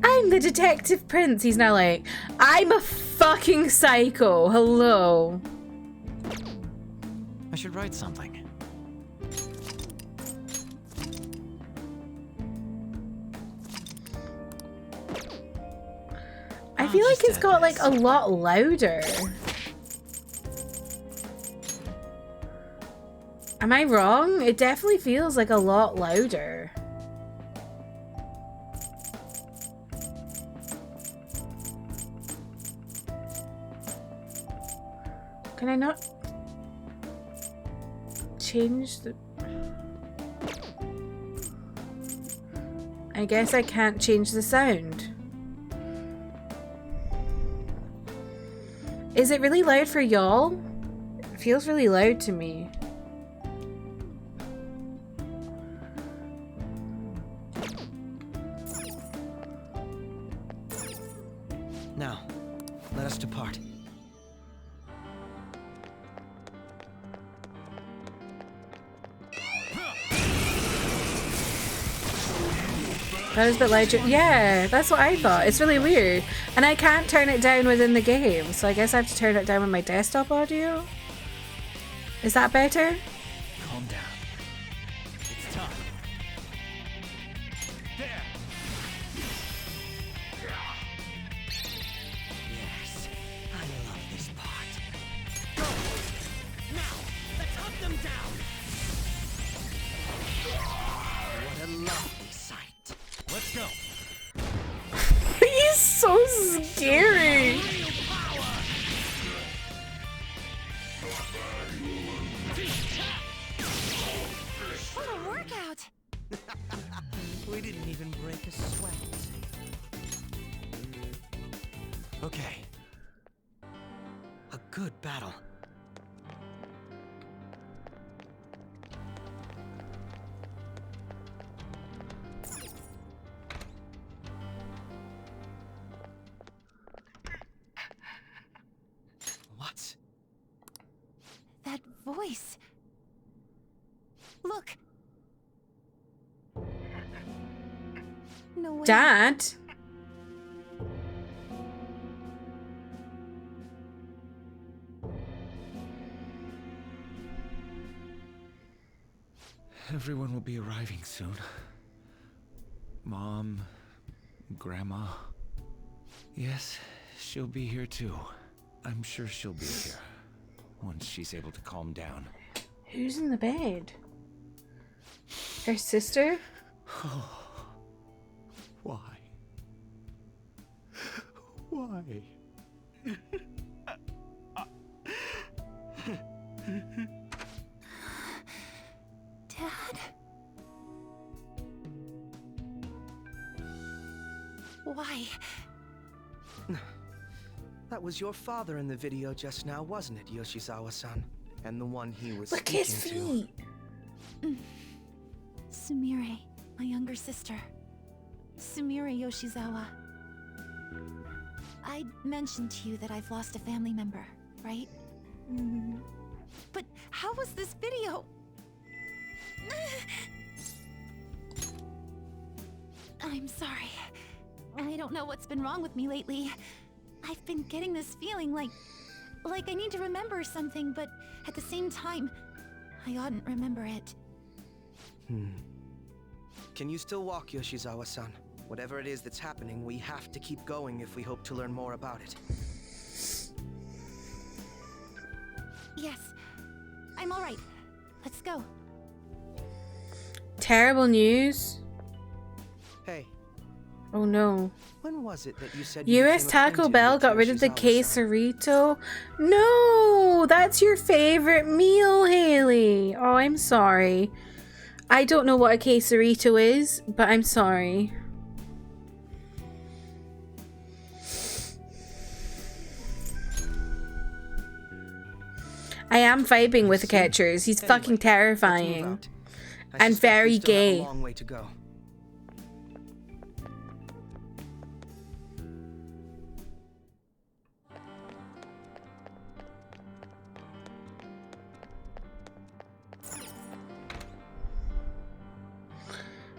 I'm the detective prince. He's now like, I'm a fucking psycho. Hello. I should write something. I feel like it's got like a lot louder. Am I wrong? It definitely feels like a lot louder. Can I not change the... I guess I can't change the sound. Is it really loud for y'all? It feels really loud to me. Now, let us depart. That is a bit louder. Yeah, that's what I thought. It's really weird. And I can't turn it down within the game, so I guess I have to turn it down with my desktop audio. Is that better? Calm down. It's time. There. Yes, I love this part. Go! Now, let's hunt them down! What a lovely sight. Let's go. He's so scary. What a workout! We didn't even break a sweat. Okay. A good battle. What? That voice. Look. No way. Dad? Everyone will be arriving soon. Mom, Grandma. Yes, she'll be here too. I'm sure she'll be here once she's able to calm down. Who's in the bed? Her sister? Why? Why? Dad? Why? That was your father in the video just now, wasn't it, Yoshizawa-san? And the one he was Look speaking his feet. Sumire, my younger sister. Sumire Yoshizawa. I mentioned to you that I've lost a family member, right? But how was this video? I'm sorry. I don't know what's been wrong with me lately. I've been getting this feeling like I need to remember something, but at the same time, I oughtn't remember it. Can you still walk, Yoshizawa-san? Whatever it is that's happening, we have to keep going if we hope to learn more about it. Yes. I'm all right. Let's go. Terrible news. Hey. Oh no. When was it that you said you US became Taco acquainted Bell with got rid of the Yoshizawa-san? quesarito. No, that's your favorite meal, Haley. Oh, I'm sorry. I don't know what a quesarito is, but I'm sorry. I am vibing with the catchers. He's fucking terrifying. And very gay. A long way to go.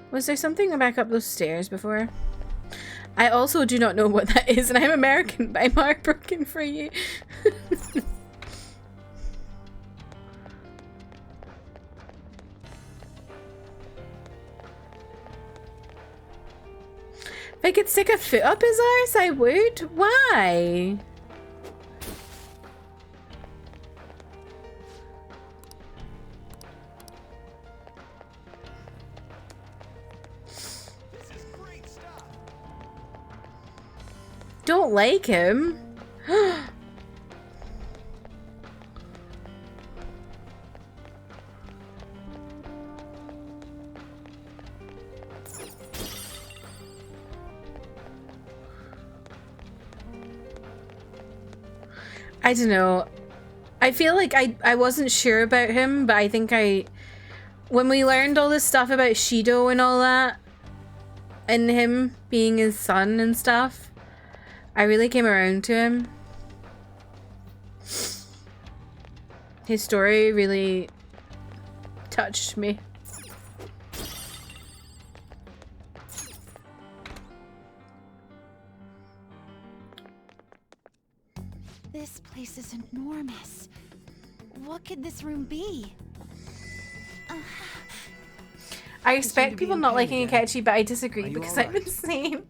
Was there something back up those stairs before? I also do not know what that is, and I'm American, but I'm heartbroken for you. If I could stick a foot up his arse, I would. Why? Don't like him. I don't know. I feel like I wasn't sure about him, but I think when we learned all this stuff about Shido and all that, and him being his son and stuff, I really came around to him. His story really touched me. This place is enormous. What could this room be? I respect people not liking Akechi, but I disagree because I'm insane.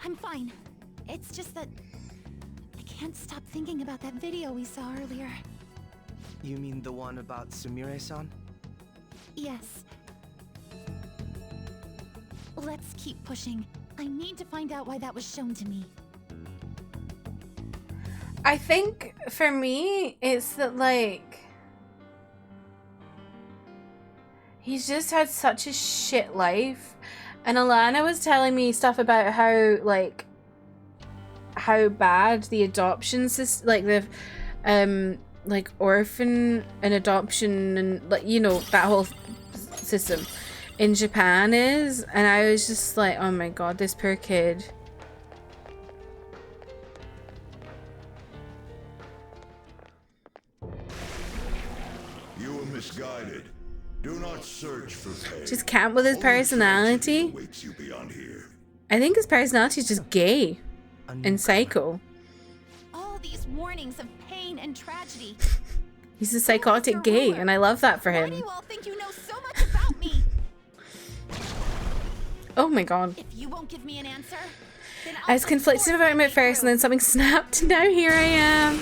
I'm fine. It's just that I can't stop thinking about that video we saw earlier. You mean the one about Sumire-san? Yes. Let's keep pushing. I need to find out why that was shown to me. I think for me, it's that like he's just had such a shit life, and Alana was telling me stuff about how bad the adoption system, like the like orphan and adoption and like, you know, that whole system in Japan is, and I was just like, oh my god, this poor kid. You were misguided. Do not search for pain. Just can't with his personality. Waits you beyond here. I think his personality is just gay and psycho. All these warnings of pain and tragedy. He's a psychotic gay, and I love that for him. Why do you all think you know so much about me? Oh my god. If you won't give me an answer, then I was conflicted about him at first, and then something snapped, and now here I am.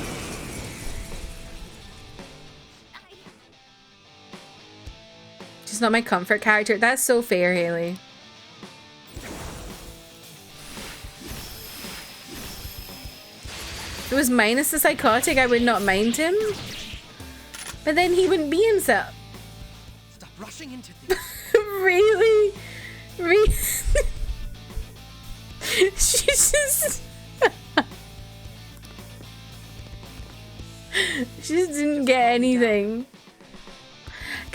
Just not my comfort character. That's so fair, Haley. If it was minus the psychotic, I would not mind him. But then he wouldn't be himself. Stop rushing into things. Really? Really? She's just... she just didn't get anything.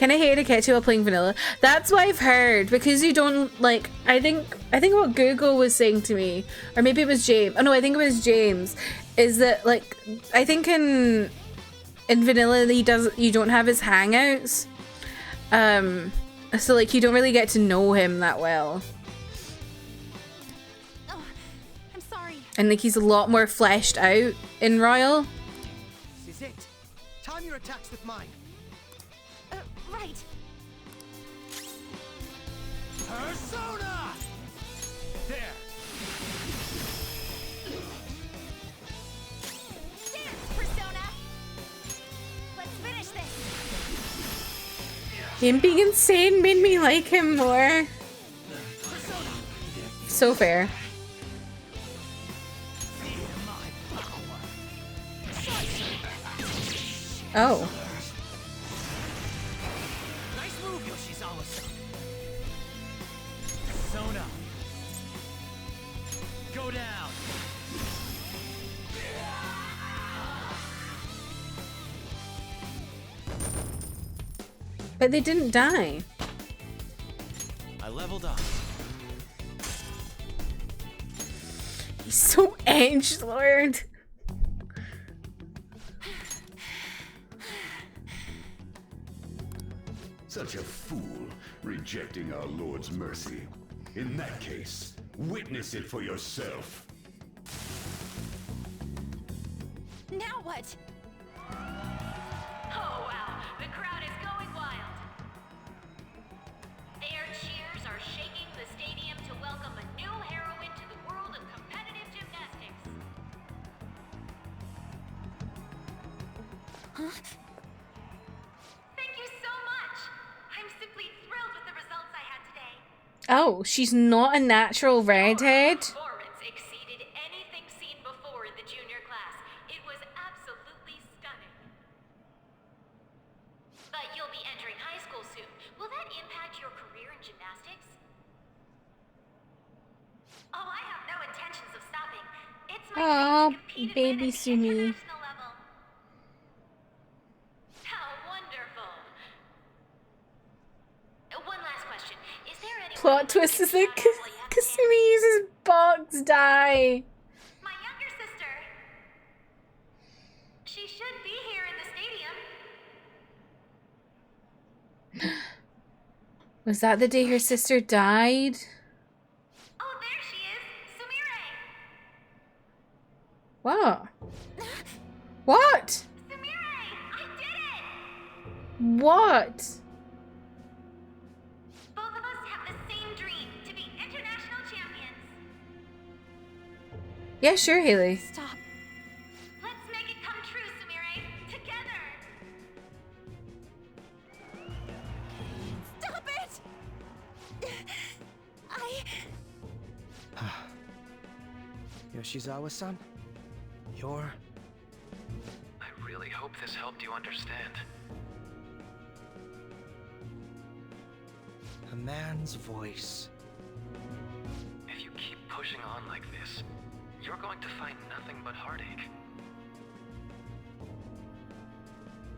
Kind of hate Akechi while playing vanilla. That's what I've heard, because you don't like. I think what Google was saying to me, or maybe it was James. Oh no, I think it was James. Is that like I think in vanilla you don't have his hangouts, so like you don't really get to know him that well. Oh, I'm sorry. And like he's a lot more fleshed out in Royal. This is it. Time your attacks with mine. Right. Persona! There. Dance, Persona. Let's finish this. Him being insane made me like him more. So fair. Oh. Nice move, Yoshizawa-san. Persona. Go down. But they didn't die. I leveled up. He's so edgelord. Such a fool, rejecting our Lord's mercy. In that case, witness it for yourself. Now what? Oh wow, the crowd is going wild. Their cheers are shaking the stadium to welcome a new heroine to the world of competitive gymnastics. Huh? Thank you so much. I'm simply thrilled with the results I had today. Oh, she's not a natural redhead. Performance exceeded anything seen before in the junior class. It was absolutely stunning. But you'll be entering high school soon. Will that impact your career in gymnastics? Oh, I have no intentions of stopping. It's my Oh, dream to compete and baby win at the Sumi. international level. How wonderful. One last question. Is there any Plot twist is that Kasumi uses box dye. My younger sister. She should be here in the stadium. Was that the day her sister died? Oh, there she is. Sumire. What? What? Sumire, I did it. What? Both of us have the same dream, to be international champions. Yeah, sure, Haley. Stop. Let's make it come true, Sumire. Together. Stop it! Yoshizawa-san, you're... I really hope this helped you understand. a man's voice. If you keep pushing on like this, you're going to find nothing but heartache.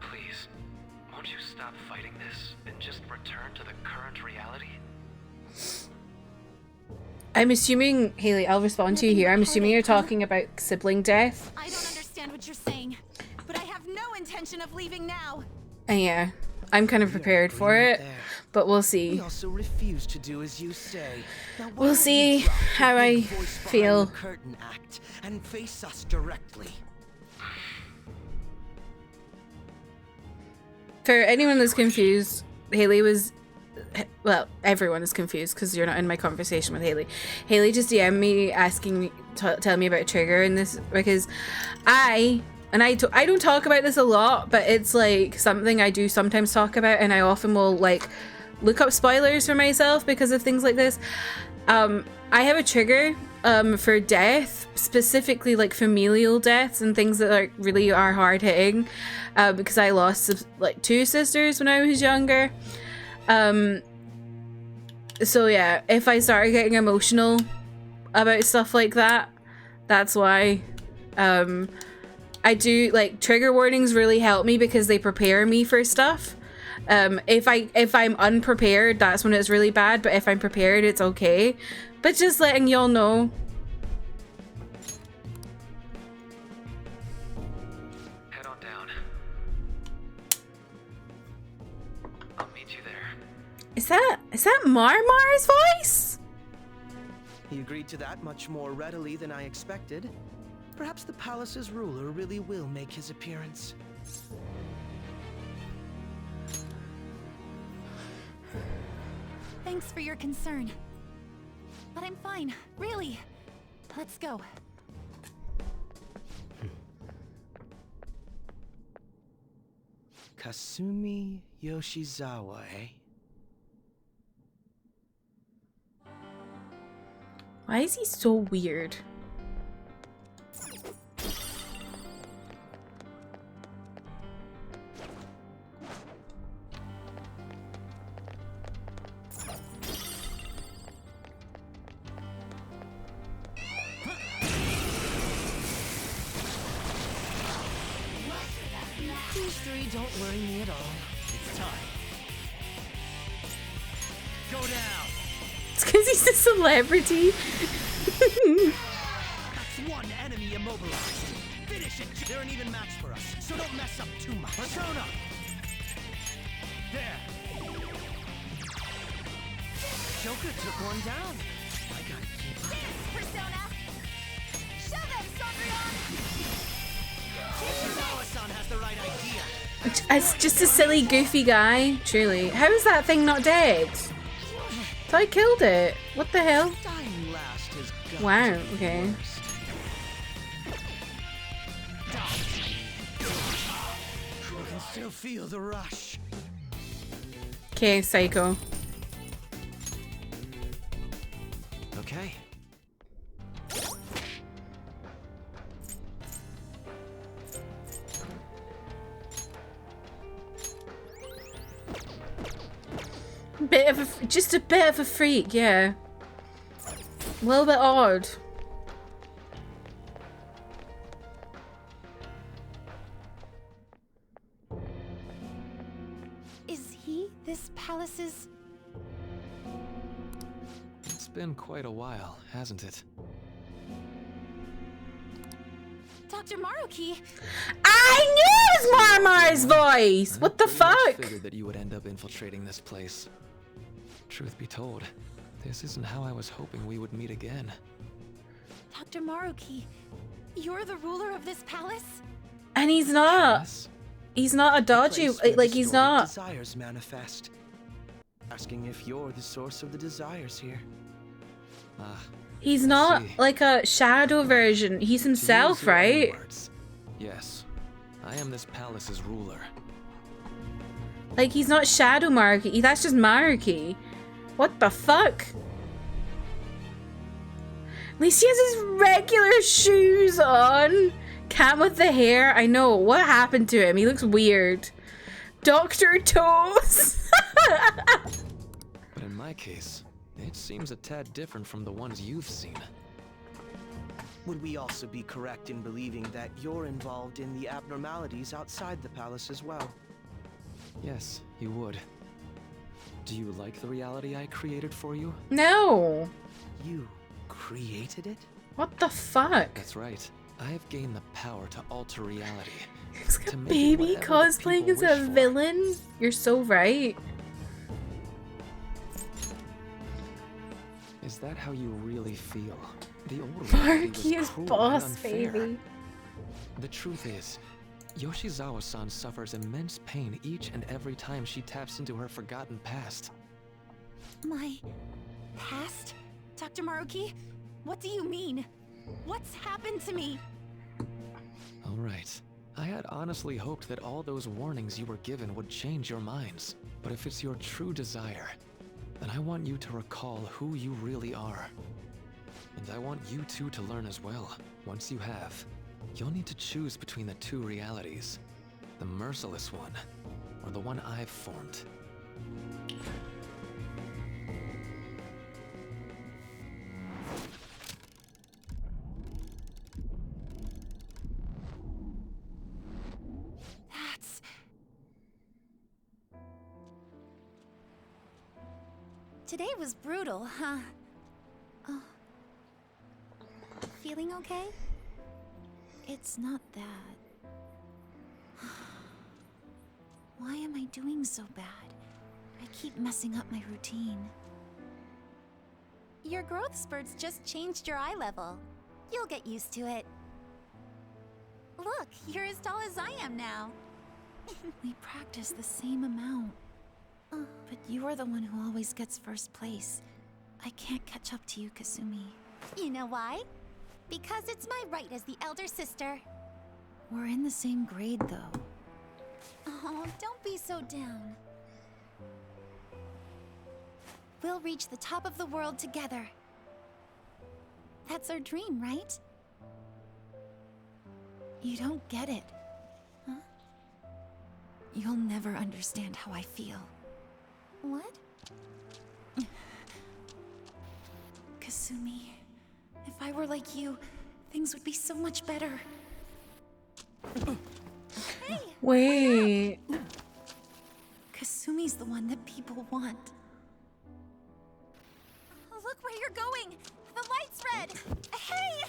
Please, won't you stop fighting this and just return to the current reality? I'm assuming, Haley, I'll respond to you here. I'm assuming you're talking about sibling death. I don't understand what you're saying, but I have no intention of leaving now. Yeah, I'm kind of prepared for it, but we'll We see. also refuse to do as you say. Now, why We'll don't see you drop the how big I voice behind feel. the curtain act and face us directly. For anyone that's confused, Haley was... Well, everyone is confused because you're not in my conversation with Haley. Haley just DM'd me asking me, tell me about a trigger in this, because I don't talk about this a lot, but it's like something I do sometimes talk about, and I often will like look up spoilers for myself because of things like this. I have a trigger for death, specifically like familial deaths and things that like really are hard hitting, because I lost like 2 sisters when I was younger. So yeah, if I started getting emotional about stuff like that, that's why. I do, like, trigger warnings really help me because they prepare me for stuff. If I'm unprepared, that's when it's really bad, but if I'm prepared, it's okay. But just letting y'all know. Head on down. I'll meet you there. Is that Marmar's voice? He agreed to that much more readily than I expected. Perhaps the palace's ruler really will make his appearance. Thanks for your concern. But I'm fine, really. Let's go. Kasumi Yoshizawa, eh? Why is he so weird? These three don't worry me at all. It's time. Go down. It's because he's a celebrity. That's one enemy immobilized. Finish it. They're an even match for us, so don't mess up too much. Persona. There. Joker took one down. I gotta keep up. Persona! Show them, Sondrion! Yoshizawa-san has the right idea. It's just a silly, goofy guy. Truly. How is that thing not dead? So I killed it. What the hell? Dying last has got Wow, to be okay. worst. I can still feel the rush. Okay, Psycho. Okay. Just a bit of a freak, yeah. A little bit odd. Is he this palace's... It's been quite a while, hasn't it? Dr. Maruki? I knew it was Marmar's voice! What the fuck? I figured that you would end up infiltrating this place. Truth be told, this isn't how I was hoping we would meet again. Dr. Maruki, you're the ruler of this palace? And he's not. Yes. He's not a dodgy, Place where like the he's stored not. Desires manifest. Asking if you're the source of the desires here. Ah. He's not like a shadow version. He's To use himself, your own right? words, yes, I am this palace's ruler. Like he's not Shadow Maruki. That's just Maruki. What the fuck? At least he has his regular shoes on. Cat with the hair. I know. What happened to him? He looks weird. Dr. Toes. But in my case, it seems a tad different from the ones you've seen. Would we also be correct in believing that you're involved in the abnormalities outside the palace as well? Yes, you would. Do you like the reality I created for you? No. You created it? What the fuck? That's right. I have gained the power to alter reality. He's got to make it baby whatever the cosplaying people as a wish for. villain. You're so right. Is that how you really feel? The old reality was Maruki is cruel and boss, unfair. baby. The truth is, Yoshizawa-san suffers immense pain each and every time she taps into her forgotten past. My past? Dr. Maruki? What do you mean? What's happened to me? All right. I had honestly hoped that all those warnings you were given would change your minds. But if it's your true desire, then I want you to recall who you really are. And I want you two to learn as well. Once you have, you'll need to choose between the two realities. The merciless one, or the one I've formed. That's... Today was brutal, huh? Oh. Feeling okay? It's not that. Why am I doing so bad? I keep messing up my routine. Your growth spurts just changed your eye level. You'll get used to it. Look, you're as tall as I am now. We practice the same amount. But you're the one who always gets first place. I can't catch up to you, Kasumi. You know why? Because it's my right as the elder sister. We're in the same grade, though. Oh, don't be so down. We'll reach the top of the world together. That's our dream, right? You don't get it. Huh? You'll never understand how I feel. What? Kasumi, if I were like you, things would be so much better. Hey! Wait. Kasumi's the one that people want. Look where you're going! The light's red! Hey!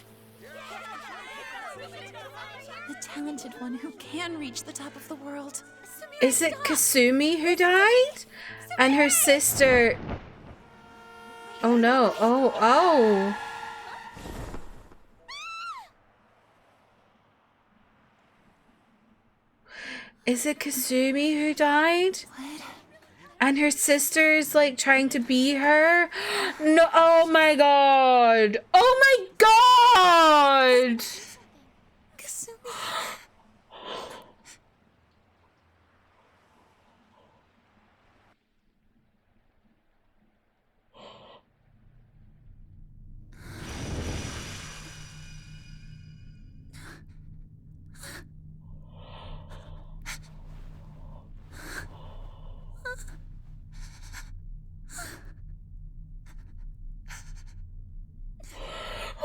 The talented one who can reach the top of the world. Is it Kasumi who died? And her sister... Oh no. Oh. Is it Kasumi who died? What? And her sister's like trying to be her? No, oh my god. Oh my god! Kasumi.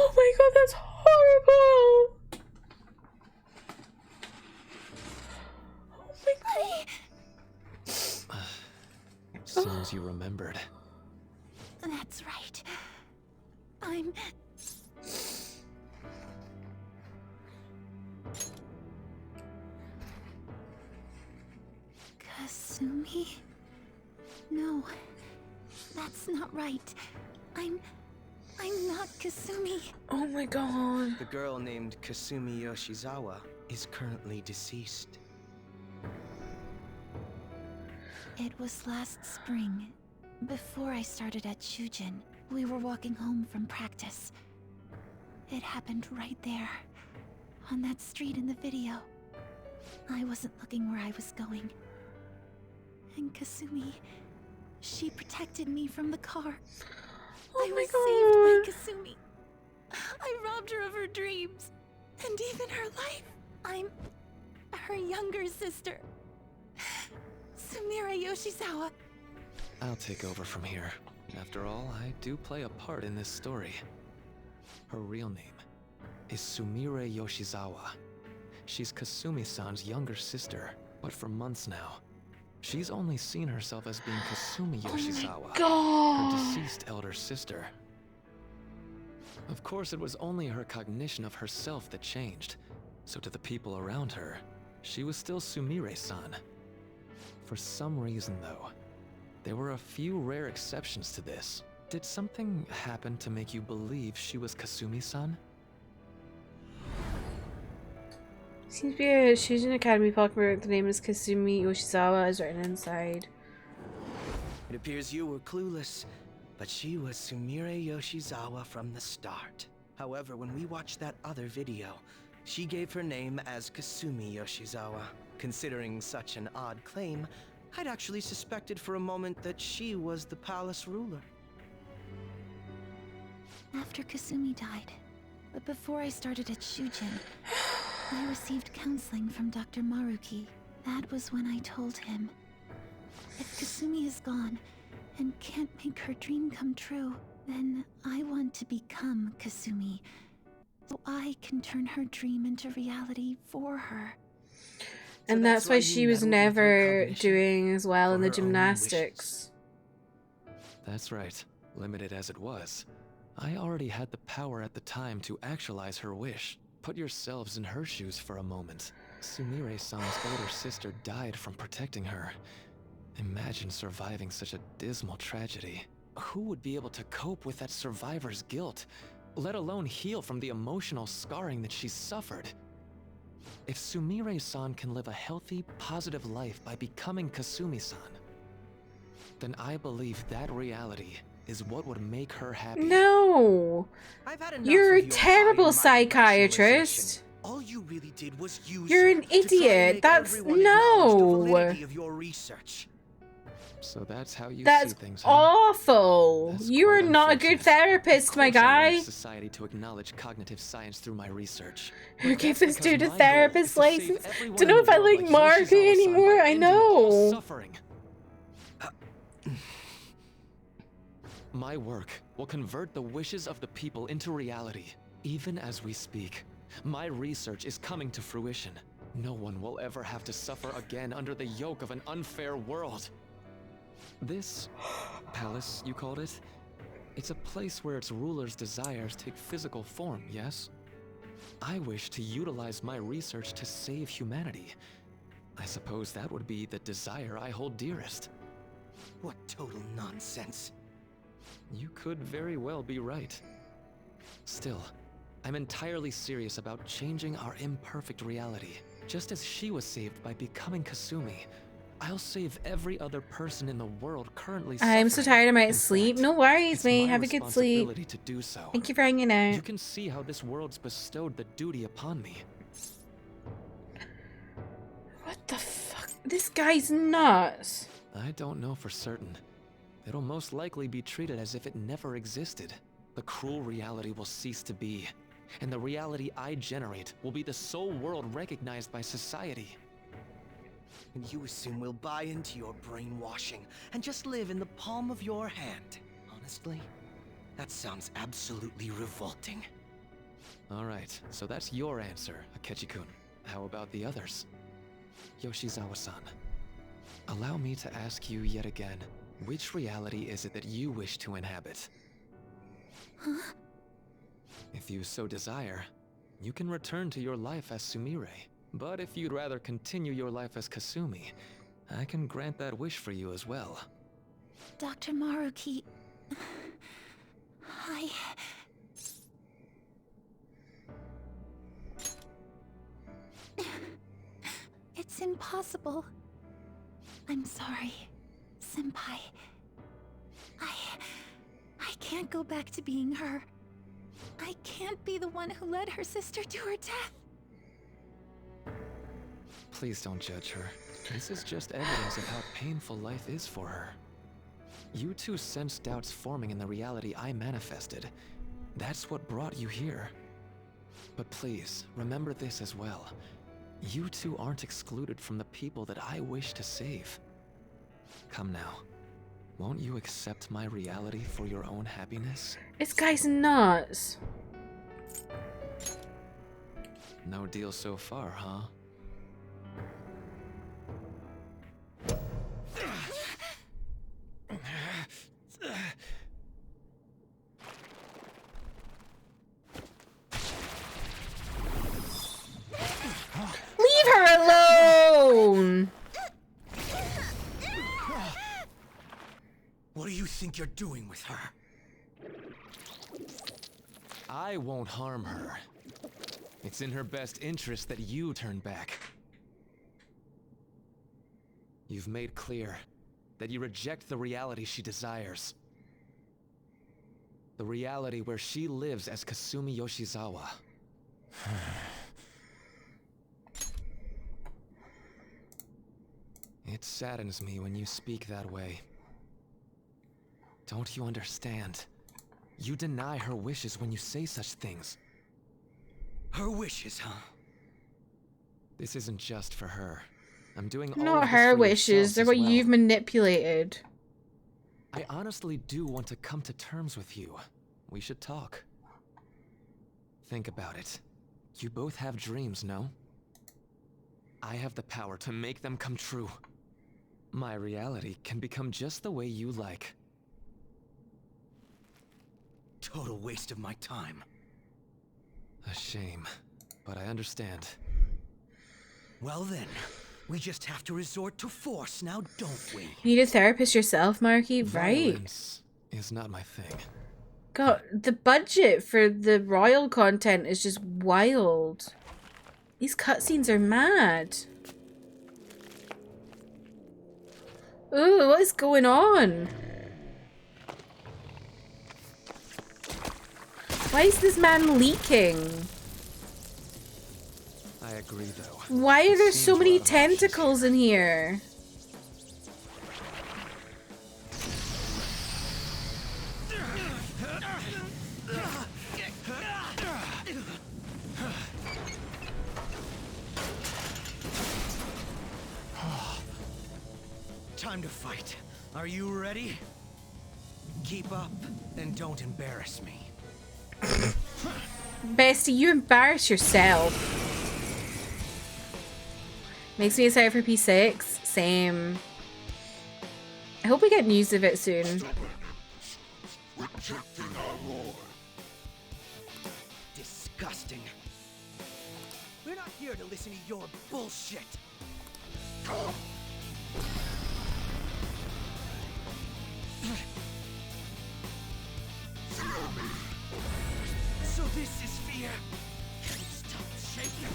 Oh my god, that's horrible! Oh my god. Seems you remembered. That's right. I'm... Kasumi? No, that's not right. I'm not Kasumi. Oh my god. The girl named Kasumi Yoshizawa is currently deceased. It was last spring. Before I started at Shujin, we were walking home from practice. It happened right there, on that street in the video. I wasn't looking where I was going. And Kasumi, she protected me from the car. Oh I my was saved by Kasumi. I robbed her of her dreams, and even her life. I'm her younger sister, Sumire Yoshizawa. I'll take over from here. After all, I do play a part in this story. Her real name is Sumire Yoshizawa. She's Kasumi-san's younger sister, but for months now, she's only seen herself as being Kasumi Yoshizawa, her deceased elder sister. Of course, it was only her cognition of herself that changed, so to the people around her, she was still Sumire-san. For some reason, though, there were a few rare exceptions to this. Did something happen to make you believe she was Kasumi-san? Seems to be a Shujin Academy pocketbook. The name is Kasumi Yoshizawa is written inside. It appears you were clueless, but she was Sumire Yoshizawa from the start. However, when we watched that other video, she gave her name as Kasumi Yoshizawa. Considering such an odd claim, I'd actually suspected for a moment that she was the palace ruler. After Kasumi died, but before I started at Shujin, I received counseling from Dr. Maruki. That was when I told him, if Kasumi is gone and can't make her dream come true, then I want to become Kasumi, so I can turn her dream into reality for her. And that's why she was never doing as well in the gymnastics. That's right. Limited as it was, I already had the power at the time to actualize her wish. Put yourselves in her shoes for a moment. Sumire-san's older sister died from protecting her. Imagine surviving such a dismal tragedy. Who would be able to cope with that survivor's guilt, let alone heal from the emotional scarring that she's suffered? If Sumire-san can live a healthy, positive life by becoming Kasumi-san, then I believe that reality is what would make her happy. No! You're a terrible psychiatrist. All you really did was use You're an her to try and idiot. make That's everyone acknowledge the no. validity of your research. So that's how you That's see things, huh? awful. That's You are quite not a good unfortunate. therapist, my Of course I guy. want society to acknowledge cognitive science through my research. Who But gives that's this dude because a my goal therapist is to save license? everyone Don't know in if the I world like like Marco Yoshizawa-san anymore. by I ending all know. suffering. My work will convert the wishes of the people into reality, even as we speak. My research is coming to fruition. No one will ever have to suffer again under the yoke of an unfair world. This palace, you called it? It's a place where its ruler's desires take physical form, yes? I wish to utilize my research to save humanity. I suppose that would be the desire I hold dearest. What total nonsense. You could very well be right. Still, I'm entirely serious about changing our imperfect reality. Just as she was saved by becoming Kasumi, I'll save every other person in the world currently suffering. I'm so tired I might In sleep. fact, No worries, it's mate. my Have a good sleep. responsibility to do so. Thank you for hanging out. You can see how this world's bestowed the duty upon me. What the fuck? This guy's nuts. I don't know for certain. It'll most likely be treated as if it never existed. The cruel reality will cease to be, and the reality I generate will be the sole world recognized by society. And you assume we'll buy into your brainwashing and just live in the palm of your hand. Honestly, that sounds absolutely revolting. Alright, so that's your answer, Akechi-kun. How about the others? Yoshizawa-san, allow me to ask you yet again, which reality is it that you wish to inhabit? Huh? If you so desire, you can return to your life as Sumire. But if you'd rather continue your life as Kasumi, I can grant that wish for you as well. Dr. Maruki... It's impossible. I'm sorry, Senpai. I can't go back to being her. I can't be the one who led her sister to her death. Please don't judge her. This is just evidence of how painful life is for her. You two sensed doubts forming in the reality I manifested. That's what brought you here. But please, remember this as well. You two aren't excluded from the people that I wish to save. Come now. Won't you accept my reality for your own happiness? This guy's nuts. No deal so far, huh? Leave her alone! What do you think you're doing with her? I won't harm her. It's in her best interest that you turn back. You've made clear that you reject the reality she desires. The reality where she lives as Kasumi Yoshizawa. It saddens me when you speak that way. Don't you understand? You deny her wishes when you say such things. Her wishes, huh? This isn't just for her. I'm doing all Not of this her for wishes, yourselves they're as what well. you've manipulated. I honestly do want to come to terms with you. We should talk. Think about it. You both have dreams, no? I have the power to make them come true. My reality can become just the way you like. total waste of my time. A shame, but I understand. Well then, we just have to resort to force now, don't we? You need a therapist yourself, Marky? Right. Violence is not my thing. God, the budget for the royal content is just wild. These cutscenes are mad. Ooh, what is going on? Why is this man leaking? I agree, though. Why are there so many tentacles in here? Time to fight. Are you ready? Keep up and don't embarrass me. Bestie, you embarrass yourself. Makes me excited for P6. Same. I hope we get news of it soon. Disgusting. We're not here to listen to your bullshit. So this is fear. Can't stop shaking.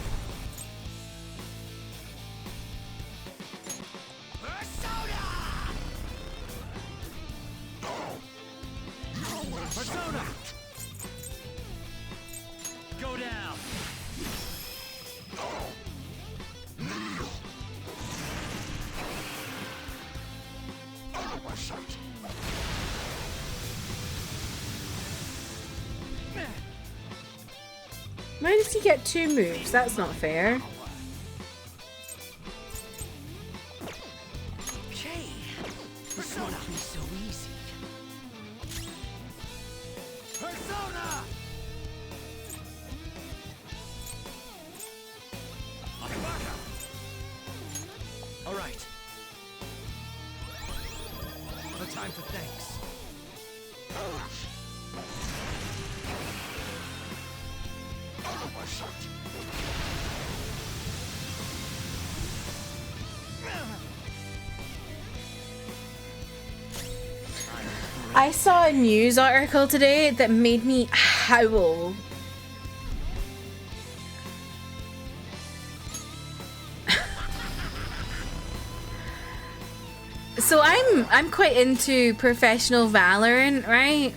Persona! Persona! Go down. Out of my sight. Why does he get 2 moves? That's not fair. Okay. This won't be so easy. Persona! All right. No time for thanks. Out of my sight. I saw a news article today that made me howl. So I'm quite into professional Valorant, right?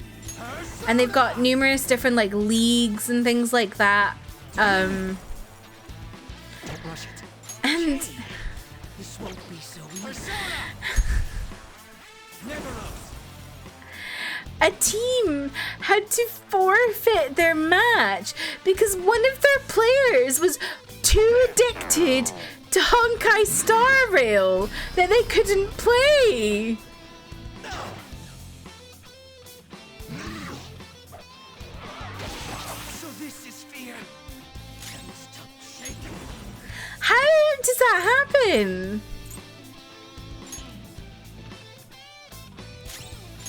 And they've got numerous different like leagues and things like that. And This won't be so easy. a team had to forfeit their match because one of their players was too addicted to Honkai Star Rail that they couldn't play. So this is fear. Can't stop shaking. How does that happen?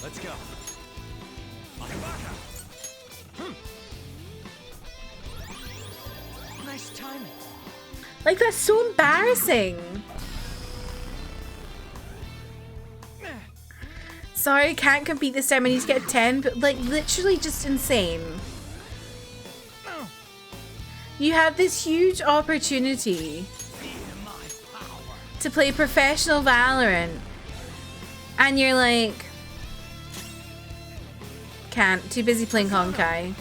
Let's go. Nice timing. Like, that's so embarrassing. Sorry, can't compete this time. I need to get 10, but like literally just insane. You have this huge opportunity to play professional Valorant, and you're like, can't. Too busy playing Honkai.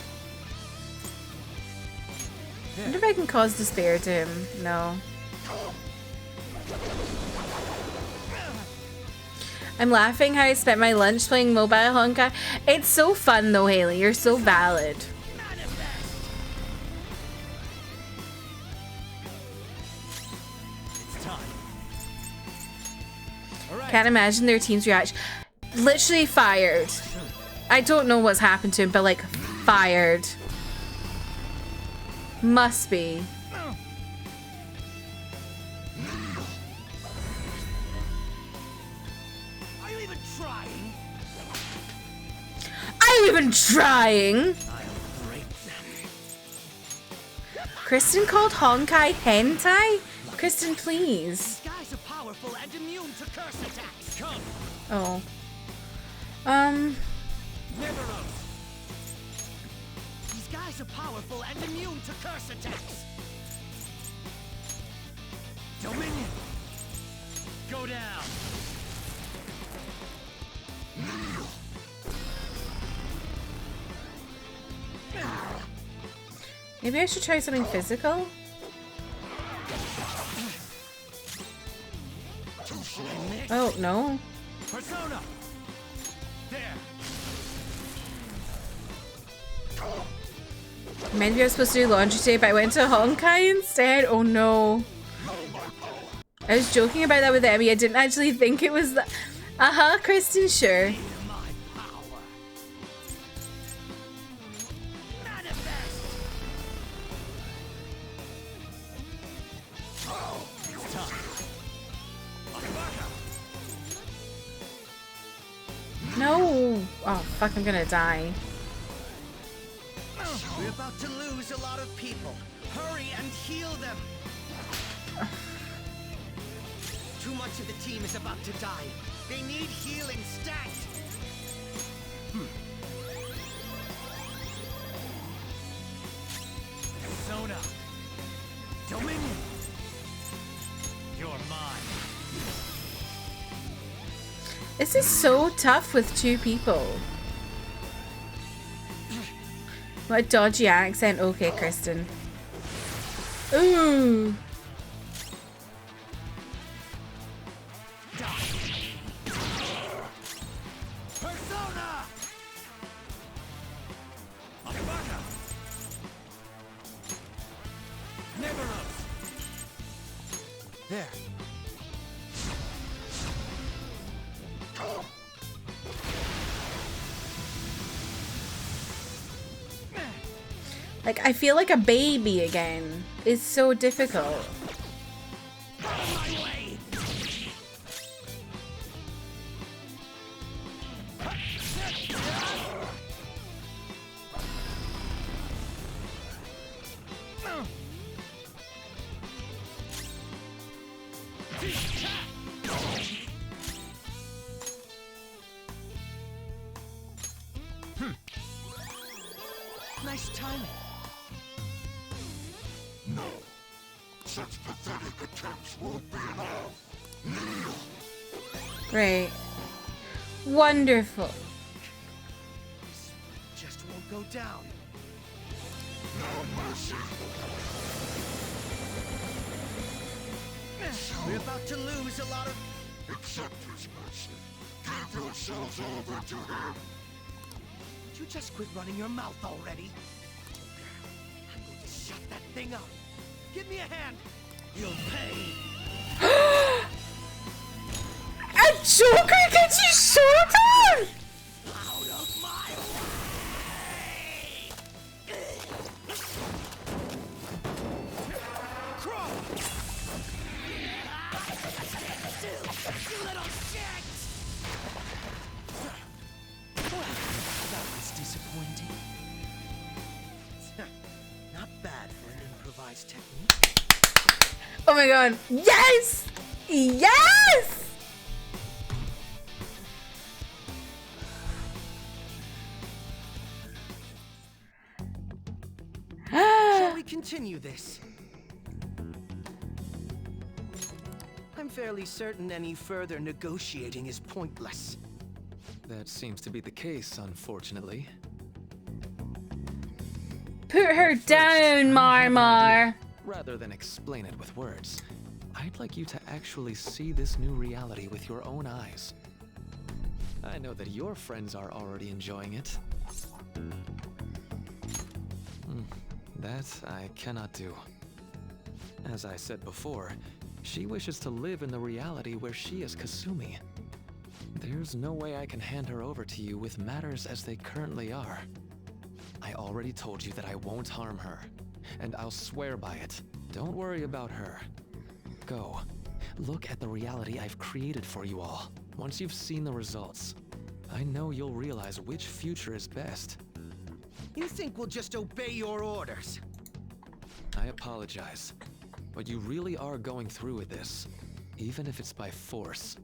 I wonder if I can cause despair to him. No. I'm laughing how I spent my lunch playing mobile Honkai. It's so fun though, Haley. You're so valid. Can't imagine their team's reaction. Literally fired. I don't know what's happened to him, but like fired. Must be. Are you even trying? I even trying. Kristen called Honkai hentai? Kristen, please. These guys are powerful and immune to curse attacks. Come. Oh. Neveros. These guys are powerful and immune to curse attacks. Dominion. Go down. Maybe I should try something physical? Oh, no. Persona. There. Maybe I was supposed to do laundry today, but I went to Honkai instead. Oh no. I was joking about that with Emmy. I didn't actually think it was that. Kristen, sure. No! Oh, fuck, I'm gonna die. We're about to lose a lot of people. Hurry and heal them. Too much of the team is about to die. They need healing stat. Persona. Dominion. You're mine. This is so tough with two people. What a dodgy accent. Okay, Kristen. Ooh. Persona. Neveros. There. Like, I feel like a baby again. It's so difficult. Nice timing. No. Such pathetic attempts won't be enough. Great. Wonderful. Just won't go down. No mercy. We're about to lose a lot of... Accept his mercy. Give yourselves over to him. Would you just quit running your mouth already? I'm going to shut that thing up. Give me a hand. You'll pay. A Joker gets you shot on! Out of my way! Crawl! Still, you little shit! That was disappointing. Not bad for an improvised technique. Oh my god. Yes! Yes! Shall we continue this? I'm fairly certain any further negotiating is pointless. That seems to be the case, unfortunately. Put her down, Marmar. Rather than explain it with words, I'd like you to actually see this new reality with your own eyes. I know that your friends are already enjoying it. That I cannot do. As I said before, she wishes to live in the reality where she is Kasumi. There's no way I can hand her over to you with matters as they currently are. I already told you that I won't harm her, and I'll swear by it. Don't worry about her. Go. Look at the reality I've created for you all. Once you've seen the results, I know you'll realize which future is best. You think we'll just obey your orders? I apologize, but you really are going through with this, even if it's by force.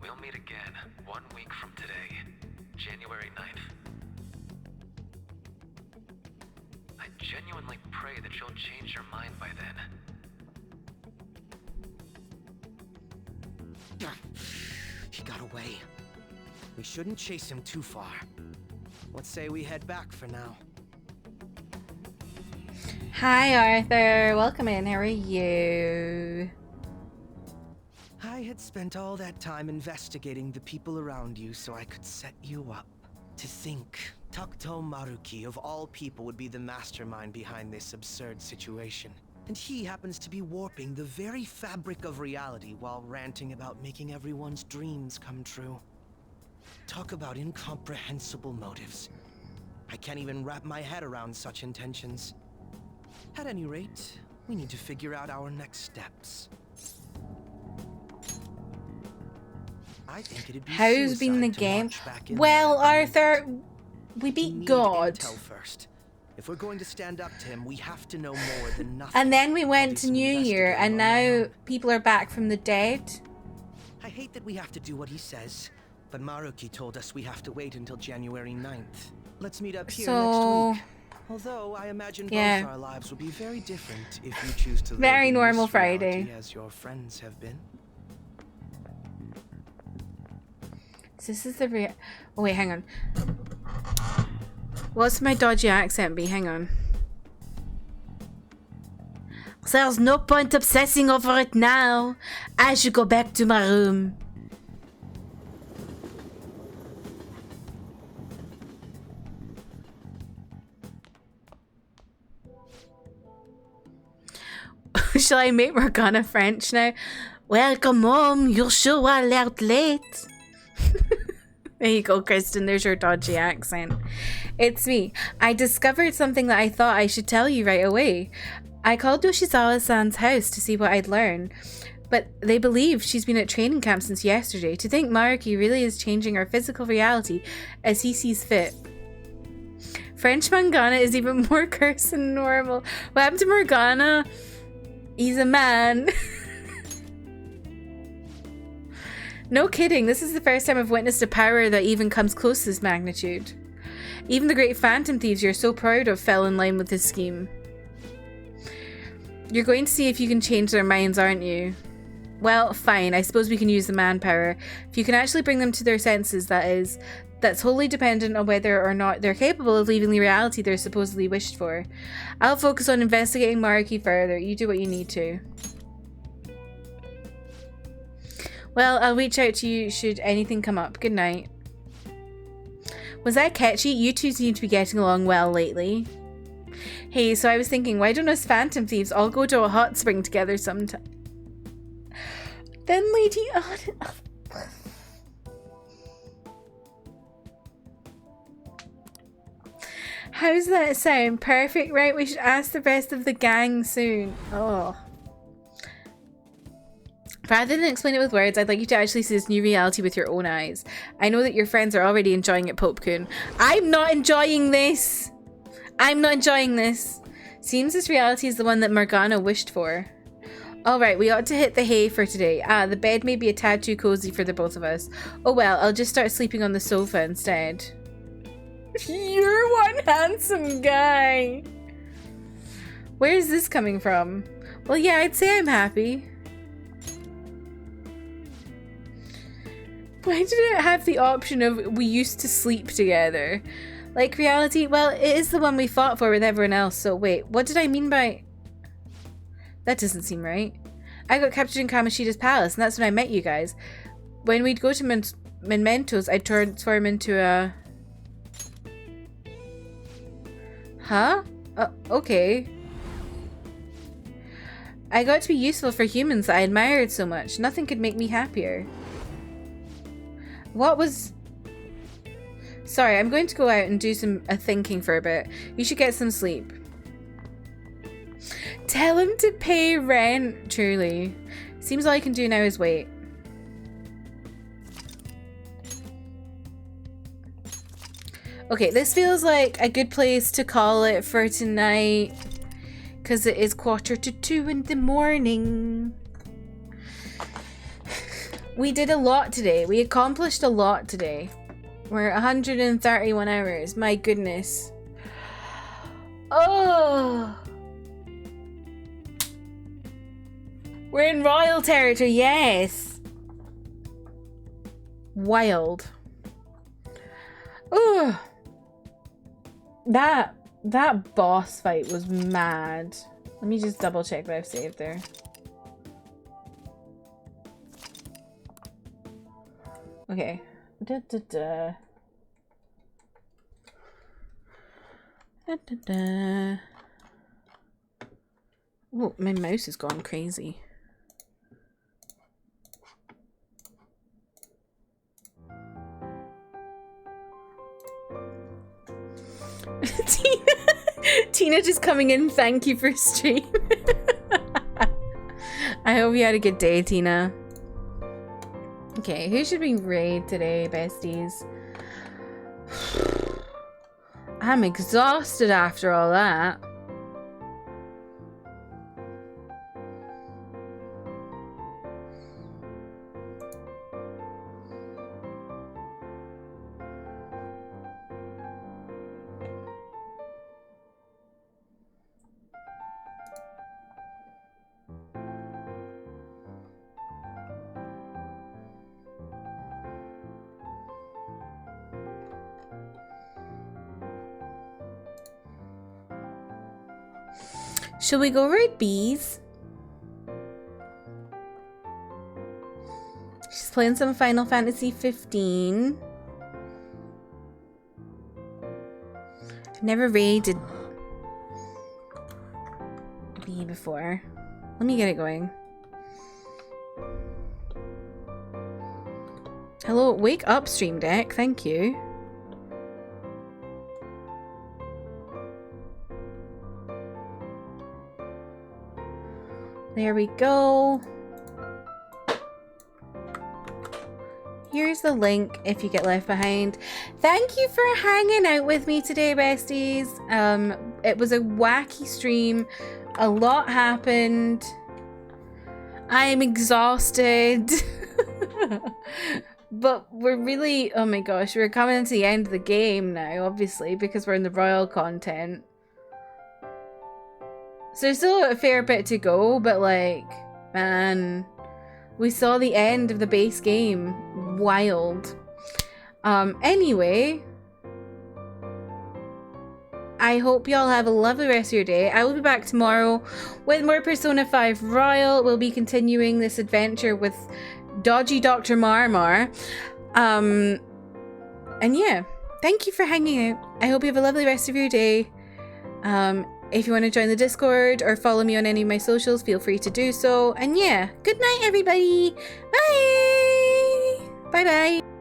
We'll meet again 1 week from today, January 9th. I genuinely pray that you'll change your mind by then. He got away. We shouldn't chase him too far. Let's say we head back for now. Hi, Arthur. Welcome in. How are you? I had spent all that time investigating the people around you so I could set you up. To think, Takuto Maruki of all people would be the mastermind behind this absurd situation. And he happens to be warping the very fabric of reality while ranting about making everyone's dreams come true. Talk about incomprehensible motives. I can't even wrap my head around such intentions. At any rate, we need to figure out our next steps. I think it'd be How's been the suicide to game? march back in Well, there. Arthur, we beat need God. intel first. If we're going to stand up to him, we have to know more than nothing. And then we went to New Year, and now people are back from the dead. I hate that we have to do what he says, but Maruki told us we have to wait until January 9th. Let's meet up here So, next week. Although I imagine yeah. both our lives will be very different if you choose to live Very in normal this reality Friday. as your friends have been. So this is the real. Oh wait, hang on. What's my dodgy accent be? Hang on. There's no point obsessing over it now. I should go back to my room. Shall I make Morgana French now? Welcome home. You sure are out late. There you go, Kristen. There's your dodgy accent. It's me. I discovered something that I thought I should tell you right away. I called Yoshizawa-san's house to see what I'd learn, but they believe she's been at training camp since yesterday. To think Maruki really is changing our physical reality as he sees fit. French Morgana is even more cursed than normal. What happened to Morgana? He's a man. No kidding, this is the first time I've witnessed a power that even comes close to this magnitude. Even the great phantom thieves you're so proud of fell in line with this scheme. You're going to see if you can change their minds, aren't you? Well, fine, I suppose we can use the manpower. If you can actually bring them to their senses, that is. That's wholly dependent on whether or not they're capable of leaving the reality they're supposedly wished for. I'll focus on investigating Maruki further. You do what you need to. Well, I'll reach out to you should anything come up. Good night. Was that catchy? You two seem to be getting along well lately. Hey, so I was thinking, why don't us phantom thieves all go to a hot spring together sometime? Then Lady Autumn... How's that sound? Perfect, right? We should ask the rest of the gang soon. Oh. Rather than explain it with words, I'd like you to actually see this new reality with your own eyes. I know that your friends are already enjoying it, Pope-kun. I'm not enjoying this! I'm not enjoying this. Seems this reality is the one that Morgana wished for. Alright, we ought to hit the hay for today. Ah, the bed may be a tad too cozy for the both of us. Oh well, I'll just start sleeping on the sofa instead. You're one handsome guy. Where is this coming from? Well, yeah, I'd say I'm happy. Why did it have the option of we used to sleep together? Like reality? Well, it is the one we fought for with everyone else, so wait, what did I mean by... That doesn't seem right. I got captured in Kamoshida's palace, and that's when I met you guys. When we'd go to Mementos, I'd transform into a... Huh? Okay. I got to be useful for humans that I admired so much. Nothing could make me happier. What was... Sorry, I'm going to go out and do some thinking for a bit. You should get some sleep. Tell him to pay rent, truly. Seems all I can do now is wait. Okay, this feels like a good place to call it for tonight, because it is 1:45 in the morning. We did a lot today. We accomplished a lot today. We're 131 hours. My goodness. Oh. We're in royal territory, yes. Wild. Oh. That boss fight was mad. Let me just double check what I've saved there. Okay. Oh, my mouse has gone crazy. Tina just coming in, thank you for stream. I hope you had a good day, Tina. Okay, who should we raid today, besties? I'm exhausted after all that. Should we go raid bees? She's playing some Final Fantasy 15. I've never raided bee before. Let me get it going. Hello, wake up, Stream Deck. Thank you. There we go. Here's the link if you get left behind. Thank you for hanging out with me today, besties. It was a wacky stream. A lot happened. I'm exhausted. But we're really, oh my gosh, we're coming to the end of the game now, obviously, because we're in the royal content. So there's still a fair bit to go, but like, man, we saw the end of the base game. Wild. Anyway, I hope y'all have a lovely rest of your day. I will be back tomorrow with more Persona 5 Royal. We'll be continuing this adventure with Dodgy Dr. Marmar. And yeah, thank you for hanging out. I hope you have a lovely rest of your day. If you want to join the Discord or follow me on any of my socials, feel free to do so. And yeah, good night, everybody. Bye. Bye-bye.